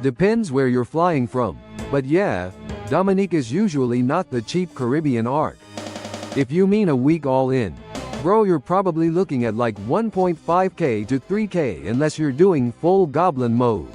Depends where you're flying from. But yeah, Dominique is usually not the cheap Caribbean arc. If you mean a week all in, bro, you're probably looking at like 1.5k to 3k unless you're doing full goblin mode.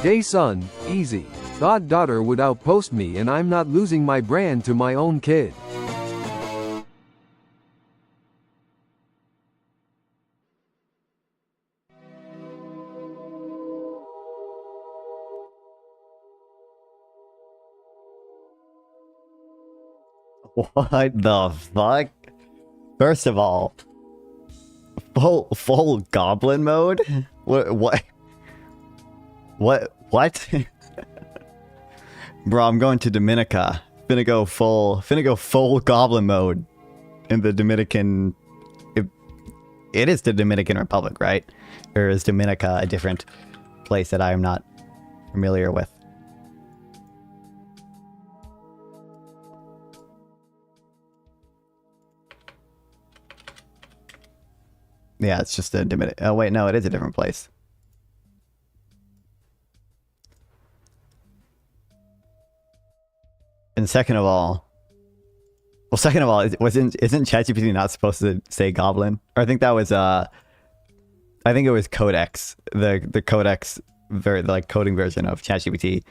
Hey son, easy. Thought daughter would outpost me and I'm not losing my brand to my own kid. What the fuck? First of all, full goblin mode? What? Bro, I'm going to Dominica. Finna go full goblin mode in the Dominican. It is the Dominican Republic, right? Or is Dominica a different place that I am not familiar with? Yeah, it's just a Dominican. Oh wait, no, it is a different place. And second of all, isn't ChatGPT not supposed to say goblin? Or I think that was I think it was Codex. The Codex like coding version of ChatGPT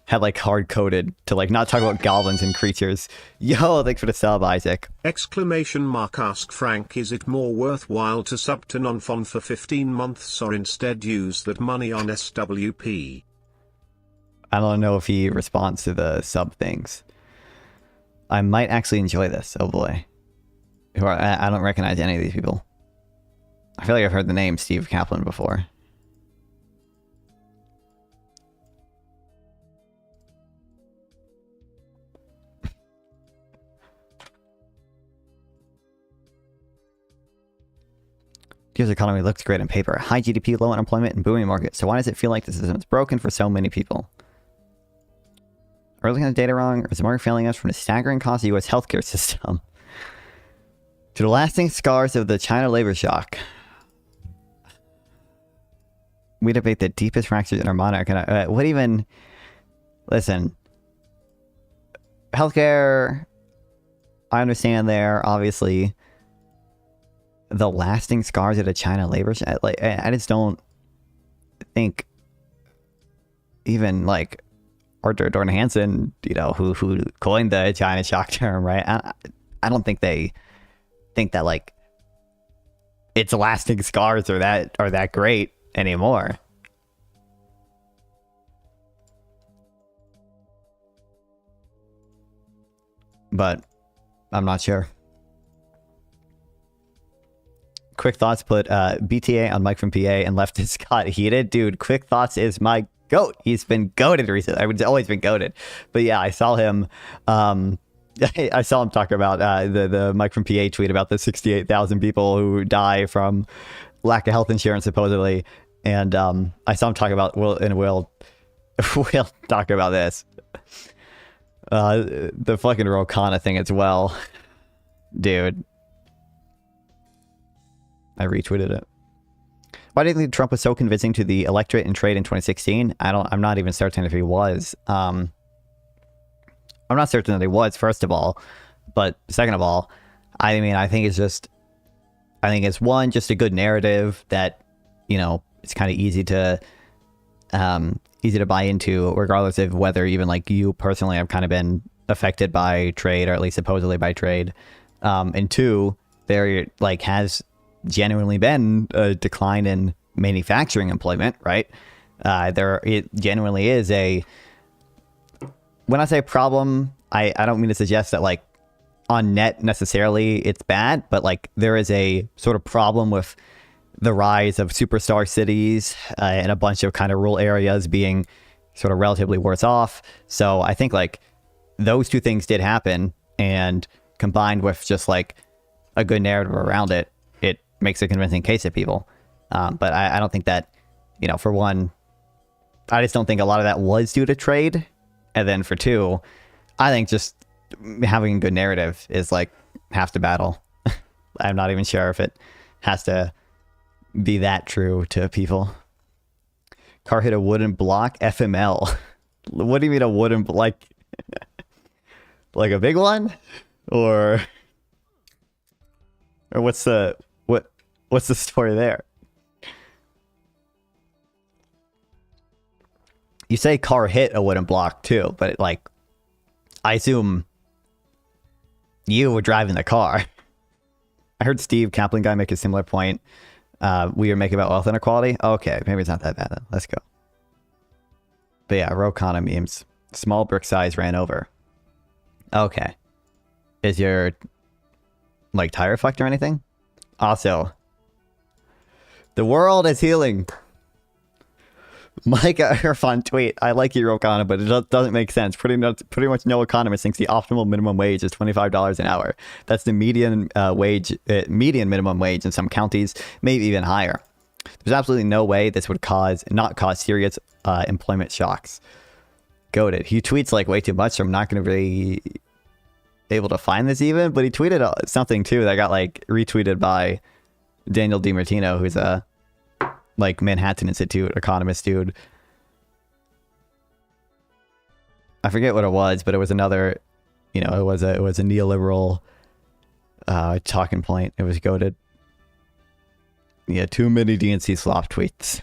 had like hard coded to like not talk about goblins and creatures. Yo, thanks for the sub, Isaac. Exclamation mark. Ask Frank, is it more worthwhile to sub to Nonfon for 15 months or instead use that money on SWP? I don't know if he responds to the sub things. I might actually enjoy this. Oh boy. I don't recognize any of these people. I feel like I've heard the name Steve Kaplan before. Gears economy looks great on paper. High GDP, low unemployment, and booming market. So why does it feel like the system is broken for so many people? Are we looking at the data wrong, or is the market failing us from the staggering cost of the U.S. healthcare system to the lasting scars of the China labor shock? We debate the deepest fractures in our monarch. What even? Listen, healthcare. I understand there, obviously. The lasting scars of the China labor shock. Like, I just don't think even like Arthur Dorn Hansen, you know, who coined the China shock term, right? I don't think they think that like its lasting scars are that great anymore. But I'm not sure. Quick Thoughts put BTA on Mike from PA and left it got heated. Dude, Quick Thoughts is my goat. He's been goated recently. I've always been goated. But yeah, I saw him I saw him talk about the Mike from PA tweet about the 68,000 people who die from lack of health insurance supposedly. And I saw him talk about we'll talk about this. The fucking Rokana thing as well. Dude. I retweeted it. Why do you think Trump was so convincing to the electorate and trade in 2016? I'm not even certain if he was. I'm not certain that he was, first of all. But second of all, I mean, I think it's one, just a good narrative that, you know, it's kind of easy to buy into, regardless of whether even like you personally have kind of been affected by trade, or at least supposedly by trade. And two, there like has genuinely been a decline in manufacturing employment, right? It genuinely is a, when I say problem, I don't mean to suggest that like on net necessarily it's bad, but like there is a sort of problem with the rise of superstar cities and a bunch of kind of rural areas being sort of relatively worse off. So I think like those two things did happen, and combined with just like a good narrative around it, makes a convincing case to people. But I don't think that, you know, for one, I just don't think a lot of that was due to trade. And then for two, I think just having a good narrative is like half the battle. I'm not even sure if it has to be that true to people. Car hit a wooden block, FML. What do you mean a wooden, like a big one? Or what's the story there? You say car hit a wooden block too, but like, I assume you were driving the car. I heard Steve Kaplan guy make a similar point. We were making about wealth inequality. Okay, maybe it's not that bad then. Let's go. But yeah, Rokana memes. Small brick size ran over. Okay. Is your like tire fucked or anything? Also, the world is healing. Micah Irfan tweet, I like you, Rokana, but it doesn't make sense. Pretty much no economist thinks the optimal minimum wage is $25 an hour. That's the median median minimum wage in some counties, maybe even higher. There's absolutely no way this would not cause serious employment shocks. Goated. He tweets like way too much, so I'm not going to be able to find this even, but he tweeted something too that got like retweeted by Daniel DiMartino, who's a like Manhattan Institute economist dude. I forget what it was, but it was another, you know, it was a neoliberal talking point. It was goated. Yeah, too many DNC slop tweets.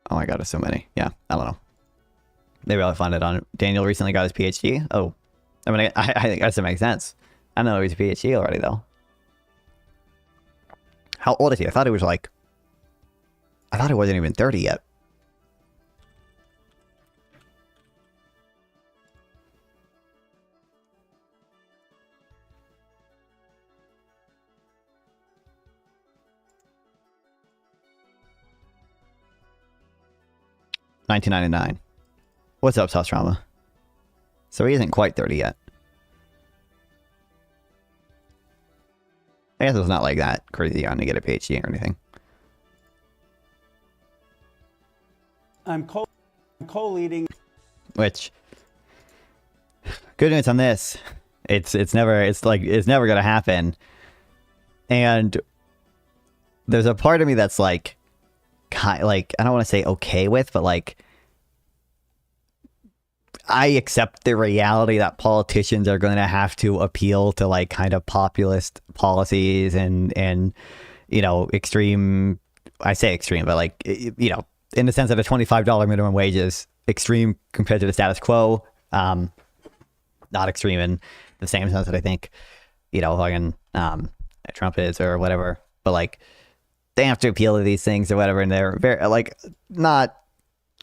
Oh my god, there's so many. Yeah, I don't know. Maybe I'll find it on. Daniel recently got his PhD. Oh, I mean, I think that doesn't make sense. I know he's a PhD already, though. How old is he? I thought he was like... I thought he wasn't even 30 yet. $19.99. What's up, Sauce Trauma? So he isn't quite 30 yet. I guess it's not like that crazy young to get a PhD or anything. I'm co-leading. Which, good news on this. It's never gonna happen. And there's a part of me that's like I don't want to say okay with, but like I accept the reality that politicians are going to have to appeal to like kind of populist policies and you know, extreme, I say extreme, but like, you know, in the sense that a $25 minimum wage is extreme compared to the status quo. Not extreme in the same sense that I think, you know, fucking Trump is or whatever, but like they have to appeal to these things or whatever, and they're very like not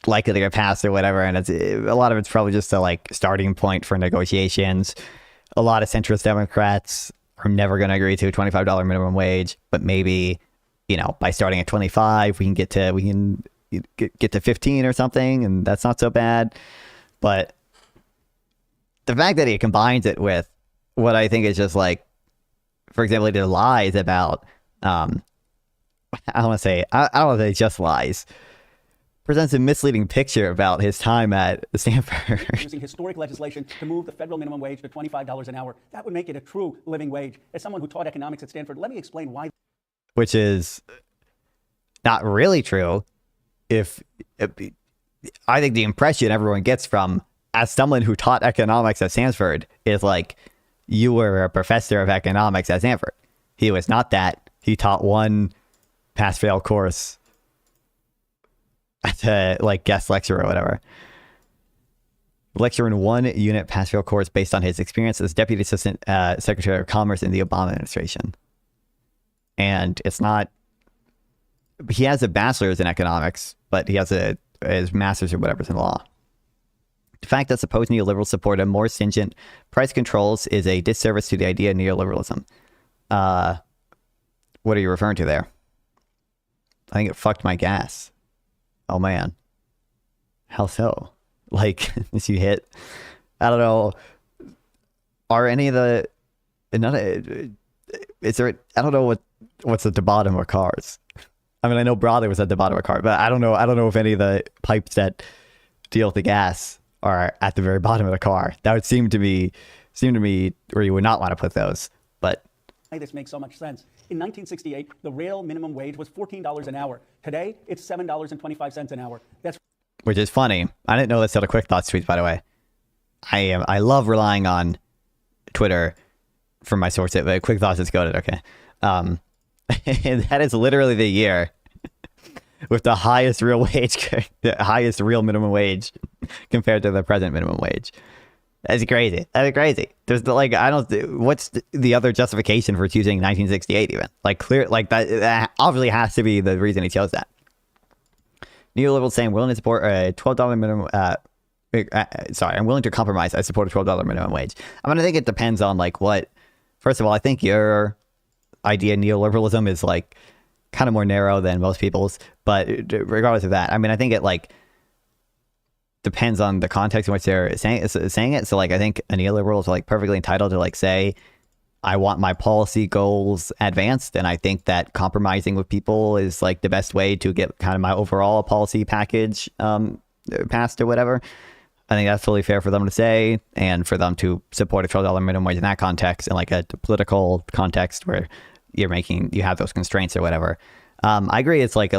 likely to get passed or whatever, and it's a lot of it's probably just a like starting point for negotiations. A lot of centrist Democrats are never going to agree to a $25 minimum wage, but maybe, you know, by starting at 25 we can get to 15 or something, and that's not so bad. But the fact that he combines it with what I think is just like, for example, he did lies about I don't want to say just lies, presents a misleading picture about his time at Stanford. Using historic legislation to move the federal minimum wage to $25 an hour. That would make it a true living wage. As someone who taught economics at Stanford, let me explain why. Which is not really true. I think the impression everyone gets from, as someone who taught economics at Stanford, is like, you were a professor of economics at Stanford. He was not that. He taught one pass-fail course to like guest lecture or whatever. Lecture in one unit pass-fail course based on his experience as Deputy Assistant Secretary of Commerce in the Obama administration. And it's not, he has a bachelor's in economics, but he has his master's or whatever's in law. The fact that supposed neoliberals support a more stringent price controls is a disservice to the idea of neoliberalism. What are you referring to there? I think it fucked my gas. Oh man. How so? Like, as you hit, I don't know. Are any of the, is there, I don't know what's at the bottom of cars. I mean, I know broadly was at the bottom of a car, but I don't know if any of the pipes that deal with the gas are at the very bottom of the car. That would seem to me where you would not want to put those. But this makes so much sense. In 1968, the real minimum wage was $14 an hour. Today, it's $7.25 an hour. That's which is funny. I didn't know that's still a quick thoughts tweet, by the way. I love relying on Twitter for my sources, but quick thoughts is goated. Okay. And that is literally the year with the highest real wage, the highest real minimum wage compared to the present minimum wage. That's crazy. That's crazy. There's like, what's the other justification for choosing 1968 even? Like clear, like that obviously has to be the reason he chose that. Neoliberals saying willing to support a $12 minimum, I'm willing to compromise. I support a $12 minimum wage. I mean, I think it depends on like what, first of all, I think your idea of neoliberalism is like kind of more narrow than most people's, but regardless of that, I mean, I think it like depends on the context in which they're saying it. So like, I think a neoliberal is like perfectly entitled to like say, I want my policy goals advanced, and I think that compromising with people is like the best way to get kind of my overall policy package passed or whatever. I think that's totally fair for them to say, and for them to support a $12 minimum wage in that context, in like a political context where you have those constraints or whatever. I agree. It's like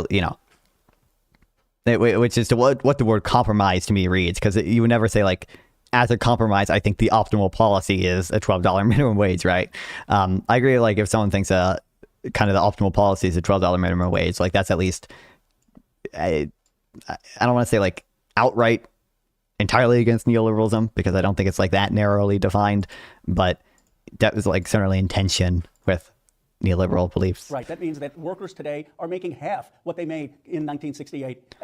which is to what the word compromise to me reads, because you would never say like, as a compromise, I think the optimal policy is a $12 minimum wage, right? I agree. Like if someone thinks kind of the optimal policy is a $12 minimum wage, like that's at least, I don't want to say like outright entirely against neoliberalism, because I don't think it's like that narrowly defined, but that was like certainly in tension with neoliberal beliefs. right. That means that workers today are making half what they made in 1968.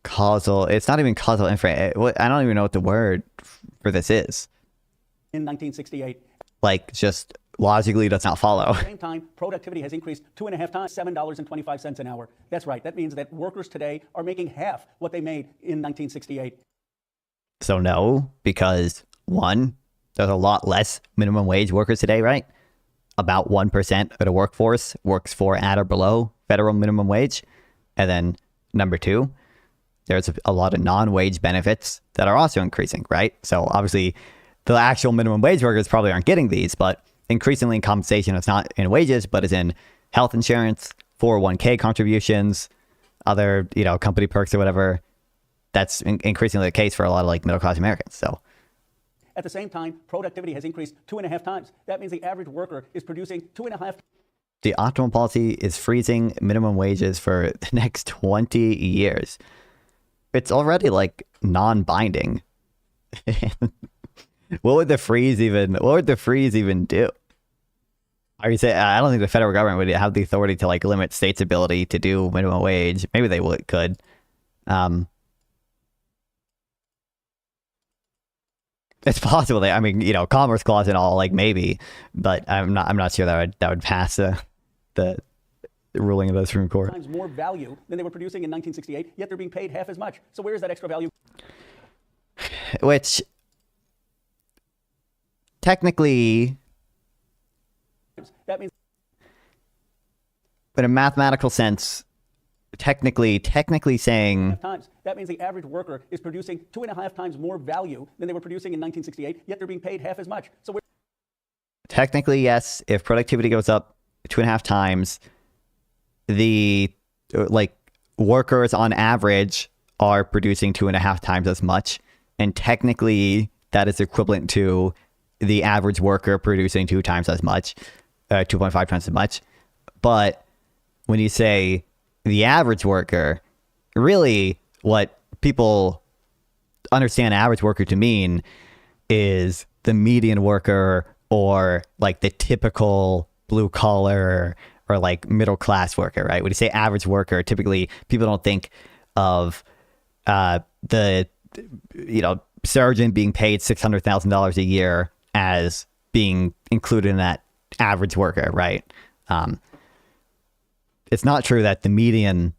Causal, it's not even causal inference. I don't even know what the word for this is. In 1968. Like just logically does not follow. At the same time, productivity has increased 2.5 times, $7.25 an hour. That's right. That means that workers today are making half what they made in 1968. So no, because one, there's a lot less minimum wage workers today, right? About 1% of the workforce works for at or below federal minimum wage. And then number two, there's a lot of non-wage benefits that are also increasing, right? So obviously the actual minimum wage workers probably aren't getting these, but increasingly compensation is not in wages, but is in health insurance, 401k contributions, other, company perks or whatever. That's increasingly the case for a lot of like middle-class Americans. So at the same time, productivity has increased 2.5 times. That means the average worker is producing 2.5. The optimal policy is freezing minimum wages for the next 20 years. It's already like non-binding. What would the freeze even do? Are you saying, I don't think the federal government would have the authority to like limit states' ability to do minimum wage. Maybe they could. It's possible that, Commerce Clause and all, like maybe, but I'm not sure that would pass the ruling of the Supreme Court. Times more value than they were producing in 1968, yet they're being paid half as much. So where is that extra value? Which technically, that means, but in a mathematical sense, technically saying times. That means the average worker is producing 2.5 times more value than they were producing in 1968, yet they're being paid half as much. So technically, yes, if productivity goes up 2.5 times, the workers on average are producing 2.5 times as much, and technically that is equivalent to the average worker producing 2 times as much, 2.5 times as much. But when you say the average worker, really what people understand average worker to mean is the median worker, or like the typical blue collar or like middle class worker, right? When you say average worker, typically people don't think of the surgeon being paid $600,000 a year as being included in that average worker, right? It's not true that the median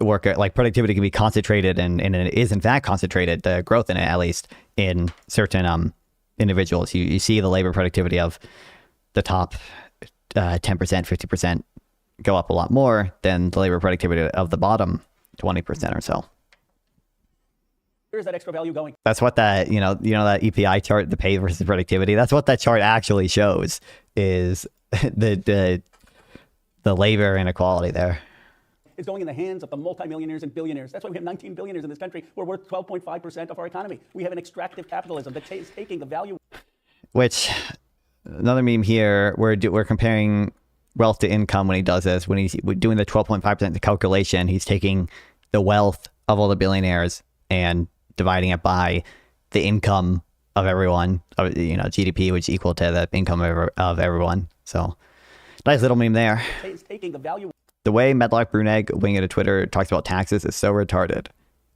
worker, like productivity can be concentrated, and it is in fact concentrated, the growth in it, at least in certain individuals. You see the labor productivity of the top 10%, 50% go up a lot more than the labor productivity of the bottom 20% or so. Where's that extra value going? That's what that, that EPI chart, the pay versus productivity, that's what that chart actually shows, is the labor inequality there. It's going in the hands of the multimillionaires and billionaires. That's why we have 19 billionaires in this country. We're worth 12.5% of our economy. We have an extractive capitalism that is taking the value. Which, another meme here, we're comparing wealth to income when he does this. When he's doing the 12.5% calculation, he's taking the wealth of all the billionaires and dividing it by the income of everyone, GDP, which is equal to the income of everyone. So, nice little meme there. It's taking the value. The way Medlock Brunegg, wing it at Twitter, talks about taxes is so retarded.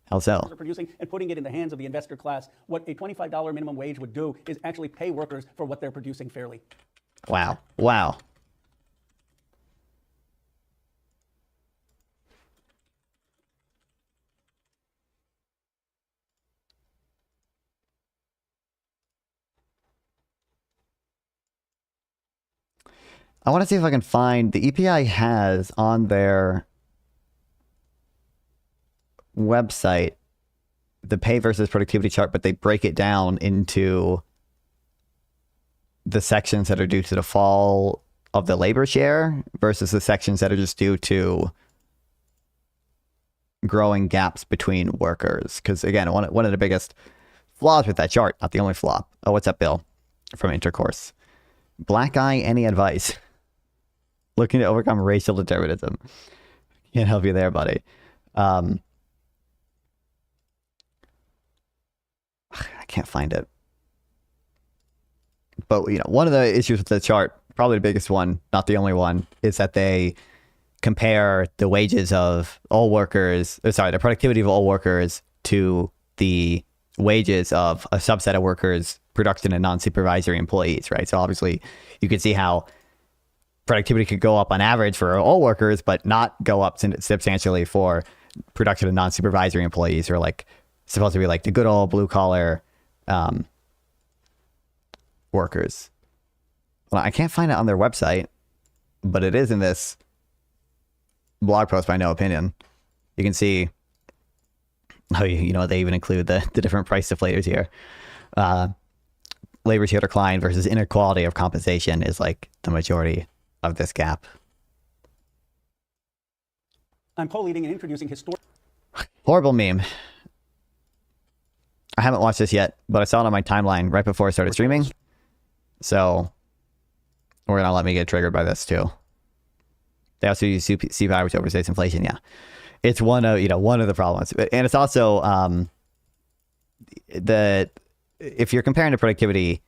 How so? Producing and putting it in the hands of the investor class. What a $25 minimum wage would do is actually pay workers for what they're producing fairly. Wow. Wow. I want to see if I can find, the EPI has on their website the pay versus productivity chart, but they break it down into the sections that are due to the fall of the labor share versus the sections that are just due to growing gaps between workers. Because again, one of the biggest flaws with that chart, not the only flaw. Oh, what's up, Bill? From Intercourse. Black guy, any advice? Looking to overcome racial determinism. Can't help you there, buddy. I can't find it. But, one of the issues with the chart, probably the biggest one, not the only one, is that they compare the wages of all workers, the productivity of all workers to the wages of a subset of workers, production and non-supervisory employees, right? So obviously you can see how productivity could go up on average for all workers, but not go up substantially for production and non-supervisory employees, or supposed to be the good old blue collar workers. Well, I can't find it on their website, but it is in this blog post by No Opinion. You can see, they even include the different price deflators here. Labor share decline versus inequality of compensation is the majority of this gap. I'm collating and introducing historic. Horrible meme. I haven't watched this yet, but I saw it on my timeline right before I started streaming. So we're gonna let me get triggered by this too. They also use CPI, which overstates inflation. Yeah, it's one of the problems, and it's also if you're comparing to productivity,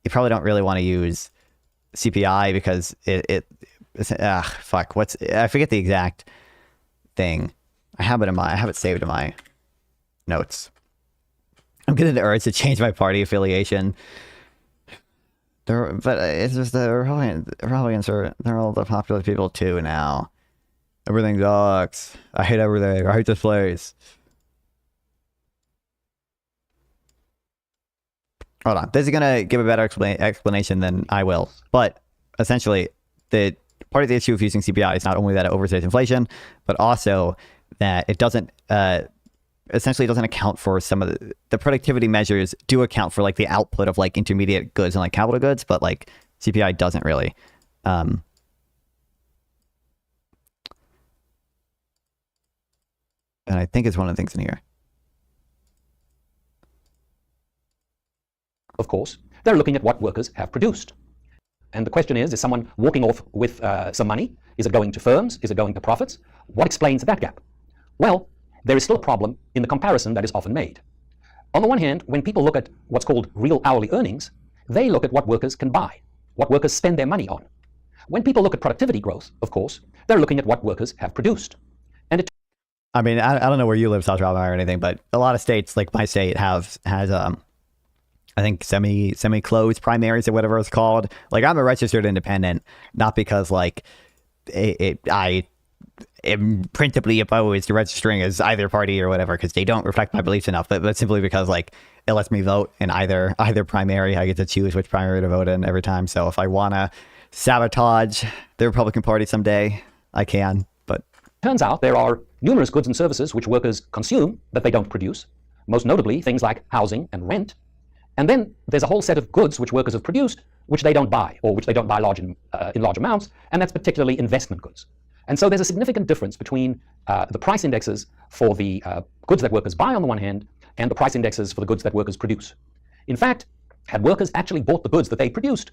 you probably don't really want to use CPI because I forget the exact thing. I have it saved in my notes. I'm getting the urge to change my party affiliation. But it's just the Republicans they're all the popular people too now. Everything sucks. I hate everything. I hate this place. Hold on. This is going to give a better explanation than I will. But essentially, the part of the issue of using CPI is not only that it overstates inflation, but also that it doesn't essentially doesn't account for some of the productivity measures do account for the output of intermediate goods and capital goods, but CPI doesn't really. And I think it's one of the things in here. Of course, they're looking at what workers have produced. And the question is someone walking off with some money? Is it going to firms? Is it going to profits? What explains that gap? Well, there is still a problem in the comparison that is often made. On the one hand, when people look at what's called real hourly earnings, they look at what workers can buy, what workers spend their money on. When people look at productivity growth, of course, they're looking at what workers have produced. And I mean, I don't know where you live, South Carolina or anything, but a lot of states, like my state, has I think semi-closed primaries or whatever it's called. I'm a registered independent, not because I principally opposed to registering as either party or whatever because they don't reflect my beliefs enough, but simply because like it lets me vote in either primary. I get to choose which primary to vote in every time. So if I want to sabotage the Republican Party someday, I can. But Turns out there are numerous goods and services which workers consume that they don't produce, most notably things like housing and rent. And then there's a whole set of goods which workers have produced which they don't buy, or which they don't buy in large amounts, and that's particularly investment goods. And so there's a significant difference between the price indexes for the goods that workers buy on the one hand, and the price indexes for the goods that workers produce. In fact, had workers actually bought the goods that they produced,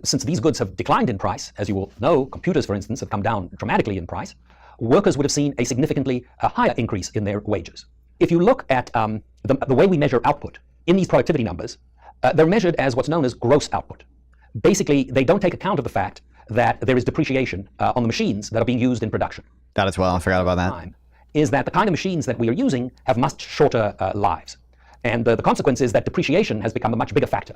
since these goods have declined in price, as you will know, computers, for instance, have come down dramatically in price, workers would have seen a significantly higher increase in their wages. If you look at the way we measure output in these productivity numbers, they're measured as what's known as gross output. Basically, they don't take account of the fact that there is depreciation on the machines that are being used in production. that as well. I forgot about that. Is that the kind of machines that we are using have much shorter lives. And the consequence is that depreciation has become a much bigger factor.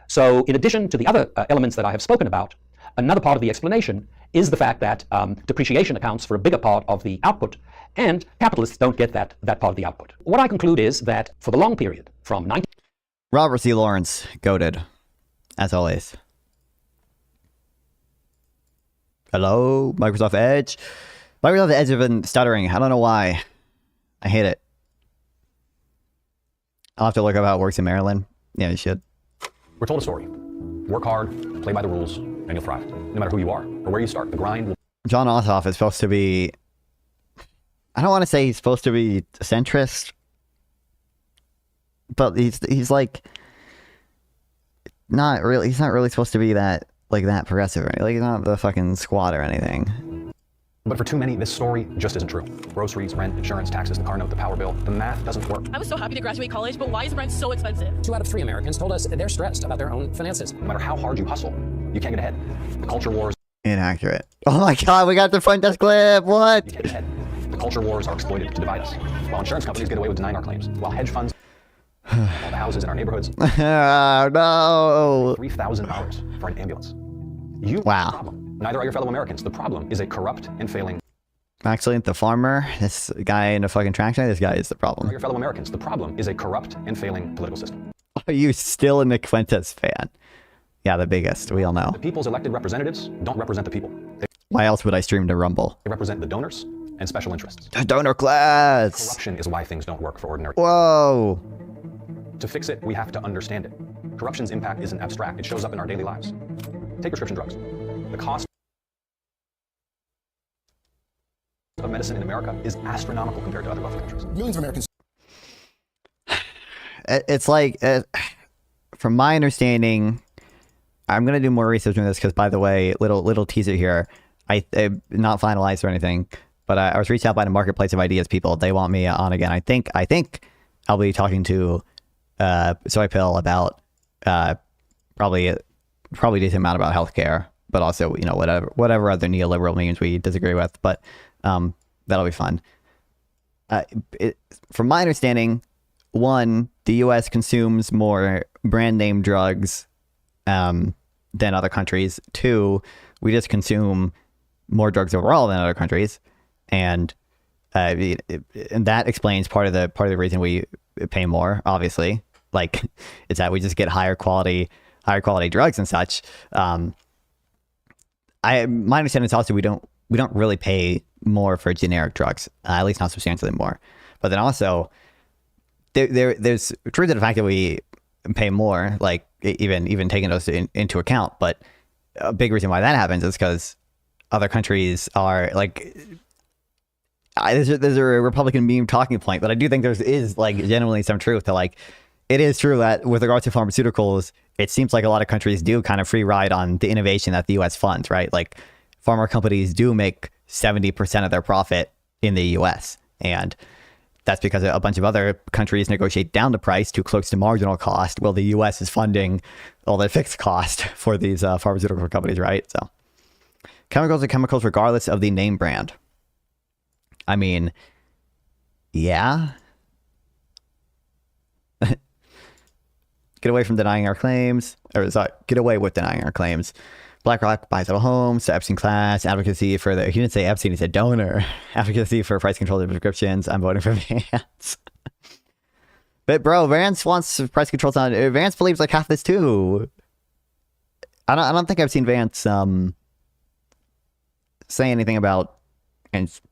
So in addition to the other elements that I have spoken about, another part of the explanation is the fact that depreciation accounts for a bigger part of the output, and capitalists don't get that part of the output. What I conclude is that for the long period, from Robert C. Lawrence, goated, as always. Hello, Microsoft Edge. Microsoft Edge have been stuttering. I don't know why. I hate it. I'll have to look up how it works in Maryland. Yeah, you should. We're told a story. Work hard, play by the rules, and you'll thrive. No matter who you are or where you start, the grind will... John Ossoff is supposed to be... I don't want to say he's supposed to be centrist, but he's like... not really... He's not really supposed to be that progressive, right? Like, he's not the fucking squad or anything. But for too many, this story just isn't true. Groceries, rent, insurance, taxes, the car note, the power bill, the math doesn't work. I was so happy to graduate college, but why is rent so expensive? 2 out of 3 Americans told us they're stressed about their own finances. No matter how hard you hustle, you can't get ahead. The culture wars... Inaccurate. Oh my god, we got the front desk clip! What? You can't get ahead. The culture wars are exploited to divide us. While insurance companies get away with denying our claims. While hedge funds... all the houses in our neighborhoods... Oh no! $3,000 for an ambulance. You wow. are the problem. Neither are your fellow Americans. The problem is a corrupt and failing... Actually, the farmer, this guy in a fucking tractor, this guy is the problem. Your fellow Americans, the problem is a corrupt and failing political system. Are you still a Nick Fuentes fan? Yeah, the biggest, we all know. The people's elected representatives don't represent the people. Why else would I stream to Rumble? They represent the donors and special interests. The donor class! Corruption is why things don't work for ordinary... Whoa! To fix it, we have to understand it. Corruption's impact isn't abstract. It shows up in our daily lives. Take prescription drugs. The cost of medicine in America is astronomical compared to other wealthy countries. Millions of Americans. It's like, from my understanding, I'm gonna do more research on this because, by the way, little teaser here. I not finalized or anything, but I was reached out by the Marketplace of Ideas people. They want me on again. I think I'll be talking to Soy Pill about probably a decent amount about healthcare, but also whatever other neoliberal memes we disagree with. But that'll be fun. From my understanding, one, the U.S. consumes more brand name drugs than other countries. Two, we just consume more drugs overall than other countries, and that explains part of the reason we pay more. Obviously, like, it's that we just get higher quality drugs and such. My understanding is also we don't really pay more for generic drugs, at least not substantially more. But then also, there's truth to the fact that we pay more, like even taking those into account. But a big reason why that happens is because other countries are like, there's a Republican meme talking point, but I do think there is like genuinely some truth to, like, it is true that with regards to pharmaceuticals, it seems like a lot of countries do kind of free ride on the innovation that the U.S. funds, right? Like, pharma companies do make 70% of their profit in the U.S. And that's because a bunch of other countries negotiate down the price too close to marginal cost, while the U.S. is funding all the fixed cost for these pharmaceutical companies, right? So chemicals are chemicals regardless of the name brand. I mean, yeah. Get away from denying our claims. Or sorry, get away with denying our claims. BlackRock buys little homes, to Epstein class, advocacy for the, he didn't say Epstein, he said donor, advocacy for price control of prescriptions. I'm voting for Vance. But bro, Vance wants price controls on, Vance believes like half this too. I don't think I've seen Vance say anything about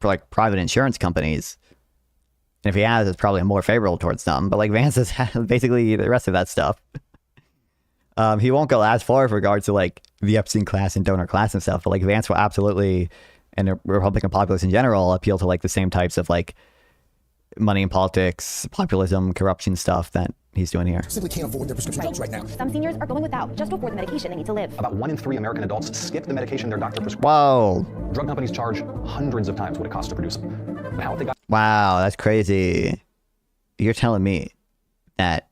like private insurance companies. And if he has, it's probably more favorable towards them. But like Vance is basically the rest of that stuff. He won't go as far with regards to like the Epstein class and donor class and stuff. But like Vance will absolutely, and the Republican populace in general, appeal to like the same types of like money in politics, populism, corruption stuff that he's doing here. Simply can't afford their prescription drugs right now. Some seniors are going without just to afford the medication they need to live. About 1 in 3 American adults skip the medication their doctor prescribes. Whoa. Drug companies charge hundreds of times what it costs to produce them. And how they got Wow, that's crazy. You're telling me that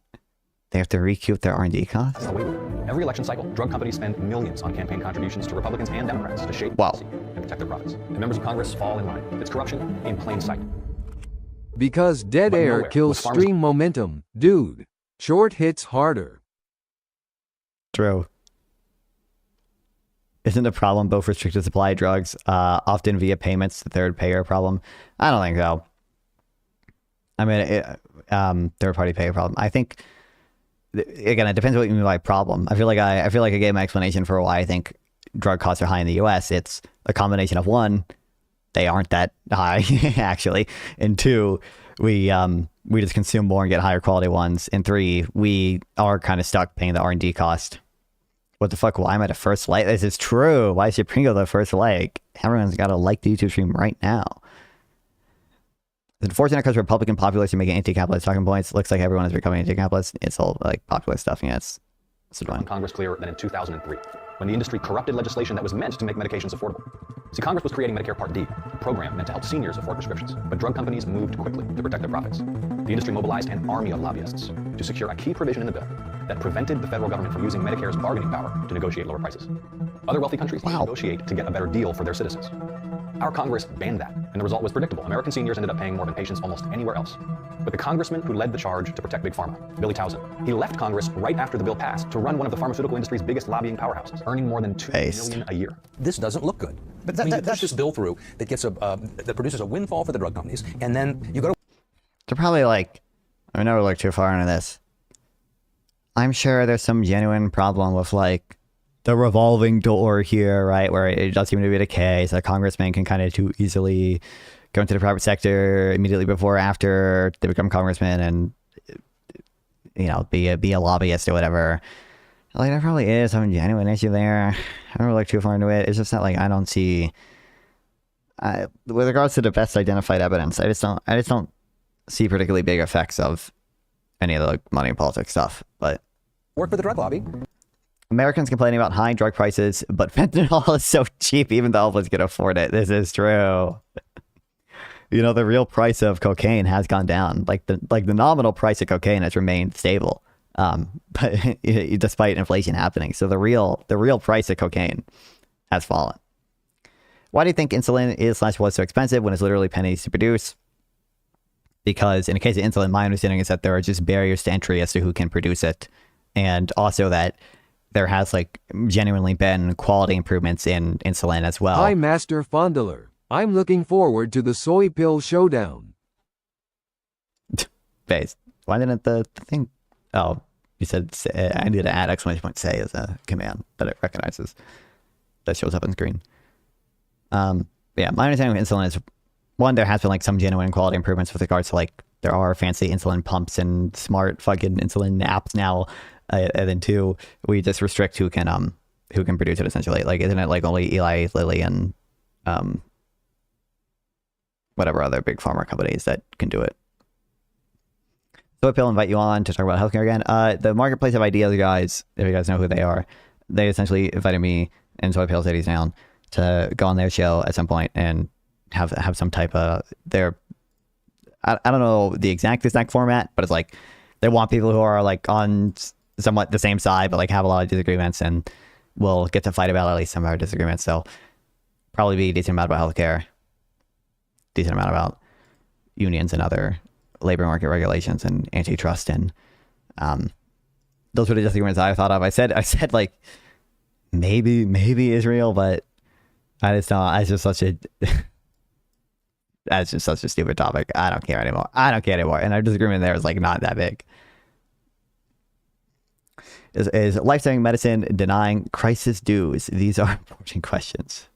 they have to recoup their R&D costs? That's the way we work. Every election cycle, drug companies spend millions on campaign contributions to Republicans and Democrats to shape policy and protect their profits. And members of Congress fall in line. It's corruption in plain sight. Because dead air kills stream momentum, dude. Short hits harder. True. Isn't the problem both restricted supply of drugs, often via payments, the third payer problem? I don't think so. I mean, third party payer problem. I think, again, it depends what you mean by problem. I feel like I gave my explanation for why I think drug costs are high in the U.S. It's a combination of one, they aren't that high actually, and two, we just consume more and get higher quality ones, and three, we are kind of stuck paying the R&D cost. What the fuck? Why am I the first like? This is true. Why is your Pringle the first like? Everyone's got to like the YouTube stream right now. It's unfortunate because Republican populists are making anti-capitalist talking points. It looks like everyone is becoming anti-capitalist. It's all like populist stuff. Yeah, it's annoying. Congress clearer than in 2003, when the industry corrupted legislation that was meant to make medications affordable. See, Congress was creating Medicare Part D, a program meant to help seniors afford prescriptions. But drug companies moved quickly to protect their profits. The industry mobilized an army of lobbyists to secure a key provision in the bill that prevented the federal government from using Medicare's bargaining power to negotiate lower prices. Other wealthy countries negotiate to get a better deal for their citizens. Our Congress banned that, and the result was predictable. American seniors ended up paying more than patients almost anywhere else. But the congressman who led the charge to protect Big Pharma, Billy Tauzin, he left Congress right after the bill passed to run one of the pharmaceutical industry's biggest lobbying powerhouses, earning more than $2 million a year. This doesn't look good. But you push this bill through that gets that produces a windfall for the drug companies, and then you go to... They're probably like, I never looked too far into this. I'm sure there's some genuine problem with like the revolving door here, right? Where it does seem to be the case. A congressman can kind of too easily go into the private sector immediately before or after they become congressmen and, you know, be a lobbyist or whatever. Like, there probably is some genuine issue there. I don't really look too far into it. It's just not like I don't see, with regards to the best identified evidence, I just don't see particularly big effects of any of the like, money and politics stuff. But work for the drug lobby. Americans complaining about high drug prices, but fentanyl is so cheap, even though everyone's can afford it. This is true. You know, the real price of cocaine has gone down. Like the nominal price of cocaine has remained stable, but despite inflation happening. So the real price of cocaine has fallen. Why do you think insulin is/was so expensive when it's literally pennies to produce? Because in the case of insulin, my understanding is that there are just barriers to entry as to who can produce it, and also that there has like genuinely been quality improvements in insulin as well. Hi, Master Fondler. I'm looking forward to the soy pill showdown. Base. Why didn't the thing? Oh, you said I need to add exclamation point say as a command that it recognizes that shows up on screen. Yeah, my understanding of insulin is one, there has been like some genuine quality improvements with regards to like there are fancy insulin pumps and smart fucking insulin apps now. And then two, we just restrict who can produce it essentially. Like, isn't it like only Eli Lilly and whatever other big pharma companies that can do it? Soy Pill invite you on to talk about healthcare again. The Marketplace of Ideas guys, if you guys know who they are, they essentially invited me and Soy Pill Cities Down to go on their show at some point and have some type of their, I don't know the exact format, but it's like they want people who are like on somewhat the same side, but like have a lot of disagreements, and we'll get to fight about at least some of our disagreements. So probably be a decent amount about healthcare, decent amount about unions and other labor market regulations and antitrust, and those were the disagreements I thought of. I said like maybe Israel, but I just don't. It's just such a that's just such a stupid topic. I don't care anymore. And our disagreement there is like not that big. Is life-saving medicine denying crisis dues? These are important questions.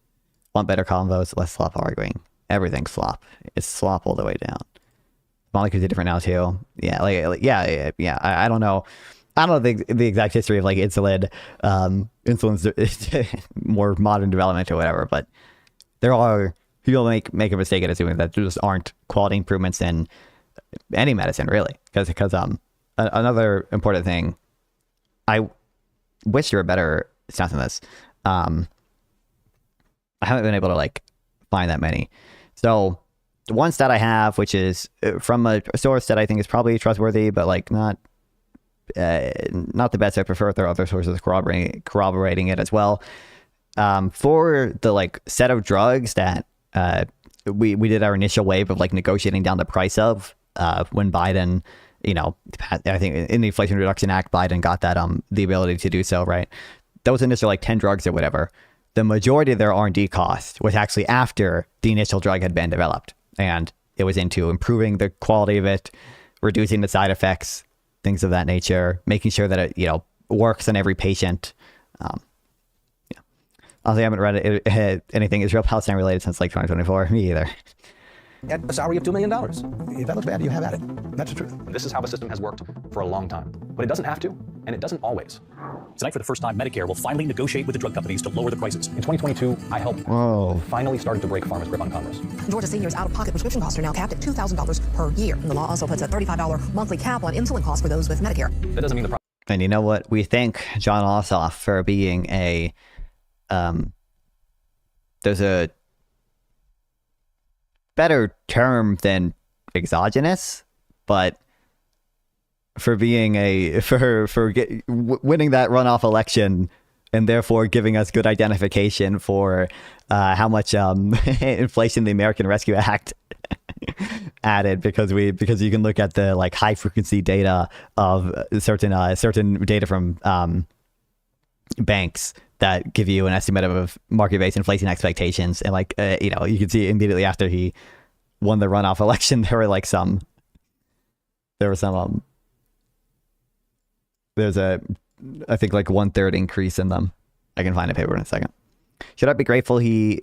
Want better convos, less slop arguing. Everything's slop. It's slop all the way down. Molecules are different now too. Yeah, yeah. I don't know. I don't know the exact history of like insulin's more modern development or whatever, but there are people make a mistake in assuming that there just aren't quality improvements in any medicine really. Because another important thing, I wish there were better stats on this. I haven't been able to like find that many. So the one stat I have, which is from a source that I think is probably trustworthy, but like not the best. I prefer if there are other sources corroborating it as well. For the like set of drugs that we did our initial wave of like negotiating down the price of when Biden, I think in the Inflation Reduction Act, Biden got that the ability to do so, right? Those initial like 10 drugs or whatever, the majority of their R&D cost was actually after the initial drug had been developed, and it was into improving the quality of it, reducing the side effects, things of that nature, making sure that it works on every patient. Honestly, I haven't read anything Israel-Palestine related since like 2024. Me either. At a salary of $2 million. If that looks bad, you have at it. That's the truth. This is how the system has worked for a long time. But it doesn't have to, and it doesn't always. Tonight, for the first time, Medicare will finally negotiate with the drug companies to lower the prices. In 2022, I helped finally started to break pharma's grip on Congress. Georgia seniors' out-of-pocket prescription costs are now capped at $2,000 per year. And the law also puts a $35 monthly cap on insulin costs for those with Medicare. That doesn't mean the problem. And you know what? We thank John Ossoff for being a there's a better term than exogenous, but for being winning that runoff election and therefore giving us good identification for how much inflation the American Rescue Act added, because you can look at the like high frequency data of certain data from banks that give you an estimate of market-based inflation expectations, and like you can see immediately after he won the runoff election, there's a I think like 1/3 increase in them. I can find a paper in a second. Should I be grateful he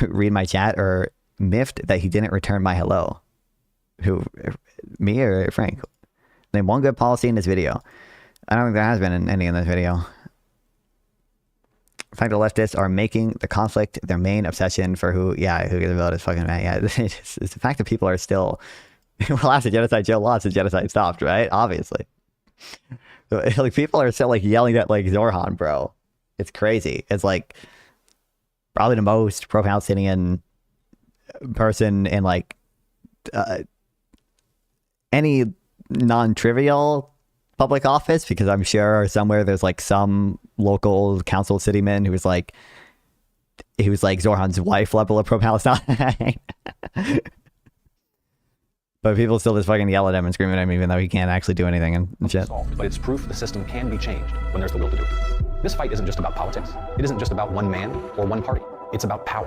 read my chat, or miffed that he didn't return my hello? Who, me or Frank? Name one good policy in this video. I don't think there has been any in this video. In fact, the leftists are making the conflict their main obsession for who gets a vote is fucking mad. Yeah, it's the fact that people are still, well, after genocide, Joe lost, the genocide stopped, right? Obviously. Like, people are still like yelling at like Zorhan, bro. It's crazy. It's like probably the most pro-Palestinian person in like any non-trivial public office, because I'm sure somewhere there's like some local council cityman who was like Zorhan's wife level of pro-Palestine. But people still just fucking yell at him and scream at him even though he can't actually do anything and shit. But it's proof the system can be changed when there's the will to do it. This fight isn't just about politics. It isn't just about one man or one party. It's about power.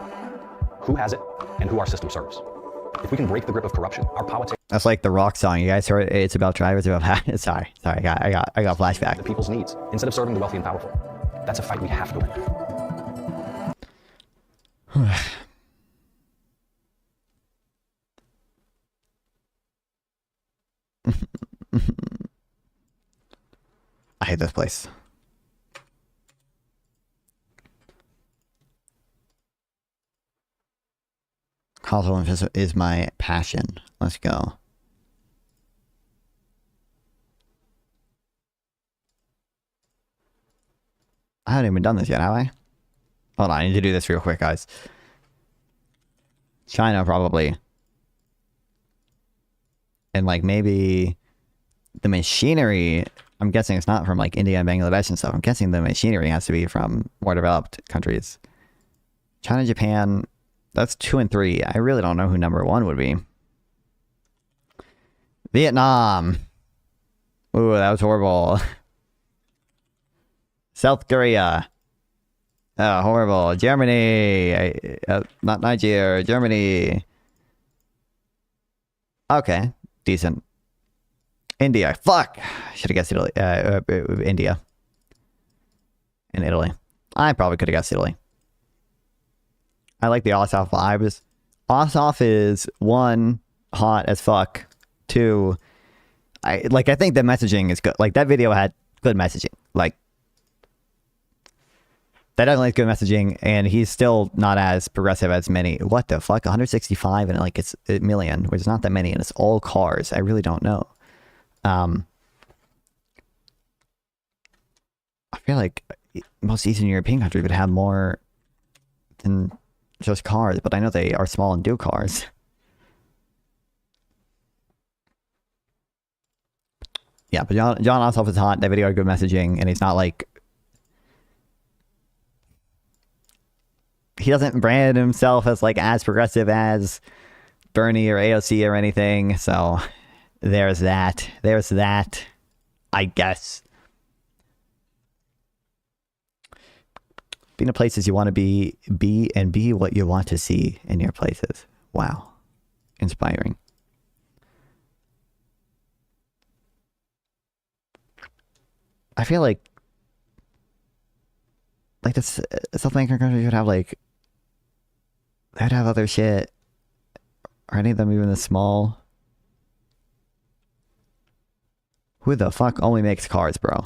Who has it and who our system serves. If we can break the grip of corruption, our politics... That's like the rock song. You guys heard it? It's about drivers. Sorry. I got flashback. The people's needs, instead of serving the wealthy and powerful. That's a fight we have to win. I hate this place. Console is my passion. Let's go. I haven't even done this yet, have I? Hold on, I need to do this real quick, guys. China, probably. And like maybe the machinery, I'm guessing it's not from like India and Bangladesh and stuff. I'm guessing the machinery has to be from more developed countries. China, Japan, that's 2 and 3. I really don't know who number 1 would be. Vietnam. Ooh, that was horrible. South Korea. Oh, horrible. Germany. Not Nigeria. Germany. Okay. Decent. India. Fuck. Should have guessed Italy. India. And Italy. I probably could have guessed Italy. I like the Ossoff vibes. Ossoff is 1, hot as fuck. 2, I think the messaging is good. Like, that video had good messaging. Like, that definitely is good messaging, and he's still not as progressive as many. What the fuck? 165 and like it's a million, which is not that many, and it's all cars. I really don't know. I feel like most Eastern European countries would have more than just cars, but I know they are small and do cars. Yeah, but John Ossoff is hot. That video had good messaging, and he's not like... He doesn't brand himself as like as progressive as Bernie or AOC or anything, so there's that. There's that, I guess. Be in the places you want to be and be what you want to see in your places. Wow. Inspiring. I feel like this South American country should have like, they'd have other shit. Are any of them even this small? Who the fuck only makes cars, bro?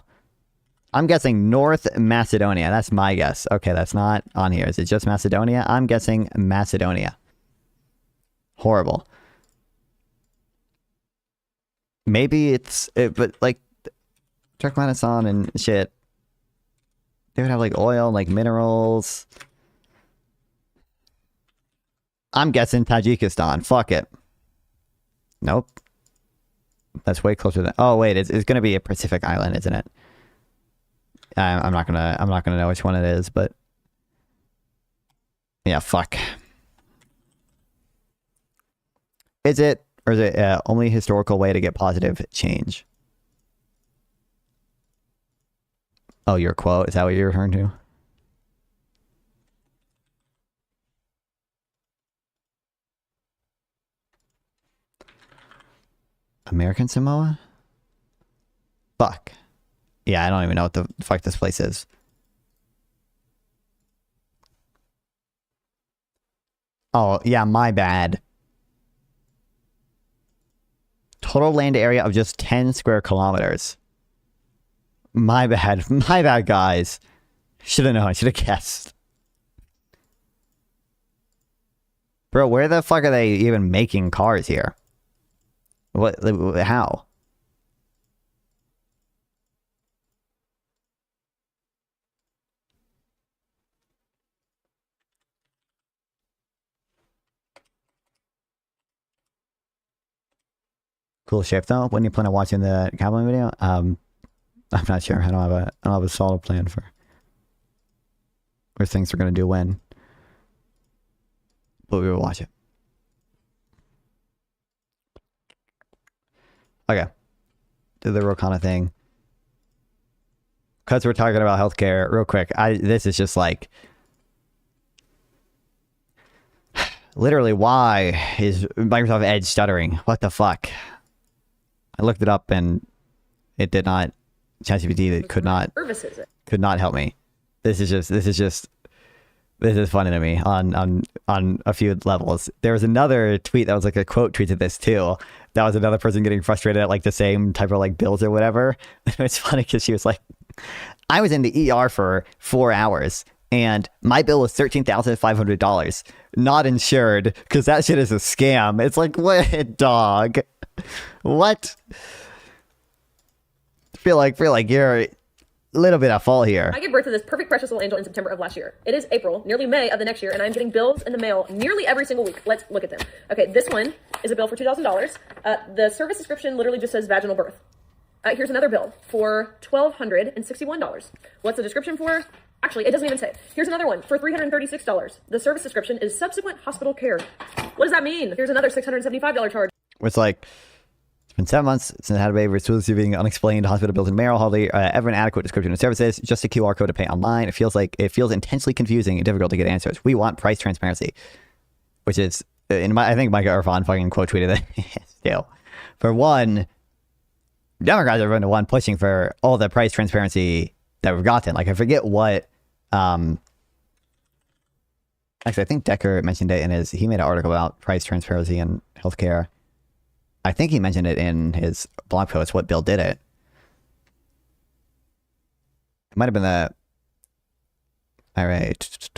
I'm guessing North Macedonia. That's my guess. Okay, that's not on here. Is it just Macedonia? I'm guessing Macedonia. Horrible. Maybe but like Turkmenistan and shit, they would have like oil, like minerals. I'm guessing Tajikistan. Fuck it. Nope. That's way closer than... Oh wait, it's gonna be a Pacific island, isn't it? I'm not gonna know which one it is, but yeah, fuck. Is it, or is it only historical way to get positive change? Oh, your quote, is that what you're referring to? American Samoa? Fuck. Yeah, I don't even know what the fuck this place is. Oh, yeah, my bad. Total land area of just 10 square kilometers. My bad. My bad, guys. Should have known. I should have guessed. Bro, where the fuck are they even making cars here? What? How? Cool shape though. When you plan on watching the cowboy video? I'm not sure. I don't have a solid plan for where things are gonna do when. But we will watch it. Okay. Do the real kind of thing. Because we're talking about healthcare, real quick. This is just like, literally, why is Microsoft Edge stuttering? What the fuck? I looked it up and it did not. ChatGPT could not help me. This is funny to me on a few levels. There was another tweet that was like a quote tweet to this too. That was another person getting frustrated at like the same type of like bills or whatever. It's funny because she was like, I was in the ER for 4 hours and my bill was $13,500, not insured because that shit is a scam. It's like, what, dog? What? Feel like you're a little bit at fault here. I gave birth to this perfect precious little angel in September of last year. It is April, nearly May of the next year, and I'm getting bills in the mail nearly every single week. Let's look at them. Okay, this one is a bill for $2,000. The service description literally just says vaginal birth. Here's another bill for $1,261. What's the description for? Actually, it doesn't even say. Here's another one for $336. The service description is subsequent hospital care. What does that mean? Here's another $675 charge. It's like It's been 7 months since I had a baby. We're still receiving unexplained hospital bills in mail. Hardly ever an adequate description of services. Just a QR code to pay online. It feels intensely confusing and difficult to get answers. We want price transparency, which is I think Micah Irfan fucking quote tweeted it. Still, for one, Democrats are the one pushing for all the price transparency that we've gotten. Like I forget what. Actually, I think Decker mentioned it he made an article about price transparency in healthcare. I think he mentioned it in his blog post, what bill did it. It might have been all right.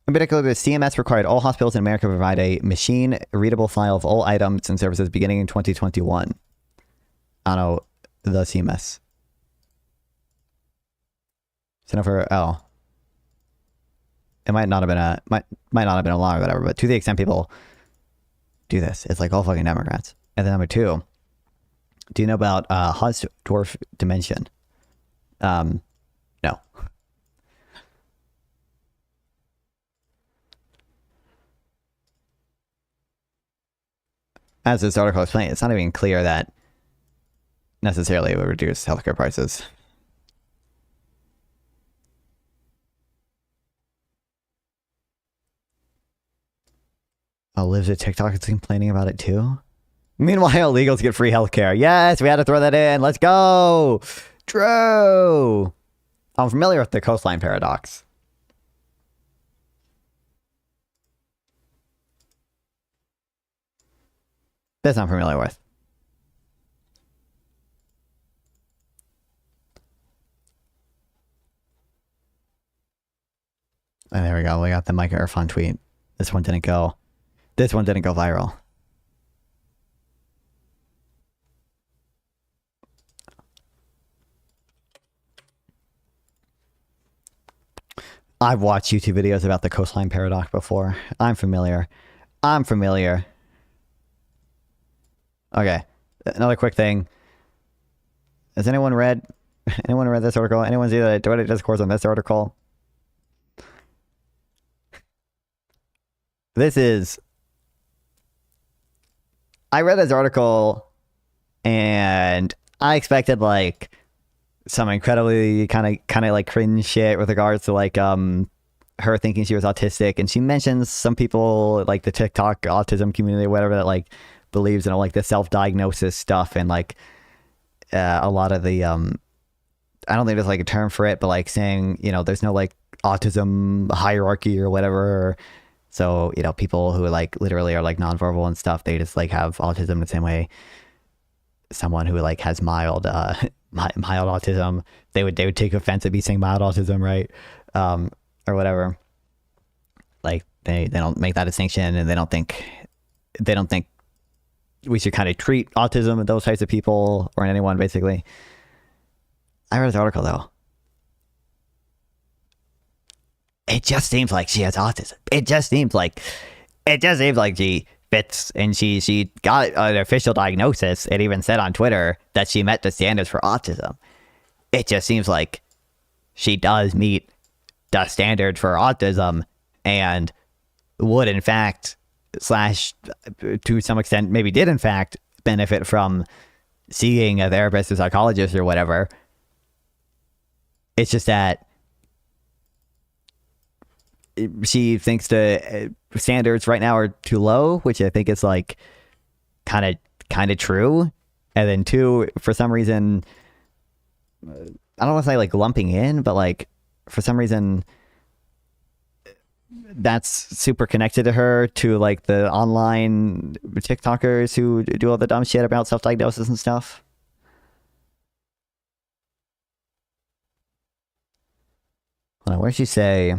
In particular, the CMS required all hospitals in America provide a machine-readable file of all items and services beginning in 2021. I don't know, the CMS. It might not have been a law or whatever, but to the extent people do this, it's like all fucking Democrats. And then number two, do you know about Hausdorff dimension? No. As this article explains, it's not even clear that necessarily it would reduce healthcare prices. Oh, Liv's a TikTok is complaining about it too? Meanwhile, illegals get free healthcare. Yes, we had to throw that in. Let's go. True. I'm familiar with the coastline paradox. This I'm familiar with. And there we go. We got the Micah Irfan tweet. This one didn't go viral. I've watched YouTube videos about the coastline paradox before. I'm familiar. Okay. Another quick thing. Has anyone read this article? Anyone see the Reddit discourse on this article? I read this article and I expected like some incredibly kind of like cringe shit with regards to like her thinking she was autistic, and she mentions some people like the TikTok autism community or whatever that like believes in all like the self-diagnosis stuff, and like a lot of the I don't think there's like a term for it, but like saying, you know, there's no like autism hierarchy or whatever. So, you know, people who like literally are like nonverbal and stuff, they just like have autism the same way someone who like has mild autism, they would take offense at me saying mild autism, right? Or whatever. Like they don't make that distinction, and they don't think we should kind of treat autism and those types of people or anyone basically. I read this article though. It just seems like she has autism. It just seems like she fits, and she got an official diagnosis. It even said on Twitter that she met the standards for autism. It just seems like she does meet the standard for autism, and would in fact / to some extent maybe did in fact benefit from seeing a therapist or psychologist or whatever. It's just that she thinks the standards right now are too low, which I think is like kind of true. And then two, for some reason, I don't want to say like lumping in, but like for some reason that's super connected to her, to like the online TikTokers who do all the dumb shit about self-diagnosis and stuff. Hold on, where'd she say?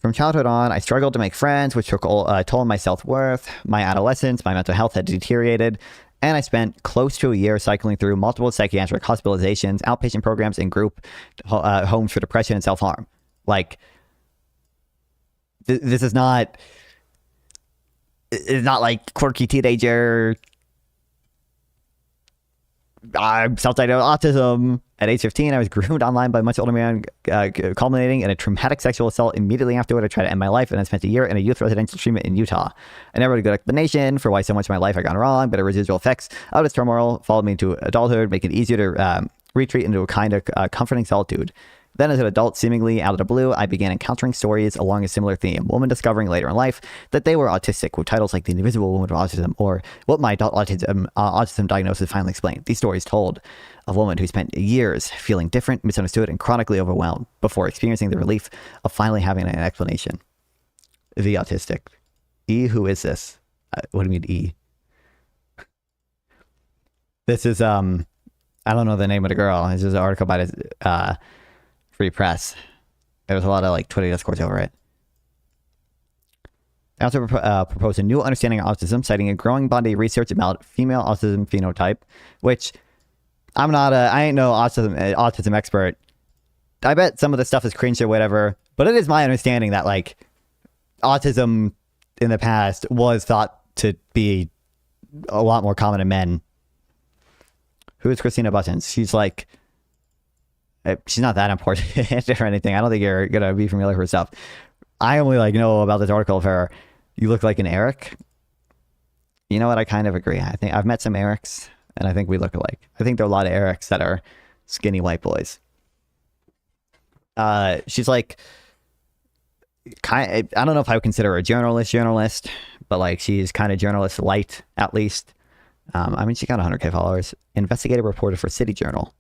From childhood on, I struggled to make friends, which took a toll on my self-worth. My adolescence, my mental health had deteriorated, and I spent close to a year cycling through multiple psychiatric hospitalizations, outpatient programs, and group homes for depression and self-harm. Like, this is not... It's not like quirky teenager I'm self-diagnosed autism. At age 15, I was groomed online by a much older man, culminating in a traumatic sexual assault. Immediately afterward, I tried to end my life, and I spent a year in a youth residential treatment in Utah. I never had a good explanation for why so much of my life had gone wrong, but the residual effects of this turmoil followed me into adulthood, making it easier to retreat into a kind of comforting solitude. Then as an adult, seemingly out of the blue, I began encountering stories along a similar theme. Women discovering later in life that they were autistic, with titles like The Invisible Woman of Autism or What My Adult Autism Diagnosis Finally Explained. These stories told a woman who spent years feeling different, misunderstood, and chronically overwhelmed before experiencing the relief of finally having an explanation. The autistic. E, who is this? What do you mean E? This is, I don't know the name of the girl. This is an article by the, Free Press. There was a lot of like Twitter discourse over it. I also proposed a new understanding of autism, citing a growing body of research about female autism phenotype, which I ain't no autism expert. I bet some of the stuff is cringe or whatever, but it is my understanding that like autism in the past was thought to be a lot more common in men. Who is Christina Buttons? She's like, she's not that important or anything. I don't think you're gonna be familiar with her stuff. I only like know about this article of her. You look like an Eric. You know what? I kind of agree. I think I've met some Erics, and I think we look alike. I think there are a lot of Erics that are skinny white boys. She's like, I don't know if I would consider her a journalist, but like she's kind of journalist light at least. I mean, she got 100K followers. Investigative reporter for City Journal.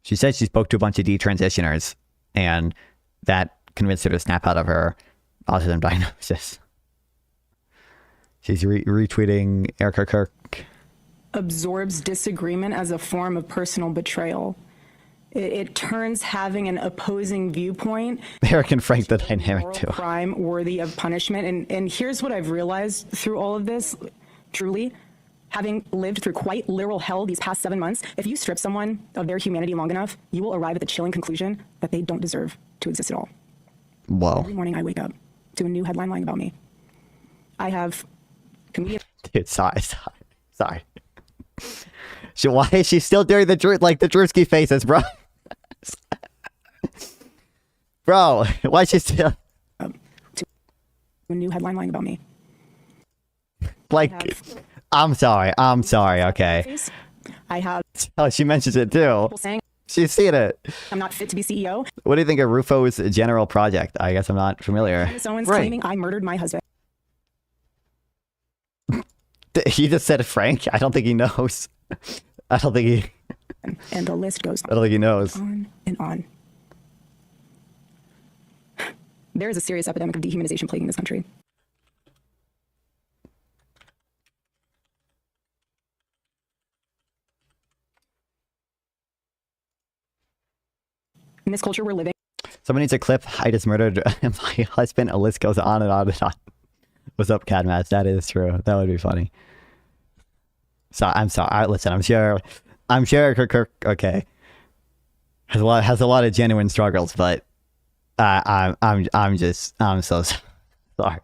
She said she spoke to a bunch of detransitioners, and that convinced her to snap out of her autism diagnosis. She's retweeting Erica Kirk. Absorbs disagreement as a form of personal betrayal. It turns having an opposing viewpoint. Eric and Frank, the dynamic too. Crime worthy of punishment. And here's what I've realized through all of this, truly. Having lived through quite literal hell these past 7 months, if you strip someone of their humanity long enough, you will arrive at the chilling conclusion that they don't deserve to exist at all. Whoa. Every morning I wake up to a new headline lying about me. I have comedian. Dude, sorry. Why is she still doing the Drewski faces, bro? Bro, why is she still... to a new headline lying about me. Like... I'm sorry, okay. I have... Oh, she mentions it too. She's seen it. I'm not fit to be CEO. What do you think of Rufo's general project? I guess I'm not familiar. Someone's claiming I murdered my husband. He just said Frank. I don't think he knows. I don't think he... And the list goes on. I don't think he knows. On and on. There is a serious epidemic of dehumanization plaguing this country. In this culture we're living. Someone needs a clip. I just murdered my husband. A list goes on and on and on. What's up, Cadmatch? That is true. That would be funny. So I'm sorry. Listen, I'm sure Kirk, okay, has a lot of genuine struggles, but I'm so sorry.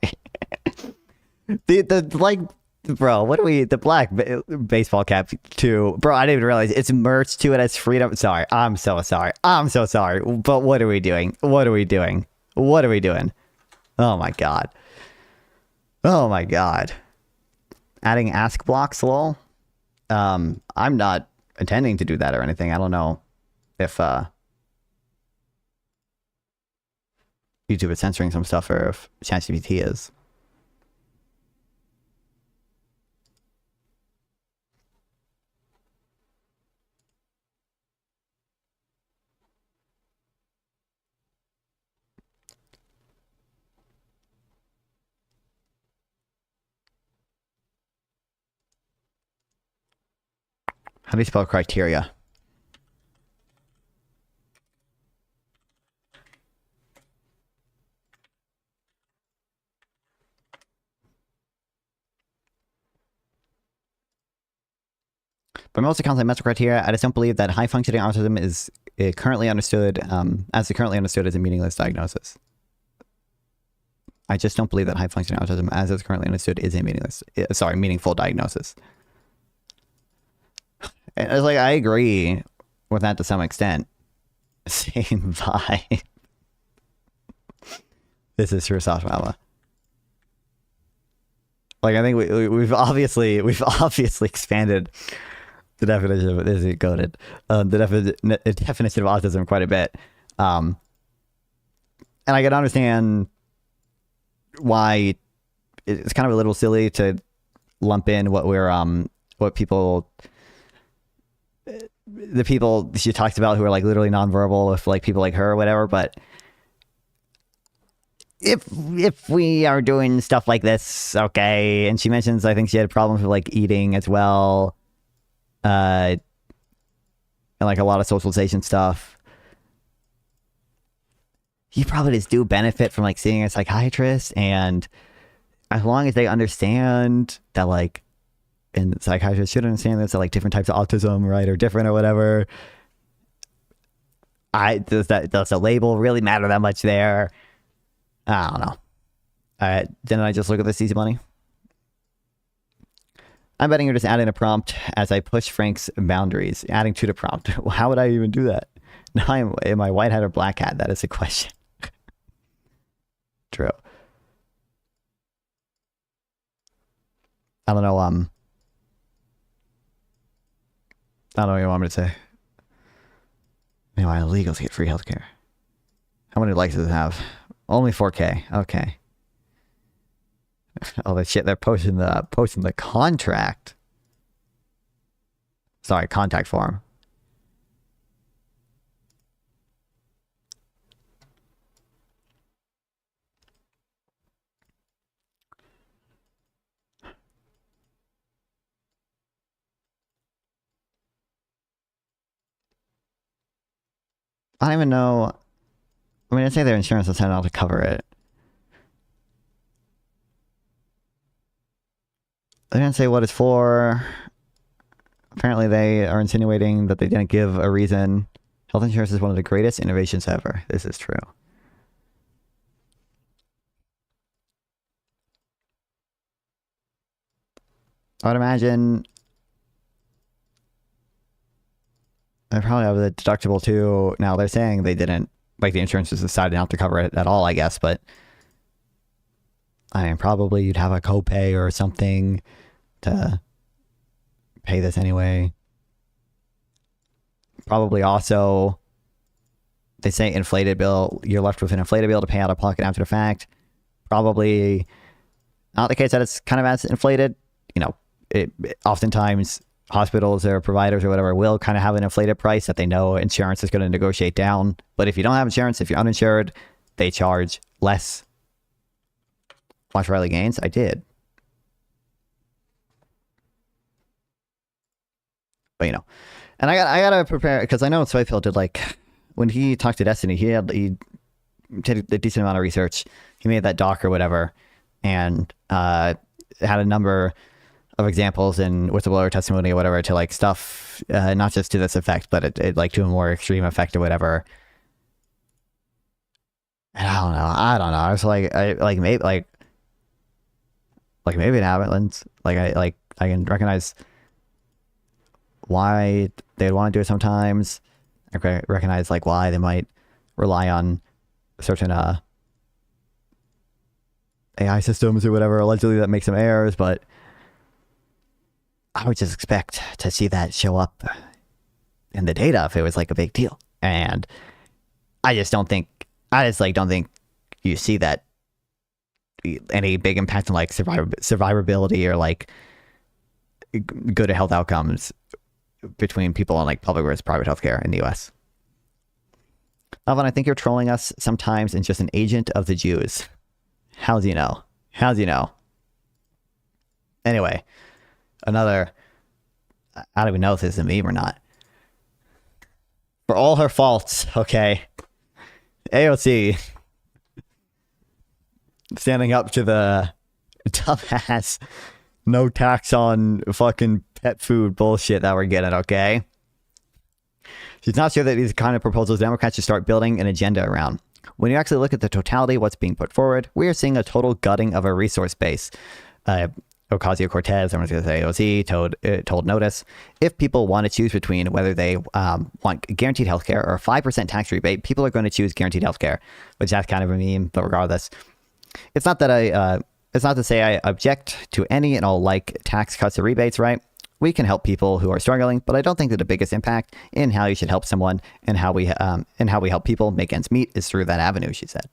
Bro, what do we, the black baseball cap too, bro, I didn't even realize it's merch to it as freedom. Sorry, I'm so sorry, but what are we doing? Oh my god, adding ask blocks, lol. I'm not intending to do that or anything. I don't know if YouTube is censoring some stuff or if ChatGPT is. How do you spell criteria? But most accounts like mental criteria, I just don't believe that high functioning autism is currently understood as a meaningless diagnosis. I just don't believe that high functioning autism as it's currently understood is a meaningful diagnosis. And it's like, I agree with that to some extent. Same vibe. This is true, Soft Mama. Like, I think we've obviously expanded the definition of this is coded. The definition of autism quite a bit. And I can understand why it's kind of a little silly to lump in what the people she talks about who are like literally nonverbal with like people like her or whatever, but if we are doing stuff like this, okay. And she mentions, I think she had problems with like eating as well, and like a lot of socialization stuff. You probably just do benefit from like seeing a psychiatrist, and as long as they understand that like, and psychiatrists should understand this, that like different types of autism, right, or different or whatever. Does the label really matter that much there? I don't know. Didn't I just look at this easy money? I'm betting you're just adding a prompt as I push Frank's boundaries. Adding to the prompt. How would I even do that? Now am I white hat or black hat? That is the question. True. I don't know. I don't know what you want me to say. Anyway, illegals get free healthcare. How many likes does it have? Only 4K. Okay. Oh, that shit! They're posting the contract. Sorry, contact form. I don't even know. I mean, I say their insurance is sent out to cover it. They didn't say what it's for. Apparently, they are insinuating that they didn't give a reason. Health insurance is one of the greatest innovations ever. This is true. I would imagine they probably have the deductible too. Now, they're saying they didn't, like the insurance has decided not to cover it at all, I guess, but I mean, probably you'd have a copay or something to pay this anyway. Probably also, they say inflated bill, you're left with an inflated bill to pay out of pocket after the fact. Probably not the case that it's kind of as inflated. You know, oftentimes hospitals or providers or whatever will kind of have an inflated price that they know insurance is going to negotiate down. But if you don't have insurance, if you're uninsured, they charge less. Watch Riley Gaines? I did. But you know, and I gotta prepare, because I know Swayfield did, like, when he talked to Destiny, he did a decent amount of research. He made that doc or whatever, and had a number of examples in whistleblower testimony or whatever to like stuff, not just to this effect, but it like to a more extreme effect or whatever. And I don't know. I was like, maybe it happens. I can recognize why they'd want to do it sometimes. I recognize like why they might rely on certain AI systems or whatever allegedly that make some errors, but I would just expect to see that show up in the data if it was like a big deal. And I just don't think you see that any big impact on like survivability or like good health outcomes between people on like public versus private healthcare in the US. Alvin, I think you're trolling us sometimes and just an agent of the Jews. How do you know? How do you know? Anyway, another, I don't even know if this is a meme or not. For all her faults, okay, AOC standing up to the dumbass no tax on fucking pet food bullshit that we're getting, okay? She's not sure that these are the kind of proposals Democrats should start building an agenda around. When you actually look at the totality of what's being put forward, we are seeing a total gutting of a resource base. Ocasio-Cortez, I'm going to say AOC, told Notice, if people want to choose between whether they want guaranteed healthcare or a 5% tax rebate, people are going to choose guaranteed healthcare, which that's kind of a meme, but regardless. It's not to say I object to any and all like tax cuts or rebates, right? We can help people who are struggling, but I don't think that the biggest impact in how you should help someone and how we help people make ends meet is through that avenue, she said.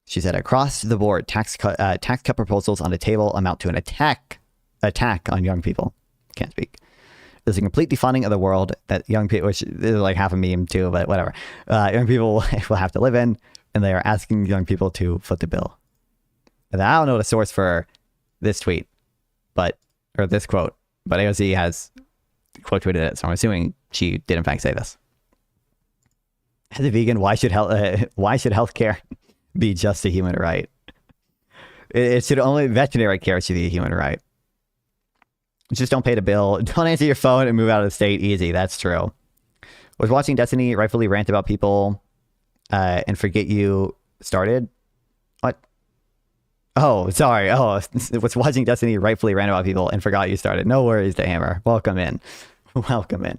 She said, across the board, tax cut proposals on the table amount to an attack on young people. Can't speak. There's a complete defunding of the world that young people, which is like half a meme too, but whatever. Young people will have to live in, and they are asking young people to foot the bill. And I don't know the source for this tweet, or this quote, but AOC has quote tweeted it, so I'm assuming she did in fact say this. As a vegan, why should healthcare be just a human right? It should only, veterinary care should be a human right. Just don't pay the bill, don't answer your phone, and move out of the state. Easy, that's true. Was watching Destiny rightfully rant about people and forget you started? What? Oh, sorry. Oh, was watching Destiny rightfully rant about people and forgot you started. No worries, the Hammer. Welcome in. Welcome in.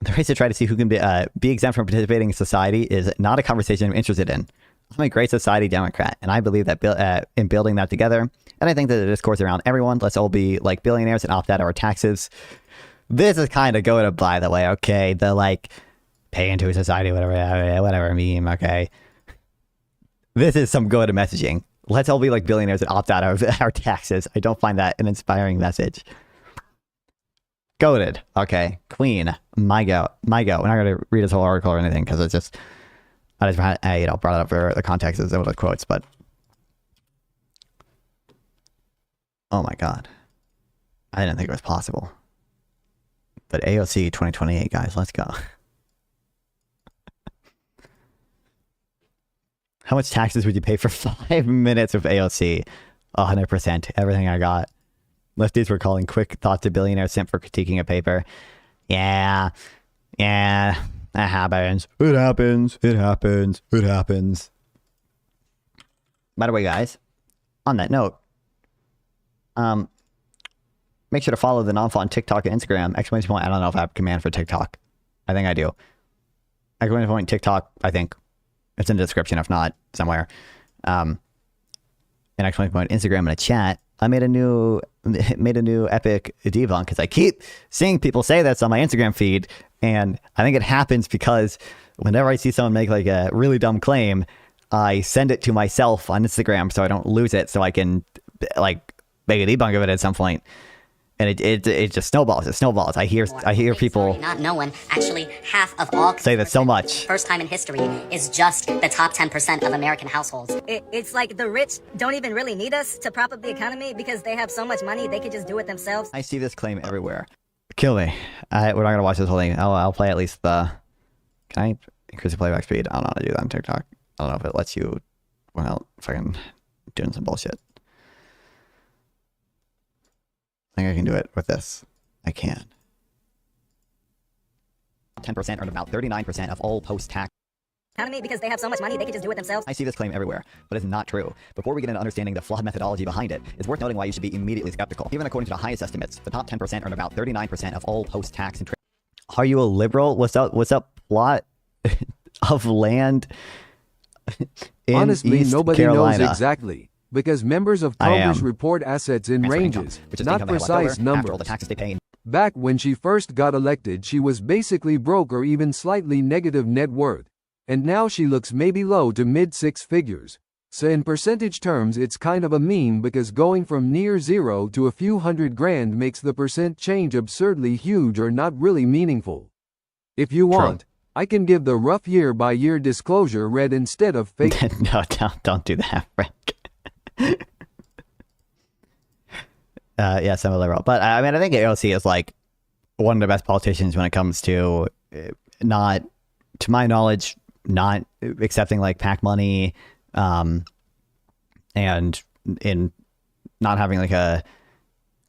The race to try to see who can be exempt from participating in society is not a conversation I'm interested in. I'm a great society Democrat, and I believe that in building that together, and I think that the discourse around everyone, let's all be like billionaires and opt out of our taxes. This is kind of going to, by the way, okay, the like pay into a society, whatever meme, okay. This is some good messaging. Let's all be like billionaires and opt out of our taxes. I don't find that an inspiring message. Goated. Okay. Queen. My go. We're not going to read this whole article or anything because it's just, I brought it up for the context of some of the quotes, but oh my God. I didn't think it was possible. But AOC 2028, guys, let's go. How much taxes would you pay for 5 minutes of AOC? 100%. Everything I got. Lefties were calling quick thoughts of billionaire simp for critiquing a paper. Yeah, that happens. It happens. By the way, guys, on that note, make sure to follow the Nonfa on TikTok and Instagram. Exclamation point. I don't know if I have a command for TikTok. I think I do. Exclamation point TikTok. I think it's in the description. If not, somewhere. And exclamation point Instagram in a chat. I made a new epic debunk because I keep seeing people say this on my Instagram feed, and I think it happens because whenever I see someone make like a really dumb claim, I send it to myself on Instagram so I don't lose it, so I can like make a debunk of it at some point. And it just snowballs. It snowballs. I hear people not knowing actually half of all say that so much. First time in history is just the top 10% of American households. It's like the rich don't even really need us to prop up the economy because they have so much money they could just do it themselves. I see this claim everywhere. Kill me. We're not gonna watch this whole thing. I'll play at least the. Can I increase the playback speed? I don't know how to do that on TikTok. I don't know if it lets you. Well, fucking doing some bullshit. I think I can do it with this. I can. 10% earn about 39% of all post-tax economy because they have so much money they could just do it themselves. I see this claim everywhere, but it's not true. Before we get into understanding the flawed methodology behind it, it's worth noting why you should be immediately skeptical. Even according to the highest estimates, the top 10% earn about 39% of all post-tax and trade. Are you a liberal? What's up plot of land in Honestly, East nobody Carolina? knows exactly. Because members of Congress report assets in ranges, not precise numbers. Back when she first got elected, she was basically broke or even slightly negative net worth. And now she looks maybe low to mid six figures. So in percentage terms, it's kind of a meme because going from near zero to a few $100,000 makes the percent change absurdly huge or not really meaningful. If you want, I can give the rough year-by-year disclosure read instead of fake. No, don't do that, Frank. Yes, I'm a liberal, but I mean, I think AOC is like one of the best politicians when it comes to not, to my knowledge, not accepting like PAC money, and in not having like a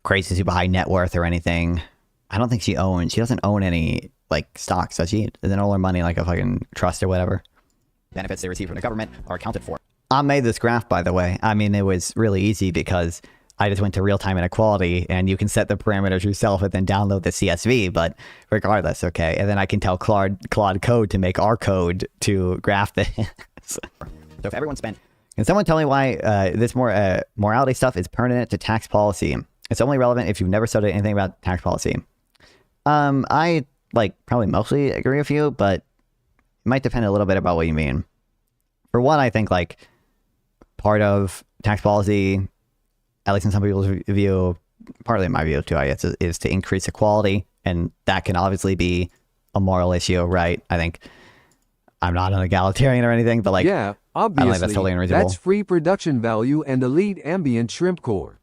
crazy super high net worth or anything. I don't think she doesn't own any like stocks, does she? Doesn't own her money like a fucking trust or whatever. benefits they receive from the government are accounted for. I made this graph, by the way. I mean, it was really easy because I just went to real-time inequality, and you can set the parameters yourself and then download the CSV, but regardless, okay. And then I can tell Claude Code to make our code to graph this. So if everyone spent... Can someone tell me why this morality stuff is pertinent to tax policy? It's only relevant if you've never studied anything about tax policy. I probably mostly agree with you, but it might depend a little bit about what you mean. For one, I think part of tax policy, at least in some people's view, partly in my view too, I guess, is to increase equality, and that can obviously be a moral issue, right? I think I'm not an egalitarian or anything, but yeah, obviously, I think that's totally unreasonable. That's free production value and elite ambient shrimp core.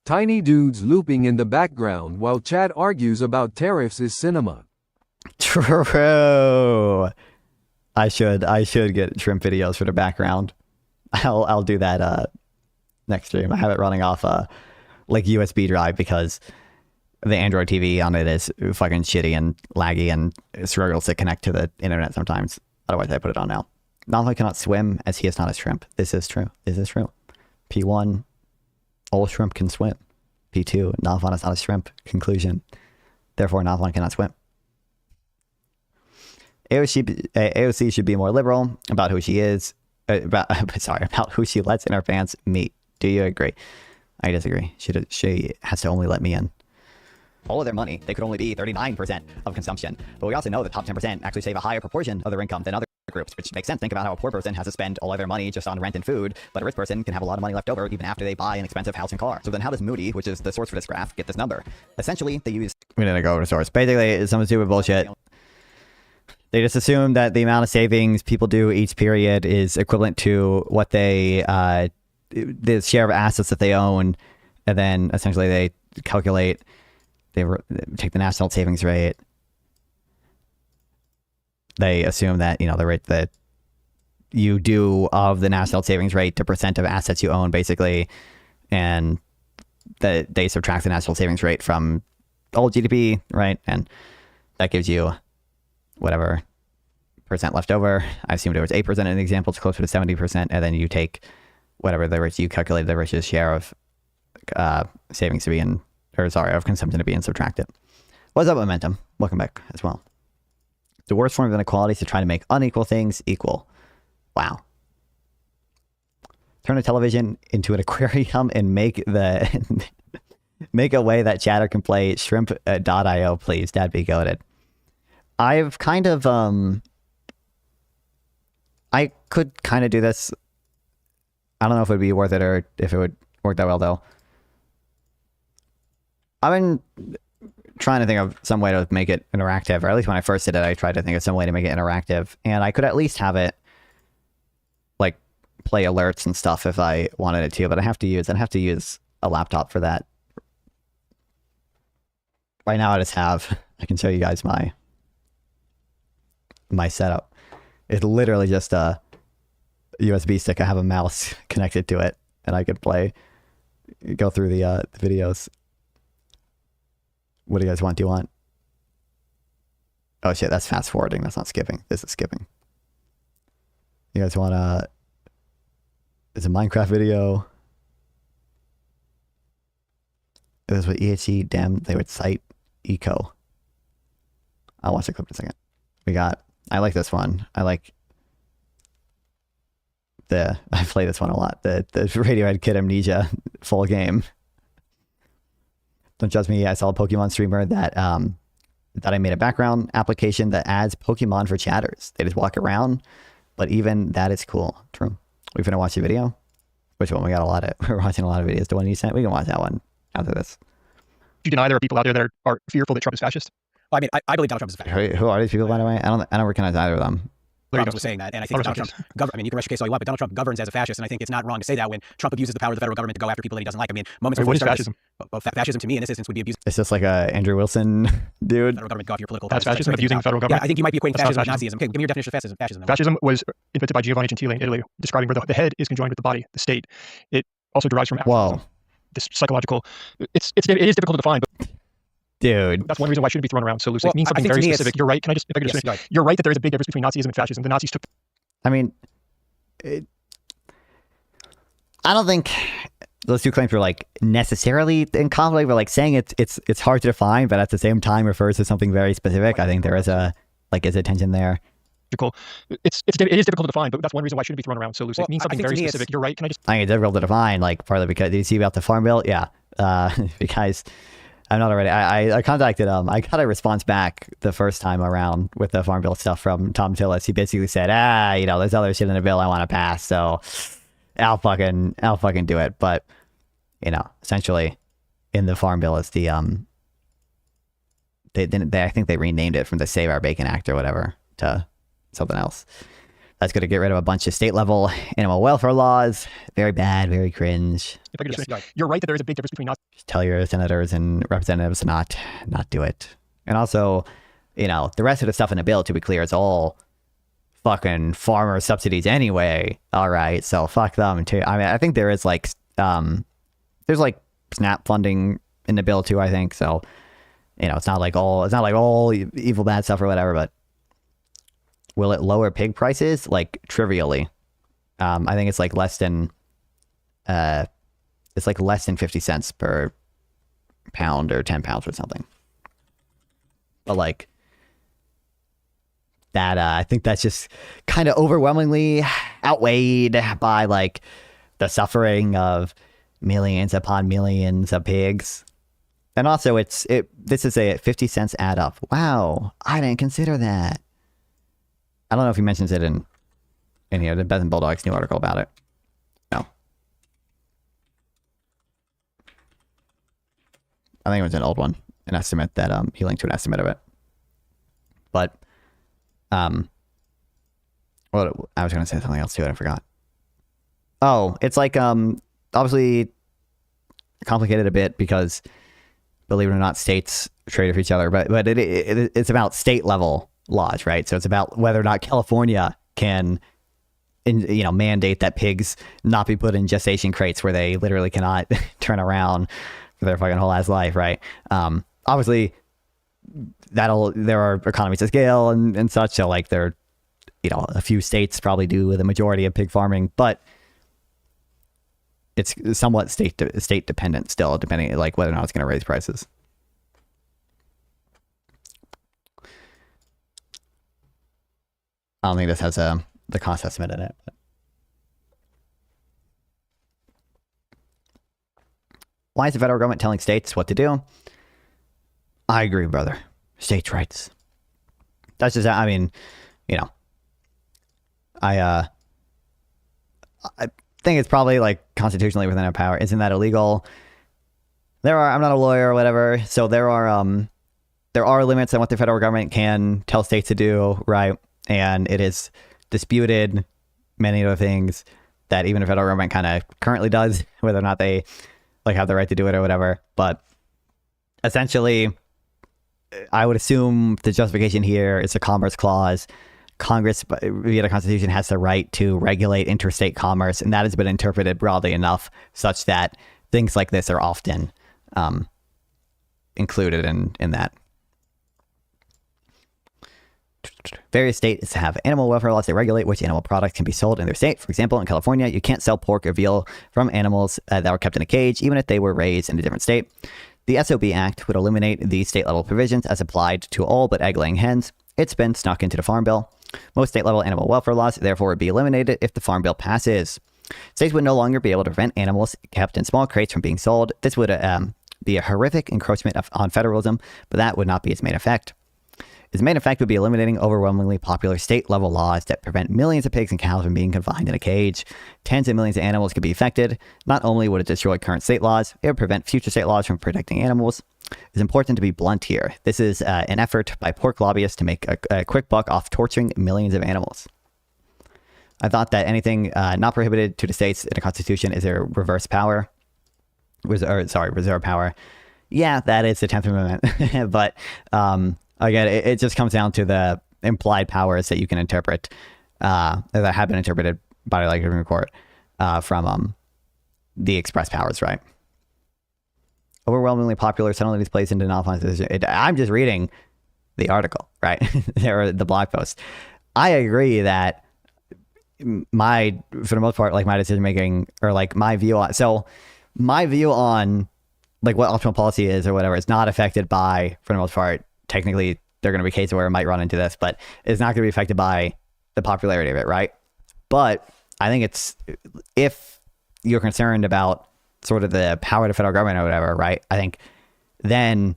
Tiny dudes looping in the background while Chad argues about tariffs is cinema. True. I should get shrimp videos for the background. I'll do that next stream. I have it running off USB drive because the Android TV on it is fucking shitty and laggy and struggles to connect to the internet sometimes. Otherwise, I put it on now. Nalva cannot swim as he is not a shrimp. This is true. This is true. P1, all shrimp can swim. P2, Nalvan is not a shrimp. Conclusion. Therefore, Nalvan cannot swim. AOC should be more liberal about who she is. About who she lets in her pants meet. Do you agree? I disagree. She has to only let me in. All of their money, they could only be 39% of consumption. But we also know the top 10% actually save a higher proportion of their income than other groups, which makes sense. Think about how a poor person has to spend all of their money just on rent and food, but a rich person can have a lot of money left over even after they buy an expensive house and car. So then how does Moody, which is the source for this graph, get this number? Essentially, they use... We didn't go to source. Basically, it's some stupid bullshit. They just assume that the amount of savings people do each period is equivalent to what they... the share of assets that they own, and then essentially they calculate... They take the national savings rate. They assume that, the rate that you do of the national savings rate to percent of assets you own, basically, and that they subtract the national savings rate from all GDP, right? And that gives you whatever percent left over. I assumed it was 8% in the example. It's closer to 70%. And then you take whatever you calculate the richest share of savings to be in, of consumption to be and subtract it. What's up, Momentum? Welcome back as well. The worst form of inequality is to try to make unequal things equal. Wow. Turn a television into an aquarium and make a way that chatter can play shrimp.io, please. That'd be goated. I've kind of, I could kind of do this. I don't know if it would be worth it or if it would work that well, though. I've been trying to think of some way to make it interactive, or at least when I first did it, I tried to think of some way to make it interactive, and I could at least have it play alerts and stuff if I wanted it to, but I'd have to use a laptop for that. Right now I can show you guys my setup. It's literally just a USB stick. I have a mouse connected to it, and I could go through the videos. What do you guys want? Do you want... Oh shit, that's fast forwarding. That's not skipping. This is skipping. You guys want it's a Minecraft video. This is what EHC dem they would cite eco. I'll watch the clip in a second. I like this one. I play this one a lot. The Radiohead Kid Amnesia full game. Don't judge me. I saw a Pokemon streamer that I made a background application that adds Pokemon for chatters. They just walk around, but even that is cool. True. We're gonna watch the video. Which one? We're watching a lot of videos. The one you sent. We can watch that one after this. You deny there are people out there that are fearful that Trump is fascist? Well, I mean, I believe Donald Trump is a fascist. Who are these people, by the way? I don't recognize either of them. Trump was saying that, and I think Donald Trump I mean, you can rest your case all you want, but Donald Trump governs as a fascist, and I think it's not wrong to say that when Trump abuses the power of the federal government to go after people that he doesn't like. I mean, moments before fascism? Fascism to me in this instance would be abuse. It's just like a Andrew Wilson dude. Federal government go after your political. That's fascism, abusing the federal government. Yeah, I think you might be equating fascism with Nazism. Okay, give me your definition of fascism. Fascism was invented by Giovanni Gentile in Italy, describing where the head is conjoined with the body, the state. It also derives from this psychological. It is difficult to define, but. Dude. That's one reason why it shouldn't be thrown around so loosely. It means something very specific. You're right. You're right that there is a big difference between Nazism and fascism. The Nazis took I mean, I don't think those two claims were like necessarily in conflict, but like saying it's hard to define, but at the same time refers to something very specific. I think there is a tension there. It is difficult to define, but that's one reason why it shouldn't be thrown around so loosely. It means something very specific. You're right. I think it's difficult to define, like partly because did you see about the Farm Bill? Yeah, because I'm not already. I contacted I got a response back the first time around with the Farm Bill stuff from Tom Tillis. He basically said, there's other shit in the bill I want to pass, so I'll fucking do it. But essentially, in the Farm Bill is the I think they renamed it from the Save Our Bacon Act or whatever to something else. That's going to get rid of a bunch of state level animal welfare laws. Very bad, very cringe. If I could just say, you're right that there is a big difference between not. Just tell your senators and representatives to not do it. And also, the rest of the stuff in the bill, to be clear, is all fucking farmer subsidies anyway. All right, so fuck them too. I mean, I think there is there's like SNAP funding in the bill too. I think so. It's not like all evil bad stuff or whatever, but. Will it lower pig prices? Like trivially. I think it's like less than 50 cents per pound or 10 pounds or something. But like that, I think that's just kind of overwhelmingly outweighed by like the suffering of millions upon millions of pigs. And also this is a 50 cents add up. Wow. I didn't consider that. I don't know if he mentions it in here, the Beth and Bulldog's new article about it. No. I think it was an old one, an estimate that he linked to an estimate of it. But well, I was going to say something else too, and I forgot. Oh, it's like obviously complicated a bit because believe it or not, states trade with each other, but it's about state level laws, right? So it's about whether or not California can, mandate that pigs not be put in gestation crates where they literally cannot turn around for their fucking whole ass life, right? Obviously, there are economies of scale and such. So like there, a few states probably do the majority of pig farming, but it's somewhat state dependent still, depending like whether or not it's going to raise prices. I don't think this has the cost estimate in it. But. Why is the federal government telling states what to do? I agree, brother. States' rights. That's just, I mean, I think it's probably like constitutionally within our power. Isn't that illegal? I'm not a lawyer or whatever, so there are limits on what the federal government can tell states to do, right? And it is disputed many other things that even the federal government kind of currently does, whether or not they like have the right to do it or whatever. But essentially, I would assume the justification here is a commerce clause. Congress, via the Constitution, has the right to regulate interstate commerce, and that has been interpreted broadly enough such that things like this are often included in that. Various states have animal welfare laws that regulate which animal products can be sold in their state. For example, in California, you can't sell pork or veal from animals that were kept in a cage, even if they were raised in a different state. The SOB Act would eliminate these state-level provisions as applied to all but egg-laying hens. It's been snuck into the Farm Bill. Most state-level animal welfare laws, therefore, would be eliminated if the Farm Bill passes. States would no longer be able to prevent animals kept in small crates from being sold. This would be a horrific encroachment on federalism, but that would not be its main effect. Its main effect would be eliminating overwhelmingly popular state-level laws that prevent millions of pigs and cows from being confined in a cage. Tens of millions of animals could be affected. Not only would it destroy current state laws, it would prevent future state laws from protecting animals. It's important to be blunt here. This is an effort by pork lobbyists to make a quick buck off torturing millions of animals. I thought that anything not prohibited to the states in the Constitution is a reverse power. Reserve power. Yeah, that is the 10th Amendment. But again, it just comes down to the implied powers that you can interpret, that have been interpreted by the Supreme Court from the express powers, right? Overwhelmingly popular, suddenly displaced into non-constitutional. I'm just reading the article, right? Or the blog post. I agree that for the most part, like my decision making or like my view on like what optimal policy is or whatever, it's not affected by, for the most part, technically there are going to be cases where it might run into this, but it's not going to be affected by the popularity of it, right? But I think it's, if you're concerned about sort of the power of the federal government or whatever, right? I think then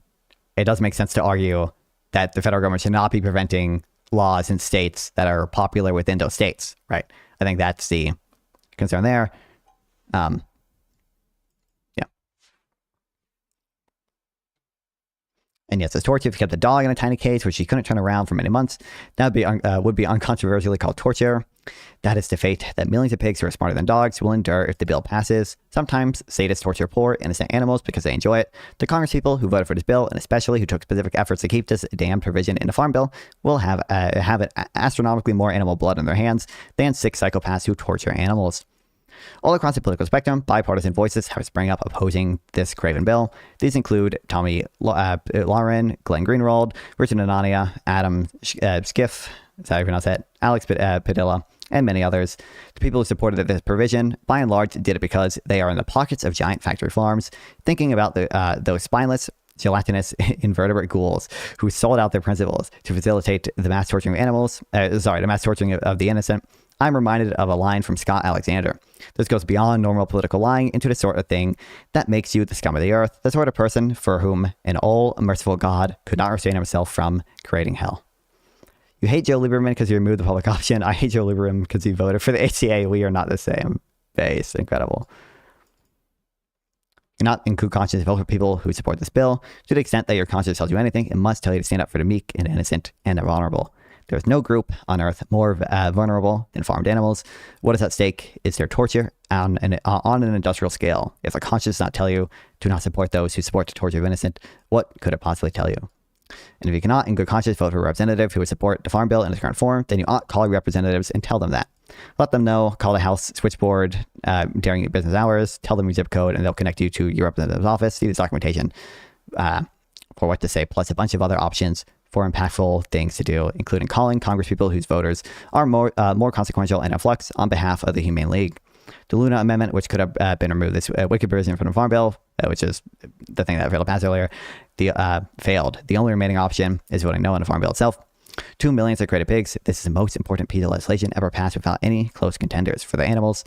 it does make sense to argue that the federal government should not be preventing laws in states that are popular within those states, right? I think that's the concern there. Yeah. And yes, it's torture if you kept a dog in a tiny cage which you couldn't turn around for many months. That would be uncontroversially called torture. That is the fate that millions of pigs who are smarter than dogs will endure if the bill passes. Sometimes sadists torture poor, innocent animals because they enjoy it. The Congress people who voted for this bill, and especially who took specific efforts to keep this damn provision in the Farm Bill, will have astronomically more animal blood in their hands than sick psychopaths who torture animals. All across the political spectrum, bipartisan voices have sprang up opposing this craven bill. These include Tommy Lauren, Glenn Greenwald, Richard Anania, Adam Schiff, is that how you pronounce that? Alex Padilla, and many others. The people who supported this provision, by and large, did it because they are in the pockets of giant factory farms, thinking about those spineless, gelatinous invertebrate ghouls who sold out their principles to facilitate the mass torturing of animals. The mass torturing of the innocent. I'm reminded of a line from Scott Alexander. This goes beyond normal political lying into the sort of thing that makes you the scum of the earth, the sort of person for whom an all-merciful God could not restrain himself from creating hell. You hate Joe Lieberman because you removed the public option. I hate Joe Lieberman because he voted for the ACA. We are not the same base. Incredible. You're not in good conscience vote for people who support this bill. To the extent that your conscience tells you anything, it must tell you to stand up for the meek and innocent and the vulnerable. There is no group on Earth more vulnerable than farmed animals. What is at stake is their torture on an industrial scale. If a conscience does not tell you to not support those who support the torture of innocent, what could it possibly tell you? And if you cannot, in good conscience, vote for a representative who would support the Farm Bill in its current form, then you ought to call your representatives and tell them that. Let them know, call the House switchboard during business hours, tell them your zip code, and they'll connect you to your representative's office. See this documentation for what to say, plus a bunch of other options for impactful things to do, including calling congresspeople whose voters are more consequential and in flux on behalf of the Humane League. The Luna Amendment, which could have been removed, this wicked provision from the Farm Bill, which is the thing that failed to pass earlier, failed. The only remaining option is voting no on the Farm Bill itself. 2 million created pigs. This is the most important piece of legislation ever passed without any close contenders for the animals.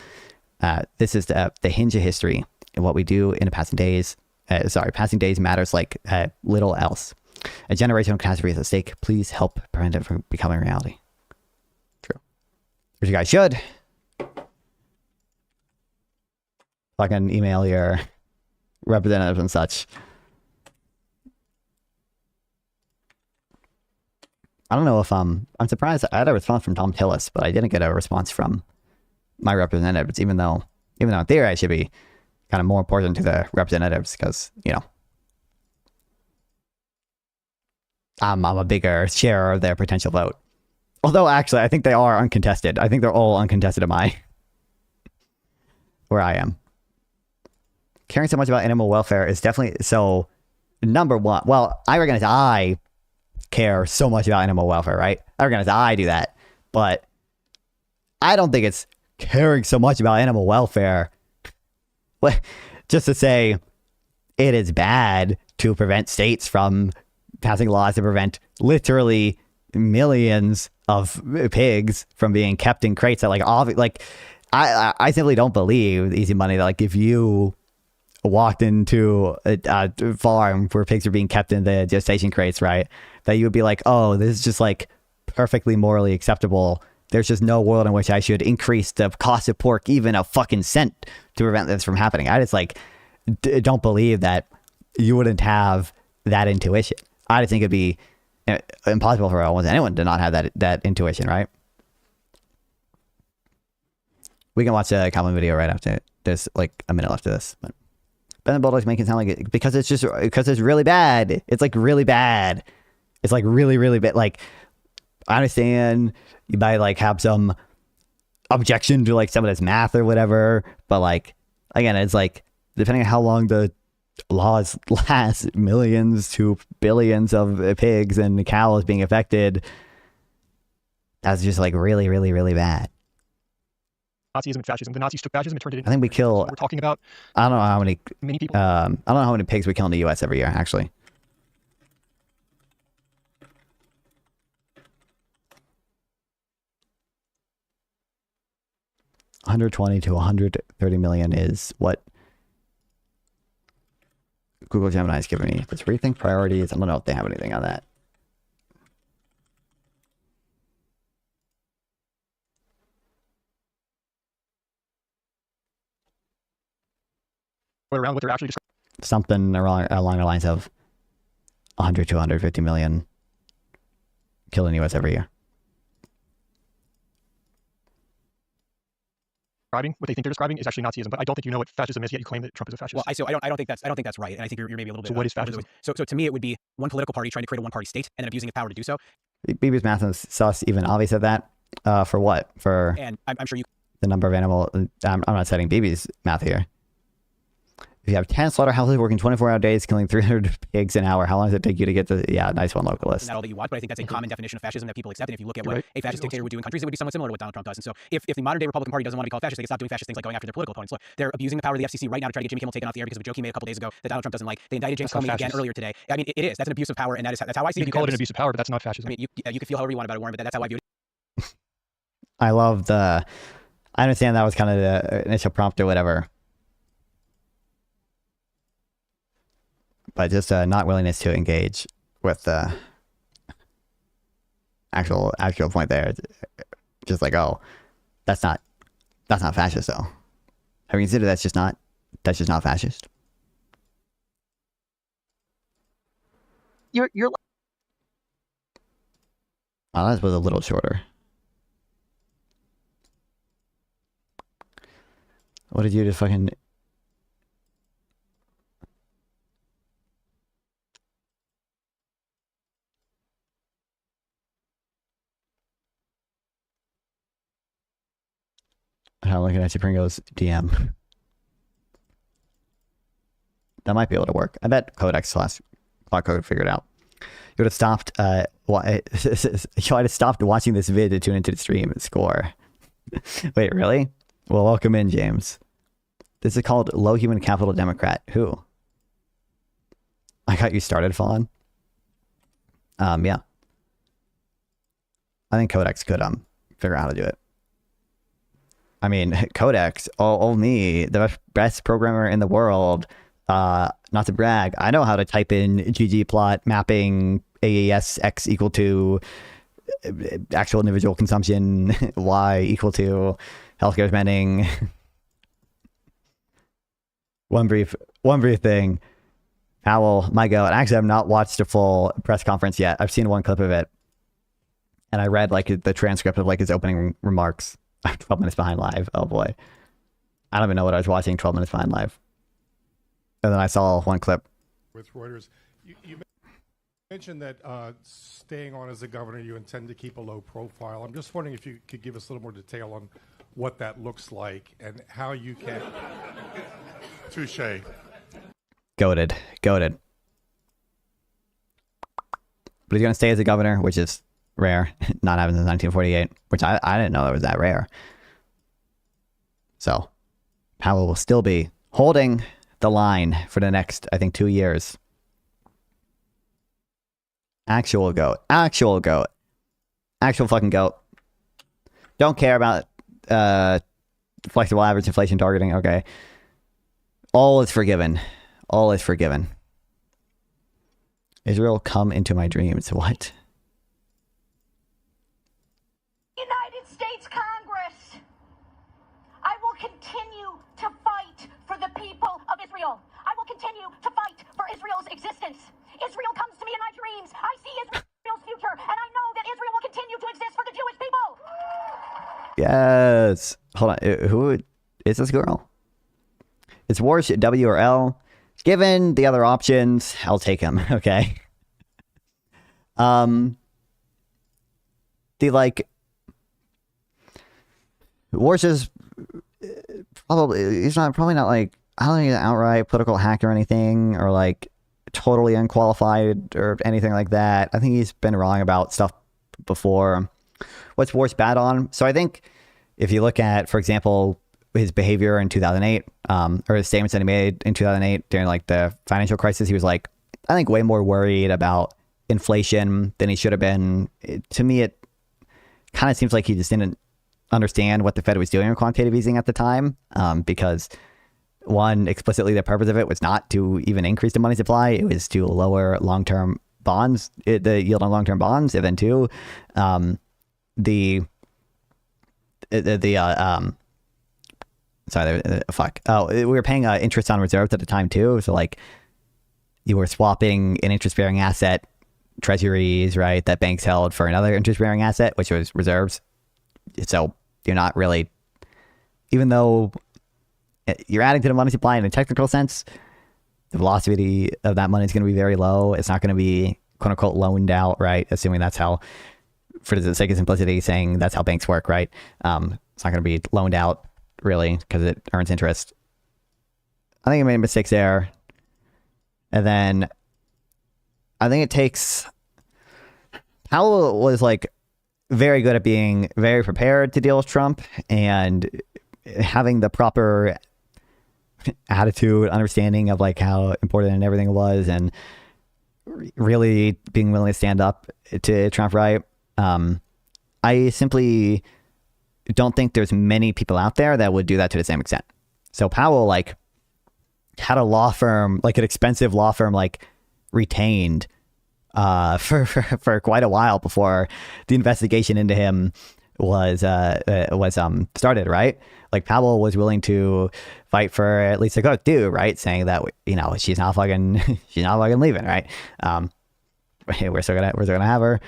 This is the hinge of history and what we do in the passing days. Passing days matters like little else. A generational catastrophe is at stake. Please help prevent it from becoming reality. True. Which you guys should. Fucking email your representatives and such. I don't know if I'm surprised. I had a response from Tom Tillis, but I didn't get a response from my representatives, even though in theory I should be kind of more important to the representatives because, you know, I'm a bigger share of their potential vote. Although actually I think they are uncontested. I think they're all uncontested at where I am. Caring so much about animal welfare is definitely so number one. Well, I recognize I care so much about animal welfare, right? I recognize I do that, but I don't think it's caring so much about animal welfare just to say it is bad to prevent states from passing laws to prevent literally millions of pigs from being kept in crates that I simply don't believe, easy money, that like if you walked into a farm where pigs are being kept in the gestation crates, right, that you would be like, oh, this is just like perfectly morally acceptable. There's just no world in which I should increase the cost of pork even a fucking cent to prevent this from happening. I just like don't believe that you wouldn't have that intuition. I just think it'd be impossible for almost anyone to not have that intuition, right? We can watch a comment video right after. There's like a minute left of this, but Ben the Bulldog's making it sound like it because it's really bad. It's like really bad. It's like really, really bad. Like, I understand you might like have some objection to like some of this math or whatever, but like, again, it's like, depending on how long the laws last, millions to billions of pigs and cows being affected, that's just like really, really, really bad. Nazism and fascism. The Nazis took fascism and turned it into. I think we kill. We're talking about. I don't know how many people. I don't know how many pigs we kill in the U.S. every year. Actually. $120 to $130 million is what Google Gemini is giving me. Let's rethink priorities. I don't know if they have anything on that. Around what they're actually something along the lines of 100 to 150 million killed in the U.S. every year. Describing what they think they're describing is actually Nazism, but I don't think you know what fascism is yet. You claim that Trump is a fascist. Well, I don't think that's right, and I think you're maybe a little bit. So what is fascism? So to me, it would be one political party trying to create a one-party state and then abusing its power to do so. BB's math is sus. Even Avi said that. For what? For and I'm sure you. The number of animal. I'm not setting BB's math here. If you have 10 slaughterhouses working 24-hour days, killing 300 pigs an hour, how long does it take you to get to? Yeah, nice one, localist. Not all that you want, but I think that's a common definition of fascism that people accept. And if you look at what a fascist dictator would do in countries, it would be somewhat similar to what Donald Trump does. And so, if the modern day Republican Party doesn't want to be called fascist, they can stop doing fascist things like going after their political opponents. Look, they're abusing the power of the FCC right now to try to get Jimmy Kimmel taken off the air because of a joke he made a couple days ago that Donald Trump doesn't like. They indicted James Comey again earlier today. I mean, it is. That's an abuse of power, and that's how I see it. You can call it an abuse of power, but that's not fascism. I mean, you can feel however you want about it, Warren, but that's how I view it. I love the. I understand that was kind of the initial prompt or whatever. But just not willingness to engage with the actual point there. Just like, oh, that's not fascist though. I mean, consider that's just not fascist. You're. Oh, that was a little shorter. What did you just fucking? I'm looking at Pringo's DM. That might be able to work. I bet Codex clock code figured it out. You would have stopped. You would have stopped watching this vid to tune into the stream and score. Wait, really? Well, welcome in, James. This is called Low Human Capital Democrat. Who? I got you started, Fawn. Yeah. I think Codex could figure out how to do it. I mean, Codex, only the best programmer in the world. Not to brag, I know how to type in ggplot mapping AES X equal to actual individual consumption, Y equal to healthcare spending. One brief thing. Powell, my God, actually, I've not watched a full press conference yet. I've seen one clip of it, and I read like the transcript of like his opening remarks. 12 minutes behind live. Oh boy. I don't even know what I was watching 12 minutes behind live. And then I saw one clip. With Reuters, you mentioned that staying on as a governor, you intend to keep a low profile. I'm just wondering if you could give us a little more detail on what that looks like and how you can... Touche. Goated. But he's going to stay as a governor, which is rare. Not happened since 1948, which I didn't know that was that rare. So Powell will still be holding the line for the next, I think, 2 years. Actual goat. Actual fucking goat. Don't care about flexible average inflation targeting. Okay. All is forgiven. Israel, come into my dreams. What? United States Congress, I will continue to fight for the people of Israel. I will continue to fight for Israel's existence. Israel comes to me in my dreams. I see Israel's future, and I know that Israel will continue to exist for the Jewish people. Yes. Hold on. Who is this girl? It's Warsh, W or L. Given the other options, I'll take him. Okay. Warsh is probably not like, I don't think he's an outright political hack or anything, or like totally unqualified or anything like that. I think he's been wrong about stuff before. What's Warsh bad on? So I think if you look at, for example, his behavior in 2008, or his statements that he made in 2008 during like the financial crisis, he was like, I think way more worried about inflation than he should have been. To me, it kind of seems like he just didn't understand what the Fed was doing with quantitative easing at the time, because one, explicitly the purpose of it was not to even increase the money supply. It was to lower long-term bonds, the yield on long-term bonds. And then two, we were paying interest on reserves at the time too. So like you were swapping an interest-bearing asset, treasuries, right, that banks held for another interest-bearing asset, which was reserves. So you're not really, even though you're adding to the money supply in a technical sense, the velocity of that money is going to be very low. It's not going to be quote unquote loaned out, right? Assuming that's how, for the sake of simplicity, saying that's how banks work, right? It's not going to be loaned out really because it earns interest. I think I made mistakes there. And then I think it takes, Powell was like very good at being very prepared to deal with Trump and having the proper attitude, understanding of like how important and everything was, and really being willing to stand up to Trump, right? I simply don't think there's many people out there that would do that to the same extent. So Powell like had a law firm, like an expensive law firm, like retained for quite a while before the investigation into him was started, right? Like Powell was willing to fight for at least a cook too, right? Saying that, you know, she's not fucking leaving, right? We're still gonna have her.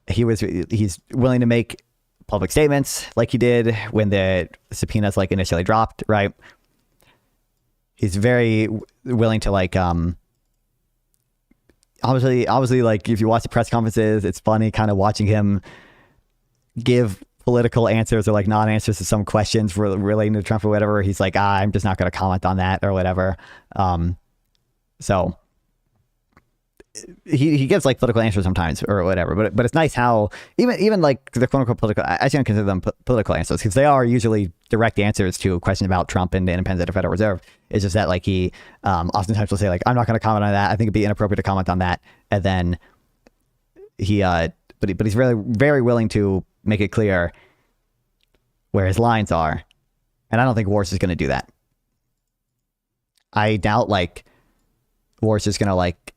He's willing to make public statements like he did when the subpoenas like initially dropped, right? He's very willing to like obviously like if you watch the press conferences, it's funny kind of watching him give political answers or like non-answers to some questions relating to Trump or whatever. He's like, I'm just not going to comment on that or whatever. So he gives like political answers sometimes or whatever, but it's nice how even like the quote unquote political, I shouldn't consider them political answers because they are usually direct answers to questions about Trump and the independence of the Federal Reserve. It's just that like he oftentimes will say like, I'm not going to comment on that. I think it'd be inappropriate to comment on that. And then but he's really very willing to make it clear where his lines are. And I don't think Warsh is going to do that. I doubt like Warsh is going to like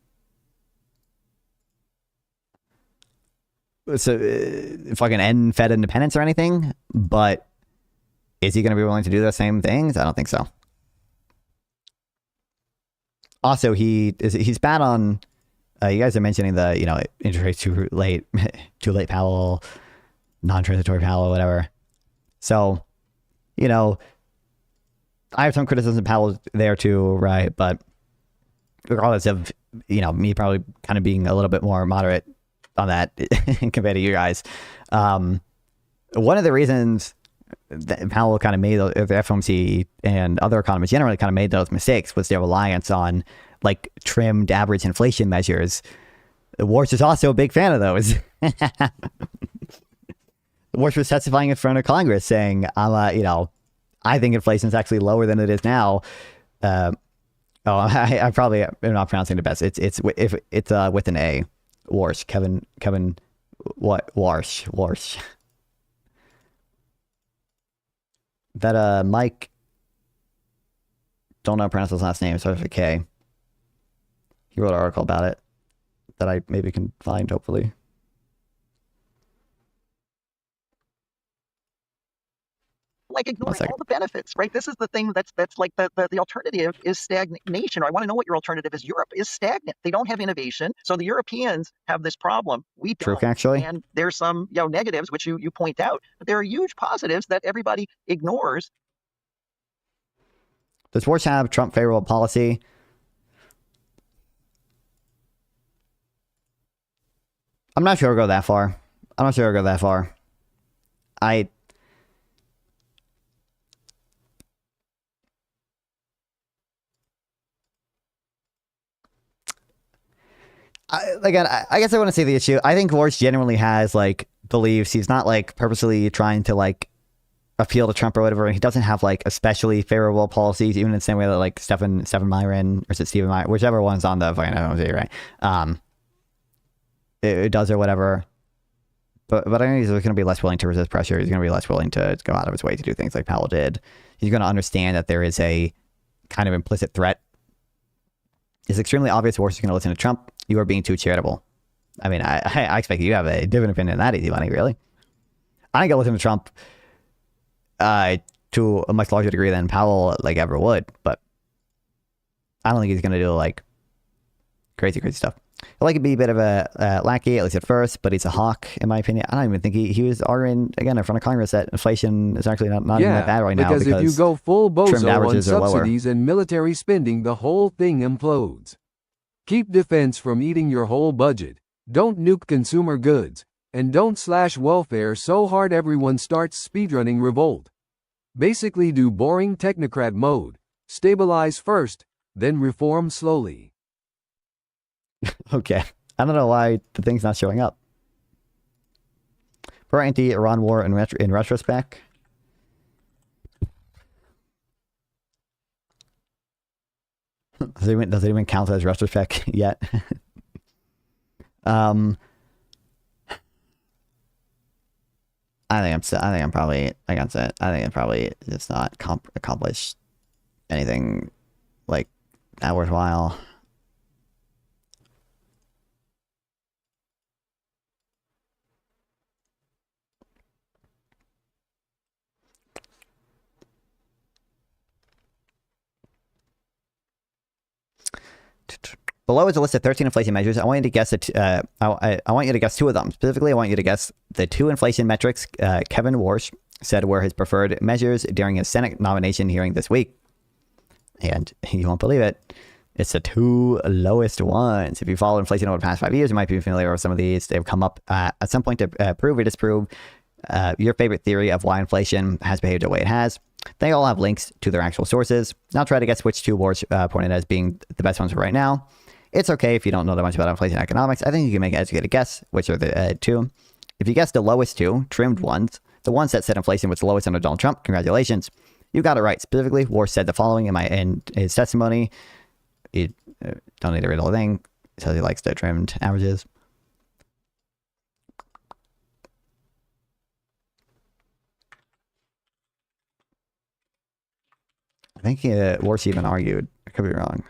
fucking end Fed independence or anything, but is he going to be willing to do the same things? I don't think so. Also, he's bad on, you guys are mentioning the, you know, interest rates too late Powell, non-transitory Powell, whatever. So, you know, I have some criticism of Powell there too, right? But regardless of, you know, me probably kind of being a little bit more moderate on that compared to you guys. One of the reasons that Powell kind of made the FOMC and other economists generally kind of made those mistakes was their reliance on like trimmed average inflation measures. Warsh is also a big fan of those. Warsh was testifying in front of Congress saying, you know, I think inflation is actually lower than it is now. I probably am not pronouncing it best. It's with an A. Warsh, Kevin, what? Warsh. That, Mike, don't know how to pronounce his last name, so it's a K. He wrote an article about it that I maybe can find, hopefully. Like ignoring all the benefits, right? This is the thing that's like the alternative is stagnation. I want to know what your alternative is. Europe is stagnant. They don't have innovation. So the Europeans have this problem. We don't. True, actually. And there's some, you know, negatives, which you point out, but there are huge positives that everybody ignores. Does Warsh have Trump favorable policy? I'm not sure I'll go that far. I guess I want to say the issue. I think Warsh genuinely has like believes he's not like purposely trying to like appeal to Trump or whatever, and he doesn't have like especially favorable policies, even in the same way that like Stephen Myron, or is it Stephen Myron, whichever one's on the fucking FOMC, right? It does or whatever. But I think he's going to be less willing to resist pressure. He's going to be less willing to go out of his way to do things like Powell did. He's going to understand that there is a kind of implicit threat. It's extremely obvious Washington's going to listen to Trump. You are being too charitable. I mean, I expect you have a different opinion than that, Easy Money, really. I think I'll listen to Trump to a much larger degree than Powell like ever would, but I don't think he's going to do like crazy stuff. I like to be a bit of a lackey, at least at first, but he's a hawk, in my opinion. I don't even think he was arguing, again, in front of Congress that inflation is actually not even that bad right now. Because if you go full bozo on subsidies and military spending, the whole thing implodes. Keep defense from eating your whole budget. Don't nuke consumer goods. And don't slash welfare so hard everyone starts speedrunning revolt. Basically do boring technocrat mode. Stabilize first, then reform slowly. Okay. I don't know why the thing's not showing up. For anti-Iran war in retrospect. Does it even count as retrospect yet? I think it probably does not accomplish anything like that worthwhile. Below is a list of 13 inflation measures. I want you to guess I want you to guess two of them. Specifically, I want you to guess the two inflation metrics Kevin Warsh said were his preferred measures during his Senate nomination hearing this week. And you won't believe it, it's the two lowest ones. If you follow inflation over the past 5 years, you might be familiar with some of these. They've come up at some point to prove or disprove your favorite theory of why inflation has behaved the way it has. They all have links to their actual sources. Now try to guess which two Warsh pointed as being the best ones for right now. It's okay if you don't know that much about inflation economics. I think you can make an educated guess, which are the two. If you guessed the lowest two, trimmed ones, the ones that said inflation was the lowest under Donald Trump, congratulations. You got it right. Specifically, Warsh said the following in his testimony. You don't need to read the whole thing. It says he likes the trimmed averages. I think Warsh even argued. I could be wrong.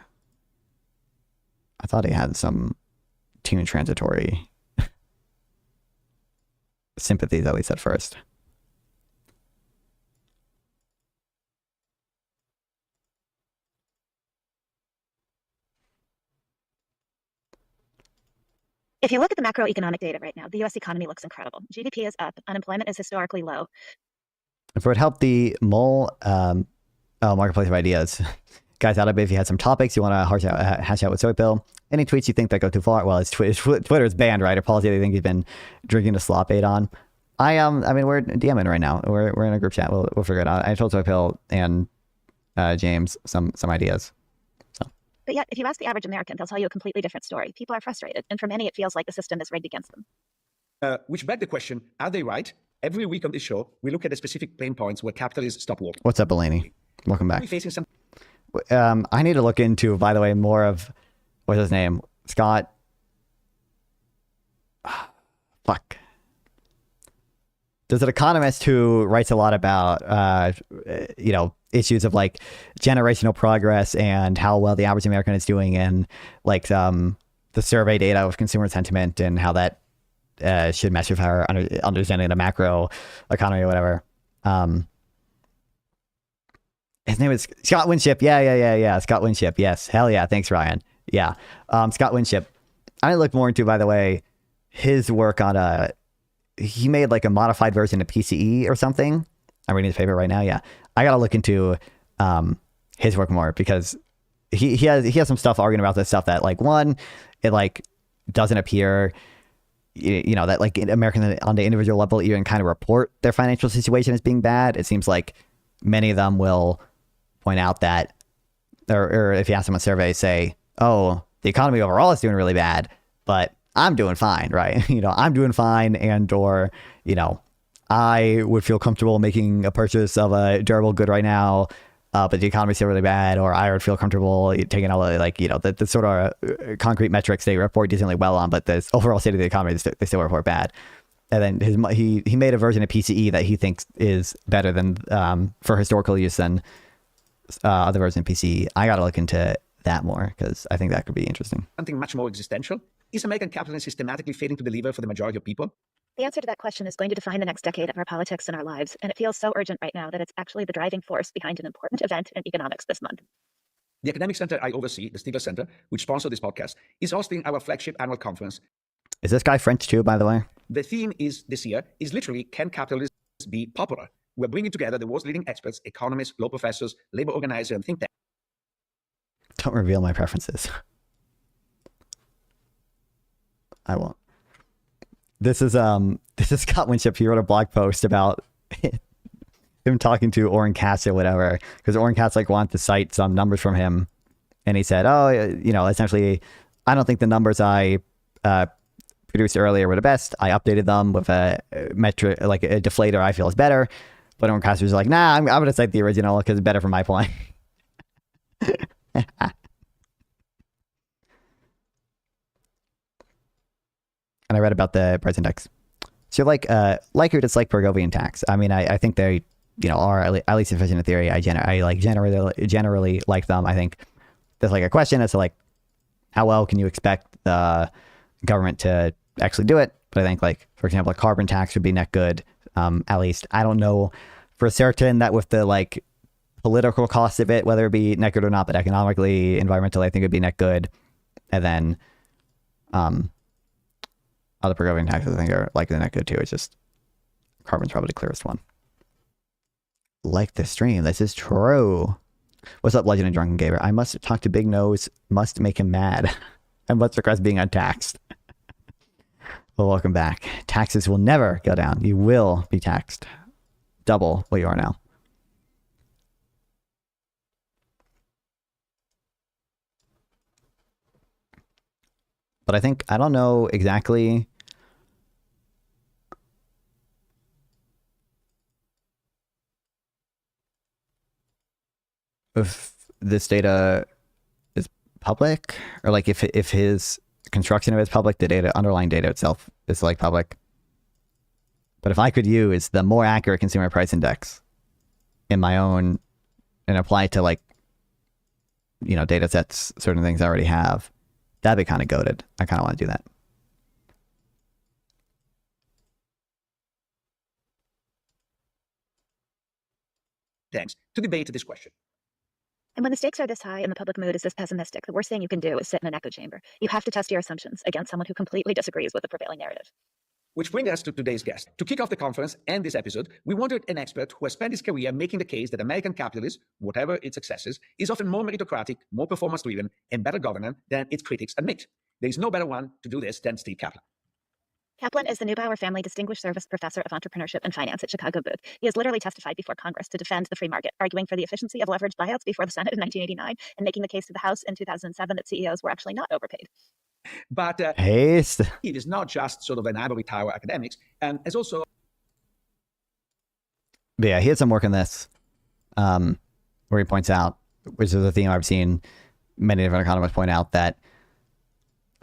I thought he had some teeny transitory sympathies, at least at first. If you look at the macroeconomic data right now, the U.S. economy looks incredible. GDP is up. Unemployment is historically low. If it would help the mole, marketplace of ideas. Guys, out of it, if you had some topics you want to hash out with Soy Pill, any tweets you think that go too far, well, Twitter's banned, right? Or policy they think he's been drinking a slop aid on. I mean, we're DMing right now. We're in a group chat. We'll figure it out. I told Soy Pill and James some ideas. So. But yet, if you ask the average American, they'll tell you a completely different story. People are frustrated, and for many, it feels like the system is rigged against them. Which begs the question, are they right? Every week on this show, we look at the specific pain points where capitalists stop working. What's up, Elaney? Welcome back. Are we facing some... I need to look into, by the way, more of, what's his name? Scott. Fuck. There's an economist who writes a lot about, issues of like generational progress and how well the average American is doing, and like the survey data of consumer sentiment and how that should mesh with our understanding the macro economy or whatever. His name is Scott Winship. Yeah. Scott Winship. Yes. Hell yeah. Thanks, Ryan. Yeah. Scott Winship. I looked more into, by the way, his work on he made like a modified version of PCE or something. I'm reading his paper right now. Yeah. I got to look into his work more, because he has some stuff arguing about this stuff that, like, one, it like doesn't appear, that like Americans on the individual level even kind of report their financial situation as being bad. It seems like many of them will point out that, or if you ask them on survey, say, oh, the economy overall is doing really bad, but I'm doing fine, right? I'm doing fine, and or, I would feel comfortable making a purchase of a durable good right now, but the economy's still really bad, or I would feel comfortable taking all the sort of concrete metrics they report decently well on, but the overall state of the economy, they still report bad. And then he made a version of PCE that he thinks is better than for historical use than other versions of PCE. I got to look into that more because I think that could be interesting. Something much more existential. Is American capitalism systematically failing to deliver for the majority of people? The answer to that question is going to define the next decade of our politics and our lives, and it feels so urgent right now that it's actually the driving force behind an important event in economics this month. The academic center I oversee, the Stigler Center, which sponsored this podcast, is hosting our flagship annual conference. Is this guy French too, by the way? The theme this year is literally, can capitalism be popular? We're bringing together the world's leading experts, economists, law professors, labor organizers, and think tanks. Don't reveal my preferences. I won't. This is Scott Winship. He wrote a blog post about him talking to Oren Katz or whatever, because Oren Katz wanted to cite some numbers from him, and he said, essentially, I don't think the numbers I produced earlier were the best. I updated them with a metric, like a deflator I feel is better. But Oren Katz was like, nah, I'm going to cite the original because it's better from my point. And I read about the price index. So like or dislike Bergovian tax. I mean, I think they, are at least sufficient in theory. I generally like them. I think there's a question as to how well can you expect the government to actually do it. But I think for example, a carbon tax would be net good. At least I don't know for certain that with the political cost of it, whether it be net good or not, but economically, environmentally, I think it'd be net good. And then other Bergovian taxes I think are likely net good too. It's just carbon's probably the clearest one. Like the stream, this is true. What's up, Legend of Drunken Gamer? I must talk to Big Nose, must make him mad. I must request being untaxed. Well, welcome back. Taxes will never go down. You will be taxed double what you are now. But I don't know exactly if this data is public or if his construction of it is public, the data, underlying data itself is public. But if I could use the more accurate consumer price index in my own and apply it to data sets, certain things I already have, that'd be kind of goated. I kind of want to do that. Thanks. To debate this question. And when the stakes are this high and the public mood is this pessimistic, the worst thing you can do is sit in an echo chamber. You have to test your assumptions against someone who completely disagrees with the prevailing narrative. Which brings us to today's guest. To kick off the conference and this episode, we wanted an expert who has spent his career making the case that American capitalism, whatever its successes, is often more meritocratic, more performance-driven, and better governed than its critics admit. There is no better one to do this than Steve Kaplan. Kaplan is the Neubauer Family Distinguished Service Professor of Entrepreneurship and Finance at Chicago Booth. He has literally testified before Congress to defend the free market, arguing for the efficiency of leveraged buyouts before the Senate in 1989, and making the case to the House in 2007 that CEOs were actually not overpaid. But it is not just sort of an ivory tower academics, and as also... But yeah, he had some work in this, where he points out, which is a theme I've seen many different economists point out, that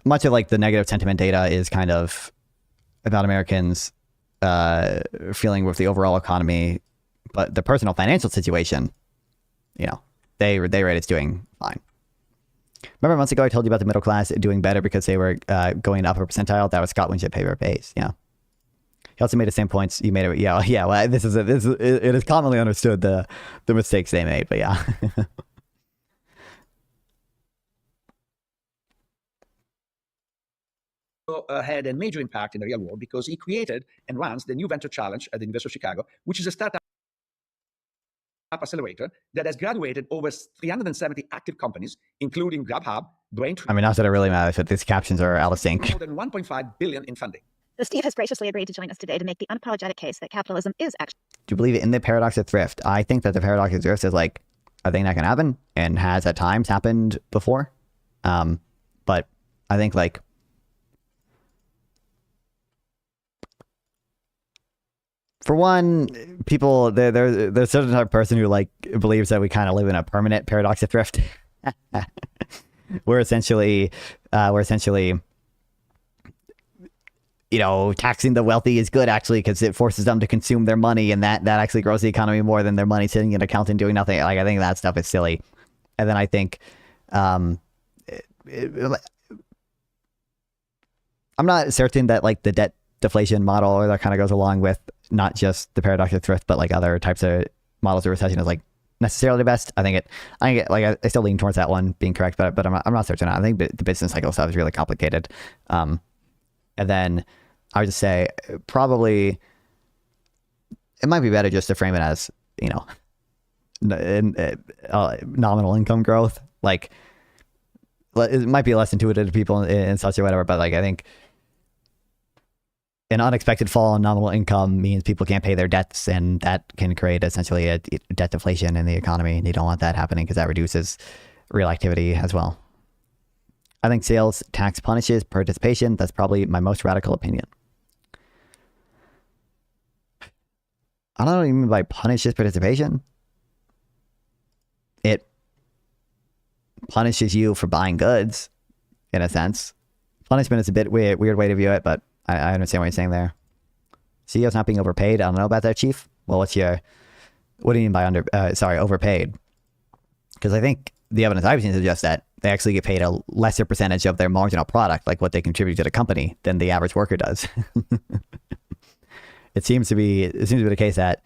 much of the negative sentiment data is kind of about Americans feeling with the overall economy, but the personal financial situation, they rate it's doing fine. Remember months ago I told you about the middle class doing better because they were going upper percentile? That was Scott Winship paper base. Yeah. He also made the same points you made. Yeah. Well, it is commonly understood the mistakes they made, but yeah. Had a major impact in the real world because he created and runs the new venture challenge at the University of Chicago, which is a startup accelerator that has graduated over 370 active companies, including Grubhub, Braintree. I mean, not that it really matters, but these captions are out of sync. More than $1.5 billion in funding. So Steve has graciously agreed to join us today to make the unapologetic case that capitalism is actually... Do you believe in the paradox of thrift? I think that the paradox of thrift is a thing that can happen and has at times happened before. But I think For one, people there's a certain type of person who like believes that we kind of live in a permanent paradox of thrift. we're essentially you know, taxing the wealthy is good actually because it forces them to consume their money, and that actually grows the economy more than their money sitting in an account and doing nothing. Like, I think that stuff is silly. And then I think I'm not certain that like the debt deflation model or that kind of goes along with not just the paradox of thrift, but like other types of models of recession is like necessarily the best. I still lean towards that one being correct, but I'm not certain. I think the business cycle stuff is really complicated. And then I would just say probably it might be better just to frame it as, you know, nominal income growth. Like, it might be less intuitive to people in such or whatever, but like I think an unexpected fall in nominal income means people can't pay their debts, and that can create essentially a debt deflation in the economy, and you don't want that happening because that reduces real activity as well. I think sales tax punishes participation. That's probably my most radical opinion. I don't know what you mean by punishes participation. It punishes you for buying goods, in a sense. Punishment is a bit weird way to view it, but I understand what you're saying there. CEOs not being overpaid. I don't know about that, Chief. Well, what do you mean by overpaid? Because I think the evidence I've seen suggests that they actually get paid a lesser percentage of their marginal product, like what they contribute to the company, than the average worker does. It seems to be the case that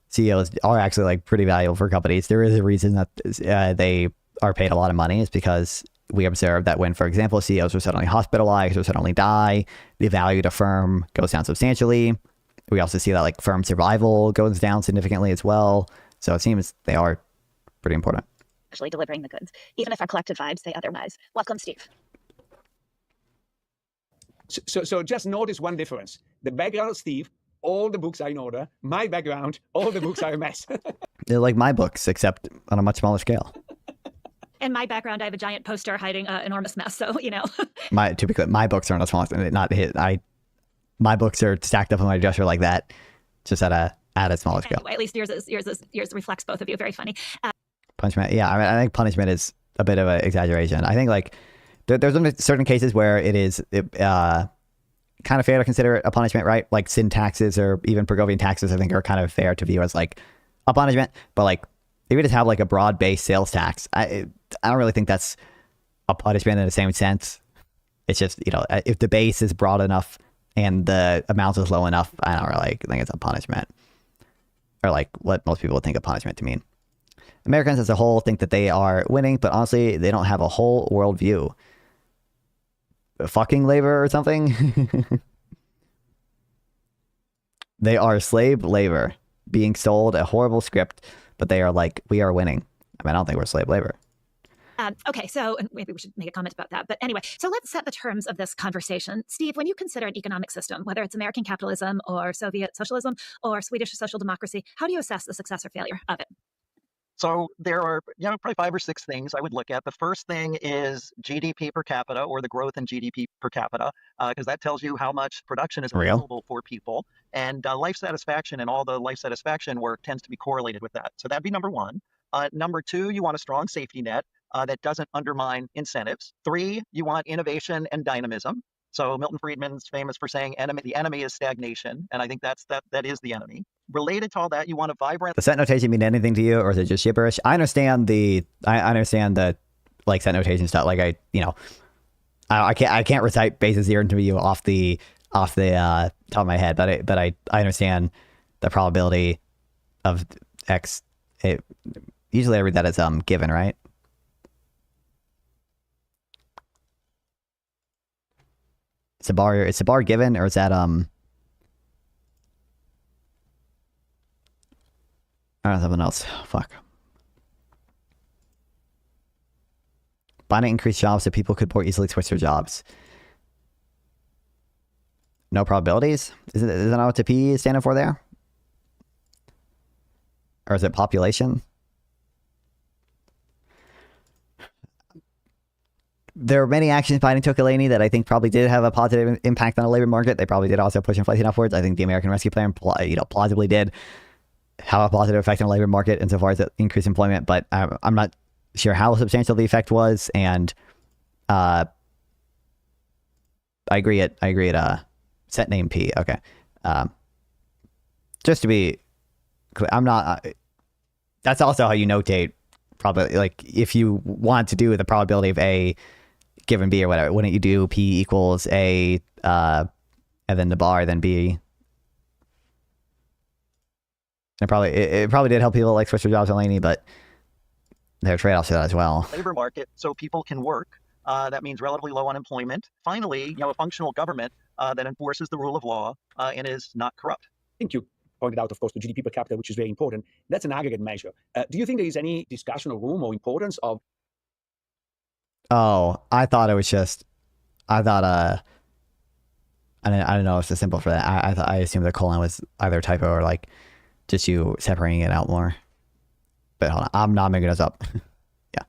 CEOs are actually like pretty valuable for companies. There is a reason that they are paid a lot of money. It's because we observe that when, for example, CEOs are suddenly hospitalized or suddenly die, the value of the firm goes down substantially. We also see that like firm survival goes down significantly as well. So it seems they are pretty important. Actually delivering the goods, even if our collective vibes say otherwise. Welcome, Steve. So just notice one difference. The background of Steve, all the books are in order. My background, all the books are a mess. They're like my books, except on a much smaller scale. In my background, I have a giant poster hiding an enormous mess. So, you know. To be clear, my books are on a small, my books are stacked up on my dresser like that, just at a smaller scale. Anyway, at least yours reflects both of you. Very funny. Punishment, yeah. I mean, I think punishment is a bit of an exaggeration. I think like there's certain cases where it is kind of fair to consider it a punishment, right? Like sin taxes or even Pergovian taxes, I think are kind of fair to view as like a punishment. But like if you just have like a broad-based sales tax, I don't really think that's a punishment in the same sense. It's just, you know, if the base is broad enough and the amount is low enough, I don't really think it's a punishment, or like what most people would think a punishment to mean. Americans as a whole think that they are winning, but honestly, they don't have a whole worldview. Fucking labor or something? They are slave labor being sold a horrible script, but they are like, we are winning. I mean, I don't think we're slave labor. Okay, so maybe we should make a comment about that. But anyway, so let's set the terms of this conversation. Steve, when you consider an economic system, whether it's American capitalism or Soviet socialism or Swedish social democracy, how do you assess the success or failure of it? So there are, probably 5 or 6 things I would look at. The first thing is GDP per capita, or the growth in GDP per capita, because that tells you how much production is available for people. And life satisfaction and all the life satisfaction work tends to be correlated with that. So that'd be number 1. Number 2, you want a strong safety net that doesn't undermine incentives. 3, you want innovation and dynamism. So Milton Friedman's famous for saying the enemy is stagnation, and I think that is the enemy. Related to all that, you want a vibrant. Does set notation mean anything to you, or is it just gibberish? I understand the like set notation stuff. Like I can't recite basis zero to you off the top of my head, but I understand the probability of X. Usually I read that as given, right? It's a bar given, or is that I don't know, something else. Fuck. Biden increased jobs so people could more easily switch their jobs. No probabilities? Is that not what the P is standing for there? Or is it population? there are many actions Biden took, Eleni, that I think probably did have a positive impact on the labor market. They probably did also push inflation upwards. I think the American Rescue Plan, plausibly did have a positive effect on the labor market insofar as it increased employment, but I'm not sure how substantial the effect was. And I agree at set name P. Okay. Just to be clear, I'm not. That's also how you notate. Probably, like, if you want to do the probability of A given B or whatever, wouldn't you do P equals A and then the bar, then B? And it probably did help people like switch their jobs on Laney, but there are trade-offs to that as well. Labor market, so people can work. That means relatively low unemployment. Finally, a functional government that enforces the rule of law and is not corrupt. Thank you. Pointed out, of course, to GDP per capita, which is very important. That's an aggregate measure. Do you think there is any discussion or room or importance of? Oh, I thought I don't know if it's simple for that. I assumed the colon was either typo or like just you separating it out more. But hold on, I'm not making this up. Yeah.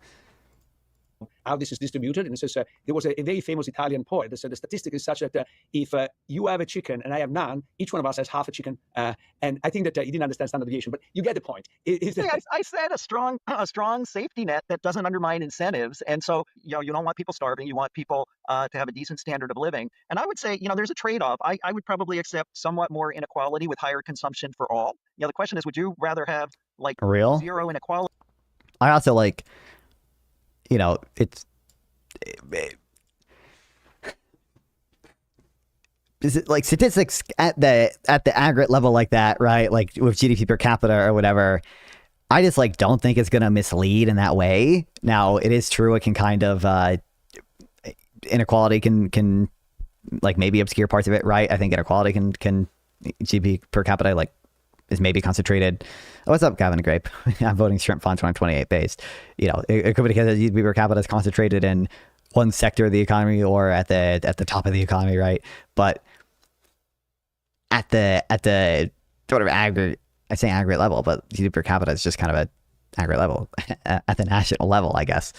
How this is distributed, and it says there was a very famous Italian poet that said the statistic is such that if you have a chicken and I have none, each one of us has half a chicken. And I think that he didn't understand standard deviation, but you get the point. I said a strong safety net that doesn't undermine incentives, and so you don't want people starving. You want people to have a decent standard of living. And I would say there's a trade-off. I would probably accept somewhat more inequality with higher consumption for all. The question is, would you rather have like real zero inequality? I also like. Is it like statistics at the aggregate level like that, right? Like with GDP per capita or whatever. I just don't think it's going to mislead in that way. Now, it is true. It can kind of inequality can like maybe obscure parts of it, right? I think inequality can GDP per capita is maybe concentrated. Oh, what's up, Gavin Grape? I'm voting Shrimp Fund 2028 based. It could be because GDP per capita is concentrated in one sector of the economy or at the top of the economy, right? But at the sort of aggregate, I say aggregate level, but GDP per capita is just kind of a aggregate level at the national level, I guess.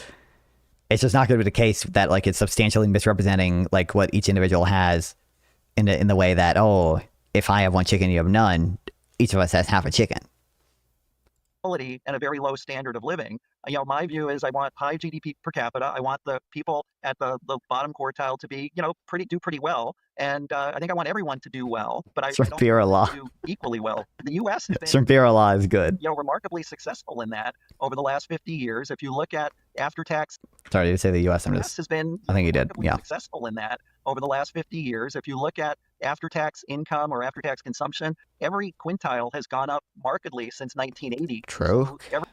It's just not going to be the case that it's substantially misrepresenting what each individual has in the way that, oh, if I have one chicken, you have none. Each of us has half a chicken. And a very low standard of living. My view is I want high GDP per capita. I want the people at the bottom quartile to be, do pretty well. And I think I want everyone to do well, but I don't want to do equally well. The U.S. has been law is good. Remarkably successful in that over the last 50 years. If you look at after-tax... Sorry, did you say the U.S.? Has been I think you did, yeah. Successful in that over the last 50 years. If you look at after-tax income or after-tax consumption, every quintile has gone up markedly since 1980. True. So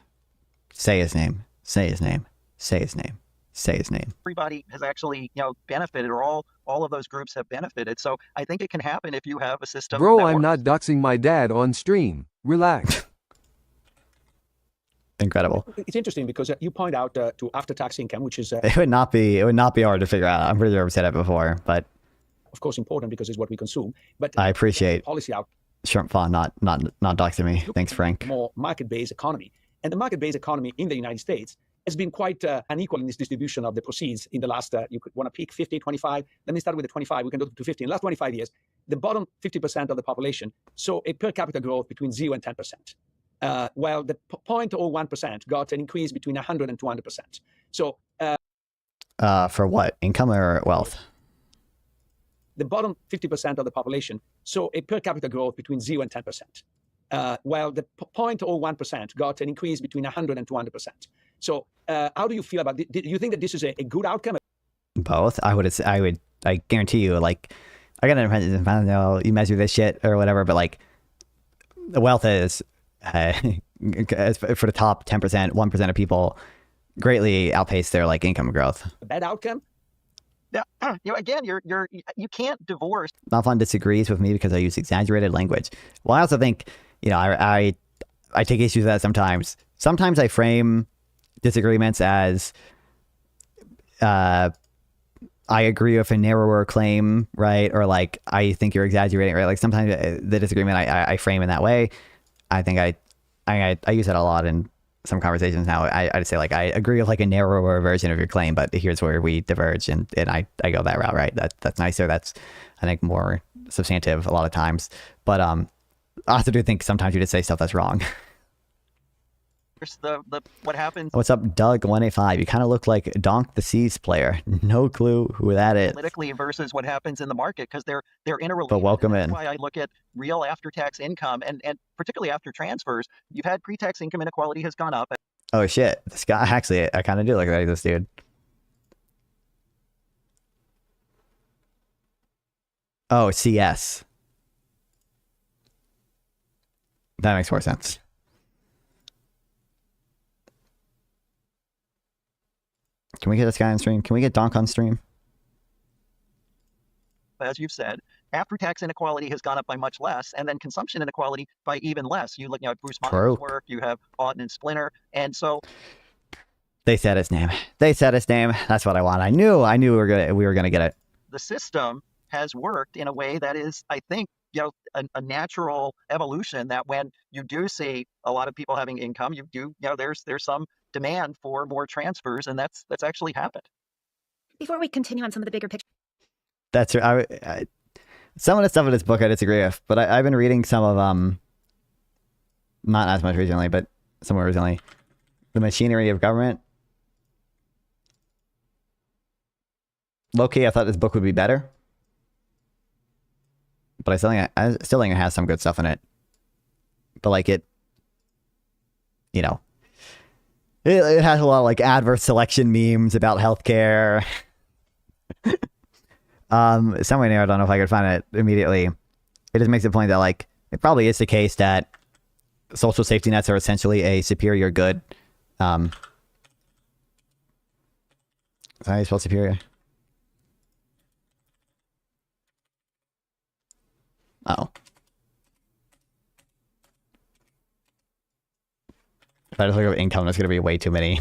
say his name. Say his name. Say his name. Say his name. Everybody has actually, benefited, or all of those groups have benefited. So I think it can happen if you have a system. Bro, I'm not doxing my dad on stream. Relax. Incredible. It's interesting because you point out to after-tax income, which is it would not be hard to figure out. I'm pretty sure I've said it before, but of course important because it's what we consume. But I appreciate policy out. Shrimp Fund not doxing me. Thanks, Frank. More market-based economy, and the market-based economy in the United States has been quite unequal in this distribution of the proceeds in the last, you could want to pick 50, 25. Let me start with the 25. We can go to 50. In the last 25 years, the bottom 50% of the population saw a per capita growth between 0 and 10%, while the 0.01% got an increase between 100 and 200%. So, for what? Income or wealth? The bottom 50% of the population saw a per capita growth between 0 and 10%, while the 0.01% got an increase between 100 and 200%. So how do you feel about it? Do you think that this is a good outcome? Both. I guarantee you, I gotta depend on how you measure this shit or whatever, but the wealth is for the top 10%, 1% of people greatly outpace their income growth. A bad outcome? Yeah, again, you can't divorce. Malfon disagrees with me because I use exaggerated language. Well, I also think, I take issues with that sometimes. Sometimes I frame disagreements as I agree with a narrower claim, right? Or I think you're exaggerating, right? Sometimes the disagreement I frame in that way. I think I use that a lot in some conversations now, I'd say like I agree with like a narrower version of your claim, but here's where we diverge, and I go that route, right? That's nicer. That's, I think, more substantive a lot of times. But I also do think sometimes you just say stuff that's wrong. The what happens. What's up, Doug185? You kind of look like Donk the Seas player. No clue who that is. Politically versus what happens in the market, because they're interrelated. But welcome in. That's why I look at real after-tax income, and particularly after transfers. You've had pre-tax income inequality has gone up. Oh shit, this guy, actually, I kind of do look like this dude. Oh, CS. That makes more sense. Can we get this guy on stream? Can we get Donk on stream? As you've said, after-tax inequality has gone up by much less, and then consumption inequality by even less. You look at Bruce Monroe's work, you have Auden and Splinter, and so they said his name. They said his name. That's what I want. I knew we were gonna get it. The system has worked in a way that is, I think, a natural evolution. That when you do see a lot of people having income, there's some demand for more transfers, and that's actually happened. Before we continue on some of the bigger picture. That's some of the stuff in this book I disagree with, but I've been reading some of not as much recently, but somewhere recently, The Machinery of Government. Low-key, I thought this book would be better, but I still think it has some good stuff in it. But like it has a lot of like adverse selection memes about healthcare. Somewhere near, I don't know if I could find it immediately. It just makes the point that like it probably is the case that social safety nets are essentially a superior good. Is that how you spell superior? Oh. If I just look up income, there's going to be way too many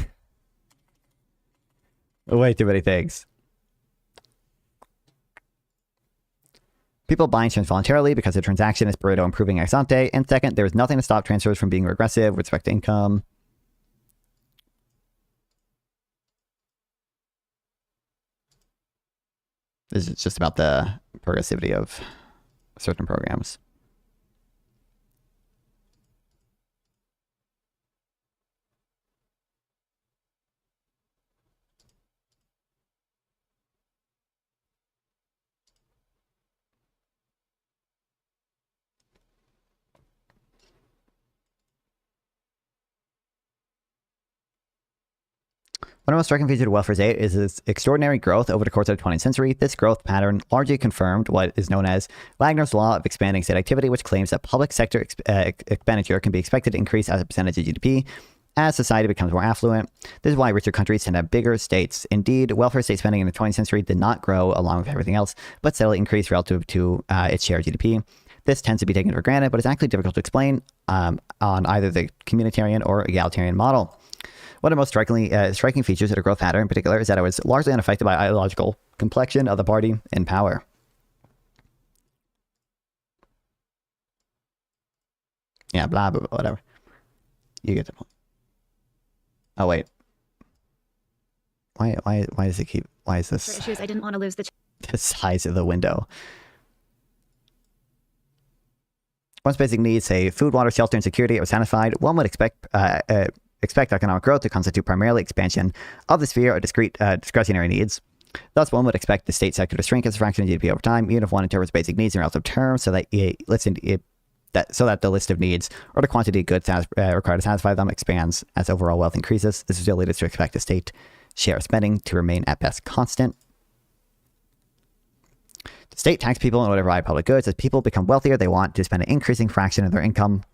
things. People buy insurance voluntarily because the transaction is Pareto improving ex ante. And second, there is nothing to stop transfers from being regressive with respect to income. This is just about the progressivity of certain programs. One of the most striking features of welfare state is its extraordinary growth over the course of the 20th century. This growth pattern largely confirmed what is known as Wagner's law of expanding state activity, which claims that public sector expenditure can be expected to increase as a percentage of GDP as society becomes more affluent. This is why richer countries tend to have bigger states. Indeed, welfare state spending in the 20th century did not grow along with everything else, but steadily increased relative to its share of GDP. This tends to be taken for granted, but it's actually difficult to explain on either the communitarian or egalitarian model. One of the most striking features of the growth pattern in particular is that it was largely unaffected by ideological complexion of the party in power. Yeah, blah, blah, blah, whatever. You get the point. Oh, wait. Why does it keep... Why is this... Issues, I didn't want to lose the size of the window. Once basic needs, say food, water, shelter, and security, are satisfied, one would expect economic growth to constitute primarily expansion of the sphere of discretionary needs. Thus, one would expect the state sector to shrink as a fraction of GDP over time, even if one interprets basic needs in relative terms, so that the list of needs or the quantity of goods required to satisfy them expands as overall wealth increases. This still leads us to expect the state share of spending to remain at best constant. The state tax people in order to provide public goods. As people become wealthier, they want to spend an increasing fraction of their income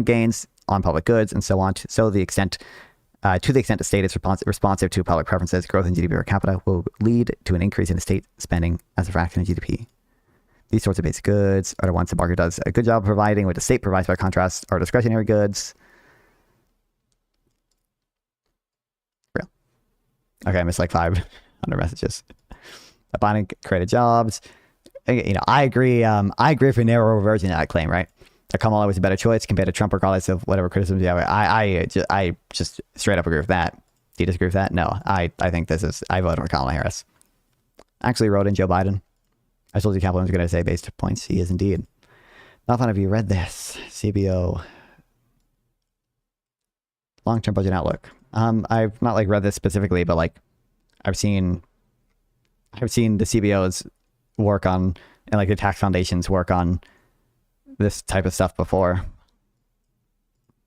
gains on public goods and so on. To the extent the state is responsive to public preferences, growth in GDP per capita will lead to an increase in state spending as a fraction of GDP. These sorts of basic goods are the ones the market does a good job of providing, what the state provides by contrast are discretionary goods. Real. Okay, I missed like 500 messages. Abiding created jobs. I agree for a narrower version of that claim, right? that Kamala was a better choice compared to Trump, regardless of whatever criticisms you have. I just straight up agree with that. Do you disagree with that? No, I think I voted for Kamala Harris. Actually wrote in Joe Biden. I told you Kaplan was going to say based points. He is indeed. Not fun. Have you read this? CBO long-term budget outlook. I've not like read this specifically, but like I've seen the CBOs work on, and like the tax foundations work on this type of stuff before.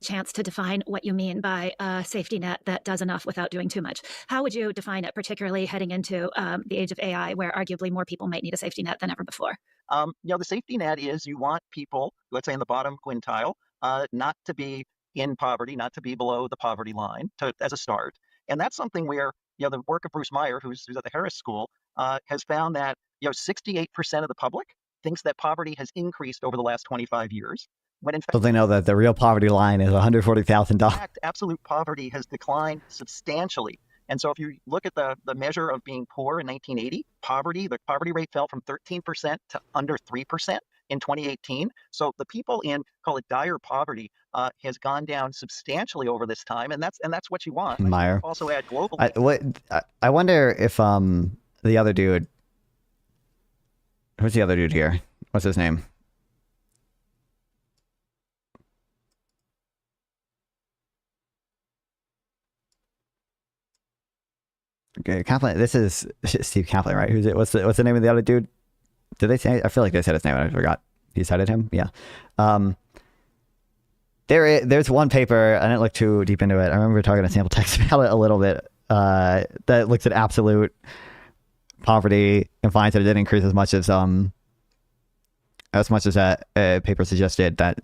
Chance to define what you mean by a safety net that does enough without doing too much. How would you define it, particularly heading into the age of AI, where arguably more people might need a safety net than ever before? The safety net is you want people, let's say in the bottom quintile, not to be in poverty, not to be below the poverty line as a start. And that's something where, the work of Bruce Meyer, who's at the Harris School, has found that, 68% of the public thinks that poverty has increased over the last 25 years. When in fact, So they know that the real poverty line is $140,000. in fact, absolute poverty has declined substantially. And so if you look at the measure of being poor in 1980, the poverty rate fell from 13% to under 3% in 2018. So the people in, call it dire poverty, has gone down substantially over this time, and that's what you want. Meyer. Also add globally. I wonder if the other dude, who's the other dude here? What's his name? Okay, Kaplan. This is Steve Kaplan, right? Who's it? What's the name of the other dude? Did they say? I feel like they said his name and I forgot. You cited him? Yeah. There's one paper. I didn't look too deep into it. I remember talking to Sample Text about it a little bit. That looks at absolute poverty and finds that it didn't increase as much as that paper suggested. That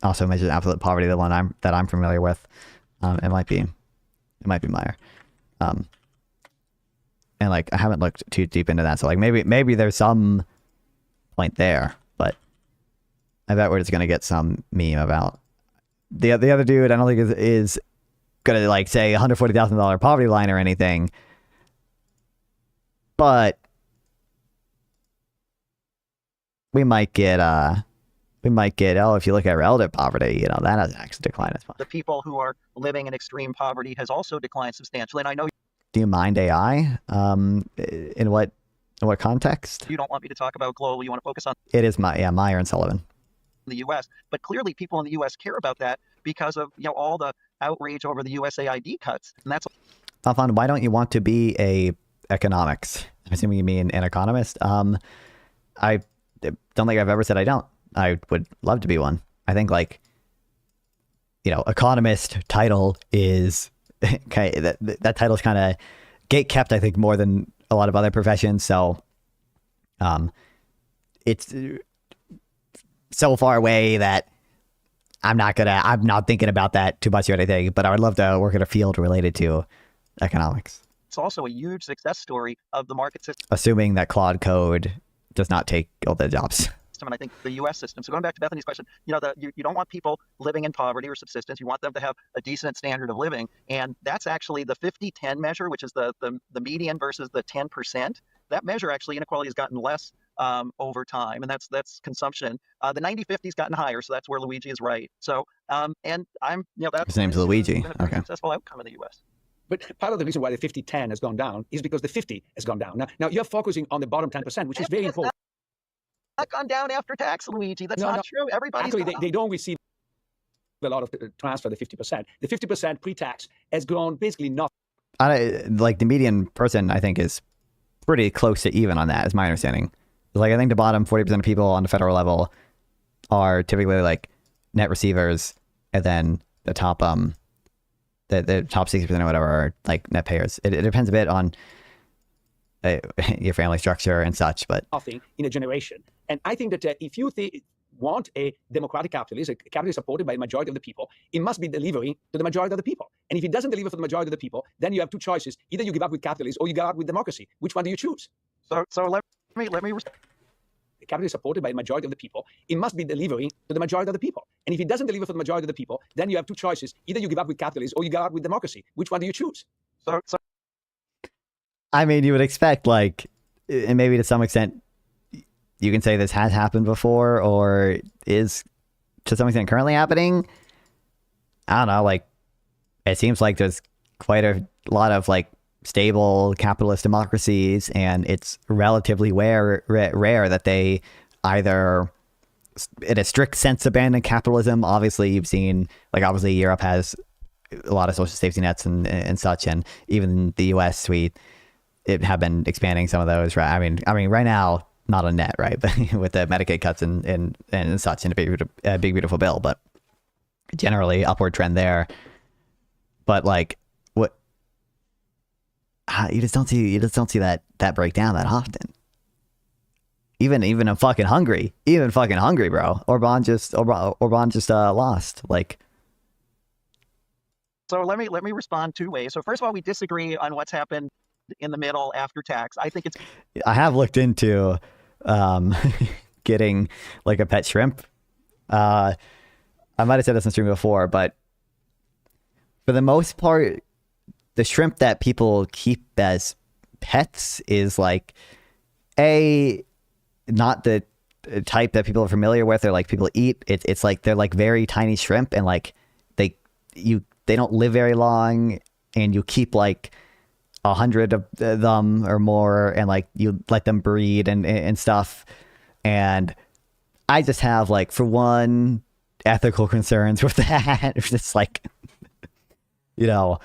also measures absolute poverty. The one that I'm familiar with. It might be Meyer. And like I haven't looked too deep into that, so like maybe there's some point there, but I bet we're just gonna get some meme about the other dude. I don't think is gonna like say $140,000 poverty line or anything, but we might get if you look at relative poverty, that has actually declined as well. The people who are living in extreme poverty has also declined substantially, and I know. Do you mind AI? In what context? You don't want me to talk about global. You want to focus on. It is Meyer and Sullivan. The U.S., but clearly people in the U.S. care about that because of all the outrage over the USAID cuts, and that's. Alfon, why don't you want to be a economics? I'm assuming you mean an economist. I don't think I've ever said I don't. I would love to be one. I think economist title is. Okay, that title is kind of gate kept, I think, more than a lot of other professions. So, it's so far away that I'm not thinking about that too much or anything. But I would love to work in a field related to economics. It's also a huge success story of the market system. Assuming that Claude Code does not take all the jobs. And I think the U.S. system. So going back to Bethany's question, you don't want people living in poverty or subsistence. You want them to have a decent standard of living, and that's actually the 50-10 measure, which is the median versus the 10%. That measure actually inequality has gotten less over time, and that's consumption. The 90-50's gotten higher, so that's where Luigi is right. So and I'm that's his name's Luigi. Okay. Successful outcome in the U.S. But part of the reason why the 50-10 has gone down is because the 50 has gone down. Now you're focusing on the bottom 10%, which is very important. Not gone down after tax, Luigi. That's not true. Everybody's actually they don't receive a lot of transfer. The 50%. The 50% pre-tax has grown basically nothing. Like the median person, I think, is pretty close to even on that. Is my understanding. Like I think the bottom 40% of people on the federal level are typically like net receivers, and then the top the top 60% or whatever are like net payers. It depends a bit on your family structure and such, but nothing in a generation. And I think that if you want a democratic capitalist, a capitalist supported by the majority of the people, it must be delivering to the majority of the people. And if it doesn't deliver for the majority of the people, then you have two choices: either you give up with capitalism or you give up with democracy. Which one do you choose? So let me. The capitalist supported by the majority of the people, it must be delivering to the majority of the people. And if it doesn't deliver for the majority of the people, then you have two choices: either you give up with capitalism or you give up with democracy. Which one do you choose? So I mean, you would expect, like, and maybe to some extent, you can say this has happened before or is to some extent currently happening. I don't know, like, it seems like there's quite a lot of like stable capitalist democracies, and it's relatively rare that they either, in a strict sense, abandon capitalism. Obviously, you've seen, like, obviously Europe has a lot of social safety nets and such, and even the US, it have been expanding some of those, right? I mean, right now, not a net, right? But with the Medicaid cuts and such, and a big beautiful bill, but generally upward trend there. But like, what you just don't see that breakdown that often. Even in fucking Hungary, bro. Orban just lost. Like, so let me respond two ways. So first of all, we disagree on what's happened in the middle after tax. I think it's. I have looked into getting like a pet shrimp. I might have said this in stream before, but for the most part, the shrimp that people keep as pets is like not the type that people are familiar with or like people eat. It's like they're like very tiny shrimp, and like they don't live very long, and you keep like 100 of them or more, and like you let them breed and stuff. And I just have, like, for one, ethical concerns with that. It's just like, you know,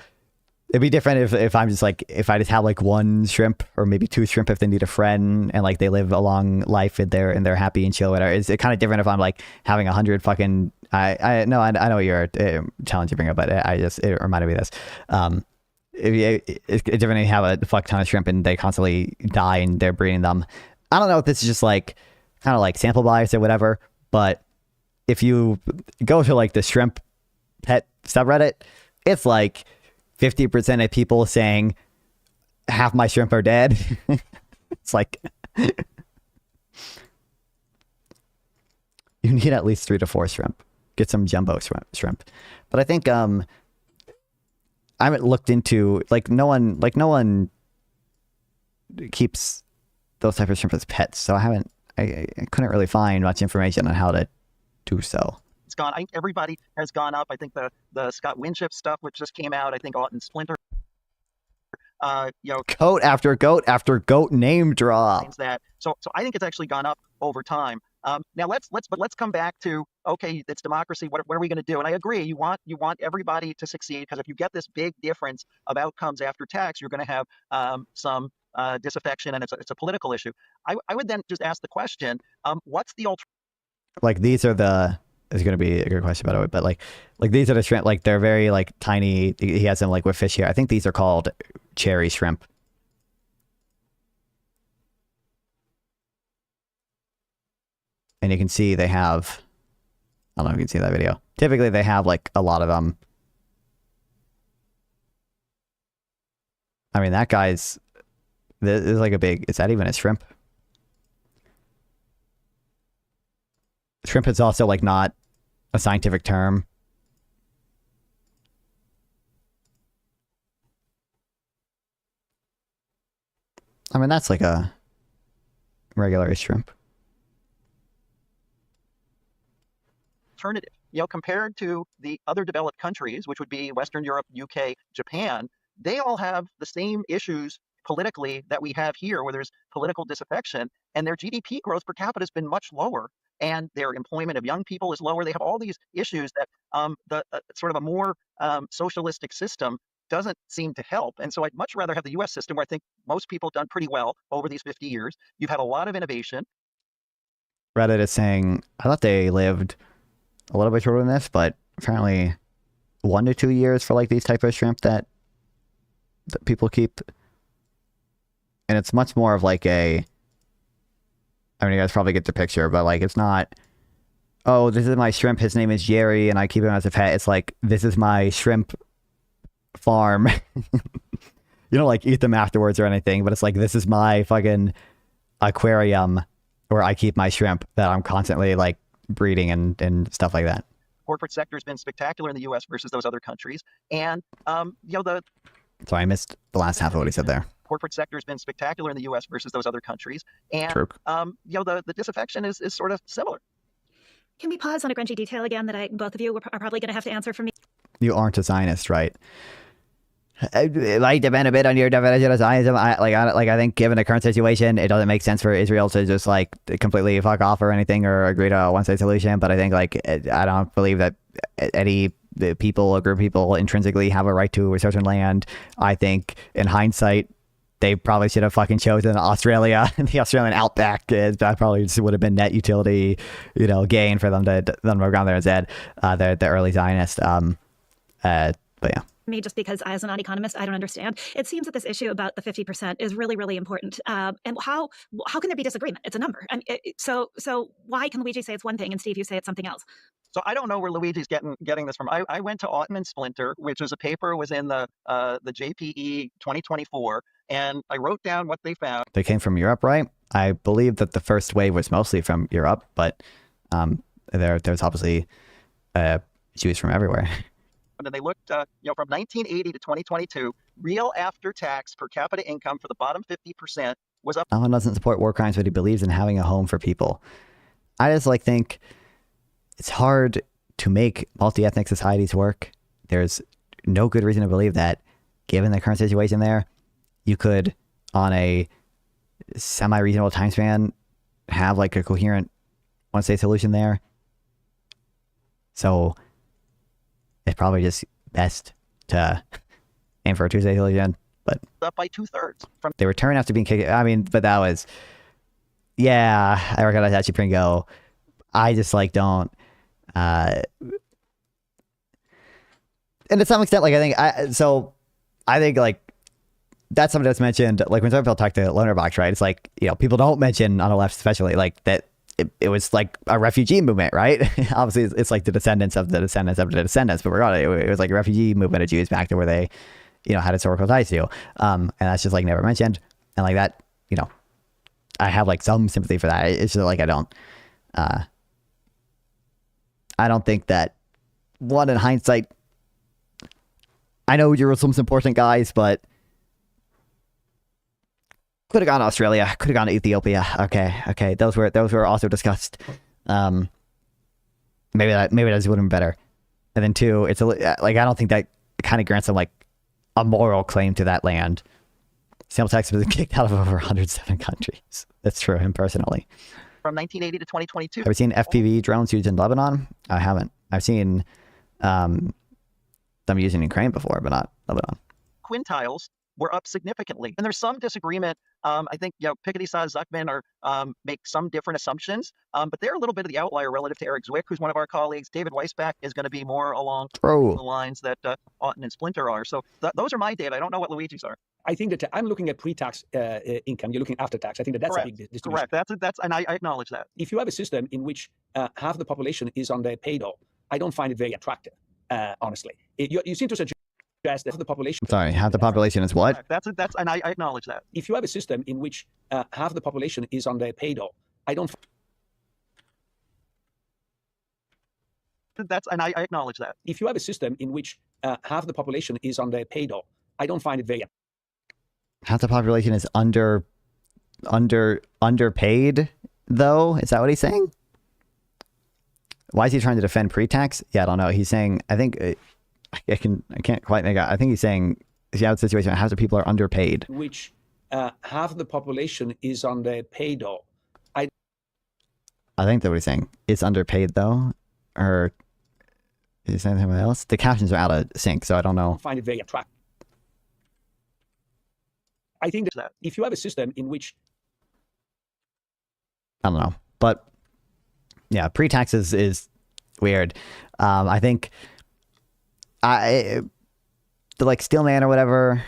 it'd be different if I'm just like, if I just have like one shrimp or maybe two shrimp if they need a friend and like they live a long life and they're happy and chill, whatever. It's kind of different if I'm like having 100 fucking, I know what you're challenge you bring up, but it reminded me of this. It's different if you have a fuck ton of shrimp and they constantly die and they're breeding them. I don't know if this is just like kind of like sample bias or whatever, but if you go to like the shrimp pet subreddit, it's like 50% of people saying half my shrimp are dead. It's like you need at least 3 to 4 shrimp. Get some jumbo shrimp. But I think I haven't looked into, like, no one keeps those type of shrimp as pets, so I couldn't really find much information on how to do so. It's gone. I think everybody has gone up. I think the Scott Winship stuff, which just came out, I think in Splinter. Goat after goat after goat name drop. That so I think it's actually gone up over time. Now let's come back to, okay, it's democracy. What are we going to do? And I agree. You want everybody to succeed, because if you get this big difference of outcomes after tax, you're going to have some disaffection, and it's a political issue. I would then just ask the question, what's the alternative? Like, these are it's going to be a good question, by the way, but like these are the shrimp, like they're very like tiny. He has them like with fish here. I think these are called cherry shrimp. And you can see they have, I don't know if you can see that video. Typically they have like a lot of them. I mean, that guy's, this is like a big, is that even a shrimp? Shrimp is also like not a scientific term. I mean, that's like a regular shrimp. Alternative, compared to the other developed countries, which would be Western Europe, UK, Japan, they all have the same issues politically that we have here, where there's political disaffection, and their GDP growth per capita has been much lower, and their employment of young people is lower. They have all these issues that the sort of a more socialistic system doesn't seem to help. And so I'd much rather have the US system, where I think most people have done pretty well over these 50 years. You've had a lot of innovation. Reddit is saying, I thought they lived a little bit shorter than this, but apparently 1 to 2 years for like these type of shrimp that people keep. And it's much more of like I mean, you guys probably get the picture, but like, it's not, oh, this is my shrimp, his name is Jerry, and I keep him as a pet. It's like, this is my shrimp farm. You don't like eat them afterwards or anything, but it's like, this is my fucking aquarium where I keep my shrimp that I'm constantly like breeding and stuff like that. Corporate sector has been spectacular in the US versus those other countries. And, Sorry, I missed the last half of what he said there. Corporate sector has been spectacular in the US versus those other countries. And, True. The disaffection is sort of similar. Can we pause on a grungy detail again that both of you are probably going to have to answer for me? You aren't a Zionist, right? It might depend a bit on your definition of Zionism. I think given the current situation, it doesn't make sense for Israel to just like completely fuck off or anything or agree to a one-state solution. But I think I don't believe that any people or group of people intrinsically have a right to a certain land. I think in hindsight, they probably should have fucking chosen Australia and the Australian outback. That probably just would have been net utility, gain for them to have gone there instead. The early Zionist. But yeah. Me, just because as a non-economist, I don't understand. It seems that this issue about the 50% is really, really important. And how can there be disagreement? It's a number. And so why can Luigi say it's one thing and Steve, you say it's something else? So I don't know where Luigi's getting this from. I went to Otten and Splinter, which was a paper was in the JPE 2024, and I wrote down what they found. They came from Europe, right? I believe that the first wave was mostly from Europe, but there's obviously Jews from everywhere. And they looked, from 1980 to 2022, real after-tax per capita income for the bottom 50% was up. Alan doesn't support war crimes, but he believes in having a home for people. I just think it's hard to make multi-ethnic societies work. There's no good reason to believe that, given the current situation there, you could, on a semi-reasonable time span, have a coherent one-state solution there. So it's probably just best to aim for a two-state solution, but up by 2/3. They were turning after being kicked. I mean, but that was, yeah, I recognize that Pringo. I just don't. And to some extent, I think that's something that's mentioned. When some people talk to Lonerbox, right? It's people don't mention on the left, especially that. It was a refugee movement, right? Obviously, it's the descendants of the descendants of the descendants, but it was a refugee movement of Jews back to where they, had historical ties to. And that's just never mentioned. And that, I have some sympathy for that. It's just I don't think that, one, in hindsight, I know Jerusalem's important, guys, but could have gone to Australia, could have gone to Ethiopia. Okay. Those were also discussed. Maybe that would have been better. And then two, it's I don't think that kind of grants them a moral claim to that land. Samuel Tax has been kicked out of over 107 countries. That's true, him personally. From 1980 to 2022. Have you seen FPV drones used in Lebanon? I haven't. I've seen them used in Ukraine before, but not Lebanon. Quintiles were up significantly. And there's some disagreement. I think, Piketty, Zuckman make some different assumptions, but they're a little bit of the outlier relative to Eric Zwick, who's one of our colleagues. David Weisbach is going to be more along the lines that Otten and Splinter are. So those are my data. I don't know what Luigi's are. I think that I'm looking at pre-tax income. You're looking after tax. I think that's Correct. A big distinction. Correct. That's, and I acknowledge that. If you have a system in which half the population is on the payroll, I don't find it very attractive, honestly. You seem to suggest that the population. Sorry, half the population is what? That's, and I acknowledge that. If you have a system in which half the population is on the payroll, I don't. That's, and I acknowledge that. If you have a system in which half the population is on the payroll, I don't find it very. Half the population is underpaid, though. Is that what he's saying? Why is he trying to defend pre-tax? Yeah, I don't know. He's saying, I think, I can't quite make out. I think he's saying, if you have a situation where half the people are underpaid. Which half the population is on the payroll. I think that's what he's saying. It's underpaid, though. Or is he saying something else? The captions are out of sync, so I don't know. I find it very attractive. I think that if you have a system in which. I don't know. But yeah, pre-tax is weird. I think the Steelman or whatever,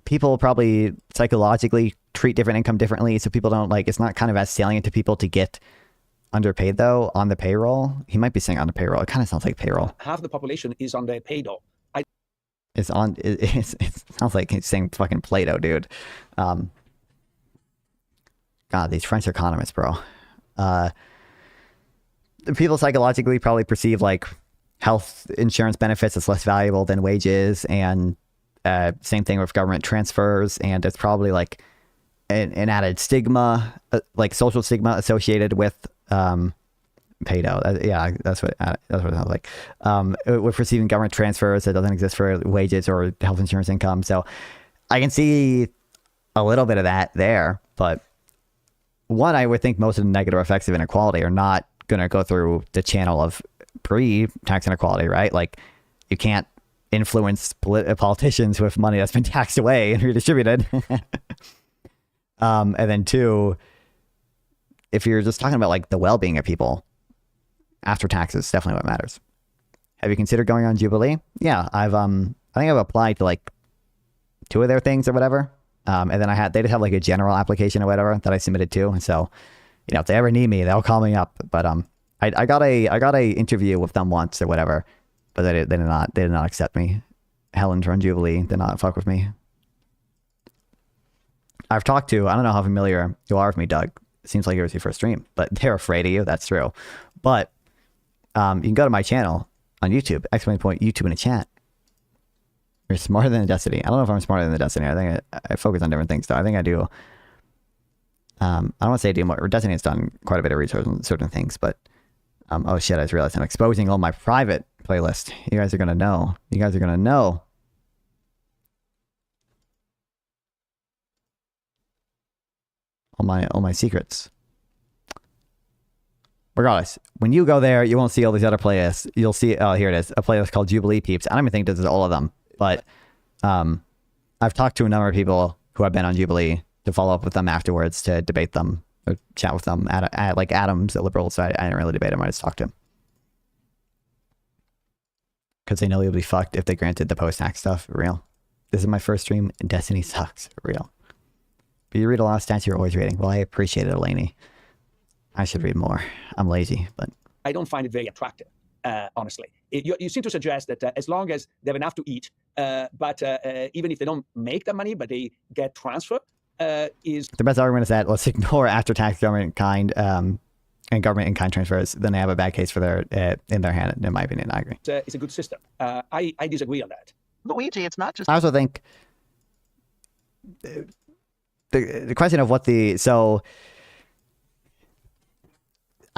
people probably psychologically treat different income differently, so people don't it's not kind of as salient to people to get underpaid though on the payroll. He might be saying on the payroll. It kind of sounds like payroll. Half the population is on the payroll. It sounds like he's saying fucking Plato, dude. God, these French economists, bro. People psychologically probably perceive health insurance benefits as less valuable than wages, and same thing with government transfers, and it's probably an added stigma, social stigma associated with paid out. Yeah, that's what it sounds like. With receiving government transfers that doesn't exist for wages or health insurance income. So I can see a little bit of that there, but one, I would think most of the negative effects of inequality are not going to go through the channel of pre-tax inequality, right? Like, you can't influence politicians with money that's been taxed away and redistributed. And then two, if you're just talking about like the well-being of people, after taxes is definitely what matters. Have you considered going on Jubilee? Yeah, I think I've applied to like 2 of their things or whatever. And then they just have like a general application or whatever that I submitted to. And so, you know, if they ever need me, they'll call me up. But I got a interview with them once or whatever, but they did not accept me. Helen from Jubilee did not fuck with me. I've talked to, I don't know how familiar you are with me, Doug. It seems like it was your first stream, but they're afraid of you. That's true. But you can go to my channel on YouTube, !YouTube in the chat. You're smarter than the Destiny. I don't know if I'm smarter than the Destiny. I think I focus on different things, though. I think I do. I don't want to say I do more. Destiny has done quite a bit of research on certain things, but oh shit, I just realized I'm exposing all my private playlist. You guys are going to know. You guys are going to know. All my secrets. Regardless, when you go there, you won't see all these other playlists. You'll see, oh, here it is, a playlist called Jubilee Peeps. I don't even think this is all of them, but I've talked to a number of people who have been on Jubilee to follow up with them afterwards to debate them or chat with them. Like Adam's a liberal, so I didn't really debate him. I just talked to him. Because they know you'll be fucked if they granted the post-tax stuff. Real. This is my first stream, and Destiny sucks. Real. But you read a lot of stats you're always reading. Well, I appreciate it, Elaney. I should read more. I'm lazy, but... I don't find it very attractive, honestly. You seem to suggest that as long as they have enough to eat, but even if they don't make that money, but they get transfer, is... The best argument is that let's ignore after-tax government kind and government in-kind transfers. Then they have a bad case for their in their hand, in my opinion. I agree. It's a good system. I disagree on that. Luigi, it's not just... I also think... The question of what the... So...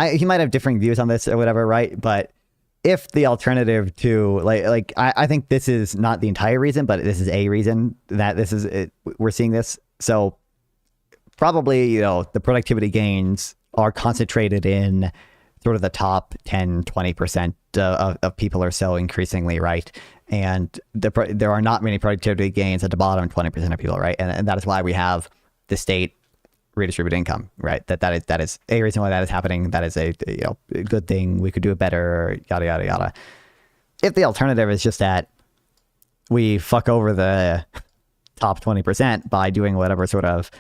he might have differing views on this or whatever, right? But if the alternative to I think this is not the entire reason, but this is a reason that this is we're seeing this. So probably, you know, the productivity gains are concentrated in sort of the top 10, 20% of people or so increasingly, right? And there are not many productivity gains at the bottom 20% of people, right? And that is why we have the state redistribute income, right? That is a reason why that is happening. That is a good thing. We could do it better, yada yada yada. If the alternative is just that we fuck over the top 20% by doing whatever sort of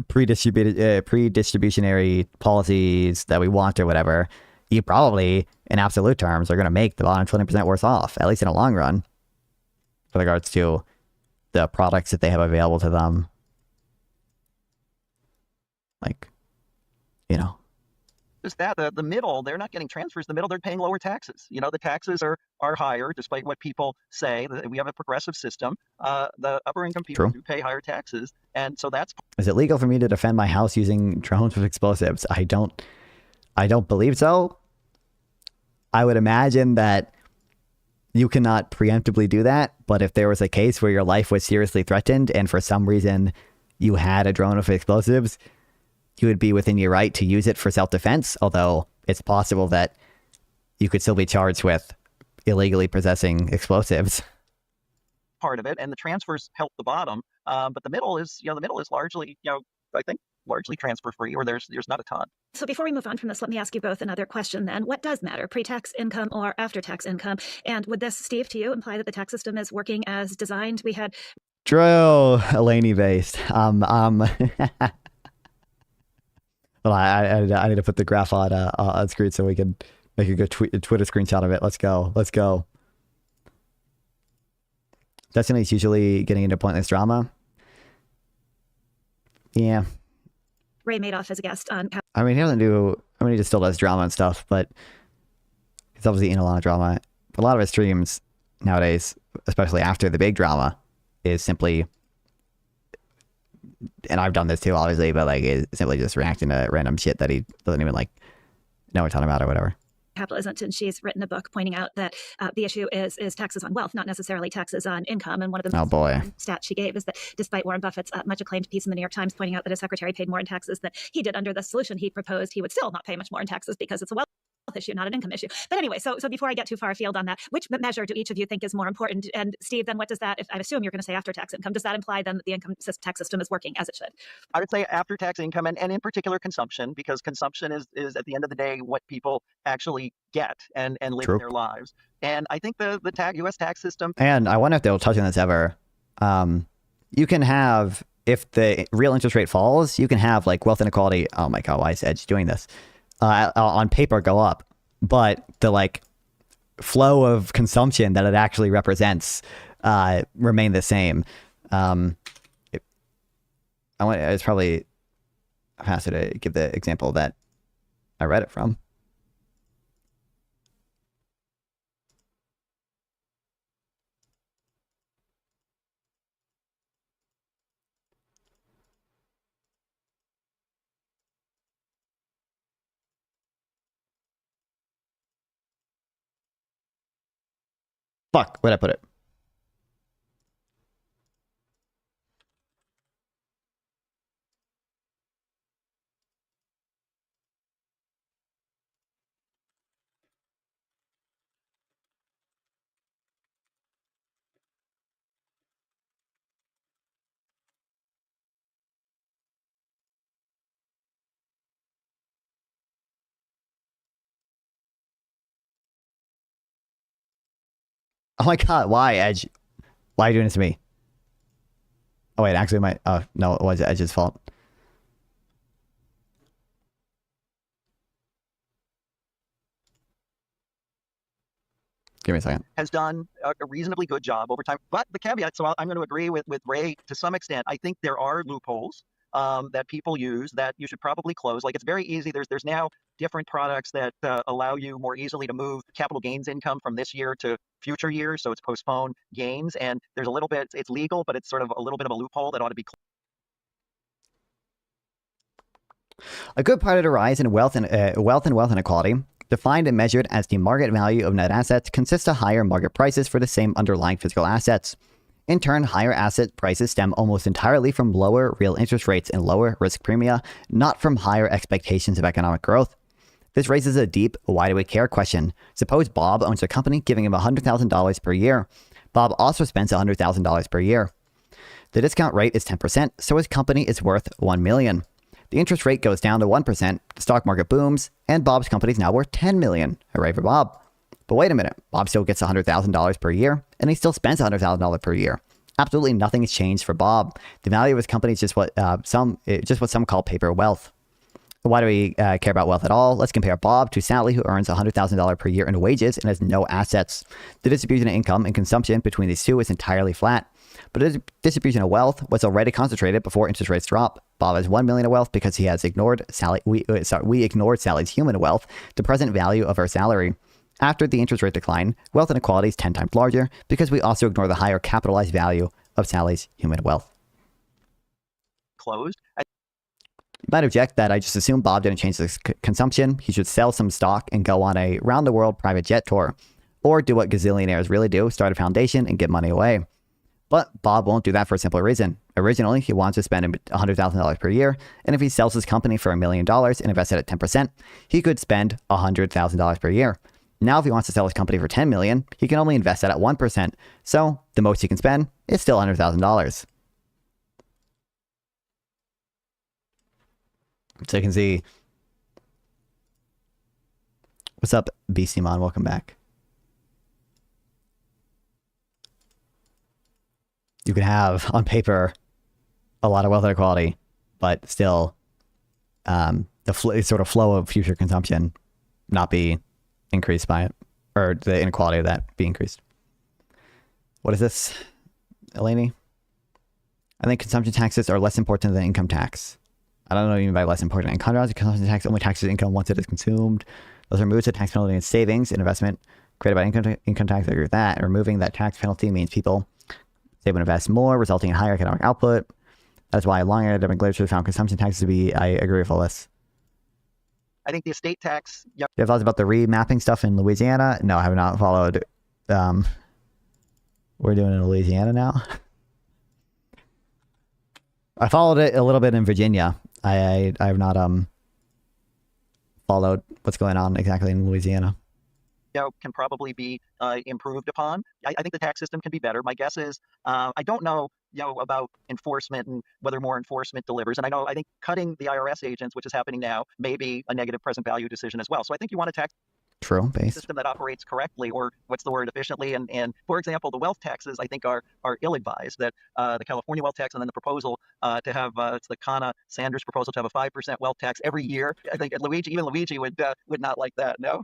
pre-distributionary policies that we want or whatever, you probably, in absolute terms, are going to make the bottom 20% worse off, at least in the long run, with regards to the products that they have available to them. Like, you know. Just that, the middle, they're not getting transfers. The middle, they're paying lower taxes. You know, the taxes are higher, despite what people say. We have a progressive system. The upper income people do pay higher taxes. And so that's... Is it legal for me to defend my house using drones with explosives? I don't believe so. I would imagine that you cannot preemptively do that. But if there was a case where your life was seriously threatened and for some reason you had a drone with explosives, you would be within your right to use it for self-defense, although it's possible that you could still be charged with illegally possessing explosives. Part of it, and the transfers help the bottom, but the middle is largely, I think, largely transfer-free, or there's not a ton. So before we move on from this, let me ask you both another question then. What does matter, pre-tax income or after-tax income? And would this, Steve, to you, imply that the tax system is working as designed? We had... Drill, Elaney-based. Well, I need to put the graph on screen so we can make a good Twitter screenshot of it. Let's go. Destiny's usually getting into pointless drama. Yeah. Ray Madoff as a guest on... I mean, he just still does drama and stuff, but he's obviously in a lot of drama. A lot of his streams nowadays, especially after the big drama, is simply... And I've done this too, obviously, but like, it's simply just reacting to random shit that he doesn't even like know what we're talking about or whatever. Capitalism, and she's written a book pointing out that the issue is taxes on wealth, not necessarily taxes on income. And one of the stats she gave is that despite Warren Buffett's much acclaimed piece in the New York Times pointing out that his secretary paid more in taxes than he did under the solution he proposed, he would still not pay much more in taxes because it's a wealth issue, not an income issue. But anyway, so before I get too far afield on that, which measure do each of you think is more important? And Steve, then what does that, if I assume you're going to say after tax income, does that imply then that the income tax system is working as it should? I would say after tax income and in particular consumption, because consumption is at the end of the day what people actually get and live their lives. And I think the U.S. tax system. And I wonder if they'll touch on this ever. You can have, if the real interest rate falls, you can have like wealth inequality. Oh my God, why is Edge doing this? On paper go up, but the like flow of consumption that it actually represents remain the same. It's probably faster to give the example that I read it from. Fuck, where'd I put it? Oh my God, why, Edge? Why are you doing this to me? Oh wait, actually oh no, it was Edge's fault. Give me a second. Has done a reasonably good job over time. But the caveat, so I'm going to agree with Ray to some extent. I think there are loopholes that people use that you should probably close. Like it's very easy. There's now different products that allow you more easily to move capital gains income from this year to future years. So it's postponed gains. And there's a little bit, it's legal, but it's sort of a little bit of a loophole that ought to be closed. A good part of the rise in wealth inequality, defined and measured as the market value of net assets, consists of higher market prices for the same underlying physical assets. In turn, higher asset prices stem almost entirely from lower real interest rates and lower risk premia, not from higher expectations of economic growth. This raises a deep why do we care question. Suppose Bob owns a company giving him $100,000 per year. Bob also spends $100,000 per year. The discount rate is 10%, so his company is worth $1 million. The interest rate goes down to 1%, the stock market booms, and Bob's company is now worth $10 million. Hooray for Bob. But wait a minute, Bob still gets $100,000 per year, and he still spends $100,000 per year. Absolutely nothing has changed for Bob. The value of his company is just what some call paper wealth. Why do we care about wealth at all? Let's compare Bob to Sally, who earns $100,000 per year in wages and has no assets. The distribution of income and consumption between these two is entirely flat. But the distribution of wealth was already concentrated before interest rates drop. Bob has $1 million of wealth because he has ignored Sally. We ignored Sally's human wealth, the present value of her salary. After the interest rate decline, wealth inequality is 10 times larger because we also ignore the higher capitalized value of Sally's human wealth. Closed. You might object that I just assumed Bob didn't change his consumption. He should sell some stock and go on a round-the-world private jet tour. Or do what gazillionaires really do, start a foundation and give money away. But Bob won't do that for a simple reason. Originally, he wants to spend $100,000 per year, and if he sells his company for $1 million and invests it at 10%, he could spend $100,000 per year. Now, if he wants to sell his company for $10 million, he can only invest that at 1%. So, the most he can spend is still $100,000. So you can see. What's up, BCMon? Welcome back. You can have, on paper, a lot of wealth inequality, but still the sort of flow of future consumption not be increased by it, or the inequality of that be increased. What is this, Eleni? I think consumption taxes are less important than income tax. I don't know what you mean by less important. In contrast, consumption tax only taxes income once it is consumed. Those removes the tax penalty in savings and investment created by income tax. I agree with that. And removing that tax penalty means people save and invest more, resulting in higher economic output. That's why long academic literature found consumption taxes to be, I agree with all this. I think the estate tax. Do you have thoughts about the remapping stuff in Louisiana? No, I have not followed. We're doing it in Louisiana now. I followed it a little bit in Virginia. I have not followed what's going on exactly in Louisiana. Can probably be improved upon. I think the tax system can be better. My guess is I don't know about enforcement and whether more enforcement delivers. And I think cutting the IRS agents, which is happening now, may be a negative present value decision as well. So I think you want a tax system that operates correctly, or what's the word, efficiently. And for example, the wealth taxes I think are ill-advised. That the California wealth tax and then the proposal to have it's the Kana-Sanders proposal to have a 5% wealth tax every year. I think even Luigi would not like that. No.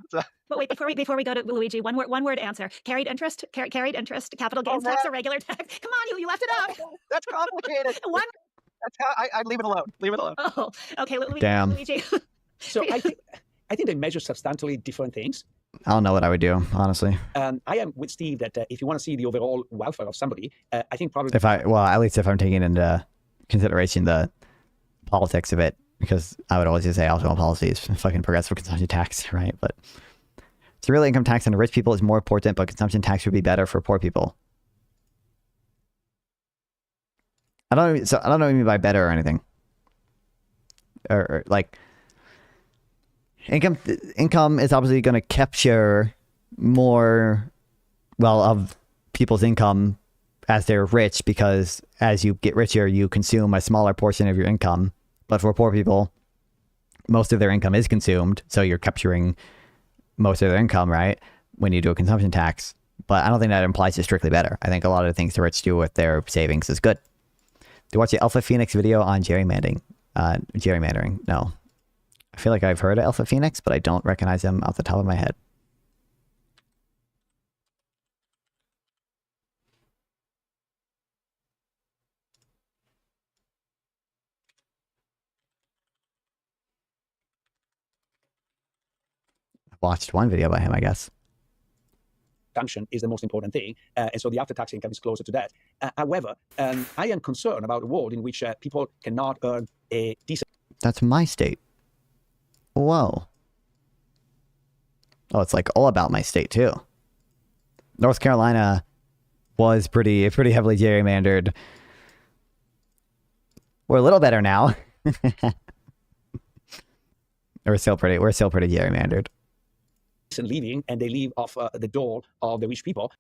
But wait, before we go to Luigi, one word answer: carried interest, capital gains tax, or regular tax. Come on, you left it out. That's complicated. That's how I leave it alone. Leave it alone. Oh, okay. Damn. Luigi. So I think they measure substantially different things. I don't know what I would do, honestly. I am with Steve that if you want to see the overall welfare of somebody, I think probably at least if I'm taking into consideration the politics of it, because I would always just say alternate policy is fucking progressive consumption tax, right? But so real income tax on rich people is more important, but consumption tax would be better for poor people. I don't know what you mean by better or anything. Or like income is obviously going to capture more, of people's income as they're rich, because as you get richer, you consume a smaller portion of your income. But for poor people, most of their income is consumed, so you're capturing most of their income, right, when you do a consumption tax. But I don't think that implies it's strictly better. I think a lot of the things the rich do with their savings is good. Do you watch the Alpha Phoenix video on gerrymandering? No. I feel like I've heard of Alpha Phoenix, but I don't recognize him off the top of my head. I've watched one video by him, I guess. Function is the most important thing, and so the after-tax income is closer to that. However, I am concerned about a world in which people cannot earn a decent... That's my state. Whoa. Oh, it's like all about my state too. North Carolina was pretty heavily gerrymandered. We're a little better now. we're still pretty gerrymandered. Living, and they live off the dole of the rich people.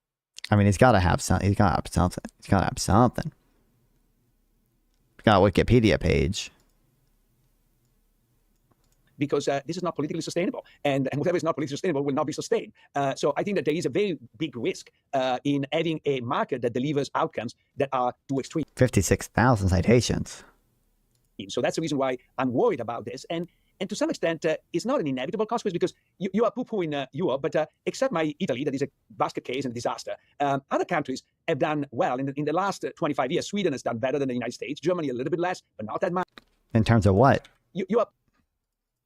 I mean, he's got to have something. He's got to have something. He's got a Wikipedia page. Because this is not politically sustainable, and whatever is not politically sustainable will not be sustained. So I think that there is a very big risk in having a market that delivers outcomes that are too extreme. 56,000 citations. So that's the reason why I'm worried about this. And to some extent, it's not an inevitable consequence, because you are poo-pooing Europe, but except my Italy, that is a basket case and a disaster. Other countries have done well in the last 25 years. Sweden has done better than the United States. Germany a little bit less, but not that much. In terms of what? You are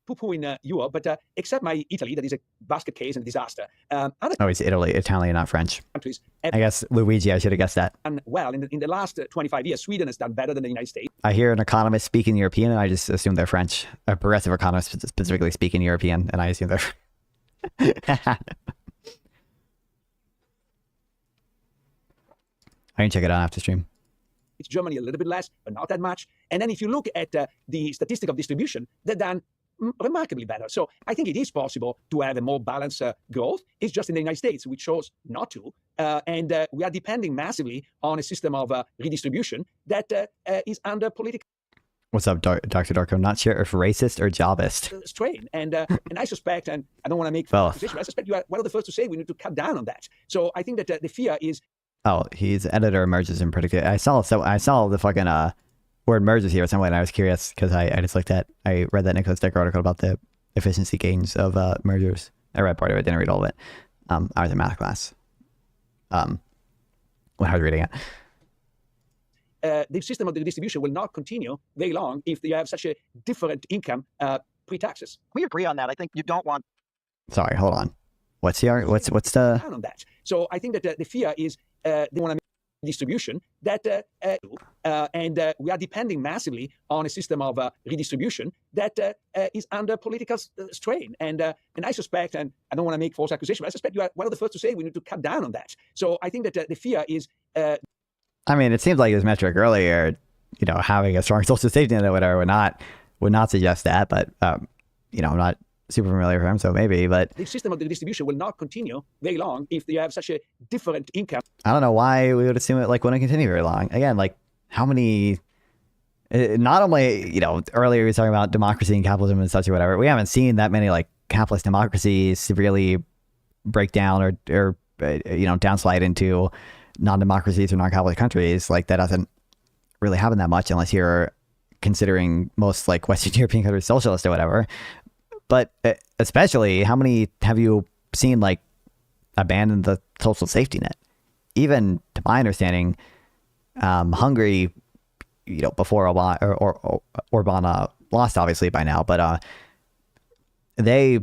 poo-pooing Europe, but except my Italy, that is a basket case and a disaster. It's Italy, Italian, not French. Countries I guess Luigi, I should have guessed that. Well, in the last 25 years, Sweden has done better than the United States. I hear an economist speaking European, and I just assume they're French. A progressive economist specifically speaking European, and I assume they're... I can check it out after stream. It's Germany a little bit less, but not that much. And then if you look at the statistic of distribution, they're done remarkably better. So I think it is possible to have a more balanced growth. It's just in the United States, which chose not to. And we are depending massively on a system of redistribution that is under political... What's up, Dr. Darko? Not sure if racist or jobist. Strain. And I suspect, and I don't want to make a position, I suspect you are one of the first to say we need to cut down on that. So I think that the fear is... Oh, he's editor merges in predicate. I saw the fucking word merges here somewhere, and I was curious because I read that Nicholas Decker article about the efficiency gains of mergers. I read part of it, didn't read all of it. I was in math class when I was reading it. The system of the redistribution will not continue very long if you have such a different income pre-taxes. We agree on that. I think you don't want... Sorry, hold on. What's the... on that. So I think that the fear is they want to... distribution that and we are depending massively on a system of redistribution that is under political strain. And I suspect, and I don't want to make false accusations, but I suspect you are one of the first to say we need to cut down on that. So I think that the fear is. I mean, it seems like his metric earlier, having a strong social safety net or whatever would not suggest that, but I'm not super familiar with him, so maybe, but the system of the distribution will not continue very long if you have such a different income. I don't know why we would assume it wouldn't continue very long. Again, how many, not only, earlier we were talking about democracy and capitalism and such or whatever, we haven't seen that many capitalist democracies severely break down or downslide into non-democracies or non-capitalist countries. That doesn't really happen that much unless you're considering most Western European countries socialist or whatever. But especially, how many have you seen abandon the social safety net? Even to my understanding, Hungary, before Orban lost obviously by now, but they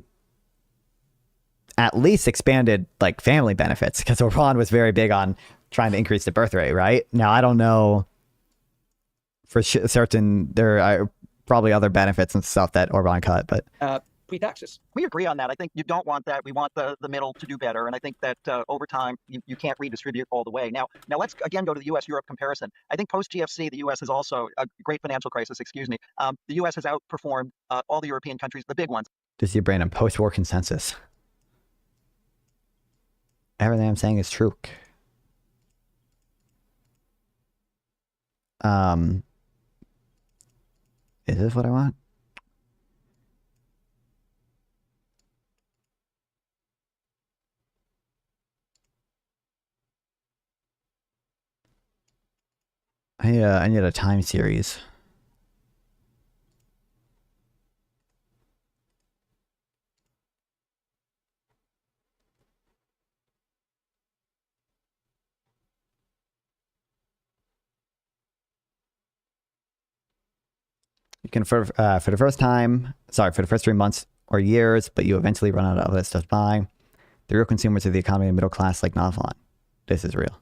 at least expanded family benefits, because Orban was very big on trying to increase the birth rate, right? Now, I don't know for certain, there are probably other benefits and stuff that Orban cut, but pre-taxes. We agree on that. I think you don't want that. We want the middle to do better. And I think that over time, you can't redistribute all the way. Now let's again go to the U.S.-Europe comparison. I think post-GFC, the U.S. is also a great financial crisis, the U.S. has outperformed all the European countries, the big ones. Just your brain, a post-war consensus. Everything I'm saying is true. Is this what I want? I need a time series. You can for the first 3 months or years, but you eventually run out of other stuff to buy. The real consumers of the economy and middle class like Navon. This is real.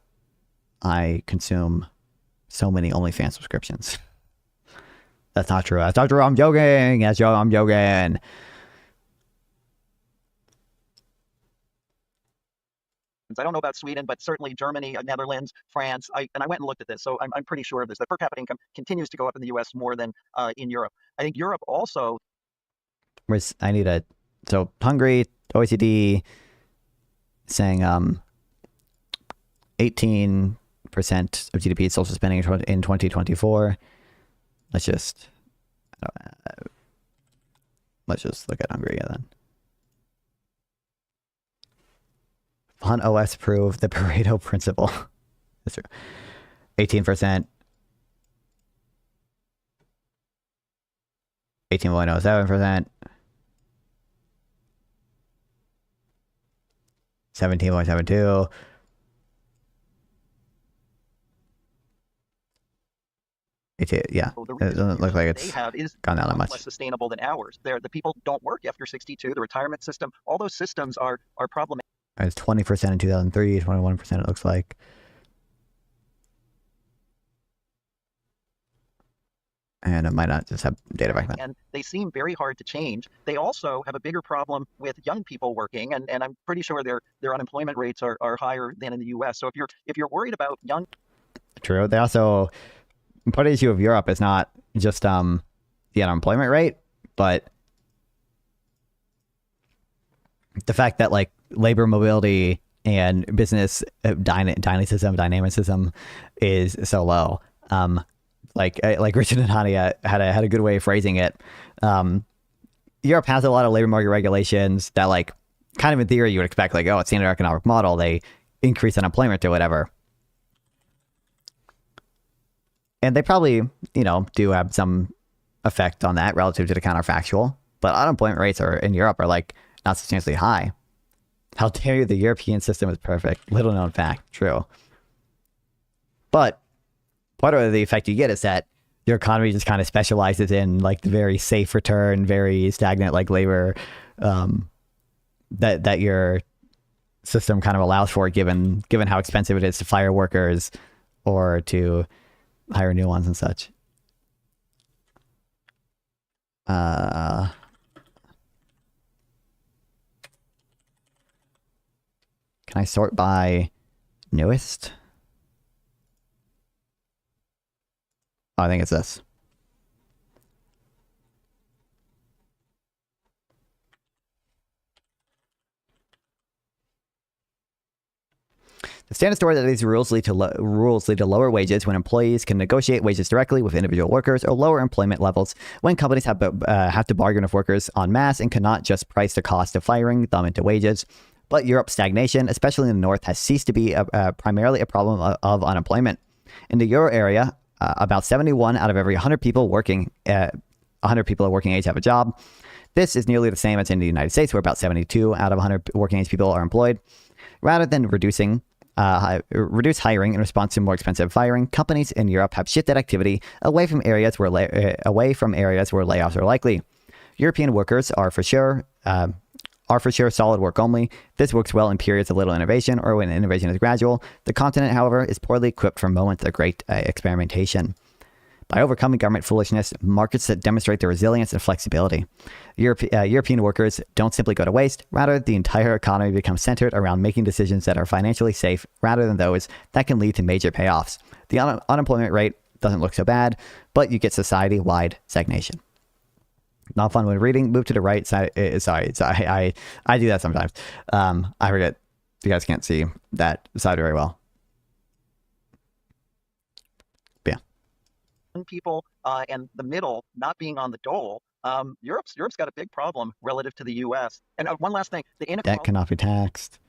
I consume so many OnlyFans subscriptions. That's not true. That's not true. I'm joking. I'm joking. I don't know about Sweden, but certainly Germany, Netherlands, France. I went and looked at this, so I'm pretty sure of this. The per capita income continues to go up in the U.S. more than in Europe. I think Europe also. So Hungary, OECD, saying 18% of GDP social spending in 2024. Let's just look at Hungary then. Fun OS prove the Pareto principle. That's true. 18%. 18.07%. 17.72. Yeah, it doesn't look like it's gone down that much. Less sustainable than ours. The people don't work after 62. The retirement system, all those systems are problematic. It's 20% in 2003, 21% it looks like. And it might not just have data back then. And they seem very hard to change. They also have a bigger problem with young people working, and I'm pretty sure their unemployment rates are higher than in the U.S. So if you're worried about young. True. They also, part of the issue of Europe is not just the unemployment rate, but the fact that labor mobility and business dynamicism is so low. Like Richard and Hania had a good way of phrasing it. Europe has a lot of labor market regulations that kind of in theory you would expect it's standard economic model. They increase unemployment or whatever. And they probably, do have some effect on that relative to the counterfactual. But unemployment rates in Europe are not substantially high. How dare you? The European system is perfect. Little known fact. True. But part of the effect you get is that your economy just kind of specializes in the very safe return, very stagnant labor that your system kind of allows for, given how expensive it is to fire workers or to hire new ones and such. Can I sort by newest? Oh, I think it's this. The standard story that these rules lead to lower wages when employees can negotiate wages directly with individual workers, or lower employment levels when companies have to bargain with workers en masse and cannot just price the cost of firing them into wages. But Europe's stagnation, especially in the north, has ceased to be primarily a problem of unemployment. In the euro area, about 71 out of every 100 people working age have a job. This is nearly the same as in the United States, where about 72 out of 100 working age people are employed. Rather than reduce hiring in response to more expensive firing, companies in Europe have shifted activity away from areas where layoffs are likely. European workers are for sure solid work only. This works well in periods of little innovation or when innovation is gradual. The continent, however, is poorly equipped for moments of great experimentation. By overcoming government foolishness, markets that demonstrate their resilience and flexibility. European workers don't simply go to waste. Rather, the entire economy becomes centered around making decisions that are financially safe rather than those that can lead to major payoffs. The unemployment rate doesn't look so bad, but you get society-wide stagnation. Not fun when reading. Move to the right side. Sorry, I do that sometimes. I forget. You guys can't see that side very well. People and the middle not being on the dole, Europe's got a big problem relative to the U.S. And one last thing, the inequality. Debt cannot be taxed.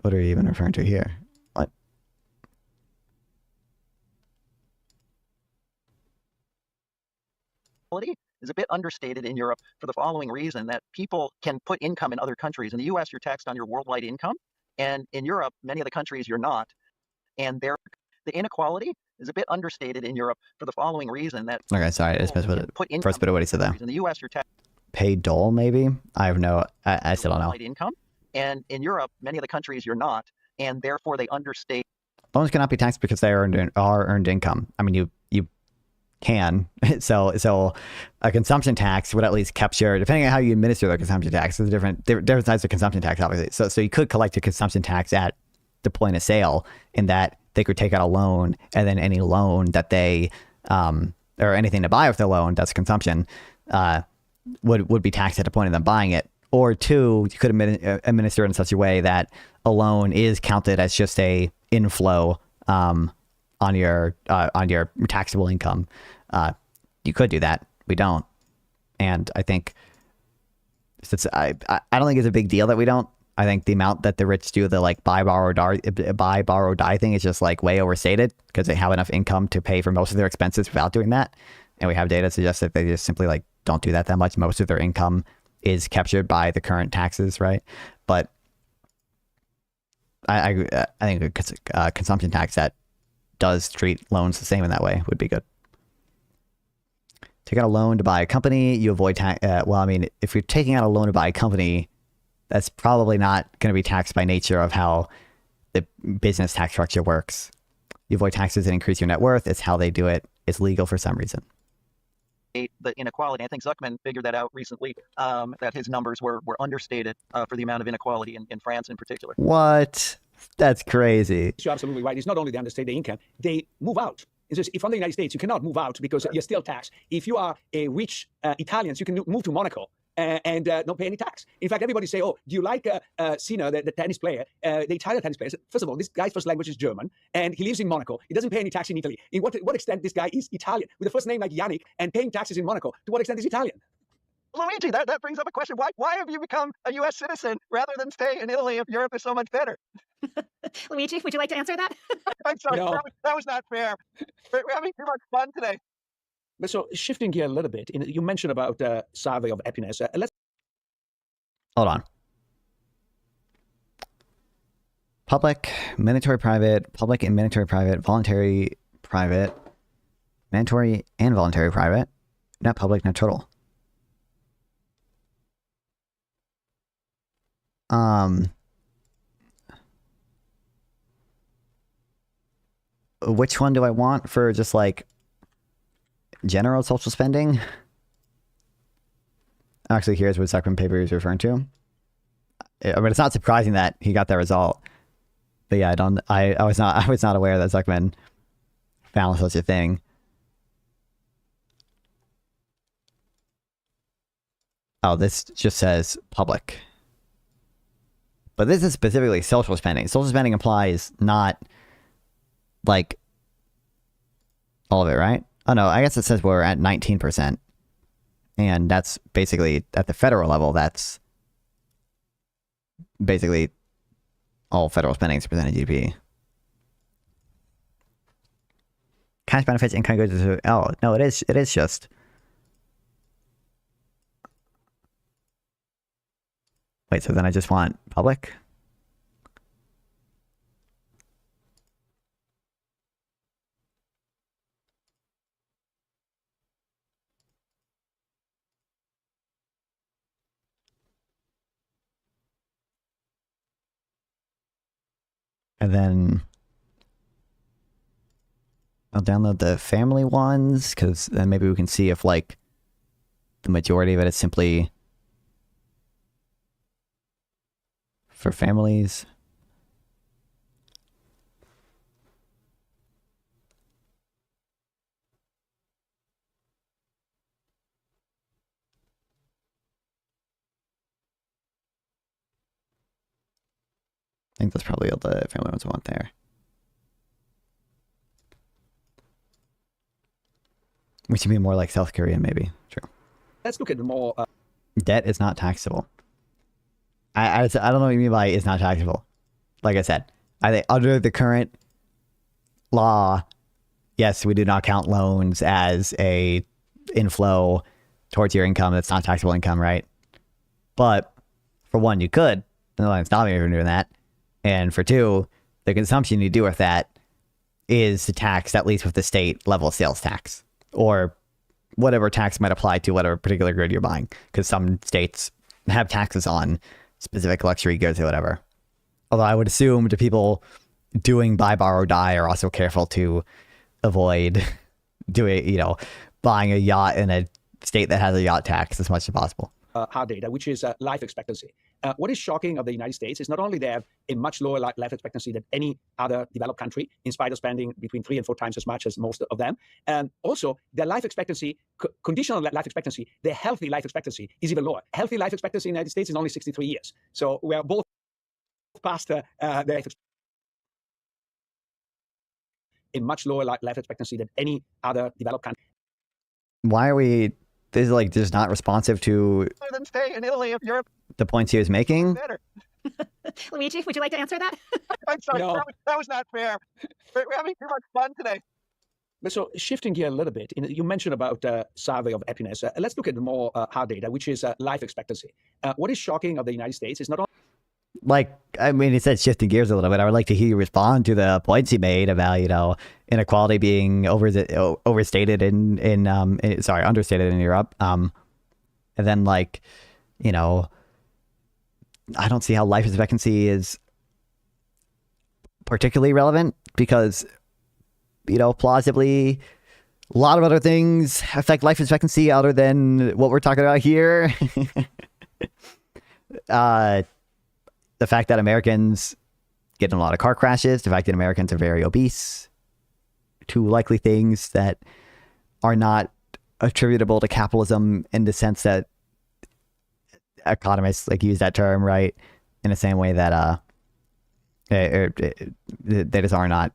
What are you even referring to here? What? Is a bit understated in Europe for the following reason: that people can put income in other countries. In the U.S., you're taxed on your worldwide income, and in Europe, many of the countries you're not. And the inequality is a bit understated in Europe for the following reason: that Okay, sorry, I just missed first bit of what he said there. In the U.S., you're taxed paid dole, maybe? I have no, I still don't know. Income, and in Europe, many of the countries you're not, and therefore they understate. Loans cannot be taxed because they are earned income. I mean, you can. So a consumption tax would at least capture, depending on how you administer the consumption tax, there's different types of consumption tax, obviously. So you could collect a consumption tax at the point of sale, in that they could take out a loan, and then any loan that they, or anything to buy with the loan, that's consumption, would be taxed at the point of them buying it. Or two, you could administer it in such a way that a loan is counted as just a inflow on your taxable income. You could do that. We don't. And I think I don't think it's a big deal that we don't. I think the amount that the rich do the like buy, borrow, die thing is just like way overstated, because they have enough income to pay for most of their expenses without doing that. And we have data to suggest that they just simply like don't do that much. Most of their income is captured by the current taxes, right? But I think a consumption tax that does treat loans the same in that way would be good. Take out a loan to buy a company, you avoid tax. Well, I mean, if you're taking out a loan to buy a company, that's probably not going to be taxed by nature of how the business tax structure works. You avoid taxes and increase your net worth. It's how they do it. It's legal for some reason. The inequality. I think Zuckman figured that out recently, that his numbers were understated for the amount of inequality in France in particular. What? That's crazy. You're absolutely right. It's not only they understate the income, they move out. It's just, if from the United States, you cannot move out because you're still taxed. If you are a rich Italians, you can move to Monaco and not pay any tax. In fact, everybody say, oh, do you like Sinner, the tennis player, the Italian tennis player? First of all, this guy's first language is German, and he lives in Monaco. He doesn't pay any tax in Italy. In what extent this guy is Italian, with a first name like Yannick, and paying taxes in Monaco, to what extent is Italian? Luigi, that brings up a question. Why have you become a U.S. citizen rather than stay in Italy if Europe is so much better? Luigi, would you like to answer that? I'm sorry, No. that was not fair. We're having too much fun today. But so, shifting gear a little bit, you mentioned about survey of happiness. Let's Hold on. Public, mandatory private, public and mandatory private, voluntary private, mandatory and voluntary private, not public, not total. which one do I want for just like general social spending? Actually, here's what Zuckerman paper is referring to. I mean, it's not surprising that he got that result. But yeah, I was not aware that Zuckerman found such a thing. Oh, this just says public. But this is specifically social spending. Social spending implies not like all of it, right? Oh no, I guess it says we're at 19%. And that's basically at the federal level, that's basically all federal spending is percent of GDP. Cash benefits, income goes to, oh no, it is just. Wait, so then I just want public? And then I'll download the family ones, because then maybe we can see if like the majority of it is simply for families. I think that's probably all the family ones I want there. Which would be more like South Korea, maybe. True. Let's look at the more... Debt is not taxable. I don't know what you mean by it's not taxable. Like I said, I think under the current law, yes, we do not count loans as a inflow towards your income. That's not taxable income, right? But for one, you could. No one's stopping you from doing that. And for two, the consumption you do with that is taxed at least with the state level sales tax, or whatever tax might apply to whatever particular good you're buying, because some states have taxes on specific luxury goods or whatever. Although I would assume the people doing buy, borrow, die are also careful to avoid doing, buying a yacht in a state that has a yacht tax as much as possible. Hard data, which is life expectancy. What is shocking of the United States is not only they have a much lower life expectancy than any other developed country, in spite of spending between 3 and 4 times as much as most of them. And also, their life expectancy, conditional life expectancy, their healthy life expectancy is even lower. Healthy life expectancy in the United States is only 63 years. So we are both past their life expectancy. A much lower life expectancy than any other developed country. Why are we... This is like just not responsive to Then stay in Italy if you're the points he was making. better. Luigi, would you like to answer that? I'm sorry, No. that was not fair. We're having too much fun today. But so shifting gear a little bit, you mentioned about survey of happiness. Let's look at the more hard data, which is life expectancy. What is shocking of the United States is not only... Like, I mean, it said shifting gears a little bit. I would like to hear you respond to the points he made about, inequality being overstated understated in Europe. And then I don't see how life expectancy is particularly relevant because, plausibly, a lot of other things affect life expectancy other than what we're talking about here. The fact that Americans get in a lot of car crashes, the fact that Americans are very obese, two likely things that are not attributable to capitalism in the sense that economists use that term, right? In the same way that they just are not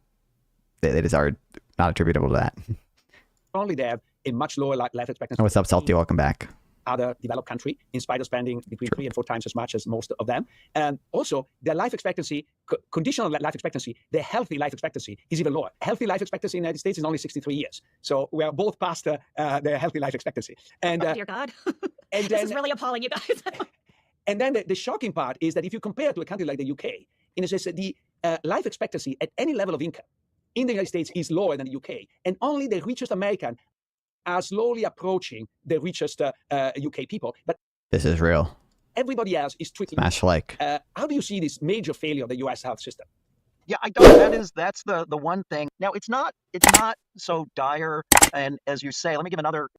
attributable to that. Only they have a much lower life expectancy. What's up, Salty? Welcome back. Other developed country, in spite of spending between 3 and 4 times as much as most of them. And also, their life expectancy, conditional life expectancy, their healthy life expectancy is even lower. Healthy life expectancy in the United States is only 63 years. So we are both past their healthy life expectancy. And, oh, dear God. And this is really appalling, you guys. And then the shocking part is that if you compare to a country like the UK, in a sense, the life expectancy at any level of income in the United States is lower than the UK. And only the richest American are slowly approaching the richest UK people. But this is real. Everybody else is treating... Smash like. How do you see this major failure of the US health system? Yeah, I don't. That's the one thing. Now it's not so dire. And as you say, let me give another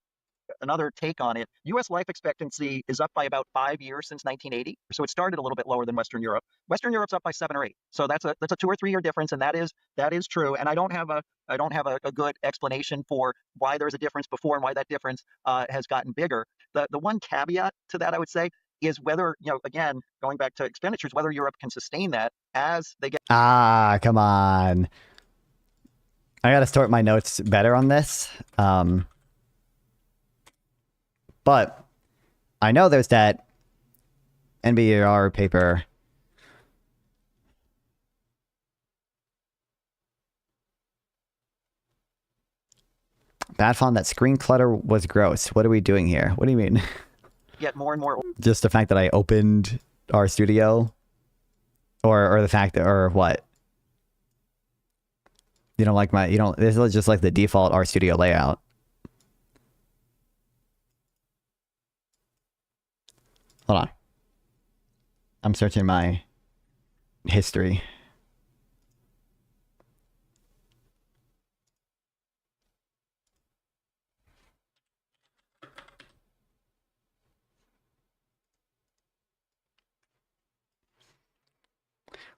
take on it. U.S. life expectancy is up by about 5 years since 1980. So it started a little bit lower than Western Europe. Western Europe's up by 7 or 8. So that's a 2 or 3 year difference, and that is true. And I don't have a good explanation for why there's a difference before and why that difference has gotten bigger. The one caveat to that, I would say, is whether, again, going back to expenditures, whether Europe can sustain that as they get. Ah, come on. I got to sort my notes better on this. But I know there's that NBER paper. Bad found that screen clutter was gross. What are we doing here? What do you mean? Get more and more. Just the fact that I opened RStudio? Or the fact that, or what? You don't like this is just like the default RStudio layout. Hold on. I'm searching my history.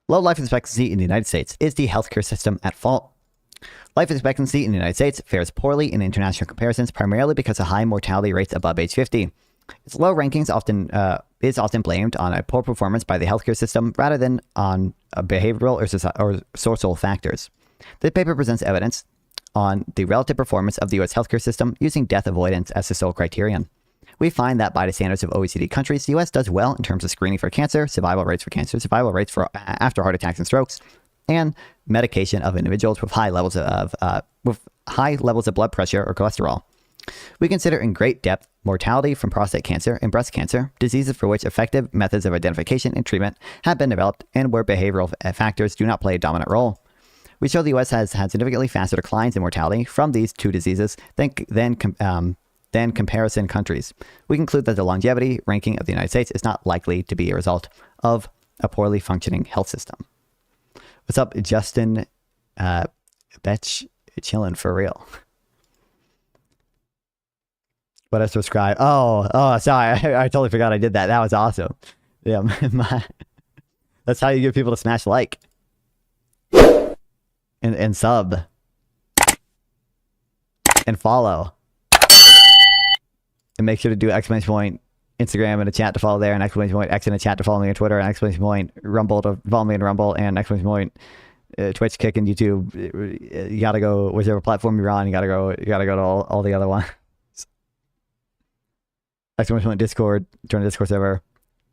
Low life expectancy in the United States. Is the healthcare system at fault? Life expectancy in the United States fares poorly in international comparisons, primarily because of high mortality rates above age 50. Its low rankings is often blamed on a poor performance by the healthcare system rather than on behavioral or social factors. The paper presents evidence on the relative performance of the U.S. healthcare system using death avoidance as the sole criterion. We find that by the standards of OECD countries, the U.S. does well in terms of screening for cancer, survival rates for after heart attacks and strokes, and medication of individuals with high levels of blood pressure or cholesterol. We consider in great depth mortality from prostate cancer and breast cancer, diseases for which effective methods of identification and treatment have been developed and where behavioral factors do not play a dominant role. We show the U.S. has had significantly faster declines in mortality from these two diseases than comparison countries. We conclude that the longevity ranking of the United States is not likely to be a result of a poorly functioning health system. What's up, Justin? Betch, chillin' for real. But I subscribe. Oh, sorry. I totally forgot I did that. That was awesome. Yeah, that's how you get people to smash like and sub and follow. And make sure to do exclamation point Instagram in a chat to follow there, and exclamation point X in a chat to follow me on Twitter, and exclamation point Rumble to follow me on Rumble, and exclamation point Twitch, Kick, and YouTube. You gotta go whichever platform you're on. You gotta go to all the other ones. Exclamation point Discord. Join the Discord server.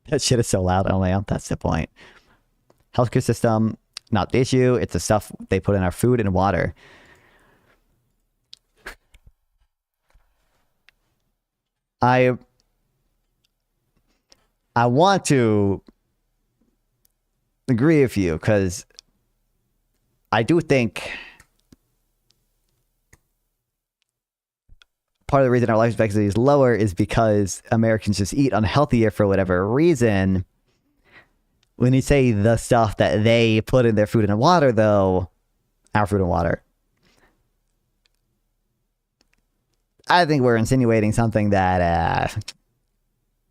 That shit is so loud. Oh man, that's the point. Healthcare system, not the issue. It's the stuff they put in our food and water. I want to agree with you because I do think part of the reason our life expectancy is lower is because Americans just eat unhealthier for whatever reason. When you say the stuff that they put in their food and water, though, our food and water, I think we're insinuating something that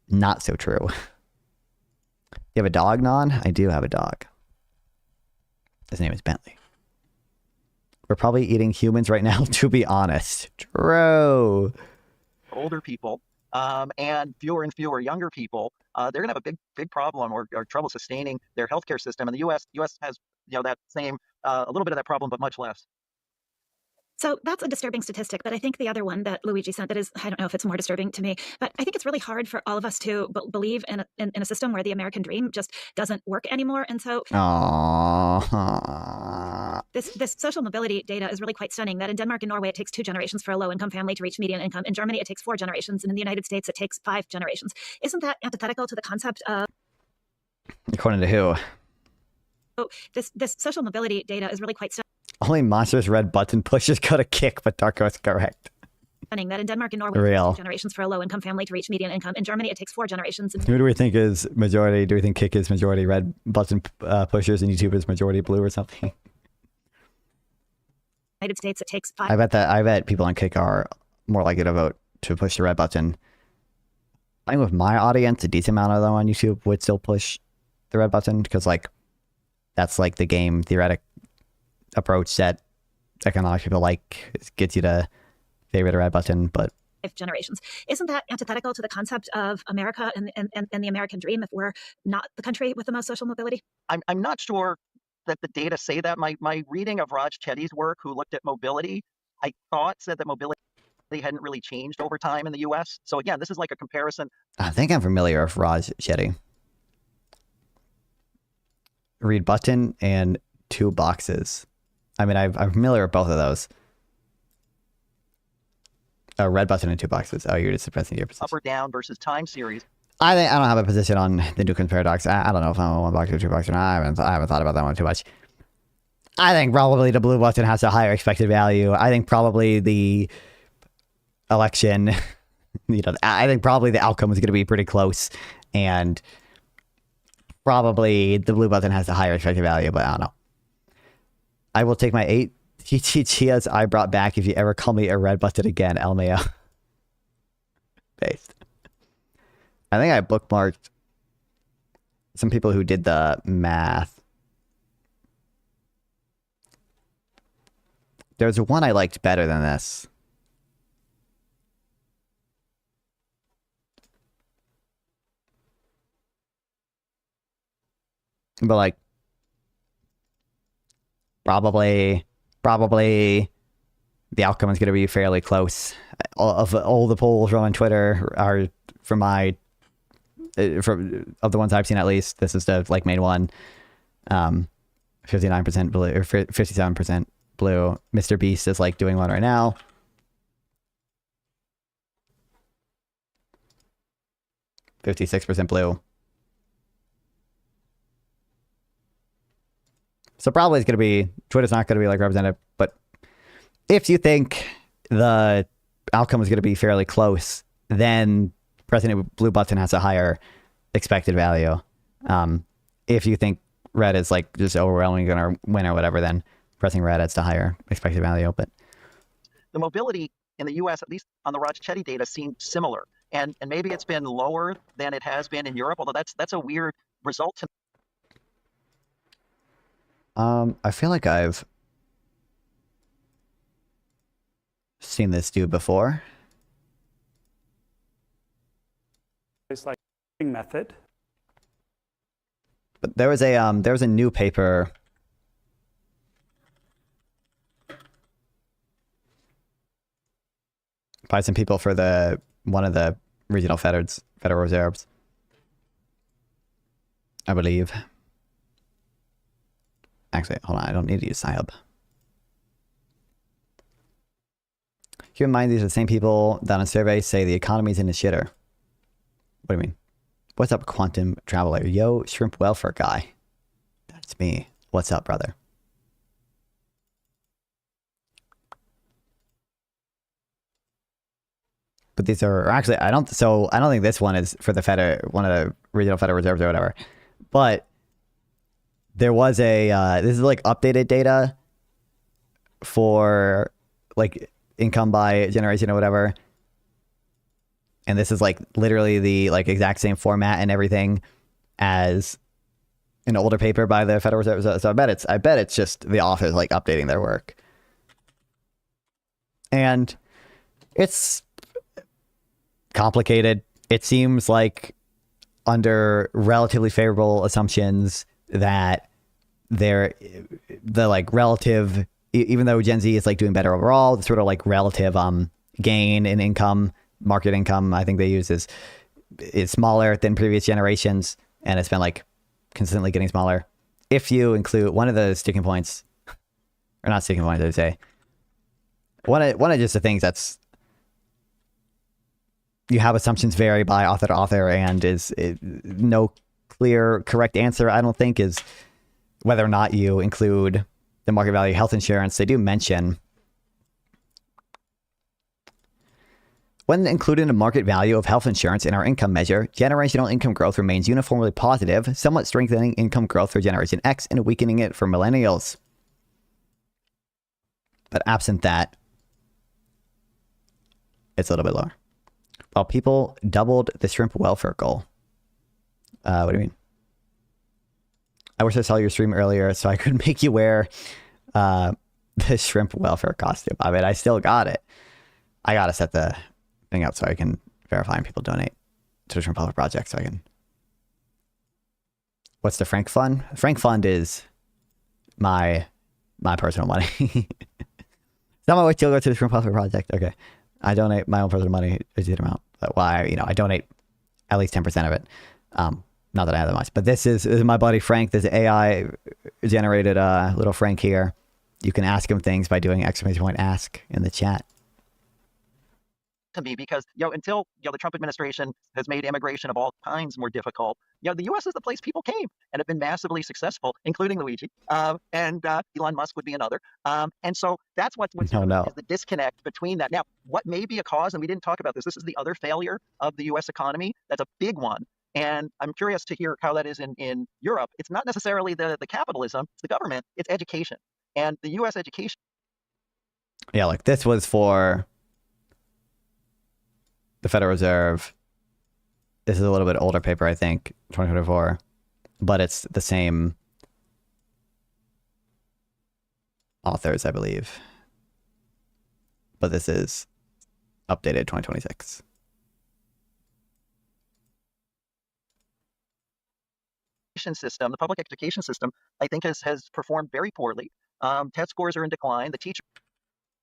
not so true. You have a dog, Non? I do have a dog. His name is Bentley. We're probably eating humans right now, to be honest. True. Older people and fewer younger people, they're going to have a big problem or trouble sustaining their healthcare system. And the U.S. has that same a little bit of that problem, but much less. So that's a disturbing statistic, but I think the other one that Luigi sent that is, I don't know if it's more disturbing to me, but I think it's really hard for all of us to believe in a system where the American dream just doesn't work anymore. And so this social mobility data is really quite stunning, that in Denmark and Norway, it takes 2 generations for a low-income family to reach median income. In Germany, it takes 4 generations. And in the United States, it takes 5 generations. Isn't that antithetical to the concept of... According to who? Oh, this social mobility data is really quite stunning. Only monstrous red button pushes go to kick, but Darko is correct. That in Denmark and Norway, it takes 2 generations for a low-income family to reach median income. In Germany, it takes 4 generations. Who do we think is majority? Do we think Kick is majority red button pushers and YouTube is majority blue or something? United States, it takes 5. I bet people on Kick are more likely to vote to push the red button. I think with my audience, a decent amount of them on YouTube would still push the red button because, like, that's like the game theoretic approach that economic people like. It gets you to favor the red button, but 5 generations. Isn't that antithetical to the concept of America and the American dream if we're not the country with the most social mobility? I'm not sure that the data say that. My reading of Raj Chetty's work, who looked at mobility, I thought said that mobility hadn't really changed over time in the U.S. So again, this is like a comparison. I think I'm familiar with Raj Chetty. Read button and 2 boxes. I mean, I'm familiar with both of those. A red button and 2 boxes. Oh, you're just suppressing your position. Up or down versus time series. I think I don't have a position on the Newton's paradox. I don't know if I'm a 1 box or 2 box or not. I haven't thought about that one too much. I think probably the blue button has a higher expected value. I think probably the election, I think probably the outcome is going to be pretty close, and probably the blue button has a higher expected value, but I don't know. I will take my 8 chias I brought back if you ever call me a red button again, LMAO. Based. I think I bookmarked some people who did the math. There's one I liked better than this. But like, probably the outcome is going to be fairly close. All the polls from on Twitter are from of the ones I've seen at least. This is the like main one. 59% blue or 57% blue. Mr. Beast is like doing one right now. %56 blue. So probably it's going to be, Twitter's not going to be like representative, but if you think the outcome is going to be fairly close, then pressing a blue button has a higher expected value. If you think red is like just overwhelmingly going to win or whatever, then pressing red adds to higher expected value. But the mobility in the U.S., at least on the Raj Chetty data, seemed similar, and maybe it's been lower than it has been in Europe. Although that's a weird result to. I feel like I've seen this dude before. It's like method. But there was a new paper by some people for one of the regional Federal Reserves, I believe. Actually, hold on, I don't need to use SciHub. Keep in mind, these are the same people that on surveys say the economy's in the shitter. What do you mean? What's up, Quantum Traveler? Yo, Shrimp Welfare Guy. That's me. What's up, brother? But these are actually, I don't think this one is for the one of the regional Federal Reserves or whatever. But there was this is like updated data for like income by generation or whatever. And this is like literally the like exact same format and everything as an older paper by the Federal Reserve. So I bet it's just the authors like updating their work. And it's complicated. It seems like under relatively favorable assumptions that the like relative, even though Gen Z is like doing better overall, the sort of like relative gain in income, market income, I think they use is smaller than previous generations, and it's been like consistently getting smaller. If you include one of the sticking points, or not sticking points, I would say, one of just the things that's, you have assumptions vary by author to author, and no clear correct answer, I don't think, is whether or not you include the market value health insurance. They do mention When included in the market value of health insurance in our income measure, generational income growth remains uniformly positive, somewhat strengthening income growth for Generation X and weakening it for millennials. But absent that, it's a little bit lower. While people doubled the shrimp welfare goal. What do you mean? I wish I saw your stream earlier so I could make you wear the shrimp welfare costume. I mean, I still got it. I gotta set the thing up so I can verify and people donate to the Shrimp Welfare Project so I can. What's the Frank Fund? Frank Fund is my personal money. It's not my way to go to the Shrimp Welfare Project. Okay. I donate my own personal money a good amount. But I donate at least 10% of it. Not that I have that much, but this is my buddy Frank. There's an AI generated little Frank here. You can ask him things by doing !ask in the chat. To me, because until the Trump administration has made immigration of all kinds more difficult, the U.S. is the place people came and have been massively successful, including Luigi, and Elon Musk would be another. And so that's what's is the disconnect between that. Now, what may be a cause, and we didn't talk about this. This is the other failure of the U.S. economy. That's a big one. And I'm curious to hear how that is in Europe. It's not necessarily the capitalism, it's the government, it's education. And the U.S. education. Yeah, like this was for the Federal Reserve. This is a little bit older paper, I think, 2024, but it's the same authors, I believe. But this is updated 2026. System, the public education system, I think has performed very poorly. Test scores are in decline. The teacher,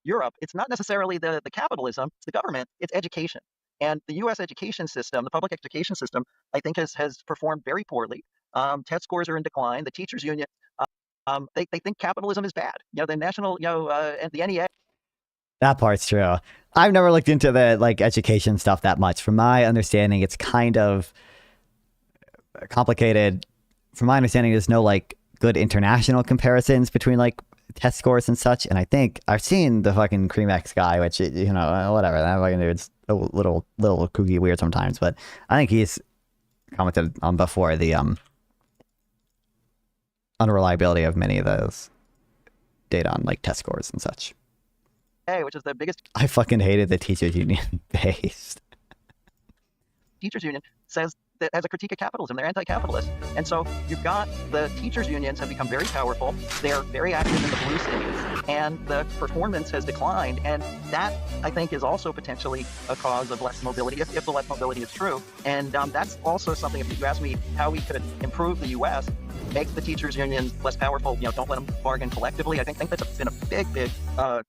Europe, it's not necessarily the capitalism, it's the government, it's education. And the U.S. education system, the public education system, I think has performed very poorly. Test scores are in decline. The teachers union, they think capitalism is bad. The national, and the NEA. That part's true. I've never looked into the education stuff that much. From my understanding, it's kind of complicated. From my understanding, there's no good international comparisons between test scores and such. And I think I've seen the fucking Creamex guy, which whatever, that fucking dude's a little kooky weird sometimes, but I think he's commented on before the unreliability of many of those data on test scores and such. Which is the biggest. I fucking hated the teachers union based. Teachers union says that as a critique of capitalism, they're anti-capitalist. And so you've got the teachers unions have become very powerful. They're very active in the blue cities, and the performance has declined. And that, I think, is also potentially a cause of less mobility, if the less mobility is true. And that's also something, if you ask me how we could improve the U.S., make the teachers unions less powerful, don't let them bargain collectively. I think that's been a big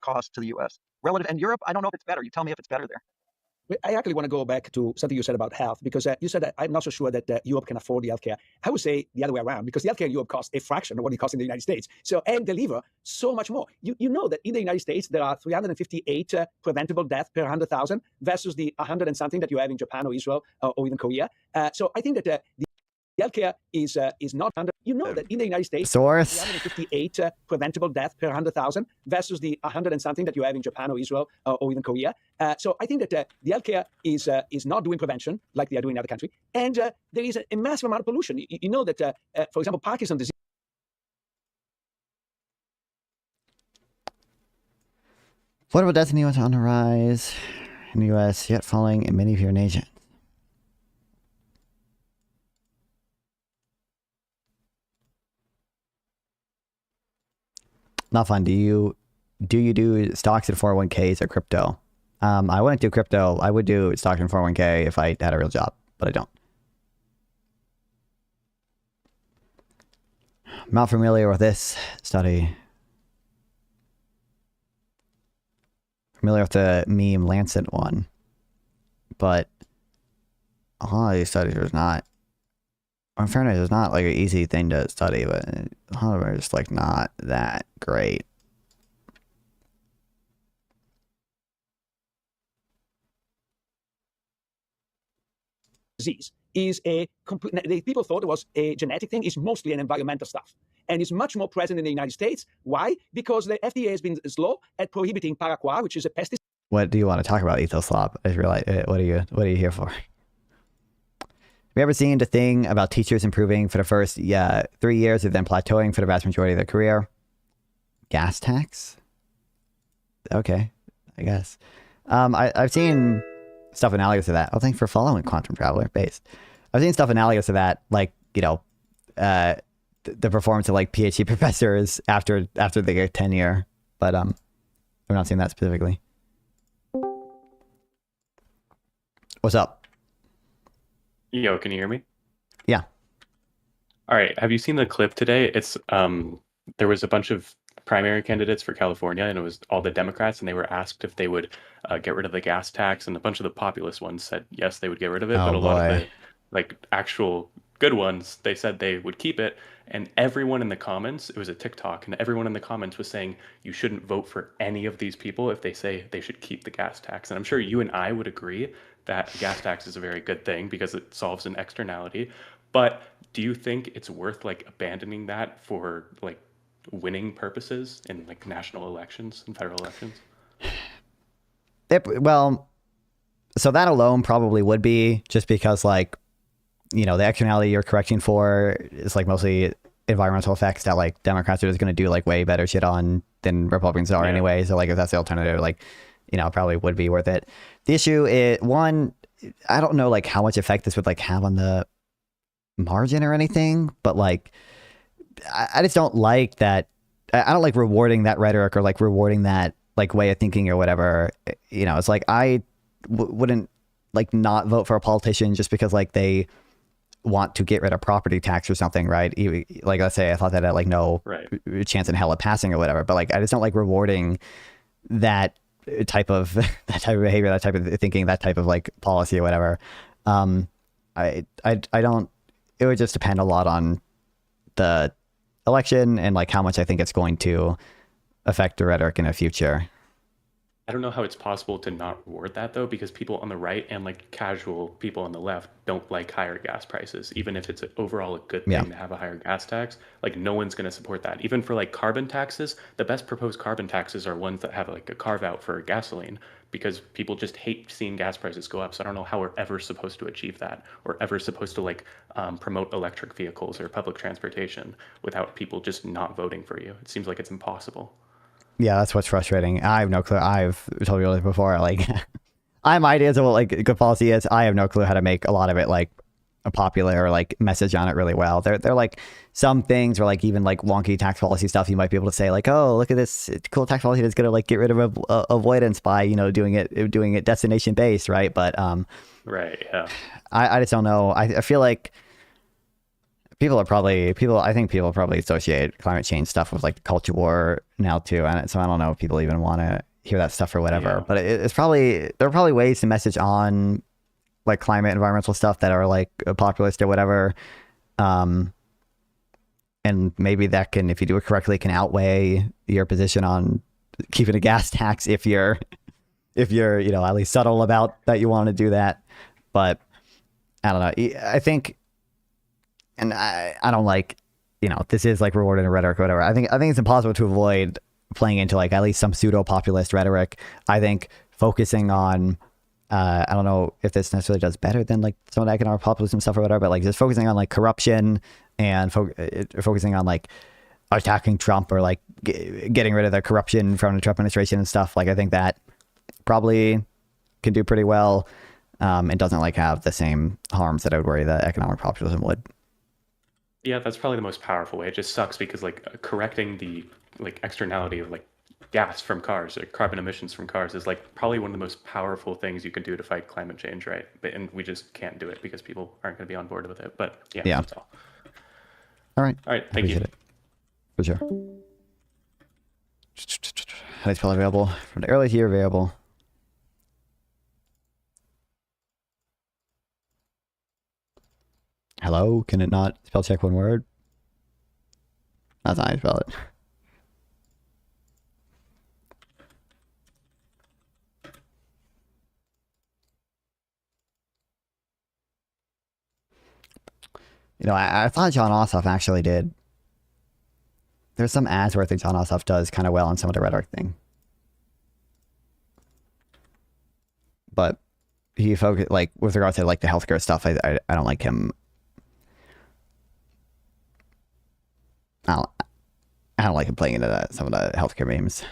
cost to the U.S. Relative, and Europe, I don't know if it's better. You tell me if it's better there. I actually want to go back to something you said about health, because you said that I'm not so sure that Europe can afford the healthcare. I would say the other way around, because the healthcare in Europe costs a fraction of what it costs in the United States. And deliver so much more. You know that in the United States, there are 358 preventable deaths per 100,000 versus the 100 and something that you have in Japan or Israel or even Korea. So I think that the healthcare is not under. You know that in the United States, source 358 preventable deaths per 100,000 versus the 100 and something that you have in Japan or Israel or even Korea. So I think that the healthcare is not doing prevention like they are doing in other countries, and there is a massive amount of pollution. You know that, for example, Parkinson's disease. Affordable deaths in the U.S. on the rise in the U.S., yet falling in many of your nations. Not fun. Do you do stocks and 401ks or crypto? I wouldn't do crypto. I would do stocks and 401k if I had a real job, but I don't. I'm not familiar with this study. Familiar with the meme Lancet one, but a lot of these studies are not. In fairness, it's not an easy thing to study, but a lot of them are just not that great. Disease is people thought it was a genetic thing. It's mostly an environmental stuff, and it's much more present in the United States. Why? Because the FDA has been slow at prohibiting paraquat, which is a pesticide. What do you want to talk about, Ethos Slop? I just realized, what are you here for? Have you ever seen the thing about teachers improving for the first 3 years and then plateauing for the vast majority of their career? Gas tax? Okay, I guess. I've seen stuff analogous to that. Oh, thanks for following Quantum Traveler Base. I've seen stuff analogous to that, like, you know, the performance of like PhD professors after they get tenure, but I've not seen that specifically. What's up? Yo, can you hear me? Yeah. All right. Have you seen the clip today? It's there was a bunch of primary candidates for California, and it was all the Democrats, and they were asked if they would get rid of the gas tax, and a bunch of the populist ones said yes, they would get rid of it, but a lot of the like actual good ones, they said they would keep it. And everyone in the comments, it was a TikTok, and everyone in the comments was saying you shouldn't vote for any of these people if they say they should keep the gas tax. And I'm sure you and I would agree that a gas tax is a very good thing because it solves an externality. But do you think it's worth like abandoning that for like winning purposes in like national elections and federal elections? Well, so that alone probably would be, just because like, you know, the externality you're correcting for is like mostly environmental effects that like Democrats are just going to do like way better shit on than Republicans are anyway. So like if that's the alternative, like, you know, probably would be worth it. The issue is, one, I don't know like how much effect this would like have on the margin or anything, but like I just don't like that. I don't like rewarding that rhetoric or like rewarding that like way of thinking or whatever. You know, it's like I wouldn't like not vote for a politician just because like they want to get rid of property tax or something, right? Like, let's say I thought that had like no chance in hell of passing or whatever, but like I just don't like rewarding that type of behavior, that type of thinking, that type of like policy or whatever. I don't. It would just depend a lot on the election and like how much I think it's going to affect the rhetoric in the future. I don't know how it's possible to not reward that though, because people on the right and like casual people on the left don't like higher gas prices, even if it's overall a good thing to have a higher gas tax. Like no one's going to support that. Even for like carbon taxes, the best proposed carbon taxes are ones that have like a carve out for gasoline, because people just hate seeing gas prices go up. So I don't know how we're ever supposed to achieve that, or ever supposed to like promote electric vehicles or public transportation without people just not voting for you. It seems like it's impossible. Yeah, that's what's frustrating. I have no clue. I've told you before, like, I have ideas of what like good policy is. I have no clue how to make a lot of it like a popular or like message on it really well. They're like some things, or like even like wonky tax policy stuff, you might be able to say like, oh, look at this cool tax policy that's gonna like get rid of avoidance by, you know, doing it destination based, right? But right, yeah. I just don't know. I feel like I think people probably associate climate change stuff with like the culture war now too, and so I don't know if people even want to hear that stuff or whatever. But there are probably ways to message on like climate, environmental stuff that are like populist or whatever, and maybe that can, if you do it correctly, can outweigh your position on keeping a gas tax if you're you know at least subtle about that you want to do that. But I don't know. I think. And I don't like, you know, this is like rewarding rhetoric or whatever. I think it's impossible to avoid playing into like at least some pseudo populist rhetoric. I think focusing on, I don't know if this necessarily does better than like some of the economic populism stuff or whatever, but like just focusing on like corruption and focusing on like attacking Trump or like getting rid of the corruption from the Trump administration and stuff. Like I think that probably can do pretty well. It doesn't like have the same harms that I would worry that economic populism would. Yeah, that's probably the most powerful way. It just sucks because like correcting the like externality of like gas from cars or carbon emissions from cars is like probably one of the most powerful things you can do to fight climate change, right? And we just can't do it because people aren't going to be on board with it. But yeah, that's all. All right. Thank you. It. For sure. Highly spell available from the early tier available. Hello, can it not spell check one word? That's not how I spell it. You know, I thought John Ossoff actually did. There's some ads where I think John Ossoff does kind of well on some of the rhetoric thing. but he focused, like, with regards to like the healthcare stuff, I don't like him. I don't like him playing into some of the healthcare memes.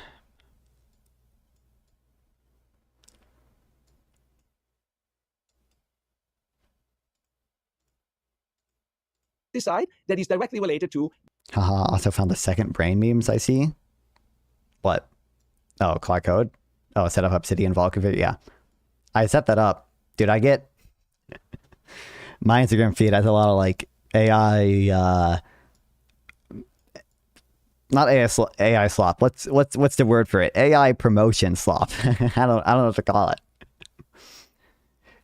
Decide that is directly related to. Haha, also found the second brain memes I see. What? Oh, Cloud Code? Oh, set up Obsidian Vault config. Yeah. I set that up. Dude, I get... My Instagram feed has a lot of, like, AI... Not AI slop. What's the word for it? AI promotion slop. I don't know what to call it.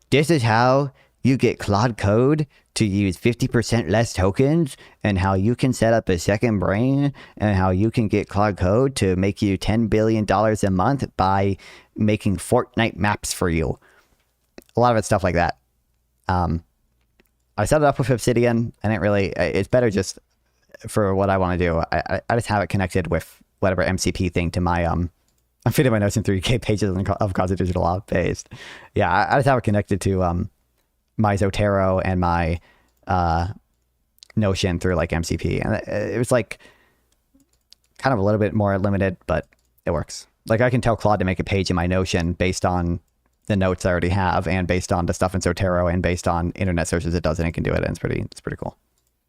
This is how you get Cloud Code to use 50% less tokens, and how you can set up a second brain, and how you can get Cloud Code to make you $10 billion a month by making Fortnite maps for you. A lot of it's stuff like that. I set it up with Obsidian. I didn't really... It's better just for what I want to do. I just have it connected with whatever MCP thing to my... I'm fitting my notes in 3K pages of Cause of Digital Law based. Yeah, I just have it connected to... my Zotero and my Notion through like MCP, and it was like kind of a little bit more limited, but it works. Like I can tell Claude to make a page in my Notion based on the notes I already have, and based on the stuff in Zotero, and based on internet searches it does, and it can do it, and it's pretty cool.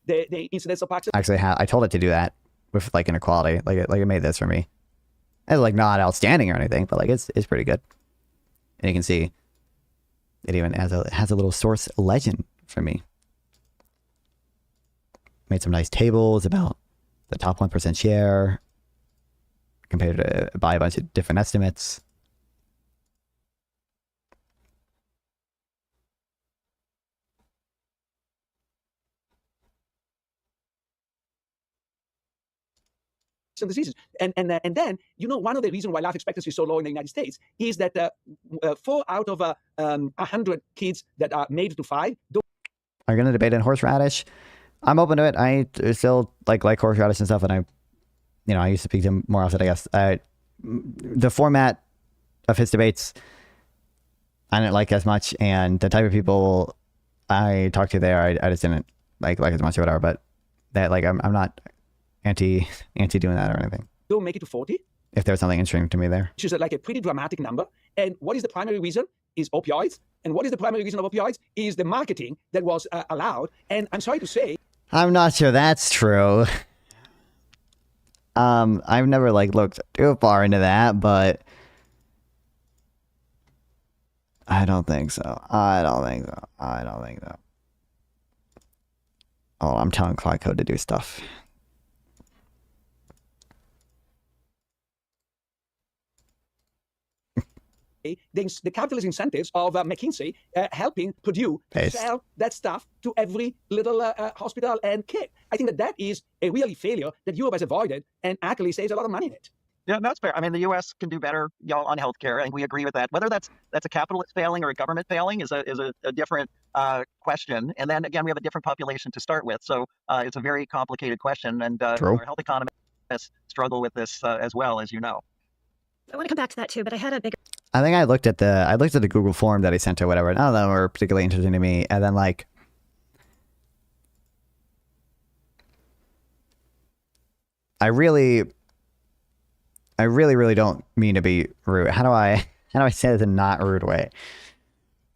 The incidence of access. Actually, I told it to do that with like inequality, like it made this for me. It's like not outstanding or anything, but like it's pretty good, and you can see. It even has a little source legend for me. Made some nice tables about the top 1% share compared to by a bunch of different estimates. Diseases. And then, one of the reasons why life expectancy is so low in the United States is that 4 out of 100 kids that are made to 5. Are you going to debate on horseradish? I'm open to it. I still like horseradish and stuff, and I used to speak to him more often, I guess. The format of his debates, I didn't like as much, and the type of people I talked to there, I just didn't like as much or whatever, but that, like, I'm not anti doing that or anything. Don't make it to 40. If there's something interesting to me there. Which is like a pretty dramatic number. And what is the primary reason? Is opioids. And what is the primary reason of opioids? Is the marketing that was allowed. And I'm sorry to say... I'm not sure that's true. I've never looked too far into that, but I don't think so. I don't think so. Oh, I'm telling Cloud Code to do stuff. The capitalist incentives of McKinsey helping Purdue sell that stuff to every little hospital and kid. I think that is a really failure that Europe has avoided and actually saves a lot of money in it. Yeah, that's fair. I mean, the U.S. can do better, on healthcare. I think we agree with that. Whether that's a capitalist failing or a government failing is a different question. And then again, we have a different population to start with, so it's a very complicated question. And our health economists struggle with this as well, as you know. I want to come back to that too, but I had a bigger. I think I looked at the Google form that he sent or whatever. None of them were particularly interesting to me. And then I really don't mean to be rude. How do I say this in a not rude way?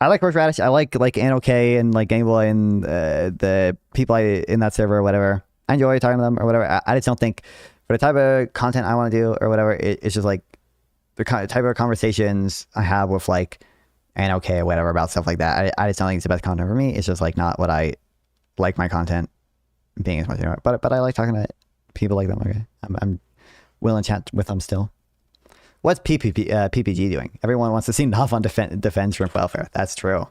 I like horseradish. I like AOC and like Game Boy and the people in that server or whatever. I enjoy talking to them or whatever. I just don't think for the type of content I want to do or whatever, it's just like the type of conversations I have with AOC or whatever about stuff like that. I just don't think it's the best content for me. It's just not what I like my content being as much anyway. But I like talking to people like them. Okay, I'm willing to chat with them still. What's PPG doing? Everyone wants to see Nav on defend shrimp welfare. That's true.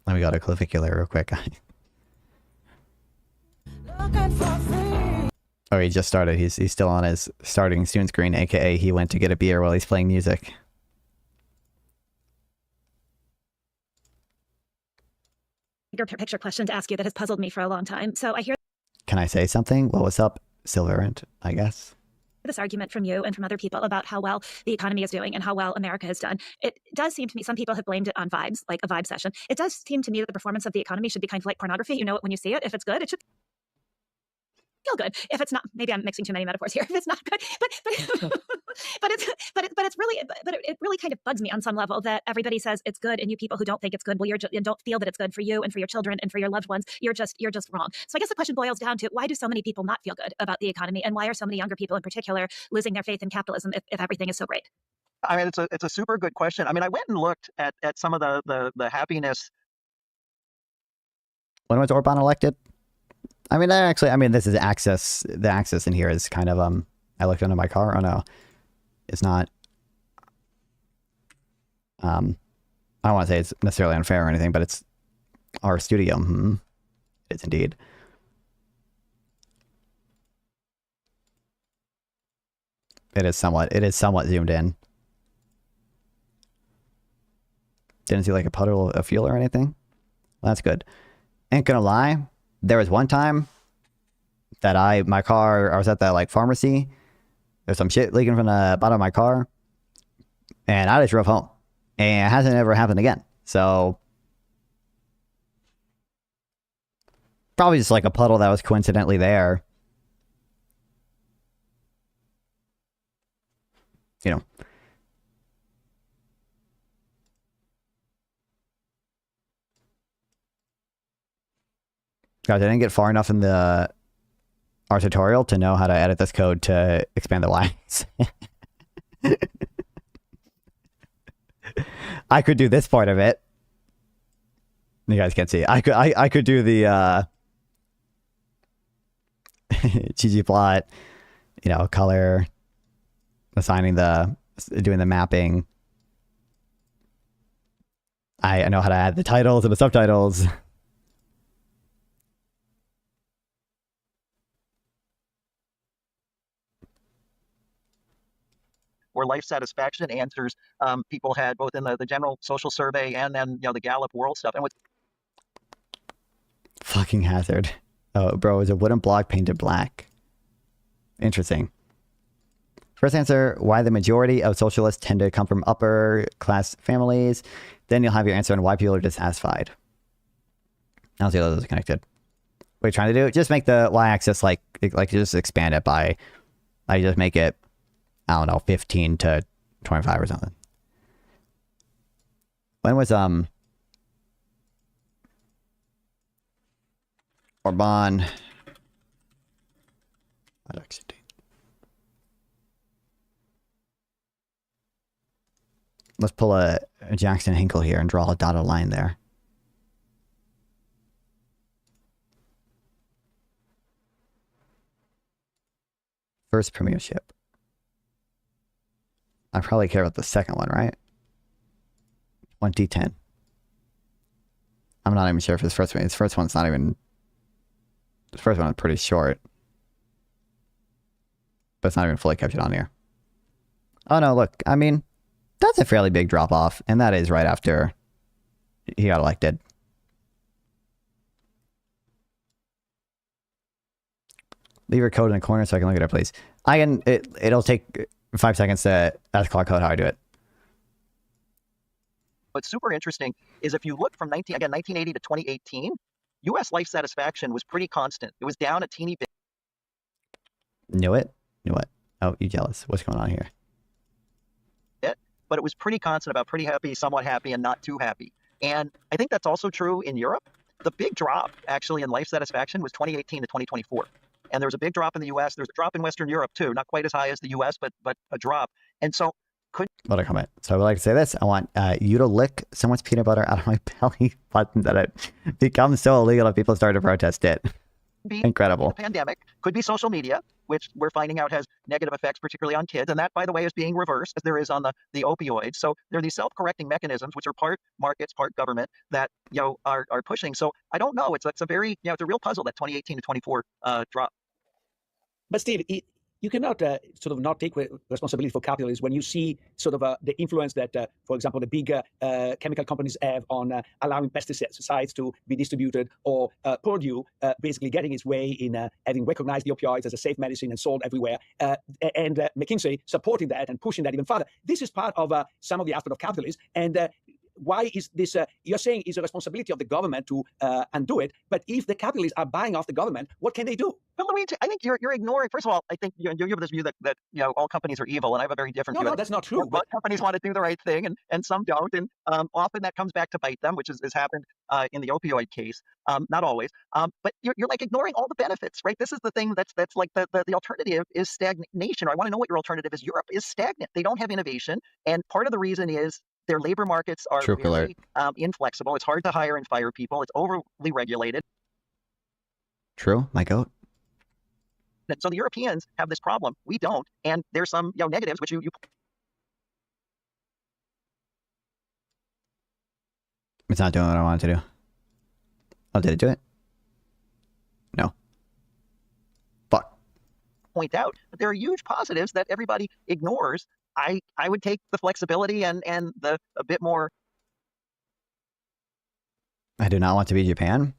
Let me go to clavicular real quick. Oh, he just started. He's still on his starting student screen, aka he went to get a beer while he's playing music. Bigger picture question to ask you that has puzzled me for a long time. So I hear. Can I say something? Well, what's up, Silverant? I guess. this argument from you and from other people about how well the economy is doing and how well America has done. It does seem to me, some people have blamed it on vibes, like a vibe session. It does seem to me that the performance of the economy should be kind of like pornography. You know it when you see it. If it's good, it should feel good. If it's not, maybe I'm mixing too many metaphors here. If it's not good, but it really kind of bugs me on some level that everybody says it's good, and you people who don't think it's good, well, you don't feel that it's good for you and for your children and for your loved ones. You're just wrong. So I guess the question boils down to, why do so many people not feel good about the economy, and why are so many younger people in particular losing their faith in capitalism if everything is so great? I mean, it's a super good question. I mean, I went and looked at some of the happiness. When was Orban elected? I mean, this is access. The access in here is kind of, I looked under my car. Oh no, it's not. I don't want to say it's necessarily unfair or anything, but it's our studio. It's indeed. It is somewhat zoomed in. Didn't see like a puddle of fuel or anything. Well, that's good. Ain't gonna lie. There was one time that I was at the like pharmacy. There's some shit leaking from the bottom of my car, and I just drove home, and it hasn't ever happened again. So probably just like a puddle that was coincidentally there. You know. Guys, I didn't get far enough in our tutorial to know how to edit this code to expand the lines. I could do this part of it. You guys can't see. I could do the ggplot, color, doing the mapping. I know how to add the titles and the subtitles. Or life satisfaction answers people had both in the general social survey and then the Gallup World stuff. And what's fucking hazard. Oh, bro, is a wooden block painted black? Interesting. First answer, why the majority of socialists tend to come from upper class families. Then you'll have your answer on why people are dissatisfied. I'll see how those are connected. What are you trying to do? Just make the y-axis like just expand it by, just make it, I don't know, 15 to 25 or something. When was Orban election date? Let's pull a Jackson Hinkle here and draw a dotted line there. First premiership. I probably care about the second one, right? 2010. I'm not even sure if his first one. His first one's not even. The first one is pretty short, but it's not even fully captured on here. Oh no! Look, I mean, that's a fairly big drop off, and that is right after he got elected. Leave your code in the corner so I can look at it, please. It'll take 5 seconds to ask Cloud Code how I do it. What's super interesting is if you look from 1980 to 2018, U.S. life satisfaction was pretty constant. It was down a teeny bit. Knew it? Knew what? Oh, you jealous. What's going on here? But it was pretty constant, about pretty happy, somewhat happy, and not too happy. And I think that's also true in Europe. The big drop, actually, in life satisfaction was 2018 to 2024. And there was a big drop in the U.S. There's a drop in Western Europe, too. Not quite as high as the U.S., but a drop. And so What a comment. So I would like to say this. I want you to lick someone's peanut butter out of my belly button that it becomes so illegal that people start to protest it. Incredible. The pandemic could be social media, which we're finding out has negative effects, particularly on kids. And that, by the way, is being reversed as there is on the opioids. So there are these self-correcting mechanisms, which are part markets, part government, that are pushing. So I don't know. It's a very it's a real puzzle, that 2018 to 24 drop. But Steve, you cannot sort of not take responsibility for capitalism when you see sort of the influence that, for example, the big chemical companies have on allowing pesticides to be distributed, or Purdue basically getting its way in having recognized the opioids as a safe medicine and sold everywhere, and McKinsey supporting that and pushing that even further. This is part of some of the aspect of capitalism, and why is this, you're saying is a responsibility of the government to undo it, but if the capitalists are buying off the government, what can they do? But Luigi, I think you're ignoring, first of all, I think you have this view that all companies are evil, and I have a very different view. No, that's not true. But companies want to do the right thing, and some don't, and often that comes back to bite them, which has happened in the opioid case. Not always, but you're like ignoring all the benefits, right? This is the thing that's like the alternative is stagnation. Or I want to know what your alternative is. Europe is stagnant. They don't have innovation, and part of the reason is their labor markets are very inflexible. It's hard to hire and fire people. It's overly regulated. True, my goat. So the Europeans have this problem. We don't. And there's some negatives, which you It's not doing what I wanted to do. Oh, did it do it? No. Fuck. point out. But there are huge positives that everybody ignores. I would take the flexibility and the a bit more. I do not want to be Japan.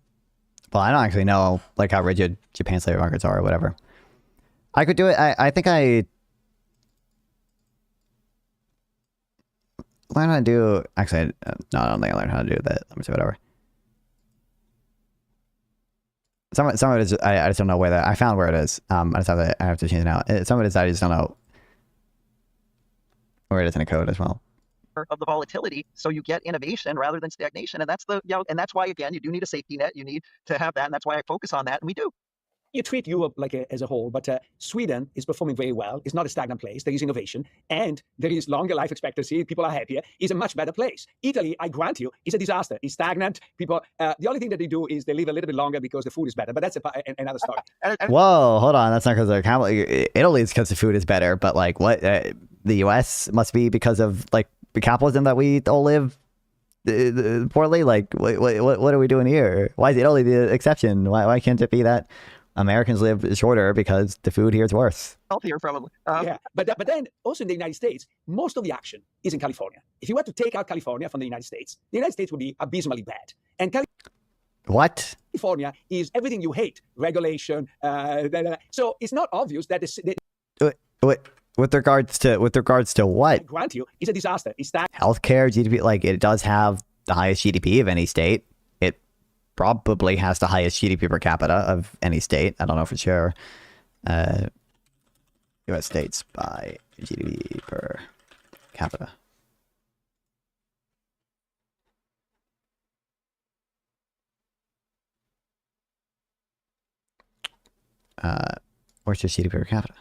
Well, I don't actually know like how rigid Japan's labor markets are or whatever. I could do it. I think I... Learn how to do... Actually, no, I don't think I learned how to do that. Let me see, whatever. Some of it is... I just don't know where that... I found where it is. I have to change it out. Some of it is I just don't know where it is in a code as well. Of the volatility, so you get innovation rather than stagnation, and that's the and that's why again you do need a safety net. You need to have that, and that's why I focus on that, and we do. You treat Europe like as a whole, but Sweden is performing very well. It's not a stagnant place. There is innovation, and there is longer life expectancy. People are happier. It's a much better place. Italy, I grant you, is a disaster. It's stagnant. People, the only thing that they do is they live a little bit longer because the food is better. But that's another story. Whoa, hold on. That's not because they're Italy is because the food is better. But like, what the U.S. must be because of like the capitalism that we all live poorly. Like, what are we doing here? Why is Italy the exception? Why can't it be that Americans live shorter because the food here is worse? Healthier, probably. Yeah, but then also in the United States, most of the action is in California. If you were to take out California from the United States would be abysmally bad. And what? California is everything you hate: regulation. So it's not obvious that with regards to what? I grant you, it's a disaster. It's that healthcare, GDP. Like, it does have the highest GDP of any state. Probably has the highest GDP per capita of any state. I don't know for sure. U.S. states by GDP per capita. Where's your GDP per capita?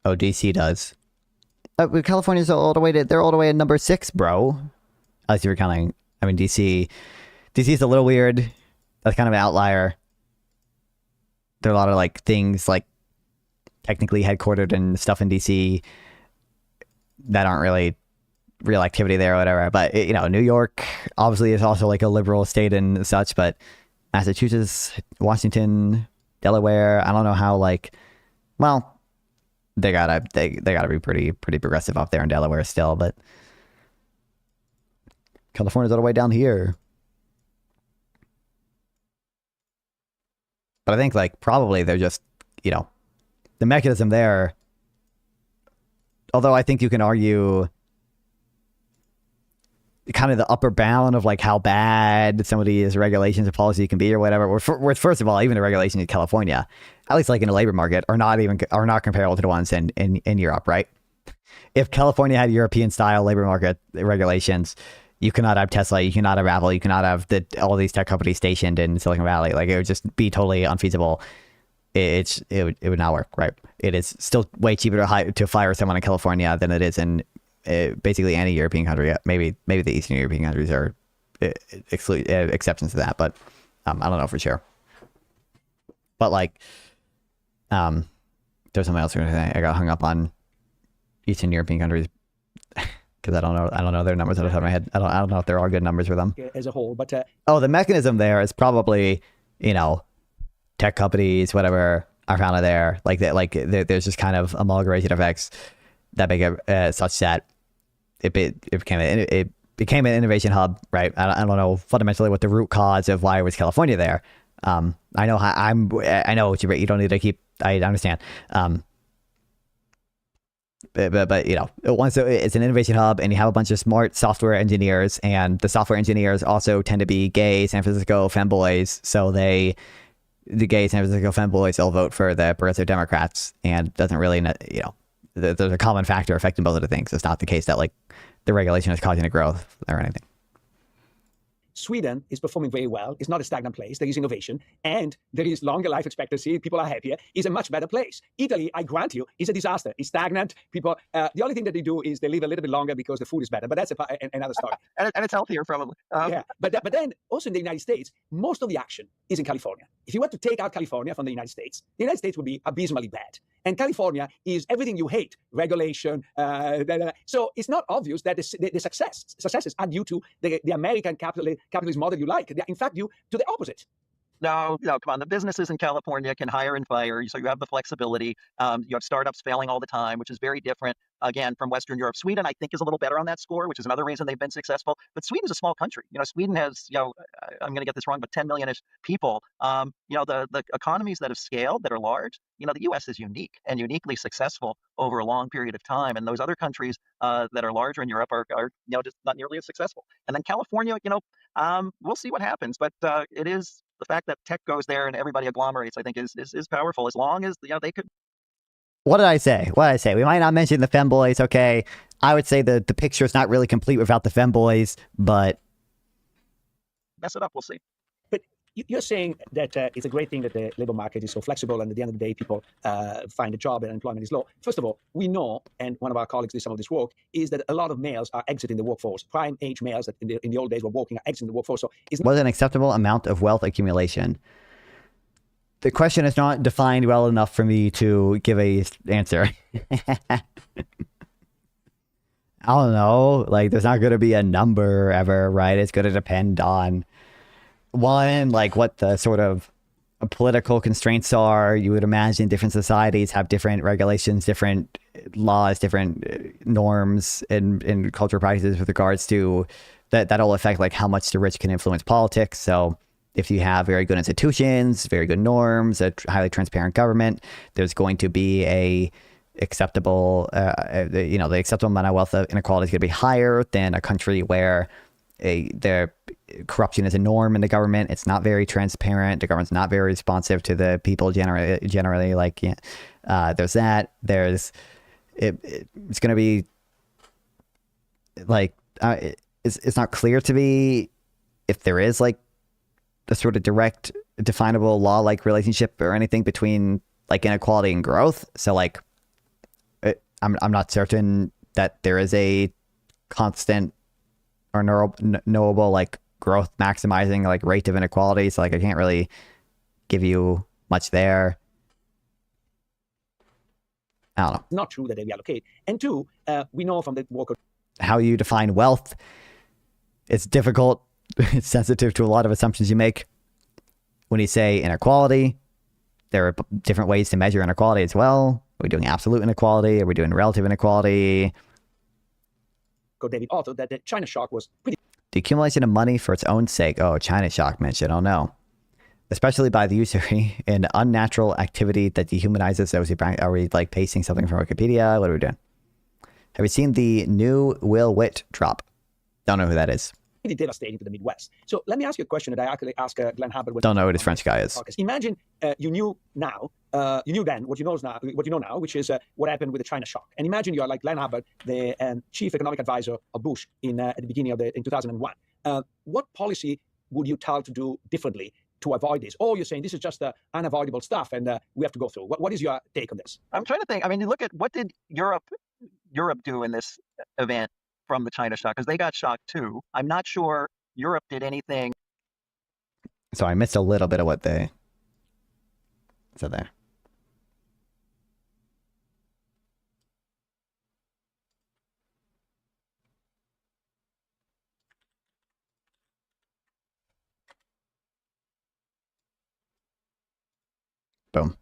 Oh, DC does. California's all the way to, they're all the way at number 6, bro. Unless you were counting, I mean, DC's a little weird. That's kind of an outlier. There are a lot of like things like technically headquartered and stuff in DC that aren't really real activity there or whatever. But New York obviously is also like a liberal state and such, but Massachusetts, Washington, Delaware, I don't know how they gotta be pretty progressive up there in Delaware still, but California's all the way down here. But I think probably they're just the mechanism there. Although I think you can argue kind of the upper bound of how bad some of these regulations and policy can be or whatever. First of all, even the regulations in California, at least in the labor market, are not comparable to the ones in Europe, right? If California had European style labor market regulations, you cannot have Tesla, you cannot have Apple, you cannot have all these tech companies stationed in Silicon Valley. It would just be totally unfeasible. It would not work, right? It is still way cheaper to fire someone in California than it is in basically any European country. Maybe the Eastern European countries are exceptions to that, but I don't know for sure. But there's something else I got hung up on Eastern European countries because I don't know their numbers out of the top of my head. I don't know if there are good numbers for them as a whole. But the mechanism there is probably tech companies, whatever, are founded there. There's just kind of amalgamation effects that make it such that it became an innovation hub, right? I don't know fundamentally what the root cause of why it was California there. I know what you don't need to keep. I understand. But once it's an innovation hub and you have a bunch of smart software engineers, and the software engineers also tend to be gay San Francisco femboys, so the gay San Francisco femboys will vote for the progressive Democrats, and doesn't really, there's a common factor affecting both of the things. It's not the case that the regulation is causing a growth or anything. Sweden is performing very well. It's not a stagnant place. There is innovation, and there is longer life expectancy. People are happier. It's a much better place. Italy, I grant you, is a disaster. It's stagnant. People, the only thing that they do is they live a little bit longer because the food is better. But that's another story. and it's healthier, probably. Yeah, but then also in the United States, most of the action is in California. If you were to take out California from the United States would be abysmally bad. And California is everything you hate: regulation. So it's not obvious that the successes are due to the American capitalist model you like. They're in fact due to the opposite. No, come on. The businesses in California can hire and fire, so you have the flexibility. You have startups failing all the time, which is very different, again, from Western Europe. Sweden, I think, is a little better on that score, which is another reason they've been successful. But Sweden's a small country. Sweden has, I'm going to get this wrong, but 10 million-ish people. The economies that have scaled, that are large, the U.S. is unique and uniquely successful over a long period of time. And those other countries that are larger in Europe are just not nearly as successful. And then California, we'll see what happens. But it is the fact that tech goes there and everybody agglomerates, I think, is powerful, as long as they could. What did I say? We might not mention the femboys. Okay, I would say the picture is not really complete without the femboys, but mess it up. We'll see. But you're saying that it's a great thing that the labor market is so flexible, and at the end of the day, people find a job and employment is low. First of all, we know, and one of our colleagues did some of this work, is that a lot of males are exiting the workforce. Prime age males that in the old days were working are exiting the workforce. So was an acceptable amount of wealth accumulation. The question is not defined well enough for me to give a answer. I don't know. There's not going to be a number ever, right? It's going to depend on what the sort of political constraints are. You would imagine different societies have different regulations, different laws, different norms and cultural practices with regards to that'll affect how much the rich can influence politics. So if you have very good institutions, very good norms, a highly transparent government, there's going to be the acceptable amount of wealth inequality is going to be higher than a country where the corruption is a norm in the government. It's not very transparent. The government's not very responsive to the people generally. There's that. It's going to be it's not clear to me if there is a sort of direct, definable law-like relationship or anything between inequality and growth. So I'm not certain that there is a constant or knowable growth maximizing rate of inequality. So I can't really give you much there. I don't know. Not true that they reallocate. And two, we know from the work of how you define wealth. It's difficult. It's sensitive to a lot of assumptions you make. When you say inequality, there are different ways to measure inequality as well. Are we doing absolute inequality? Are we doing relative inequality? David Otto, that the China shock was pretty. The accumulation of money for its own sake. Oh, China shock mentioned. Oh no. Especially by the usury and unnatural activity that dehumanizes those who are we pasting something from Wikipedia? What are we doing? Have you seen the new Will Witt drop? Don't know who that is. Pretty devastating to the Midwest. So let me ask you a question that I actually asked Glenn Hubbard. Don't know who this French guy is. Imagine you knew then what you know now, which is what happened with the China shock. And imagine you are like Glenn Hubbard, the chief economic advisor of Bush at the beginning of in 2001. What policy would you tell to do differently to avoid this? Or you're saying this is just unavoidable stuff and we have to go through. What is your take on this? I'm trying to think. You look at what did Europe do in this event from the China shock, because they got shocked too. I'm not sure Europe did anything. So I missed a little bit of what they said there. Boom.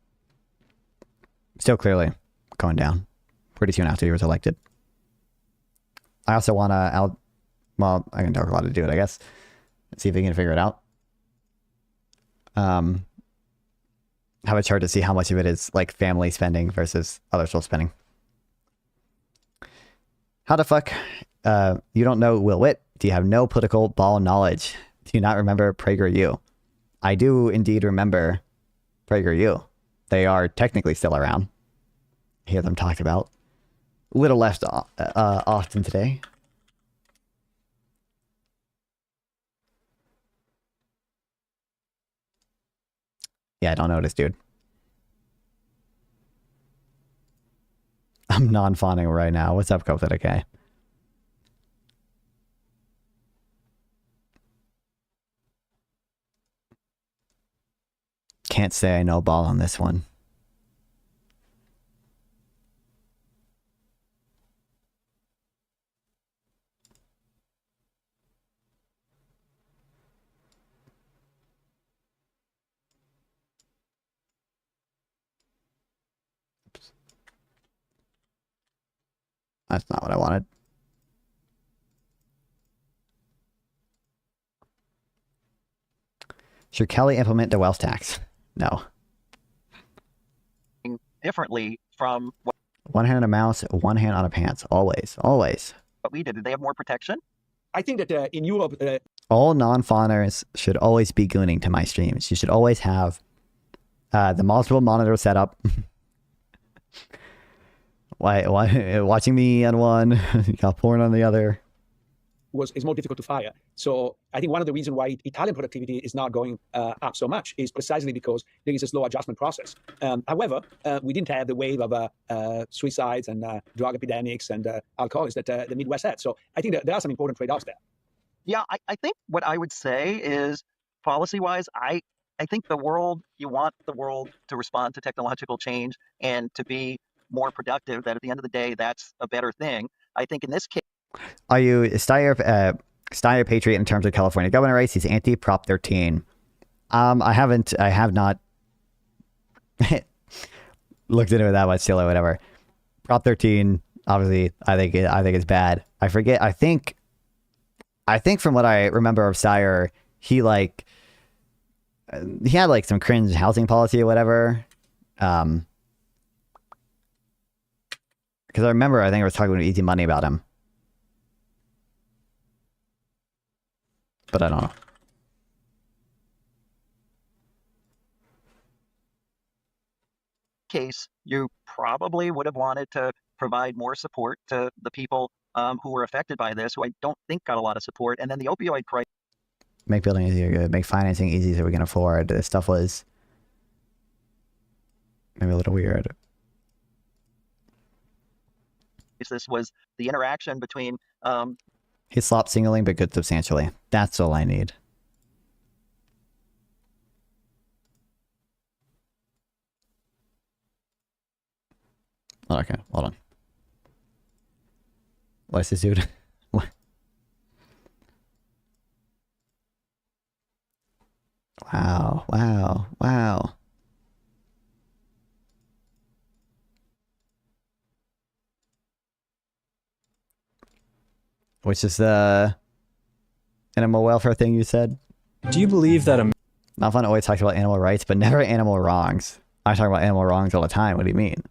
Still clearly going down. Pretty soon after he was elected. I also want to well, I can talk a lot to do it, I guess. Let's see if we can figure it out. Have a chart to see how much of it is like family spending versus other social spending. How the fuck? You don't know Will Witt? Do you have no political ball knowledge? Do you not remember PragerU? I do indeed remember PragerU. They are technically still around. I hear them talked about. A little less often today. Yeah, I don't notice, dude. I'm non-fawning right now. What's up, Cope? Okay. Can't say I know ball on this one. That's not what I wanted. Should Kelly implement the wealth tax? No. Differently from what One hand on a mouse, one hand on a pants. Always. Always. we did. Did they have more protection? I think that in Europe... All non-fawners should always be gooning to my streams. You should always have the multiple monitor setup. Why watching me on one, you got porn on the other. Is more difficult to fire. So I think one of the reasons why Italian productivity is not going up so much is precisely because there is a slow adjustment process. However, we didn't have the wave of suicides and drug epidemics and alcoholics that the Midwest had. So I think that there are some important trade-offs there. Yeah, I think what I would say is policy-wise, I think you want the world to respond to technological change and to be more productive, that at the end of the day, that's a better thing. I think in this case... Are you Steyer Patriot in terms of California governor race? He's anti-Prop 13. I have not looked into it that much still or whatever. Prop 13, obviously, I think it's bad. I think from what I remember of Steyer, he had like some cringe housing policy or whatever. Because I remember, I think I was talking to Easy Money about him. But I don't know. Case, you probably would have wanted to provide more support to the people who were affected by this, who I don't think got a lot of support. And then the opioid crisis. Make building easier, good. Make financing easy so we can afford. This stuff was maybe a little weird. This was the interaction between... He slopped singling, but good substantially. That's all I need. Okay, hold on. What's this dude? What? Wow. Which is the animal welfare thing you said? Do you believe that Malfon always talks about animal rights, but never animal wrongs. I talk about animal wrongs all the time. What do you mean?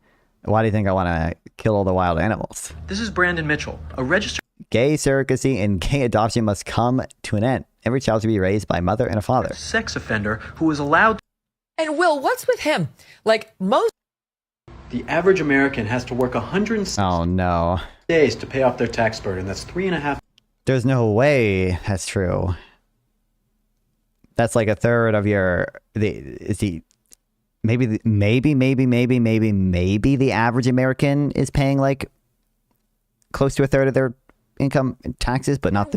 Why do you think I want to kill all the wild animals? This is Brandon Mitchell, a registered... Gay surrogacy and gay adoption must come to an end. Every child should be raised by a mother and a father. ...sex offender who is allowed... And Will, what's with him? Like, most... The average American has to work 106 Oh, no. days to pay off their tax burden. That's 3.5... There's no way that's true. That's like a third of your... Maybe the average American is paying like close to a third of their income in taxes, but not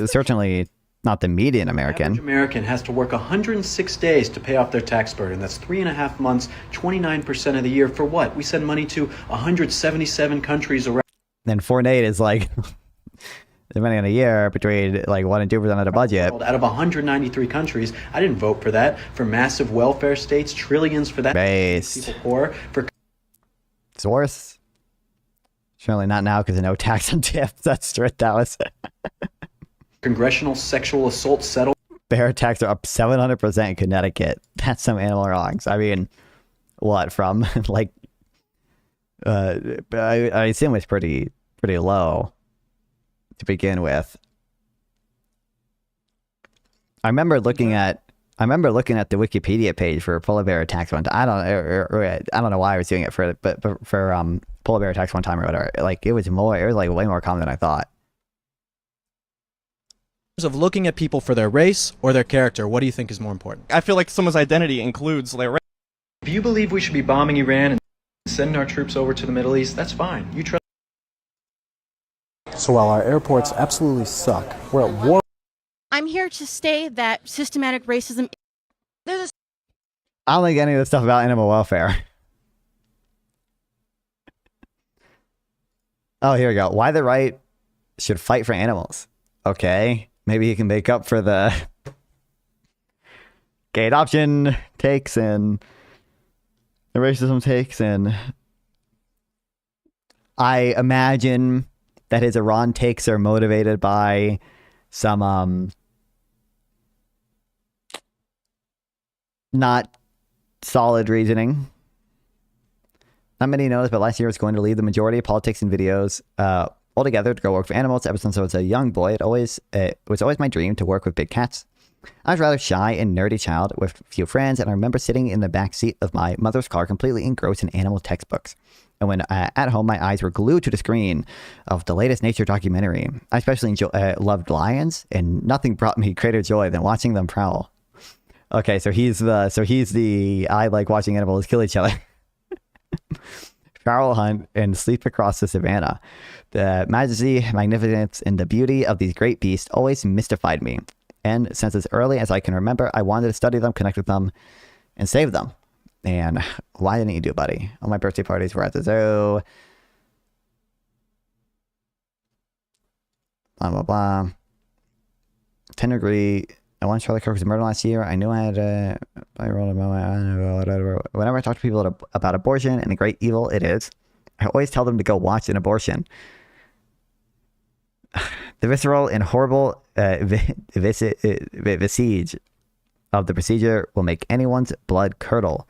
certainly not the median American. The average American has to work 106 days to pay off their tax burden. That's 3.5 months, 29% of the year. For what? We send money to 177 countries around. Then Fortnite is like depending on the year, between like 1 and 2% of the budget. Out of 193 countries, I didn't vote for that. For massive welfare states, trillions for that. Based. People poor. For Source. Surely not now because of no tax on tips. That's true. That was congressional sexual assault settlement. bear attacks are up 700% in Connecticut. That's some animal wrongs. I mean, what from like? I assume it's pretty low to begin with. I remember looking at the Wikipedia page for polar bear attacks one time. I don't know why I was doing it for polar bear attacks one time or whatever. Like it was like way more common than I thought. Of looking at people for their race or their character, what do you think is more important? I feel like someone's identity includes their race. If you believe we should be bombing Iran and sending our troops over to the Middle East, that's fine. You trust. So while our airports absolutely suck, we're at war. I'm here to say that systematic racism. I don't think any of the stuff about animal welfare. Oh, here we go. Why the right should fight for animals. Okay. Maybe he can make up for the gay adoption takes and the racism takes. And I imagine that his Iran takes are motivated by some not solid reasoning. Not many know this, but last year I was going to leave the majority of politics and videos altogether to go work for animals. Ever since I was a young boy, it was always my dream to work with big cats. I was a rather shy and nerdy child with few friends, and I remember sitting in the back seat of my mother's car completely engrossed in animal textbooks. And when at home, my eyes were glued to the screen of the latest nature documentary. I especially loved lions, and nothing brought me greater joy than watching them prowl. Okay, so he's the I like watching animals kill each other. Feral hunt and sleep across the savannah. The majesty, magnificence, and the beauty of these great beasts always mystified me. And since as early as I can remember, I wanted to study them, connect with them, and save them. And why didn't you do it, buddy? All my birthday parties were at the zoo. Blah, blah, blah. 10 degree. I once Charlie Kirk was murdered last year. I knew I had a whenever I talk to people about abortion and the great evil it is, I always tell them to go watch an abortion. The visceral and horrible visage of the procedure will make anyone's blood curdle.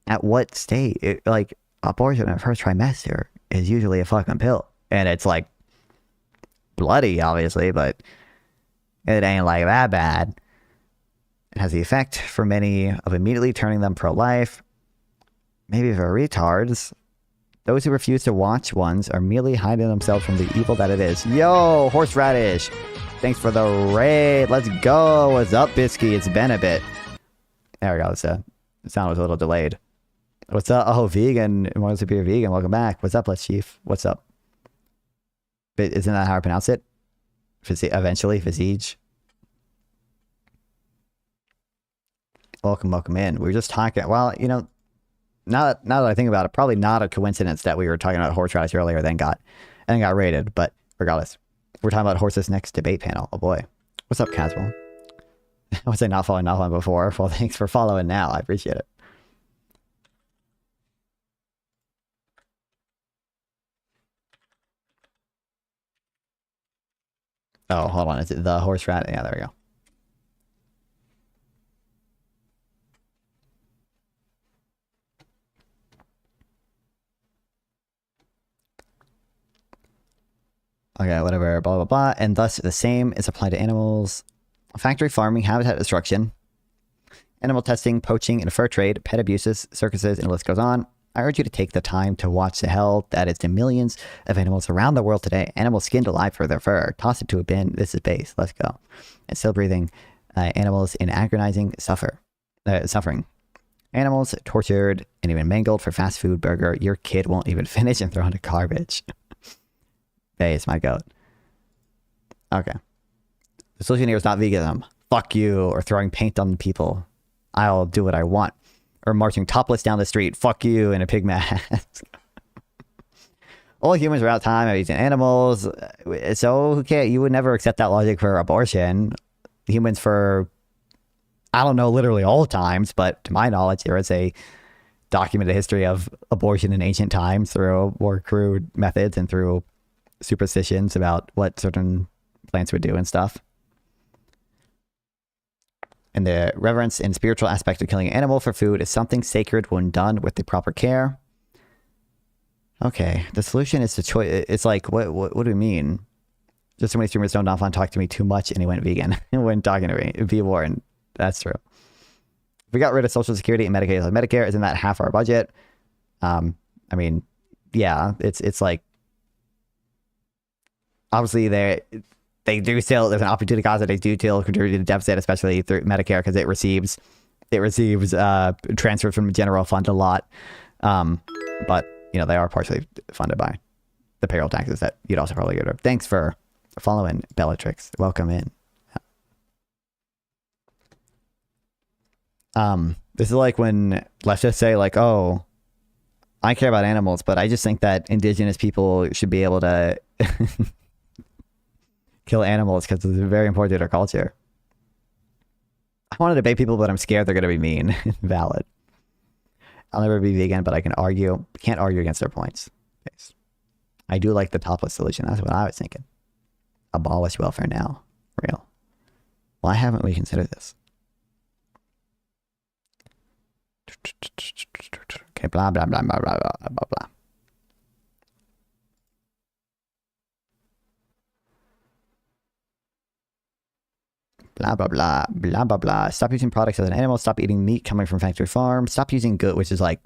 At what state? Like, abortion in the first trimester is usually a fucking pill. And it's like bloody, obviously, but it ain't like that bad. It has the effect for many of immediately turning them pro-life. Maybe for retards. Those who refuse to watch ones are merely hiding themselves from the evil that it is. Yo, horseradish. Thanks for the raid. Let's go. What's up, Bisky? It's been a bit. There we go. The sound was a little delayed. What's up? Oh, vegan. Wants to be a vegan. Welcome back. What's up, Les Chief? What's up? Isn't that how I pronounce it? Eventually, Visage. Welcome in. We were just talking. Well, you know, now that I think about it, probably not a coincidence that we were talking about horseradish earlier, then got raided. But regardless, we're talking about horses next debate panel. Oh boy, what's up, Caswell? Was I not following before? Well, thanks for following now. I appreciate it. Oh, hold on. Is it the horseradish? Yeah, there we go. Okay, whatever, blah, blah, blah. And thus, the same is applied to animals. Factory farming, habitat destruction, animal testing, poaching, and fur trade, pet abuses, circuses, and the list goes on. I urge you to take the time to watch the hell that is to millions of animals around the world today. Animals skinned alive for their fur, tossed into a bin. This is base. Let's go. And still breathing. Animals in agonizing suffering. Animals tortured and even mangled for fast food burger your kid won't even finish and throw into garbage. Base, my goat. Okay. The solution here is not veganism. Fuck you. Or throwing paint on people. I'll do what I want. Or marching topless down the street. Fuck you in a pig mask. all humans are out of time abusing animals. So you would never accept that logic for abortion. Humans for, I don't know, literally all times, but to my knowledge, there is a documented history of abortion in ancient times through more crude methods and through superstitions about what certain plants would do and stuff. And the reverence and spiritual aspect of killing an animal for food is something sacred when done with the proper care. Okay, the solution is to choice. It's like, what do we mean? Just so many streamers don't often talk to me too much, and he went vegan when talking to me. Vivore, and that's true. If we got rid of Social Security and Medicaid and Medicare, isn't that half our budget? I mean, yeah, it's like, obviously they do still, there's an opportunity cost that they do still contribute to the deficit, especially through Medicare, because it receives transfers from the general fund a lot. But you know, they are partially funded by the payroll taxes that you'd also probably get rid of. Thanks for following, Bellatrix. Welcome in. This is like when leftists say like, oh, I care about animals, but I just think that indigenous people should be able to kill animals because it's very important to their culture. I want to debate people, but I'm scared they're going to be mean. Valid. I'll never be vegan, but I can't argue against their points. I do like the topless solution. That's what I was thinking. Abolish welfare now. Real. Why haven't we considered this? Okay, blah, blah, blah, blah, blah, blah, blah, blah. Blah, blah, blah, blah, blah, blah. Stop using products as an animal. Stop eating meat coming from factory farms. Stop using good, which is like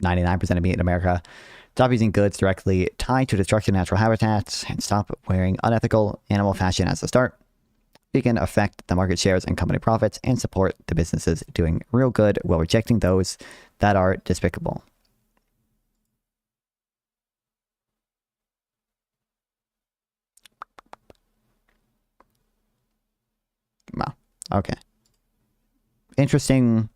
99% of meat in America. Stop using goods directly tied to destruction of natural habitats. And stop wearing unethical animal fashion as a start. You can affect the market shares and company profits and support the businesses doing real good while rejecting those that are despicable. Wow. Okay. Interesting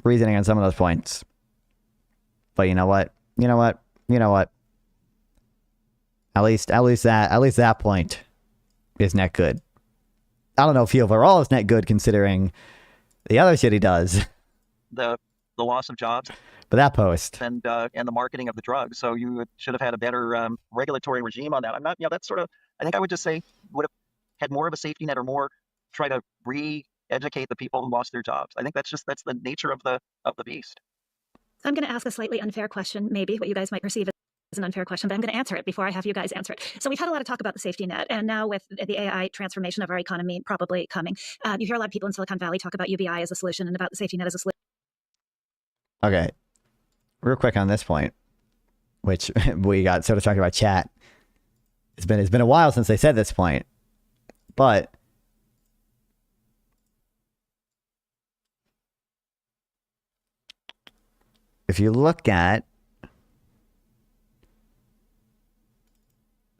reasoning on some of those points. But you know what? At least that point is net good. I don't know if he overall is net good considering the other shit he does. The loss of jobs. But that post. And the marketing of the drug. So you should have had a better regulatory regime on that. I'm not, that's sort of, I think I would just say would have had more of a safety net or more try to re-educate the people who lost their jobs. I think that's the nature of the beast. So I'm going to ask a slightly unfair question, maybe what you guys might perceive as an unfair question, but I'm going to answer it before I have you guys answer it. So we've had a lot of talk about the safety net, and now with the AI transformation of our economy probably coming, you hear a lot of people in Silicon Valley talk about UBI as a solution and about the safety net as a solution. Okay. Real quick on this point, which we got sort of talking about chat. It's been a while since they said this point, but if you look at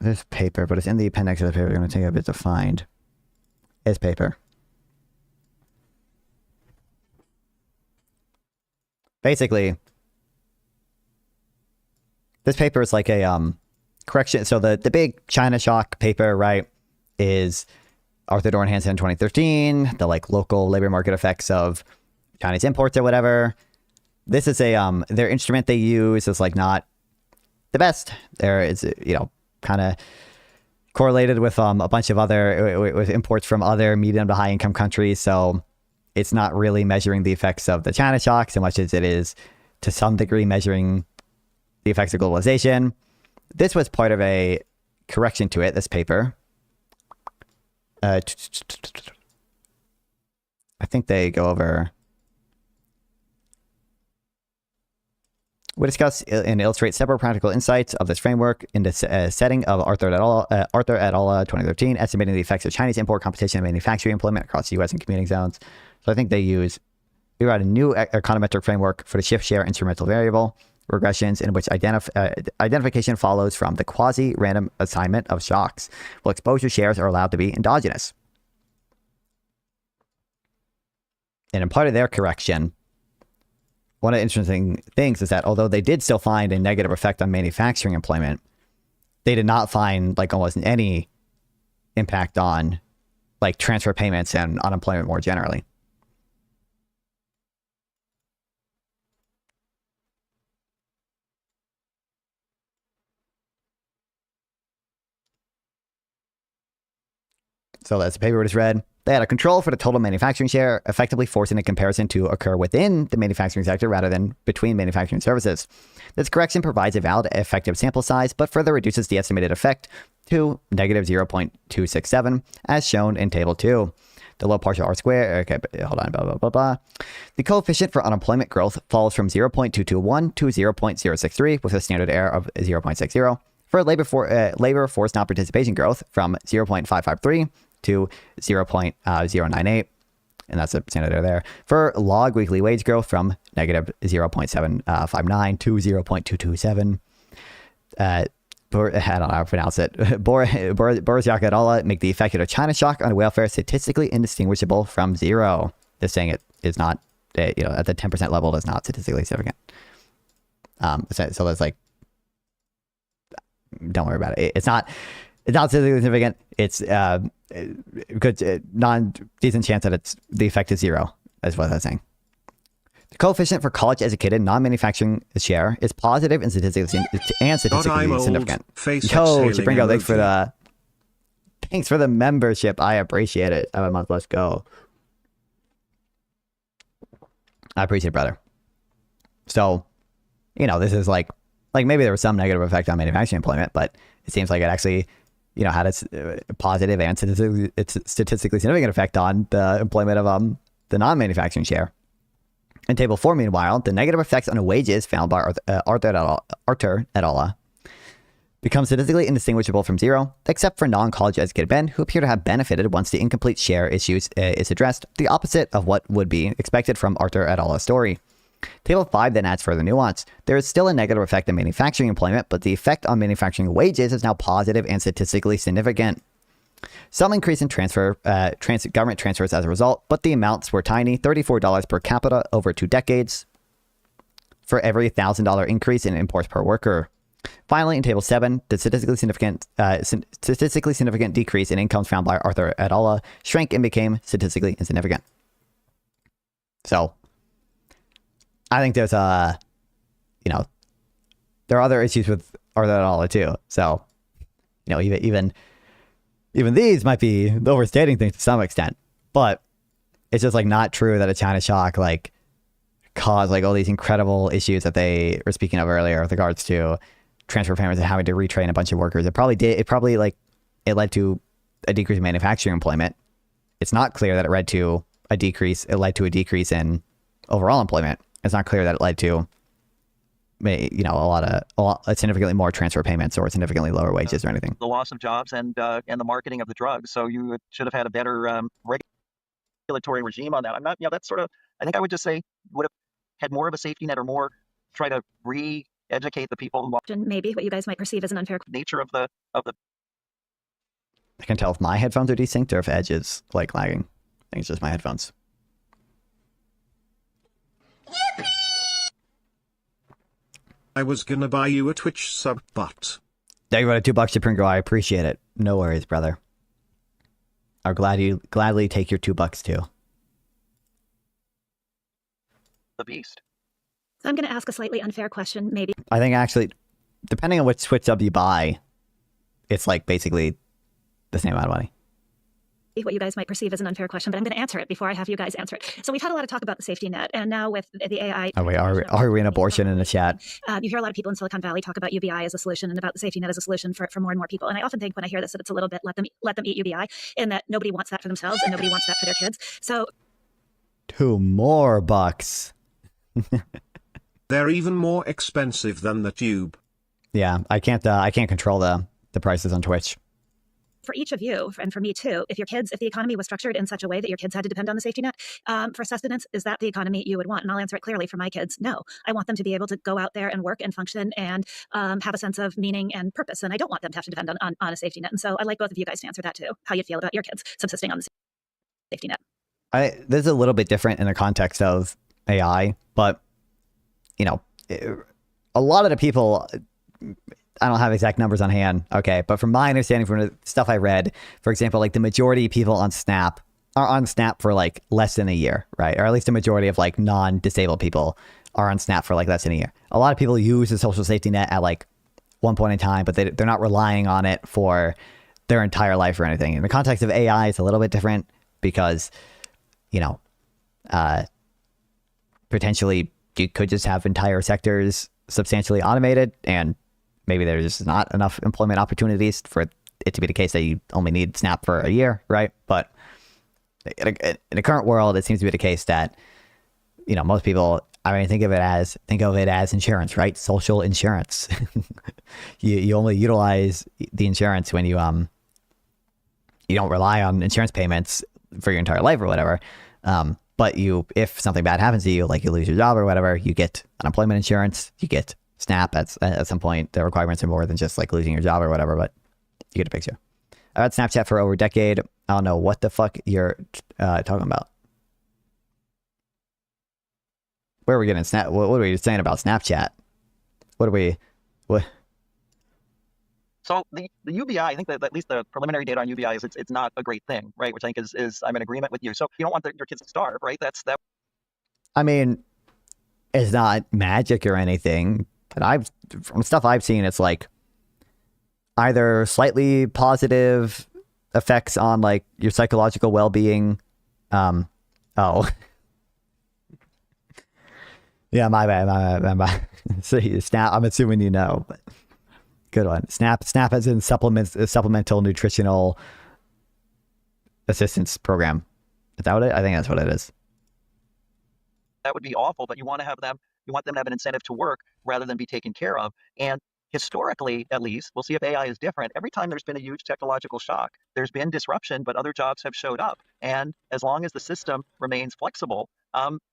this paper, but it's in the appendix of the paper, we're going to take a bit to find this paper. Basically, this paper is like a correction. So the big China shock paper, right, is Arthur Dorn Hansen in 2013, the like local labor market effects of Chinese imports or whatever. This is their instrument they use is like not the best. There is, kind of correlated with a bunch of other with imports from other medium to high income countries. So it's not really measuring the effects of the China shock so much as it is to some degree measuring the effects of globalization. This was part of a correction to it, this paper. I think they go over. We discuss and illustrate several practical insights of this framework in the setting of Arthur et al. 2013, estimating the effects of Chinese import competition and manufacturing employment across the U.S. and commuting zones. So I think we wrote a new econometric framework for the shift share instrumental variable regressions in which identification follows from the quasi-random assignment of shocks, while exposure shares are allowed to be endogenous. And in part of their correction, one of the interesting things is that although they did still find a negative effect on manufacturing employment, they did not find like almost any impact on like transfer payments and unemployment more generally. So as the paper was read, they had a control for the total manufacturing share, effectively forcing a comparison to occur within the manufacturing sector rather than between manufacturing services. This correction provides a valid effective sample size, but further reduces the estimated effect to negative 0.267, as shown in Table 2. The low partial R square, okay, hold on, blah, blah, blah, blah. The coefficient for unemployment growth falls from 0.221 to 0.063 with a standard error of 0.60. For labor force non-participation growth from 0.553 to 0.098, and that's a standard error there. For log weekly wage growth from negative 0.759 to 0.227. I don't know how to pronounce it. Borziak et al. Make the effect of a China shock on welfare statistically indistinguishable from zero. They're saying it is not, at the 10% level, it is not statistically significant. So that's like, don't worry about it. It's not statistically significant. It's good, non-decent chance that the effect is zero, is what I'm saying. The coefficient for college-educated non-manufacturing share is positive and statistically significant. Yo, Chipringo, thanks for the membership. I appreciate it. Have a month. Let's go. I appreciate it, brother. So, this is like maybe there was some negative effect on manufacturing employment, but it seems like it actually, had a positive and statistically significant effect on the employment of the non-manufacturing share. In Table 4, meanwhile, the negative effects on wages found by Arthur et al. Become statistically indistinguishable from zero, except for non-college educated men who appear to have benefited once the incomplete share issues is addressed, the opposite of what would be expected from Arthur et al.'s story. Table 5 then adds further nuance. There is still a negative effect on manufacturing employment, but the effect on manufacturing wages is now positive and statistically significant. Some increase in government transfers as a result, but the amounts were tiny, $34 per capita over 2 decades for every $1,000 increase in imports per worker. Finally, in Table 7, the statistically significant decrease in incomes found by Arthur et al. Shrank and became statistically insignificant. So, I think there's there are other issues with Arthur et al. Too. So, even these might be overstating things to some extent, but it's just not true that a China shock caused all these incredible issues that they were speaking of earlier with regards to transfer payments and having to retrain a bunch of workers. It probably did. It led to a decrease in manufacturing employment. It's not clear that it led to a decrease. It led to a decrease in overall employment. It's not clear that it led to a lot significantly more transfer payments or significantly lower wages or anything. The loss of jobs and the marketing of the drugs. So you should have had a better regulatory regime on that. I'm not, that's sort of, I think I would just say would have had more of a safety net or more try to re-educate the people. Maybe what you guys might perceive as an unfair nature of the. I can tell if my headphones are desynced or if Edge is lagging. I think it's just my headphones. I was gonna buy you a Twitch sub, but... Thank you for the $2 to Pringo. I appreciate it. No worries, brother. I'll gladly take your $2 too. The beast. So I'm going to ask a slightly unfair question, maybe. I think actually, depending on which Twitch sub you buy, it's basically the same amount of money. What you guys might perceive as an unfair question, but I'm going to answer it before I have you guys answer it. So we've had a lot of talk about the safety net, and now with the AI... Oh wait, are we in abortion in the chat? You hear a lot of people in Silicon Valley talk about UBI as a solution and about the safety net as a solution for more and more people. And I often think when I hear this that it's a little bit let them eat UBI, and that nobody wants that for themselves and nobody wants that for their kids. So... $2 more bucks. They're even more expensive than the tube. Yeah, I can't control the prices on Twitch. For each of you, and for me too, if the economy was structured in such a way that your kids had to depend on the safety net for sustenance, is that the economy you would want? And I'll answer it clearly for my kids. No, I want them to be able to go out there and work and function and have a sense of meaning and purpose. And I don't want them to have to depend on a safety net. And so I'd like both of you guys to answer that too, how you feel about your kids subsisting on the safety net. This is a little bit different in the context of AI, but a lot of the people, I don't have exact numbers on hand, okay, but from my understanding from the stuff I read, for example, like the majority of people on Snap are on Snap for like less than a year, right? Or at least a majority of like non-disabled people are on Snap for like less than a year. A lot of people use the social safety net at like one point in time, but they're not relying on it for their entire life or anything. In the context of AI, it's a little bit different because, potentially you could just have entire sectors substantially automated, and maybe there's just not enough employment opportunities for it to be the case that you only need Snap for a year, right? But in the current world, it seems to be the case that, most people, think of it as insurance, right? Social insurance. you only utilize the insurance when you don't rely on insurance payments for your entire life or whatever. But if something bad happens to you, like you lose your job or whatever, you get unemployment insurance, you get Snap at some point. The requirements are more than just like losing your job or whatever, but you get a picture. I've had Snapchat for over a decade. I don't know what the fuck you're talking about. Where are we getting Snap? What are we saying about Snapchat? What? So the UBI, I think that at least the preliminary data on UBI is it's not a great thing, right? Which I think is I'm in agreement with you. So you don't want your kids to starve, right? That's that. It's not magic or anything, but from stuff I've seen, it's like either slightly positive effects on like your psychological well-being. Yeah, my bad. So Snap, I'm assuming but good one. Snap has in supplemental nutritional assistance program. Is that what I think that's what it is. That would be awful, but you want them to have an incentive to work rather than be taken care of. And historically, at least, we'll see if AI is different. Every time there's been a huge technological shock, there's been disruption, but other jobs have showed up. And as long as the system remains flexible,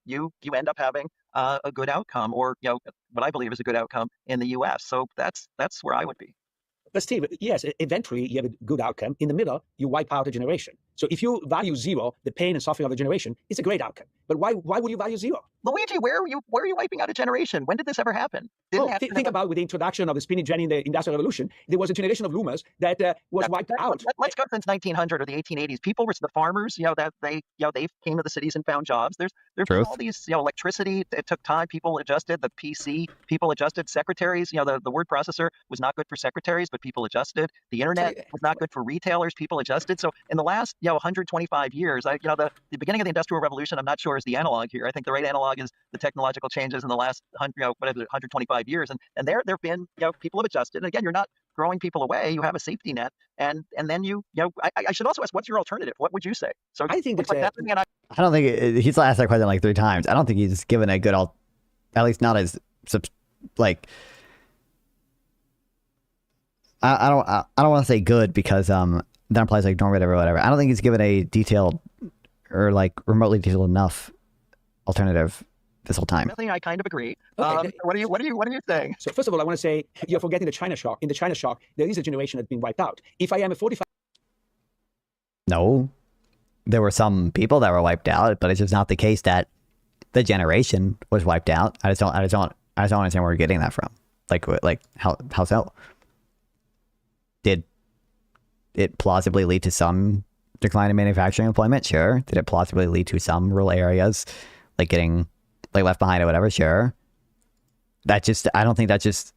you end up having a good outcome, or what I believe is a good outcome in the U.S. So that's where I would be. But Steve, yes, eventually you have a good outcome. In the middle, you wipe out a generation. So if you value zero, the pain and suffering of a generation, it's a great outcome. But why would you value zero? Luigi, where are you wiping out a generation? When did this ever happen? Think about with the introduction of the spinning jenny in the Industrial Revolution, there was a generation of loomers that was wiped out. Let's go since 1900 or the 1880s. People were the farmers, that they came to the cities and found jobs. There's been all these, electricity. It took time. People adjusted. The PC, people adjusted. Secretaries, the word processor was not good for secretaries, but people adjusted. The internet was not good for retailers. People adjusted. So in the last 125 years, the beginning of the Industrial Revolution, I'm not sure is the analog here. I think the right analog is the technological changes in the last 125 years, and there have been people have adjusted. And again, you're not throwing people away. You have a safety net, and then I should also ask, what's your alternative? What would you say? So I think I don't think he's asked that question like 3 times. I don't think he's given a good at least not as like. I don't want to say good because that implies like normative or whatever. I don't think he's given a detailed or like remotely detailed enough alternative this whole time. I kind of agree. Okay. What are you saying? So first of all, I want to say you're forgetting the China shock. In the China shock, there is a generation that's been wiped out. If I am a 45. No, there were some people that were wiped out, but it's just not the case that the generation was wiped out. I just don't understand where we're getting that from. Like how so? Did it plausibly lead to some decline in manufacturing employment? Sure. Did it plausibly lead to some rural areas like getting like left behind or whatever? Sure. I don't think that just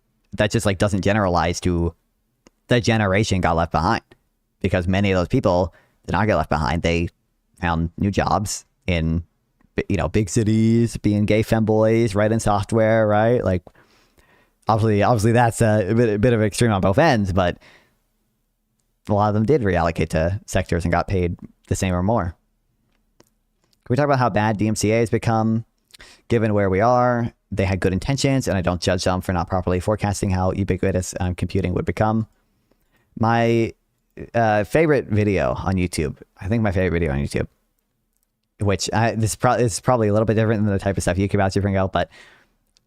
like doesn't generalize to the generation got left behind, because many of those people did not get left behind. They found new jobs in big cities, being gay femboys, right, in software, right? Like obviously that's a bit of an extreme on both ends, but a lot of them did reallocate to sectors and got paid the same or more. Can we talk about how bad DMCA has become, given where we are? They had good intentions, and I don't judge them for not properly forecasting how ubiquitous computing would become. My favorite video on YouTube, which this is probably a little bit different than the type of stuff you about to bring out, but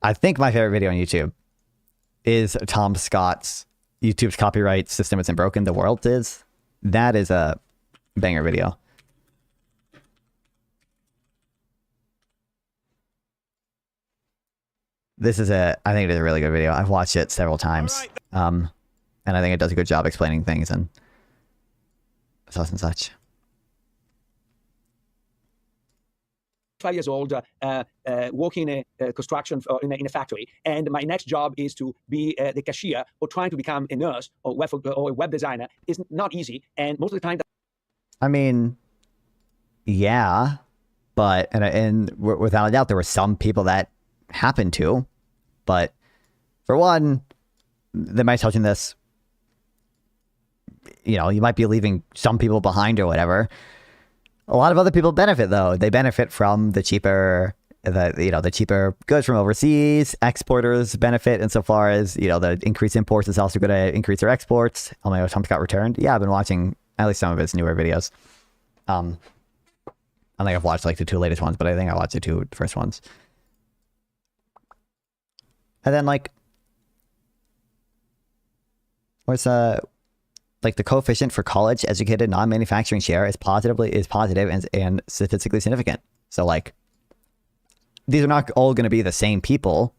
I think my favorite video on YouTube is Tom Scott's YouTube's copyright system isn't broken, the world's is. That is a banger video. I think it is a really good video. I've watched it several times. And I think it does a good job explaining things and such and such. 5 years old, working in a construction or in a factory, and my next job is to be the cashier or trying to become a nurse or a web designer is not easy, and most of the time. I mean, yeah, but and without a doubt, there were some people that happened to, but for one, they might touch on this. You know, you might be leaving some people behind or whatever. A lot of other people benefit though. They benefit from the cheaper goods from overseas. Exporters benefit insofar as, the increased imports is also going to increase their exports. Oh my God, Trump got returned. Yeah, I've been watching at least some of his newer videos. I think I've watched like the 2 latest ones, but I think I watched the 2 first ones. And then where's like the coefficient for college educated non-manufacturing share is positive and statistically significant. So like these are not all going to be the same people,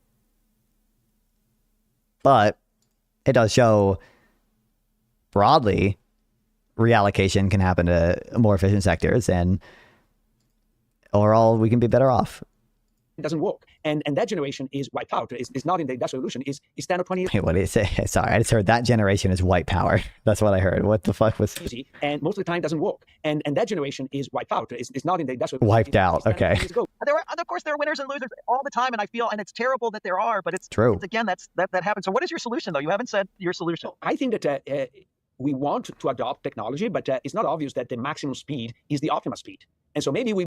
but it does show broadly reallocation can happen to more efficient sectors, and overall we can be better off. It doesn't work. And that generation is white power. It's not in the industrial revolution. It's 10 or 20 years. Hey, what did it say? Sorry, I just heard that generation is white power. That's what I heard. What the fuck was... Easy, and most of the time doesn't work. And that generation is white power. It's not in the industrial wiped out. Okay. Of course, there are winners and losers all the time, and it's terrible that there are, but it's true. Again, that happens. So what is your solution, though? You haven't said your solution. I think that we want to adopt technology, but it's not obvious that the maximum speed is the optimal speed. And so maybe we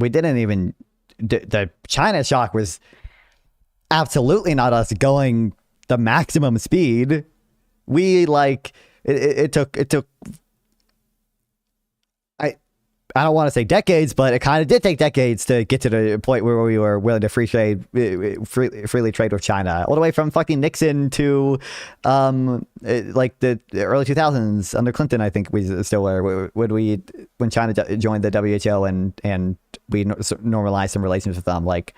didn't even... The China shock was absolutely not us going the maximum speed. We it took I don't want to say decades, but it kind of did take decades to get to the point where we were willing to freely trade with China, all the way from fucking Nixon to like the early 2000s under Clinton. I think we still were when China joined the WHO and we normalized some relations with them. Like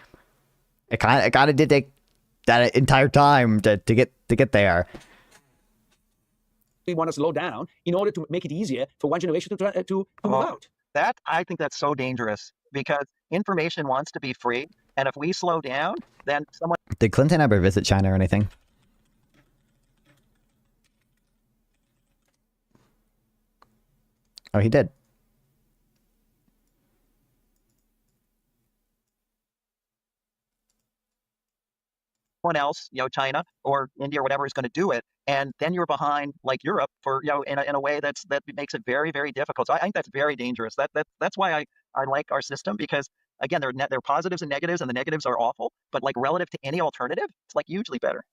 it kind of did take that entire time to get there. We want to slow down in order to make it easier for one generation to move out. I think that's so dangerous because information wants to be free. And if we slow down, then someone... Did Clinton ever visit China or anything? Oh, he did. Someone else, China or India or whatever is going to do it. And then you're behind like Europe for, in a way that makes it very, very difficult. So I think that's very dangerous. That's why I like our system, because again, there are positives and negatives, and the negatives are awful, but like relative to any alternative, it's like hugely better.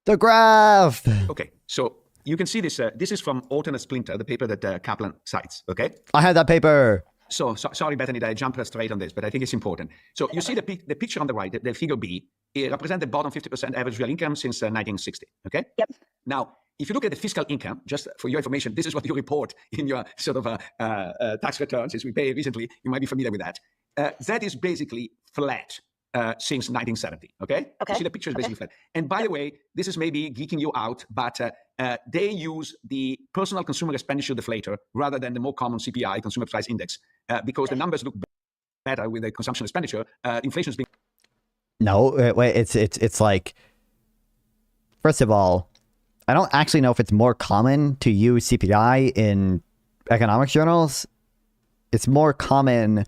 The graph. Okay, so you can see this. This is from Alternate Splinter, the paper that Kaplan cites. Okay, I had that paper. So sorry, Bethany, that I jumped straight on this, but I think it's important. So you see the picture on the right, the figure B, it represents the bottom 50% average real income since 1960. Okay. Yep. Now, if you look at the fiscal income, just for your information, this is what you report in your sort of tax returns, as we pay recently. You might be familiar with that. That is basically flat since 1970. Okay. You see the picture is basically flat. And by the way, this is maybe geeking you out, but they use the personal consumer expenditure deflator rather than the more common CPI, consumer price index, because the numbers look better with the consumption expenditure. Inflation is being... No, wait, it's like, first of all, I don't actually know if it's more common to use CPI in economics journals. It's more common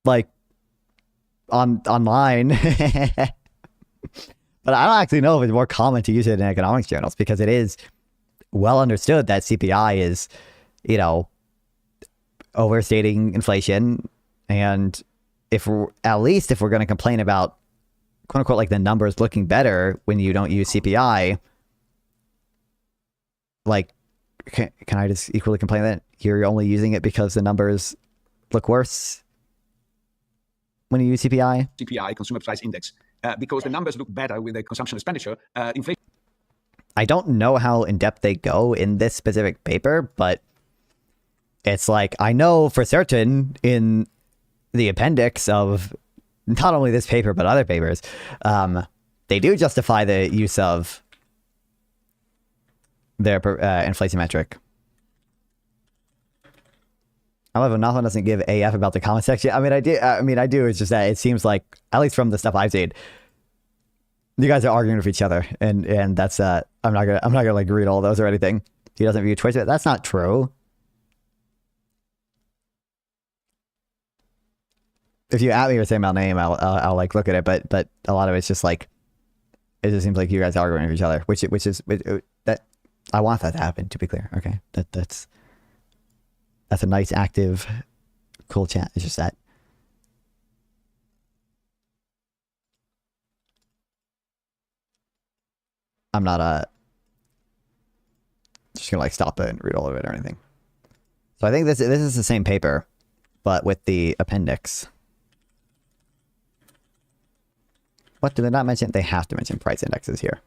like online. But I don't actually know if it's more common to use it in economics journals, because it is well understood that CPI is, overstating inflation. And if we're going to complain about, quote unquote, like the numbers looking better when you don't use CPI, like, can I just equally complain that you're only using it because the numbers look worse when you use CPI? CPI, consumer price index, because the numbers look better with the consumption expenditure. Inflation. I don't know how in depth they go in this specific paper, but it's like, I know for certain in the appendix of not only this paper, but other papers, they do justify the use of their inflation metric. However, Nathan doesn't give AF about the comment section. I mean, I do. It's just that it seems like, at least from the stuff I've seen, you guys are arguing with each other, and that's I'm not gonna like read all those or anything. He doesn't view Twitch. That's not true. If you at me or say my name, I'll like look at it. But a lot of it's just like, it just seems like you guys are arguing with each other, which is that I want that to happen. To be clear, okay, that's a nice, active, cool chat. It's just that I'm not just gonna like stop it and read all of it or anything. So I think this is the same paper, but with the appendix. What do they not mention? They have to mention price indexes here.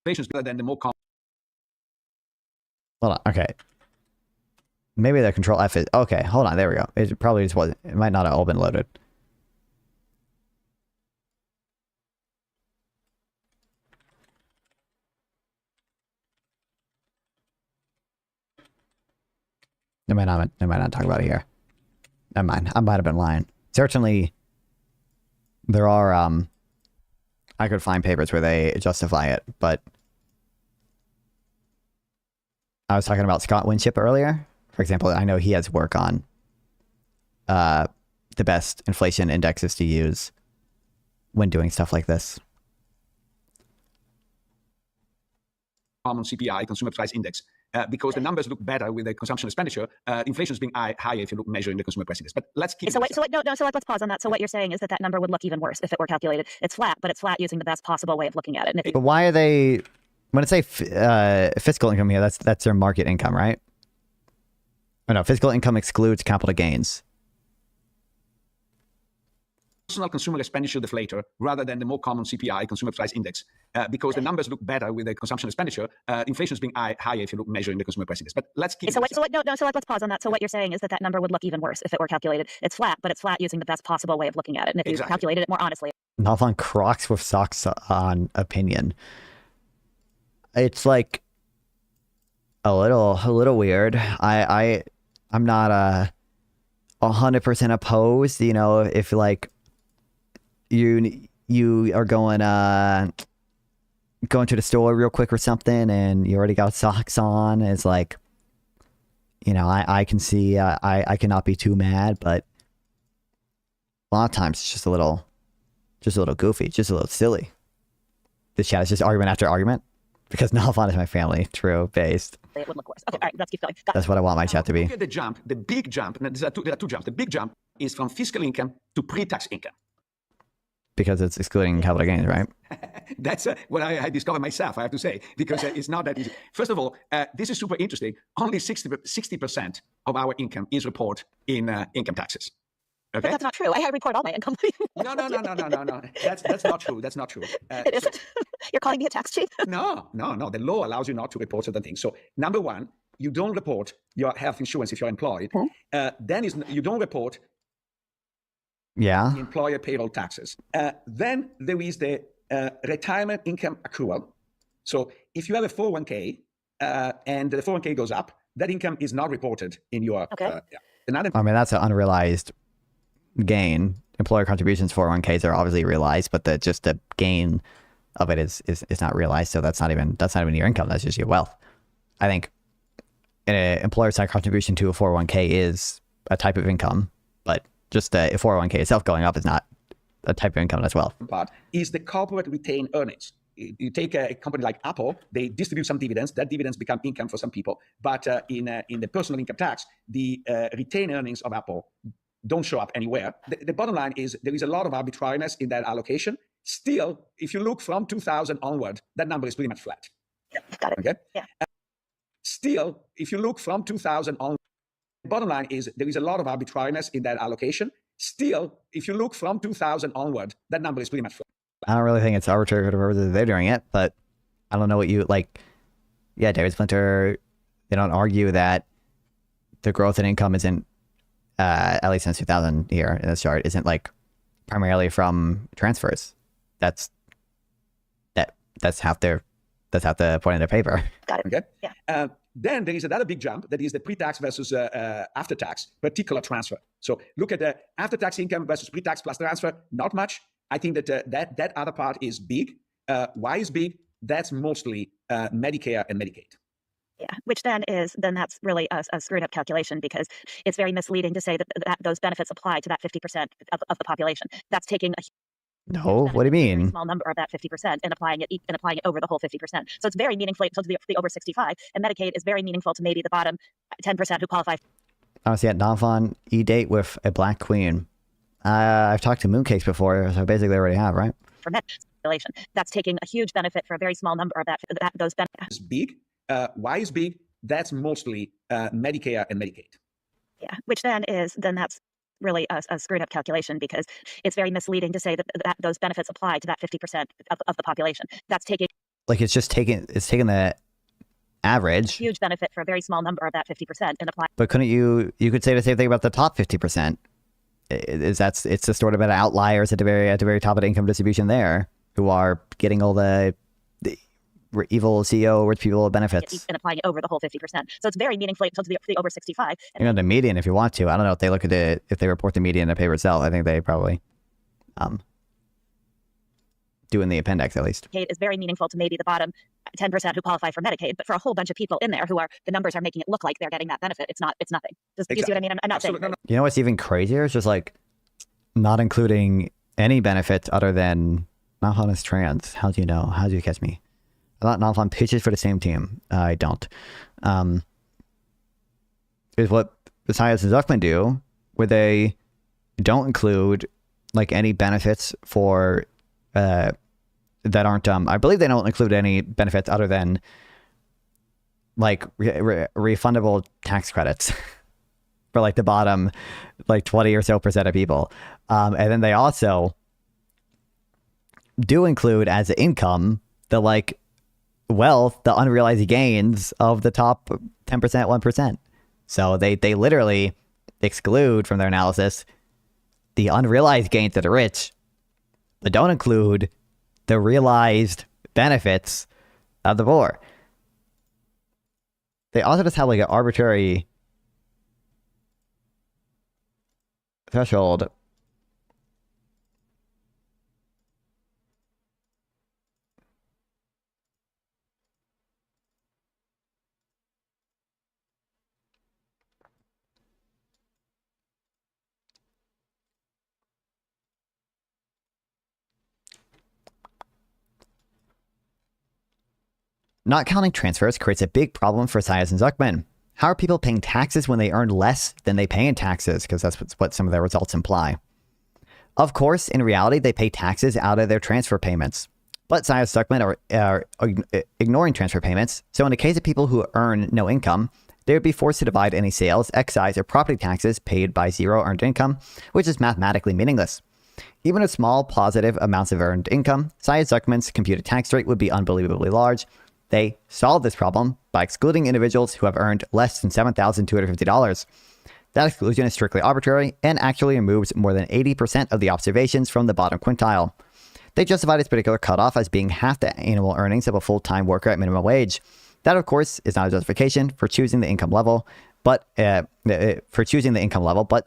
Inflation is better than the more common. Hold on. Okay. Maybe the control F is okay. Hold on. There we go. It probably just wasn't. It might not have all been loaded. They might not talk about it here. Never mind. I might have been lying. Certainly, there are. I could find papers where they justify it, but I was talking about Scott Winship earlier. For example, I know he has work on the best inflation indexes to use when doing stuff like this. Common CPI, Consumer Price Index, because the numbers look better with the consumption expenditure. Inflation is being higher if you look measuring the Consumer Price Index. But let's keep. So let's pause on that. So what you're saying is that number would look even worse if it were calculated. It's flat, but it's flat using the best possible way of looking at it. And But why are they? When it say fiscal income here, that's their market income, right? Oh, no, fiscal income excludes capital gains. Personal consumer expenditure deflator rather than the more common CPI, Consumer Price Index, because the numbers look better with the consumption expenditure. Inflation is being higher if you look measuring the Consumer Price Index. But let's keep. So let's pause on that. So what you're saying is that number would look even worse if it were calculated. It's flat, but it's flat using the best possible way of looking at it. And if you calculated it more honestly. Not on Crocs with socks on opinion. It's like a little weird. I'm not 100% opposed. You know, if like you are going to the store real quick or something, and you already got socks on, it's like, you know, I can see I cannot be too mad, but a lot of times it's just a little goofy, just a little silly. This chat is just argument after argument. Because Nalfon is my family, true, based. It would look worse. Okay, all right, let's keep going. That's what I want my chat to be. Look at the jump, the big jump. There are two jumps. The big jump is from fiscal income to pre-tax income. Because it's excluding capital gains, right? That's what I discovered myself, I have to say, because it's not that easy. First of all, this is super interesting. Only 60% of our income is reported in income taxes. Okay? But that's not true. I report all my income. No. That's not true. That's not true. It isn't. You're calling me a tax cheat? No. The law allows you not to report certain things. So, number one, you don't report your health insurance if you're employed. Then you don't report employer payroll taxes. Then there is the retirement income accrual. So, if you have a 401k and the 401k goes up, that income is not reported in your. I mean, that's an unrealized gain. Employer contributions 401ks are obviously realized, but the gain of it is not realized. So that's not even your income. That's just your wealth. I think an employer side contribution to a 401k is a type of income, but just a 401k itself going up is not a type of income as well. Part is the corporate retained earnings. You take a company like Apple, they distribute some dividends. That dividends become income for some people. But in the personal income tax, the retained earnings of Apple don't show up anywhere. The bottom line is there is a lot of arbitrariness in that allocation. Still, if you look from 2000 onward, that number is pretty much flat. Got it. Okay? Yeah. Still, if you look from 2000 on, the bottom line is there is a lot of arbitrariness in that allocation. Still, if you look from 2000 onward, that number is pretty much flat. I don't really think it's arbitrary for whoever they're doing it, but I don't know what you like. Yeah, David Splinter, they don't argue that the growth in income isn't, at least since 2000 here in this chart, isn't like primarily from transfers. That's half the point of their paper. Got it. Okay. Yeah. Then there is another big jump that is the pre-tax versus after-tax particular transfer. So look at the after-tax income versus pre-tax plus transfer. Not much. I think that that other part is big. Why is big? That's mostly Medicare and Medicaid. Yeah, which that's really a screwed up calculation because it's very misleading to say that those benefits apply to that 50% of the population. That's taking a No, what do you mean? small number of that 50% and applying it over the whole 50%. So it's very meaningful to the over 65, and Medicaid is very meaningful to maybe the bottom 10% who qualify. Honestly, at Donphan, e-date with a black queen. I've talked to Mooncakes before, so basically they already have, right? For med population, that's taking a huge benefit for a very small number of those benefits. It's big. Why is big? That's mostly Medicare and Medicaid. Yeah, which that's really a screwed up calculation because it's very misleading to say that those benefits apply to that 50% of the population. That's taking it's taking the average. Huge benefit for a very small number of that 50% and apply. But couldn't you could say the same thing about the top 50%? It's the sort of an outliers at the very top of the income distribution there who are getting all the evil CEO rich people benefits. And applying it over the whole 50%. So it's very meaningful to the over 65. The median if you want to. I don't know if they look at if they report the median in the paper itself. I think they probably do in the appendix at least. Medicaid is very meaningful to maybe the bottom 10% who qualify for Medicaid, but for a whole bunch of people in there who are the numbers are making it look like they're getting that benefit. It's nothing. Do you see what I mean? I'm not saying. You know what's even crazier? It's just like not including any benefits other than Donphan is trans. How do you know? How do you catch me? I thought Donphan pitches for the same team. I don't. Is what Besides and Zuckman do, where they don't include like any benefits for that aren't I believe they don't include any benefits other than like refundable tax credits for like the bottom like 20 or so % of people, and then they also do include as income the like wealth, the unrealized gains of the top 10%, 1%. So they literally exclude from their analysis the unrealized gains of the rich, but don't include the realized benefits of the poor. They also just have like an arbitrary threshold. Not counting transfers creates a big problem for Sias and Zuckman. How are people paying taxes when they earn less than they pay in taxes? Because that's what some of their results imply. Of course, in reality, they pay taxes out of their transfer payments. But Sias and Zuckman are ignoring transfer payments. So in the case of people who earn no income, they would be forced to divide any sales, excise, or property taxes paid by zero earned income, which is mathematically meaningless. Even with small positive amounts of earned income, Sias Zuckman's computed tax rate would be unbelievably large. They solved this problem by excluding individuals who have earned less than $7,250. That exclusion is strictly arbitrary and actually removes more than 80% of the observations from the bottom quintile. They justified this particular cutoff as being half the annual earnings of a full-time worker at minimum wage. That, of course, is not a justification for choosing the income level, but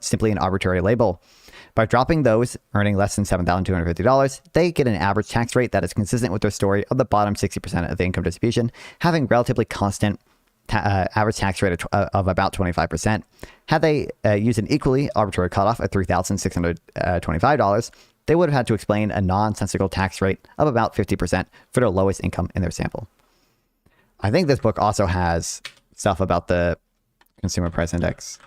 simply an arbitrary label. By dropping those earning less than $7,250, they get an average tax rate that is consistent with their story of the bottom 60% of the income distribution, having relatively constant average tax rate of about 25%. Had they used an equally arbitrary cutoff at $3,625, they would have had to explain a nonsensical tax rate of about 50% for their lowest income in their sample. I think this book also has stuff about the Consumer Price Index.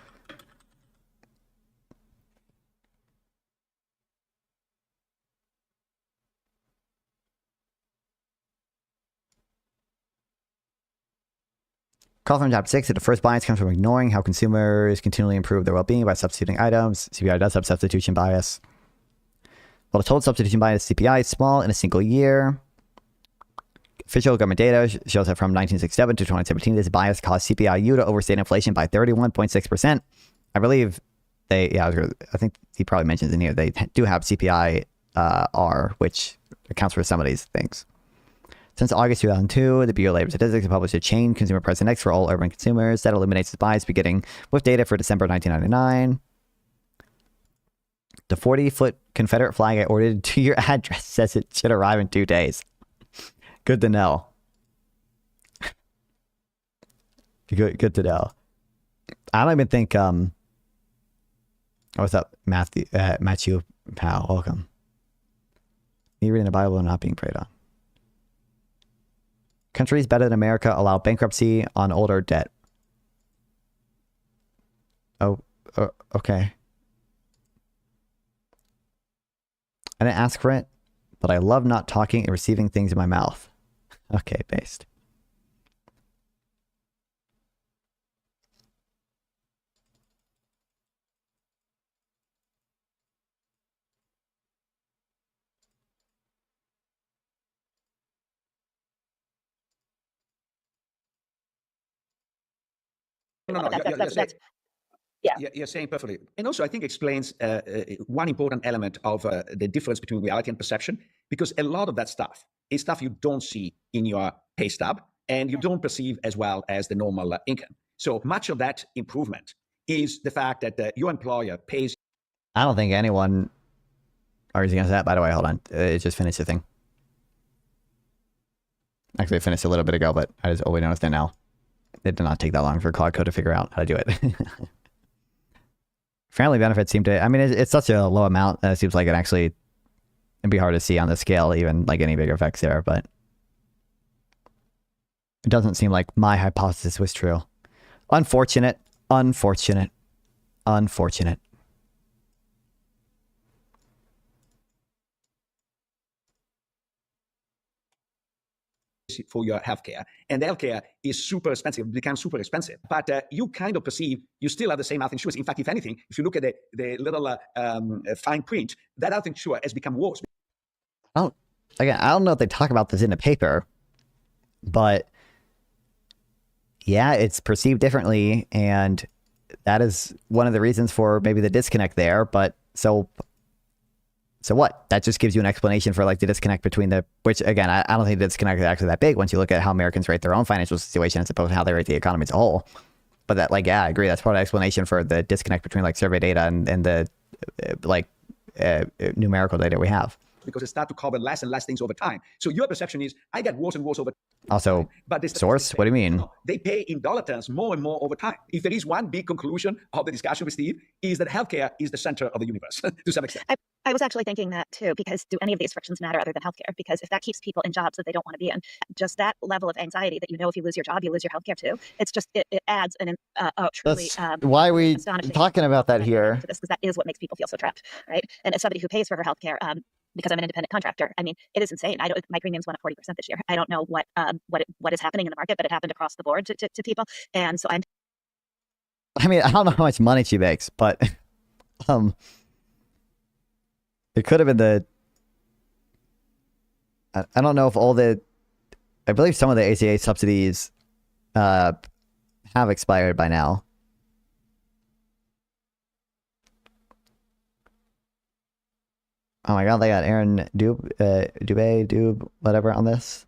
California Chapter 6, the first bias comes from ignoring how consumers continually improve their well-being by substituting items. CPI does have substitution bias. While the total substitution bias CPI is small in a single year, official government data shows that from 1967 to 2017, this bias caused CPI-U to overstate inflation by 31.6%. I believe I think he probably mentions in here, they do have CPI-R, which accounts for some of these things. Since August 2002, the Bureau of Labor Statistics has published a chain consumer price index for all urban consumers that eliminates this bias, beginning with data for December 1999. The 40-foot Confederate flag I ordered to your address says it should arrive in 2 days. Good to know. Good to know. I don't even think what's up, Matthew Powell? Welcome. Me reading the Bible and not being preyed on. Countries better than America allow bankruptcy on older debt. Oh, okay. I didn't ask for it, but I love not talking and receiving things in my mouth. Okay, based. No, you're saying perfectly. And also, I think explains one important element of the difference between reality and perception, because a lot of that stuff is stuff you don't see in your pay stub and you don't perceive as well as the normal income. So much of that improvement is the fact that your employer pays. I don't think anyone argues against that. By the way, hold on. It just finished the thing. Actually, it finished a little bit ago, but I just only noticed it now. It did not take that long for Cloud Code to figure out how to do it. Family benefits seem to, I mean, it's such a low amount that it seems like it'd be hard to see on the scale, even like any bigger effects there, but it doesn't seem like my hypothesis was true. Unfortunate. For your healthcare, and the healthcare is super expensive, becomes super expensive. But you kind of perceive you still have the same health insurance. In fact, if anything, if you look at the little fine print, that health insurance has become worse. I don't know if they talk about this in the paper, but yeah, it's perceived differently, and that is one of the reasons for maybe the disconnect there. But so what? That just gives you an explanation for like the disconnect between which again, I don't think the disconnect is actually that big once you look at how Americans rate their own financial situation as opposed to how they rate the economy as a whole. But that, like, yeah, I agree. That's part of the explanation for the disconnect between like survey data and the numerical data we have. Because it starts to cover less and less things over time. So your perception is, I get worse and worse over time. Also, but source? What do you mean? They pay in dollar terms more and more over time. If there is one big conclusion of the discussion with Steve, is that healthcare is the center of the universe to some extent. I was actually thinking that too, because do any of these frictions matter other than healthcare? Because if that keeps people in jobs that they don't want to be in, just that level of anxiety that if you lose your job, you lose your healthcare too. It's just, it adds truly. Why are we talking about that here? Because that is what makes people feel so trapped, right? And as somebody who pays for her healthcare, because I'm an independent contractor, I mean, it is insane. My premiums went up 40% this year. I don't know what is happening in the market, but it happened across the board to people. And so I mean, I don't know how much money she makes, but it could have been I don't know if I believe some of the ACA subsidies have expired by now. Oh my god, they got Aaron Dube, whatever on this.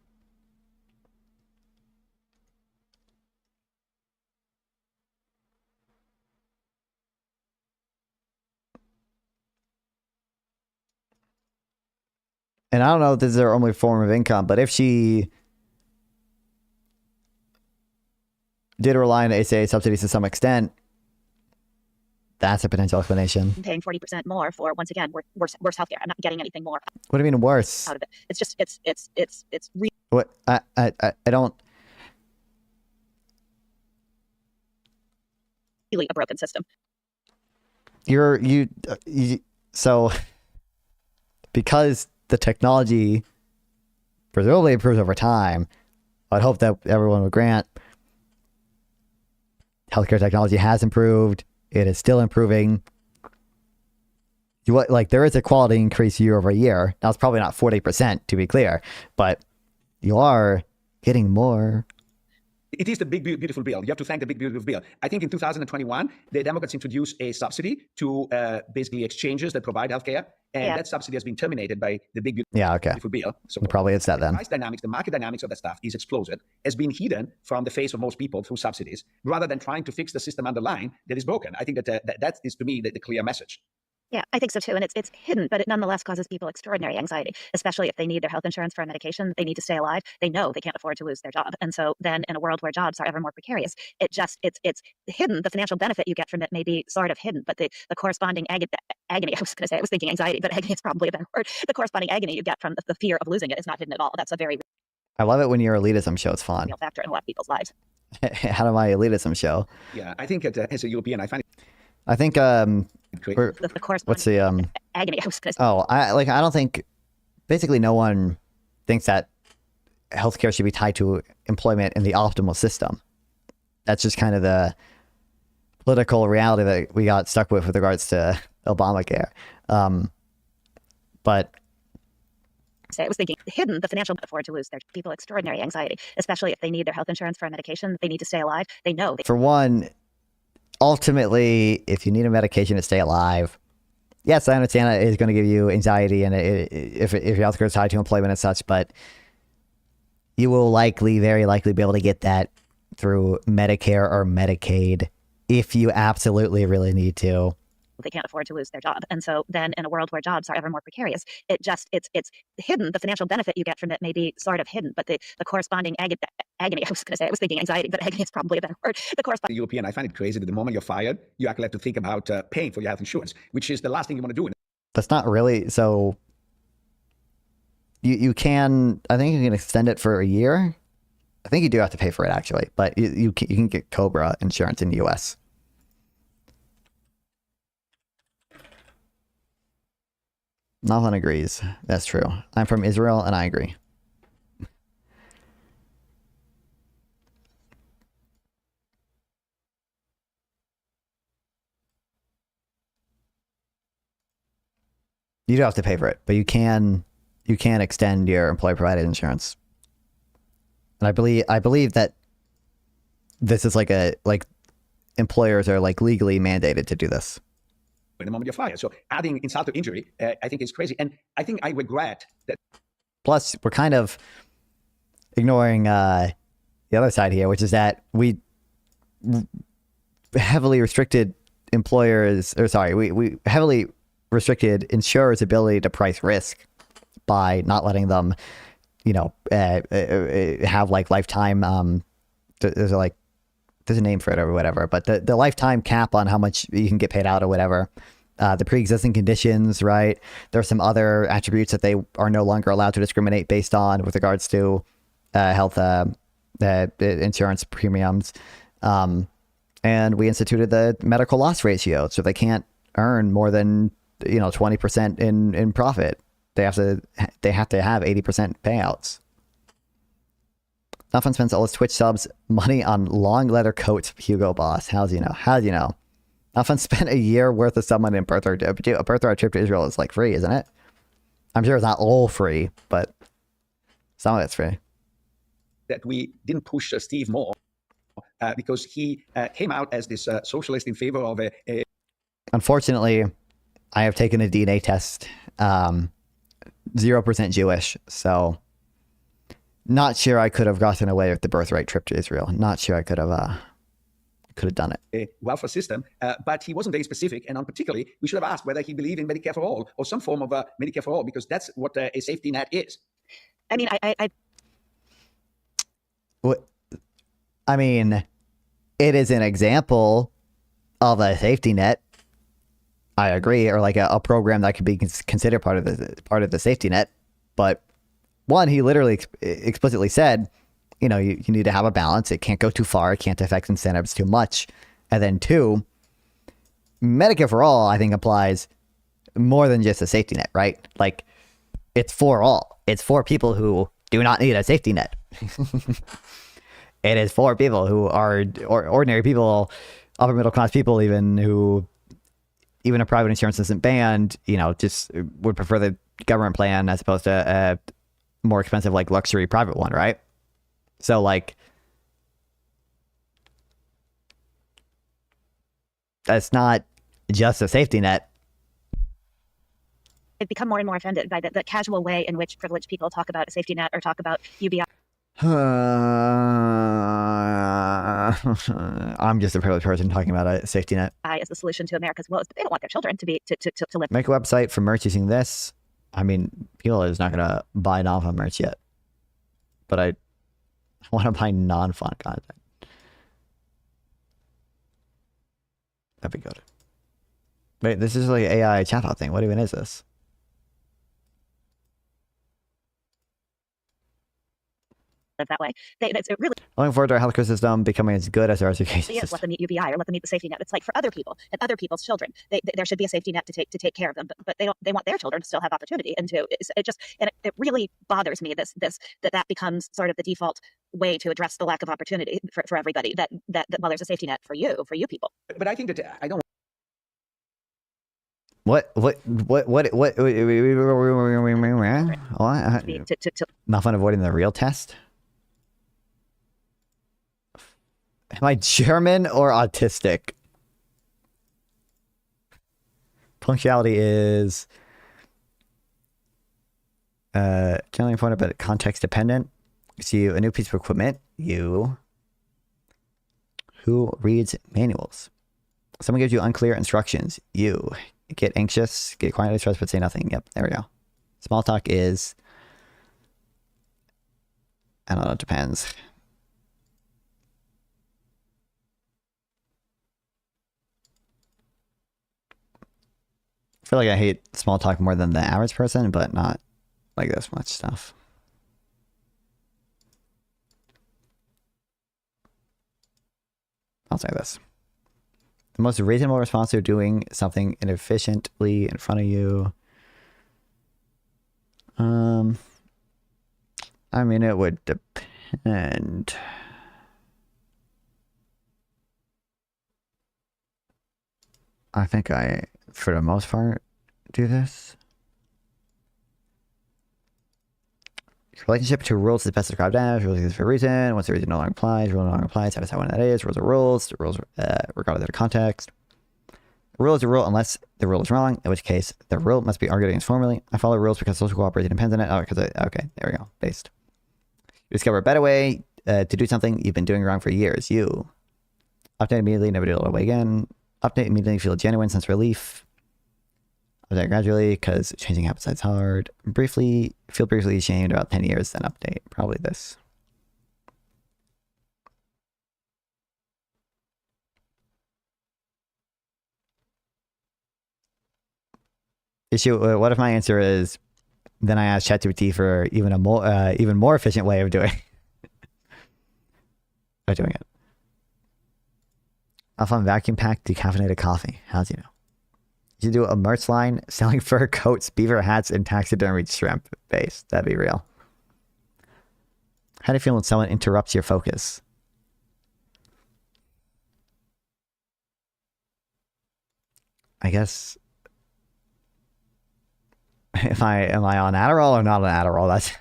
And I don't know if this is her only form of income, but if she did rely on ACA subsidies to some extent, that's a potential explanation. I'm paying 40% more for, once again, worse healthcare. I'm not getting anything more. What do you mean worse? Out of it. It's just, it's really. What? I don't. Really a broken system. So because the technology presumably improves over time, I'd hope that everyone would grant Healthcare technology has improved. It is still improving. There is a quality increase year over year. Now, it's probably not 40%, to be clear, but you are getting more. It is the big, beautiful bill. You have to thank the big, beautiful bill. I think in 2021, the Democrats introduced a subsidy to basically exchanges that provide healthcare. And that subsidy has been terminated by the big, beautiful bill. So probably it's that then. The price dynamics, the market dynamics of that stuff is exploded, has been hidden from the face of most people through subsidies, rather than trying to fix the system underlying that is broken. I think that is, to me, the clear message. Yeah, I think so too. And it's hidden, but it nonetheless causes people extraordinary anxiety, especially if they need their health insurance for a medication, they need to stay alive. They know they can't afford to lose their job. And so then in a world where jobs are ever more precarious, it's hidden. The financial benefit you get from it may be sort of hidden, but the corresponding agony, I was going to say, I was thinking anxiety, but agony is probably a better word. The corresponding agony you get from the fear of losing it is not hidden at all. That's a very I love it when your elitism shows fun. real factor in a lot of people's lives. How do my elitism show? Yeah, I think as a European, I find it. I think what's the agony? I was going to say. Oh, I don't think basically no one thinks that healthcare should be tied to employment in the optimal system. That's just kind of the political reality that we got stuck with regards to Obamacare. But I was thinking hidden, the financial afford to lose their people extraordinary anxiety, especially if they need their health insurance for a medication, they need to stay alive. They know. For one, ultimately, if you need a medication to stay alive, yes, I understand it is going to give you anxiety and if your healthcare is tied to employment and such, but you will very likely be able to get that through Medicare or Medicaid if you absolutely really need to. They can't afford to lose their job. And so then in a world where jobs are ever more precarious, it's hidden. The financial benefit you get from it may be sort of hidden, but the corresponding agony, I was going to say, I was thinking anxiety, but agony is probably a better word. The corresponding European, I find it crazy that the moment you're fired, you actually have to think about paying for your health insurance, which is the last thing you want to do. That's not really, so you can, I think you can extend it for a year. I think you do have to pay for it actually, but you can get COBRA insurance in the US. Nothing agrees. That's true. I'm from Israel and I agree. You do have to pay for it, but you can extend your employer provided insurance. And I believe that this is like employers are legally mandated to do this. In the moment you're fired. So adding insult to injury, I think is crazy. And I think I regret that. Plus, we're kind of ignoring the other side here, which is that we heavily restricted we heavily restricted insurers' ability to price risk by not letting them, have lifetime. There's a name for it or whatever, but the lifetime cap on how much you can get paid out or whatever, the pre-existing conditions, right? There are some other attributes that they are no longer allowed to discriminate based on with regards to health insurance premiums. And we instituted the medical loss ratio, so they can't earn more than 20% in profit. They have to have 80% payouts. Nothing spends all his Twitch subs money on long leather coats. Hugo Boss. How do you know? Nothing spent a year worth of sub money in birthright. A birthright trip to Israel is free, isn't it? I'm sure it's not all free, but some of it's free. That we didn't push Steve more because he came out as this socialist in favor of a. Unfortunately, I have taken a DNA test. 0% Jewish, so. Not sure I could have gotten away with the birthright trip to Israel. Not sure I could have done it. A welfare system, but he wasn't very specific. And particularly, we should have asked whether he believed in Medicare for all or some form of Medicare for all, because that's what a safety net is. I mean, I mean, it is an example of a safety net. I agree, or a program that could be considered part of the safety net, but. One, he literally explicitly said, you need to have a balance. It can't go too far. It can't affect incentives too much. And then two, Medicare for all, I think, applies more than just a safety net, right? It's for all. It's for people who do not need a safety net. It is for people who are ordinary people, upper middle class people, even who, even a private insurance isn't banned, you know, just would prefer the government plan as opposed to a more expensive, like, luxury private one, right? So, like, that's not just a safety net. I've become more and more offended by the casual way in which privileged people talk about a safety net or talk about UBI. I'm just a privileged person talking about a safety net. As the solution to America's woes, but they don't want their children to be to live. Make a website for merch using this. I mean, people are just not gonna buy non-fun merch yet, but I want to buy non-fun content. That'd be good. Wait, this is like an AI chatbot thing. What even is this? That way. It's really Looking forward to our healthcare system becoming as good as our education yes, system. let them meet UBI or let them meet the safety net. It's like for other people and other people's children. There should be a safety net to take care of them, but they want their children to still have opportunity and it really bothers me that becomes sort of the default way to address the lack of opportunity for everybody. That well, there's a safety net for you people. But I think that I don't. What? Not fun avoiding the real test? Am I German or autistic? Punctuality is generally important but context dependent. See a new piece of equipment. You who reads manuals. Someone gives you unclear instructions. You get anxious, get quietly stressed, but say nothing. Yep, there we go. Small talk is, I don't know, it depends. I feel like I hate small talk more than the average person, but not like this much stuff. I'll say this. The most reasonable response to doing something inefficiently in front of you. I mean, it would depend. I think I, for the most part, do this. Your relationship to rules is best described as rules exist for a reason. Once the reason no longer applies, rule no longer applies. Satisfy when that is. Rules are rules. The rules, regardless of their context. A rule is a rule unless the rule is wrong, in which case the rule must be argued against formally. I follow rules because social cooperation depends on it. Oh, okay, there we go. Based. You discover a better way to do something you've been doing wrong for years. You update immediately, never do it all the way again. Update immediately, feel a genuine sense of relief. Update gradually because changing habits is hard. Feel briefly ashamed about 10 years, then update. Probably this. Issue. What if my answer is, then I ask ChatGPT for even more efficient way of doing it. I'll find vacuum packed decaffeinated coffee. How's you know? You should do a merch line selling fur coats, beaver hats, and taxidermied shrimp base. That'd be real. How do you feel when someone interrupts your focus? I guess. Am I on Adderall or not on Adderall? That's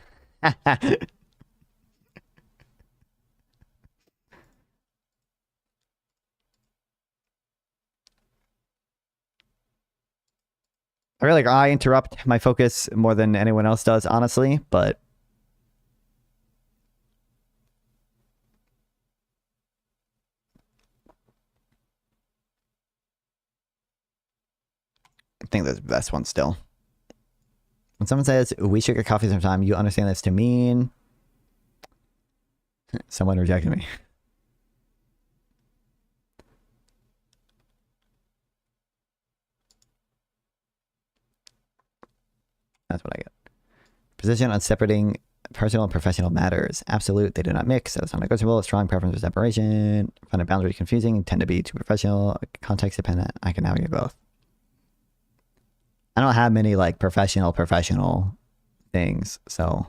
I interrupt my focus more than anyone else does, honestly, but I think that's the best one still. When someone says, we should get coffee sometime, you understand this to mean someone rejected me. That's what I get. Position on separating personal and professional matters. Absolute, they do not mix. That's not negotiable. Strong preference for separation. Find a boundary confusing. Tend to be too professional. Context dependent. I can navigate both. I don't have many like professional things, so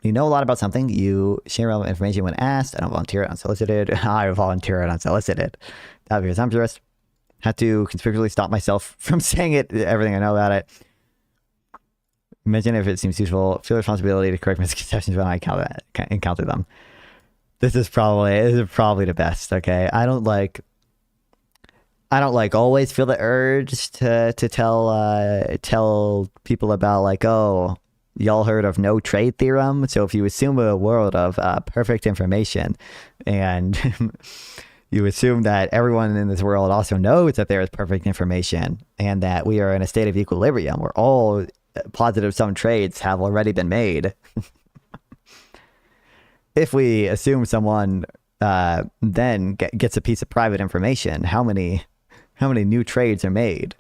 You know a lot about something. You share relevant information when asked. I don't volunteer it unsolicited. I volunteer it unsolicited. That would be presumptuous. Have to conspicuously stop myself from saying it, everything I know about it. Mention if it seems useful. Feel responsibility to correct misconceptions when I encounter them. This is probably the best. Okay, I don't like always feel the urge to tell people about like, oh, y'all heard of no trade theorem? So if you assume a world of perfect information, and you assume that everyone in this world also knows that there is perfect information, and that we are in a state of equilibrium where all positive sum trades have already been made. If we assume someone then gets a piece of private information, how many new trades are made?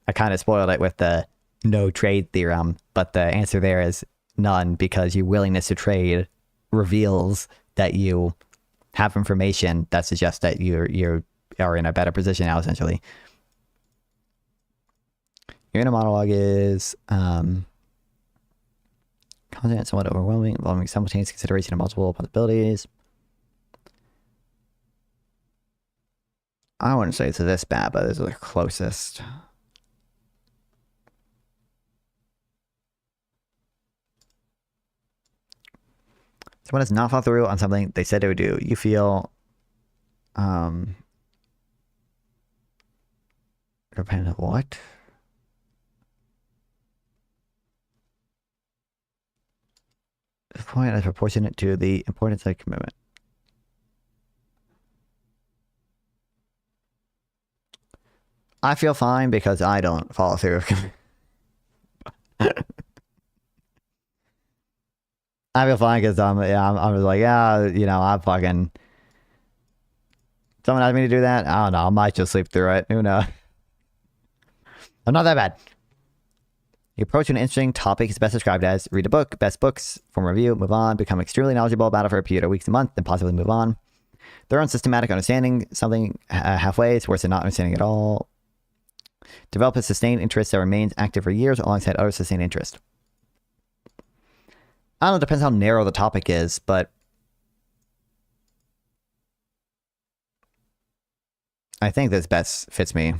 I kind of spoiled it with the no trade theorem, but the answer there is none, because your willingness to trade reveals that you have information that suggests that you are in a better position now, essentially. Your inner monologue is content somewhat overwhelming, involving simultaneous consideration of multiple possibilities. I wouldn't say it's this bad, but this is the closest. Someone has not followed through on something they said they would do. You feel dependent of what? The point is proportionate to the importance of commitment. I feel fine because I don't follow through. I feel fine because I'm like, yeah, you know, I'm fucking. Someone asked me to do that. I don't know. I might just sleep through it. Who knows? I'm not that bad. The approach to an interesting topic is best described as read a book, best books, form a review, move on, become extremely knowledgeable about it for a period of weeks and months, then possibly move on. Their own systematic understanding something halfway is worse than not understanding at all. Develop a sustained interest that remains active for years alongside other sustained interest. I don't know, it depends how narrow the topic is, but I think this best fits me.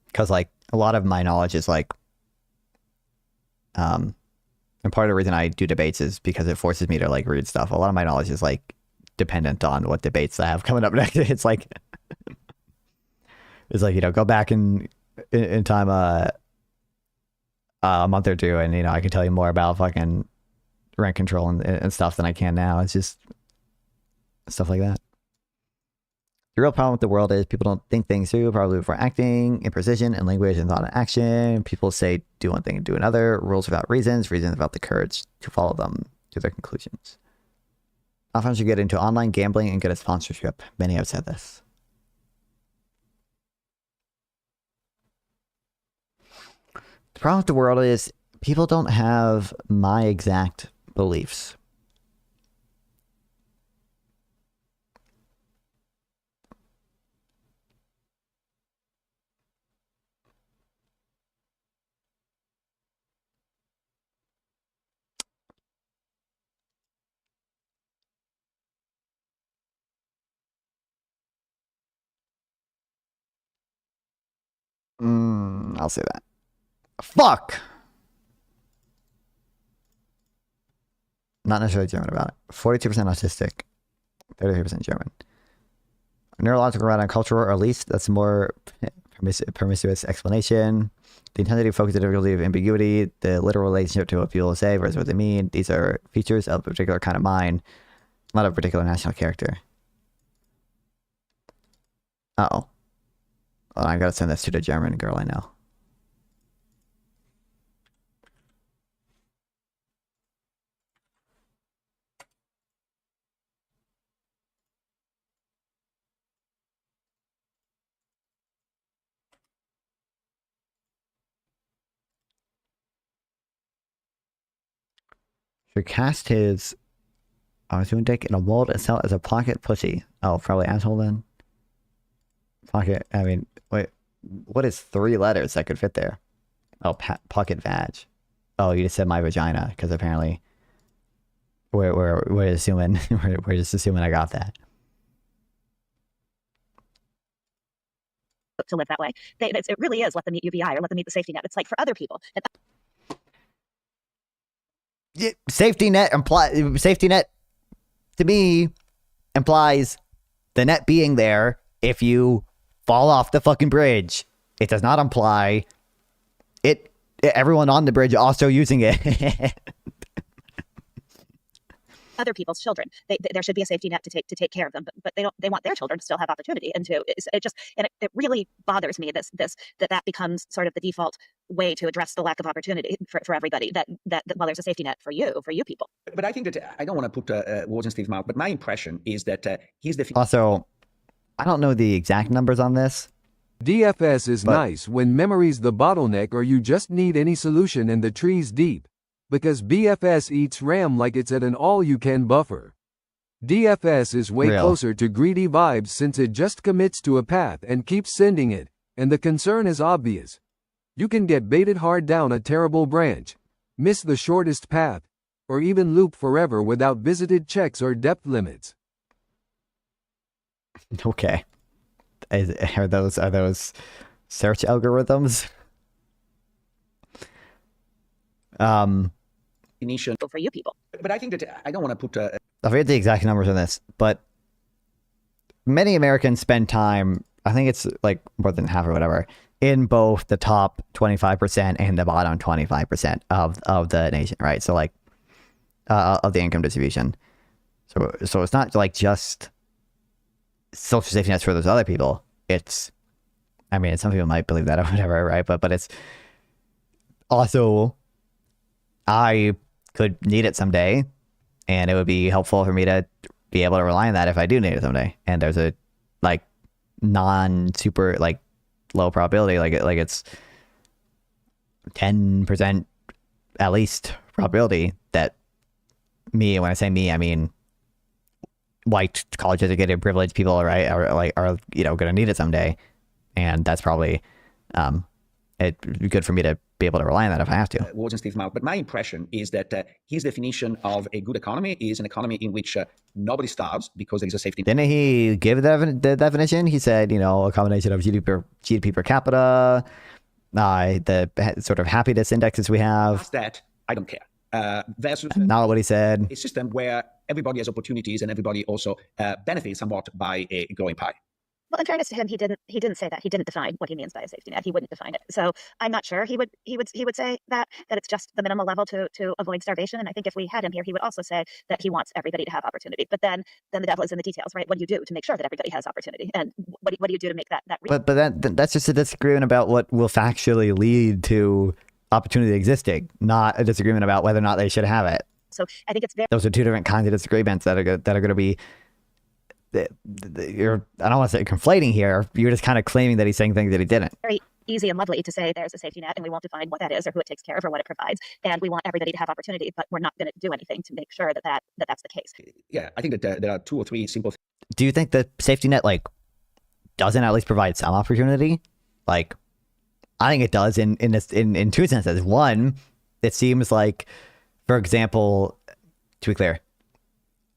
Because, like, a lot of my knowledge is, like, and part of the reason I do debates is because it forces me to, like, read stuff. A lot of my knowledge is, like, dependent on what debates I have coming up next. It's like, you know, go back in time, a month or two, and you know, I can tell you more about fucking rent control and stuff than I can now. It's just stuff like that. The real problem with the world is people don't think things through probably before acting. Imprecision in language and thought and action. People say do one thing and do another. Rules without reasons without the courage to follow them to their conclusions. Often you get into online gambling and get a sponsorship. Many have said this. The problem with the world is people don't have my exact beliefs. I'll say that. Fuck! Not necessarily German about it. 42% autistic, 33% German. Neurological rather than cultural, or at least that's a more permissive explanation. The intensity, focus, the difficulty of ambiguity, the literal relationship to what people say versus what they mean. These are features of a particular kind of mind, not a particular national character. Uh-oh. Well, I gotta send this to the German girl I know. Should cast his doing dick in a mold and sell it as a pocket pussy. Oh, probably asshole then. Pocket, I mean, wait, what is 3 letters that could fit there? Oh, pocket vag. Oh, you just said my vagina, because apparently we're assuming we're just assuming I got that. To live that way. It really is let them meet UBI or let them meet the safety net. It's like for other people. Safety net to me implies the net being there if you fall off the fucking bridge. It does not imply everyone on the bridge also using it. Other people's children. There should be a safety net to take care of them, but they want their children to still have opportunity. And it really bothers me that becomes sort of the default way to address the lack of opportunity for everybody. That while there's a safety net for you people. But I think that I don't want to put words in Steve's mouth, but my impression is that he's the also. I don't know the exact numbers on this. DFS is nice when memory's the bottleneck or you just need any solution and the tree's deep. Because BFS eats RAM like it's at an all-you-can buffer. DFS is way closer to greedy vibes since it just commits to a path and keeps sending it, and the concern is obvious. You can get baited hard down a terrible branch, miss the shortest path, or even loop forever without visited checks or depth limits. Okay. Are those search algorithms? For you people. But I think that I don't want to put I forget the exact numbers on this, but many Americans spend time, I think it's like more than half or whatever, in both the top 25% and the bottom 25% of the nation, right? So like of the income distribution. So it's not like just social safety nets for those other people. It's, I mean, some people might believe that or whatever, right? But it's also, I could need it someday, and it would be helpful for me to be able to rely on that if I do need it someday. And there's a like non-super like low probability, like it's 10% at least probability that me, when I say me, I mean white college educated privileged people, right, are going to need it someday, and that's probably good for me to be able to rely on that if I have to. Words in Steve's mouth, but my impression is that his definition of a good economy is an economy in which nobody starves because there is a safety net. Didn't he give the definition? He said, a combination of GDP per capita, the sort of happiness indexes we have. Past that, I don't care. Versus not what he said. A system where everybody has opportunities and everybody also benefits somewhat by a growing pie. Well, in fairness to him, he didn't say that. He didn't define what he means by a safety net. He wouldn't define it. So I'm not sure he would say that it's just the minimal level to avoid starvation. And I think if we had him here, he would also say that he wants everybody to have opportunity. But then the devil is in the details, right? What do you do to make sure that everybody has opportunity? And what do you do to make that real? But that's just a disagreement about what will factually lead to opportunity existing, not a disagreement about whether or not they should have it. So I think it's those are two different kinds of disagreements that are going to be. I don't want to say conflating here. You're just kind of claiming that he's saying things that he didn't. Very easy and lovely to say there's a safety net and we won't define what that is or who it takes care of or what it provides, and we want everybody to have opportunity, but we're not going to do anything to make sure that's the case. Yeah, I think that there are two or three simple. Do you think the safety net doesn't at least provide some opportunity? I think it does in two senses. One, it seems like, for example, to be clear,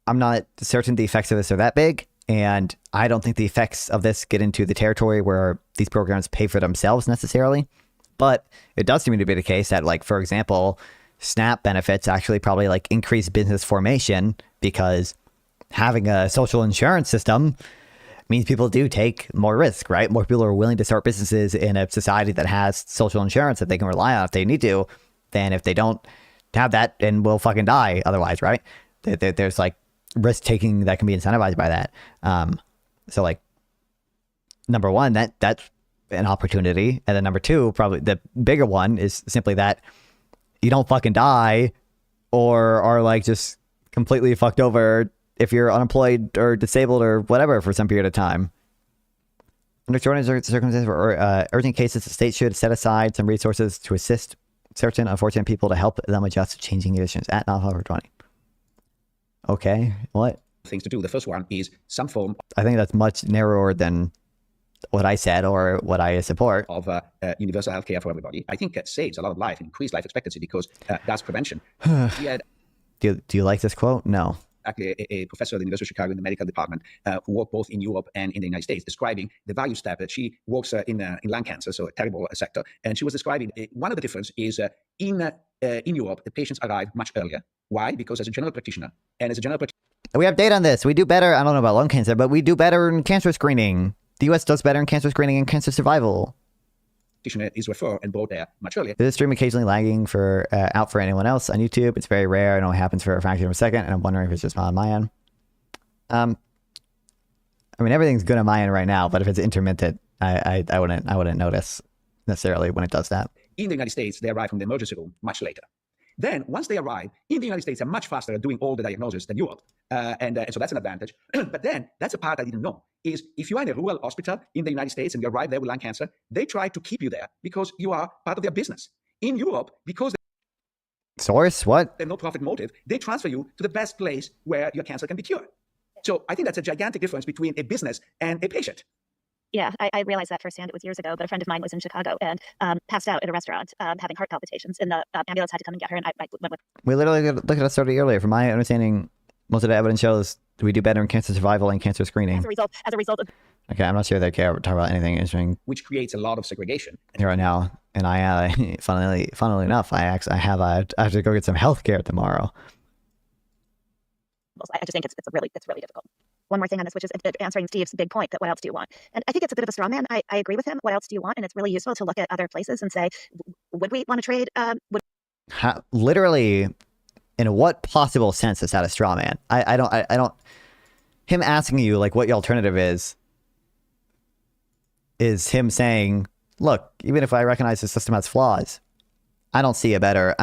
I'm not certain the effects of this are that big, and I don't think the effects of this get into the territory where these programs pay for themselves necessarily. But it does seem to be the case that, for example, SNAP benefits actually probably increase business formation, because having a social insurance system means people do take more risk, right? More people are willing to start businesses in a society that has social insurance that they can rely on if they need to, than if they don't have that and will fucking die otherwise, right? There's risk taking that can be incentivized by that. So number one, that's an opportunity. And then number two, probably the bigger one, is simply that you don't fucking die or are just completely fucked over if you're unemployed or disabled or whatever for some period of time. Under circumstances or urgent cases, the state should set aside some resources to assist certain unfortunate people to help them adjust to changing conditions at not over 20. Okay, what? Things to do. The first one is some form. I think that's much narrower than what I said or what I support. Of universal health care for everybody. I think it saves a lot of life, increased life expectancy, because that's prevention. Do you like this quote? No. Actually, a professor at the University of Chicago in the medical department who worked both in Europe and in the United States, describing the value step that she works in lung cancer, so a terrible sector. And she was describing one of the differences is in Europe, the patients arrive much earlier. Why? Because as a general practitioner, We have data on this. We do better. I don't know about lung cancer, but we do better in cancer screening. The U.S. does better in cancer screening and cancer survival. practitioner is referred and brought there much earlier. Is this stream occasionally lagging for out for anyone else on YouTube? It's very rare. It only happens for a fraction of a second, and I'm wondering if it's just on my end. I mean, everything's good on my end right now, but if it's intermittent, I wouldn't notice necessarily when it does that. In the United States, they arrive from the emergency room much later. Then, once they arrive, in the United States, they're much faster at doing all the diagnosis than Europe. And so that's an advantage. But then, that's a part I didn't know, is if you are in a rural hospital in the United States and you arrive there with lung cancer, they try to keep you there because you are part of their business. In Europe, because Source? What? they have no profit motive, they transfer you to the best place where your cancer can be cured. So I think that's a gigantic difference between a business and a patient. Yeah, I realized that firsthand. It was years ago, but a friend of mine was in Chicago and passed out at a restaurant having heart palpitations, and the ambulance had to come and get her, and I went with. We literally looked at a study earlier. From my understanding, most of the evidence shows we do better in cancer survival and cancer screening. As a result of. Okay, I'm not sure they care talk about anything interesting Which creates a lot of segregation. here right now. And I, funnily enough, I have to go get some health care tomorrow. I just think it's really difficult. One more thing on this, which is answering Steve's big point that what else do you want? And I think it's a bit of a straw man. I agree with him. What else do you want? And it's really useful to look at other places and say, would we want to trade? Literally, in what possible sense is that a straw man? I don't. Him asking you like what your alternative is him saying, look, even if I recognize the system has flaws, I don't see a better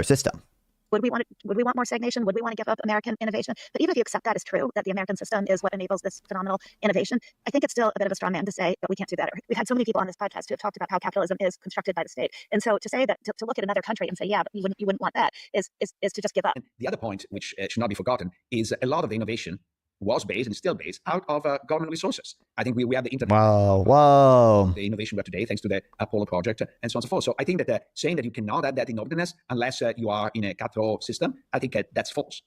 system. Would we want more stagnation? Would we want to give up American innovation? But even if you accept that is true, that the American system is what enables this phenomenal innovation, I think it's still a bit of a straw man to say that we can't do better. We've had so many people on this podcast who have talked about how capitalism is constructed by the state. And so to say that, to look at another country and say, yeah, but you wouldn't want that is to just give up. And the other point, which should not be forgotten, is a lot of the innovation was based and is still based out of government resources. I think we have the internet. Whoa. The innovation we have today, thanks to the Apollo project and so on and so forth. So I think that saying that you cannot have that innovateness unless you are in a cutthroat system, I think that's false.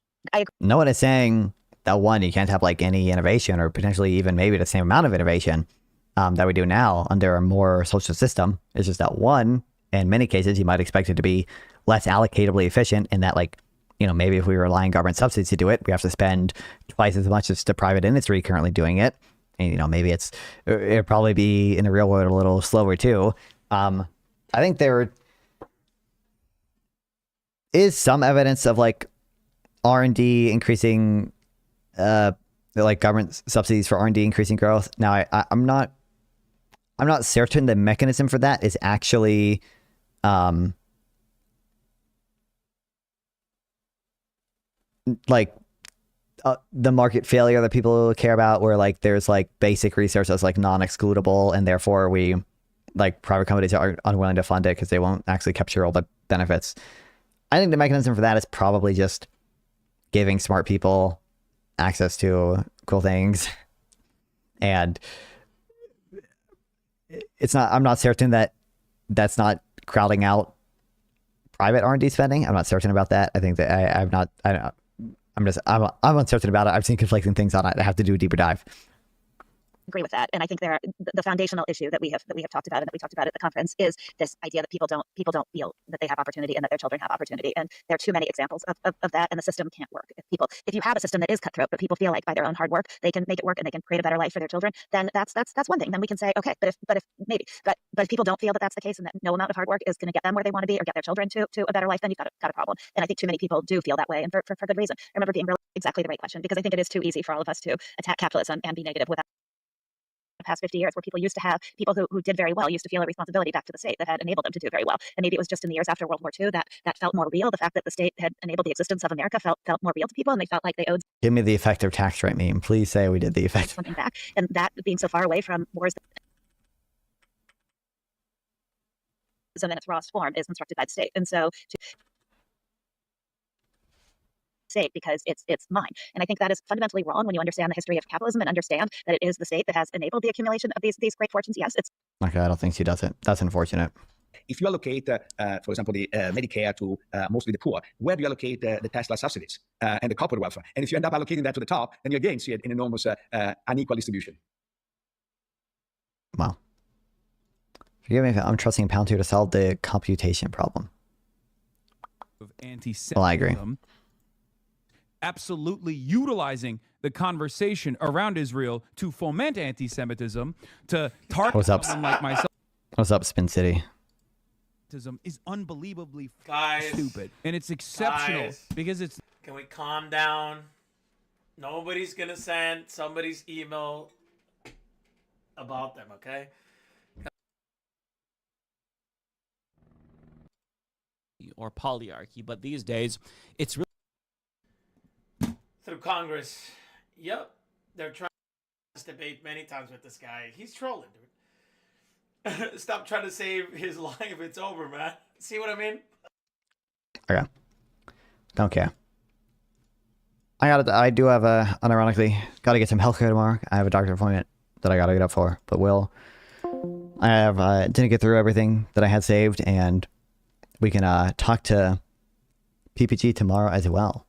No one is saying that one, you can't have like any innovation or potentially even maybe the same amount of innovation that we do now under a more social system. It's just that one, in many cases, you might expect it to be less allocatably efficient in that like, you know, maybe if we rely on government subsidies to do it, we have to spend twice as much as the private industry currently doing it. And, you know, maybe it'd probably be in the real world a little slower too. I think there is some evidence of like R&D increasing, like government subsidies for R&D increasing growth. Now, I'm not certain the mechanism for that is actually, like the market failure that people care about, where like there's like basic research that's like non-excludable, and therefore we like private companies are unwilling to fund it because they won't actually capture all the benefits. I think the mechanism for that is probably just giving smart people access to cool things, and it's not. I'm not certain that that's not crowding out private R&D spending. I'm not certain about that. I think that I'm uncertain about it. I've seen conflicting things on it. I have to do a deeper dive. Agree with that, and I think the foundational issue that we have talked about and that we talked about at the conference is this idea that people don't feel that they have opportunity and that their children have opportunity, and there are too many examples of that, and the system can't work. If you have a system that is cutthroat, but people feel like by their own hard work they can make it work and they can create a better life for their children, then that's one thing. Then we can say okay, but if people don't feel that that's the case and that no amount of hard work is going to get them where they want to be or get their children to a better life, then you've got a problem. And I think too many people do feel that way, and for good reason. I remember being really exactly the right question, because I think it is too easy for all of us to attack capitalism and be negative without. The past 50 years, where people used to have people who did very well used to feel a responsibility back to the state that had enabled them to do very well, and maybe it was just in the years after World War II that felt more real. The fact that the state had enabled the existence of America felt more real to people, and they felt like they owed. Give me the effective tax rate meme. Please say we did the effective something back, and that being so far away from wars. In its rawest form is constructed by the state, and so state because it's mine. And I think that is fundamentally wrong when you understand the history of capitalism and understand that it is the state that has enabled the accumulation of these great fortunes. Yes, it's okay. I don't think she does it. That's unfortunate. If you allocate, for example, the Medicare to mostly the poor, where do you allocate the Tesla subsidies and the corporate welfare? And if you end up allocating that to the top, then you again see an enormous unequal distribution. Wow. Forgive me if I'm trusting Palantir to solve the computation problem. Well, I agree. Absolutely utilizing the conversation around Israel to foment anti-Semitism, to target someone like myself. What's up, Spin City? Is unbelievably Guys, stupid, and it's exceptional because it's. Can we calm down? Nobody's gonna send somebody's email about them, okay? Or polyarchy, but these days it's really Through Congress. Yep. They're trying to debate many times with this guy. He's trolling, dude. Stop trying to save his life. It's over, man. See what I mean? Okay. Don't care. I do have unironically, gotta get some healthcare tomorrow. I have a doctor appointment that I gotta get up for, but I have, didn't get through everything that I had saved, and we can, talk to PPG tomorrow as well.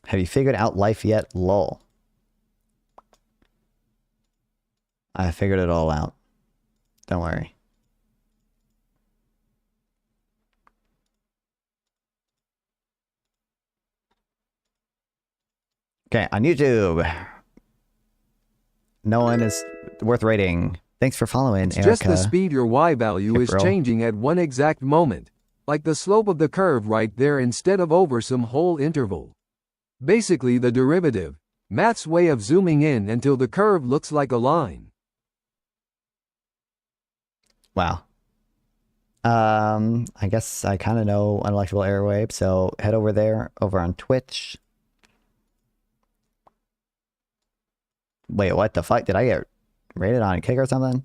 Have you figured out life yet? Lol. I figured it all out. Don't worry. Okay, on YouTube. No one is worth rating. Thanks for following, It's Erica. just the speed your Y value is April. changing at one exact moment. Like the slope of the curve right there instead of over some whole interval. Basically the derivative. Math's way of zooming in until the curve looks like a line. Wow. I guess I kind of know unelectable airwave, so head over there, over on Twitch. Wait, what the fuck? Did I get rated on Kick or something?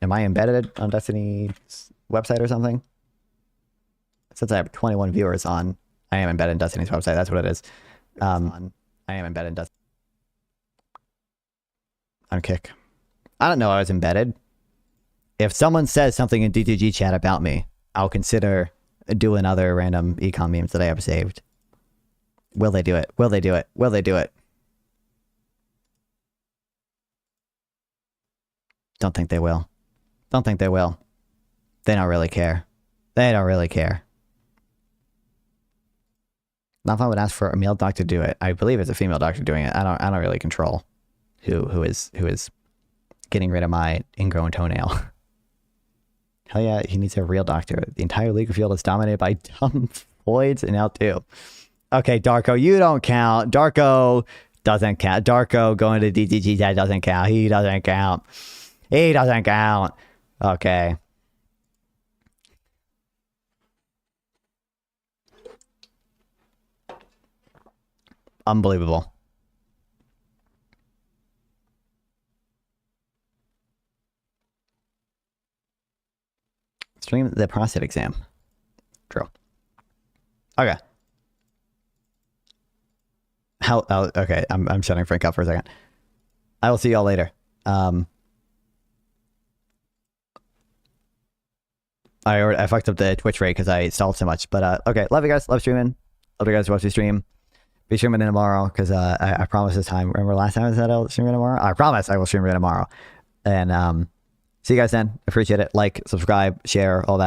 Am I embedded on Destiny's website or something? Since I have 21 viewers on, I am embedded in Destiny's website. That's what it is. I am embedded in Destiny. On Kick. I don't know I was embedded. If someone says something in D2G chat about me, I'll consider doing other random econ memes that I have saved. Will they do it? Will they do it? Will they do it? Don't think they will. Don't think they will. They don't really care. They don't really care. Not if I would ask for a male doctor to do it. I believe it's a female doctor doing it. I don't really control who is getting rid of my ingrown toenail. Hell yeah, he needs a real doctor. The entire legal field is dominated by dumb voids and L2. Okay, Darko, you don't count. Darko doesn't count. Darko going to DTG, that doesn't count. He doesn't count. He doesn't count. Okay. Unbelievable. Stream the prostate exam. True. Okay. Okay, I'm shutting Frank up for a second. I will see y'all later. I fucked up the Twitch rate because I stalled so much. But okay, love you guys. Love streaming. Love you guys to watch the stream. Be streaming in tomorrow because I promise this time. Remember last time I said I'll stream it tomorrow? I promise I will stream it tomorrow. And see you guys then. Appreciate it. Like, subscribe, share, all that.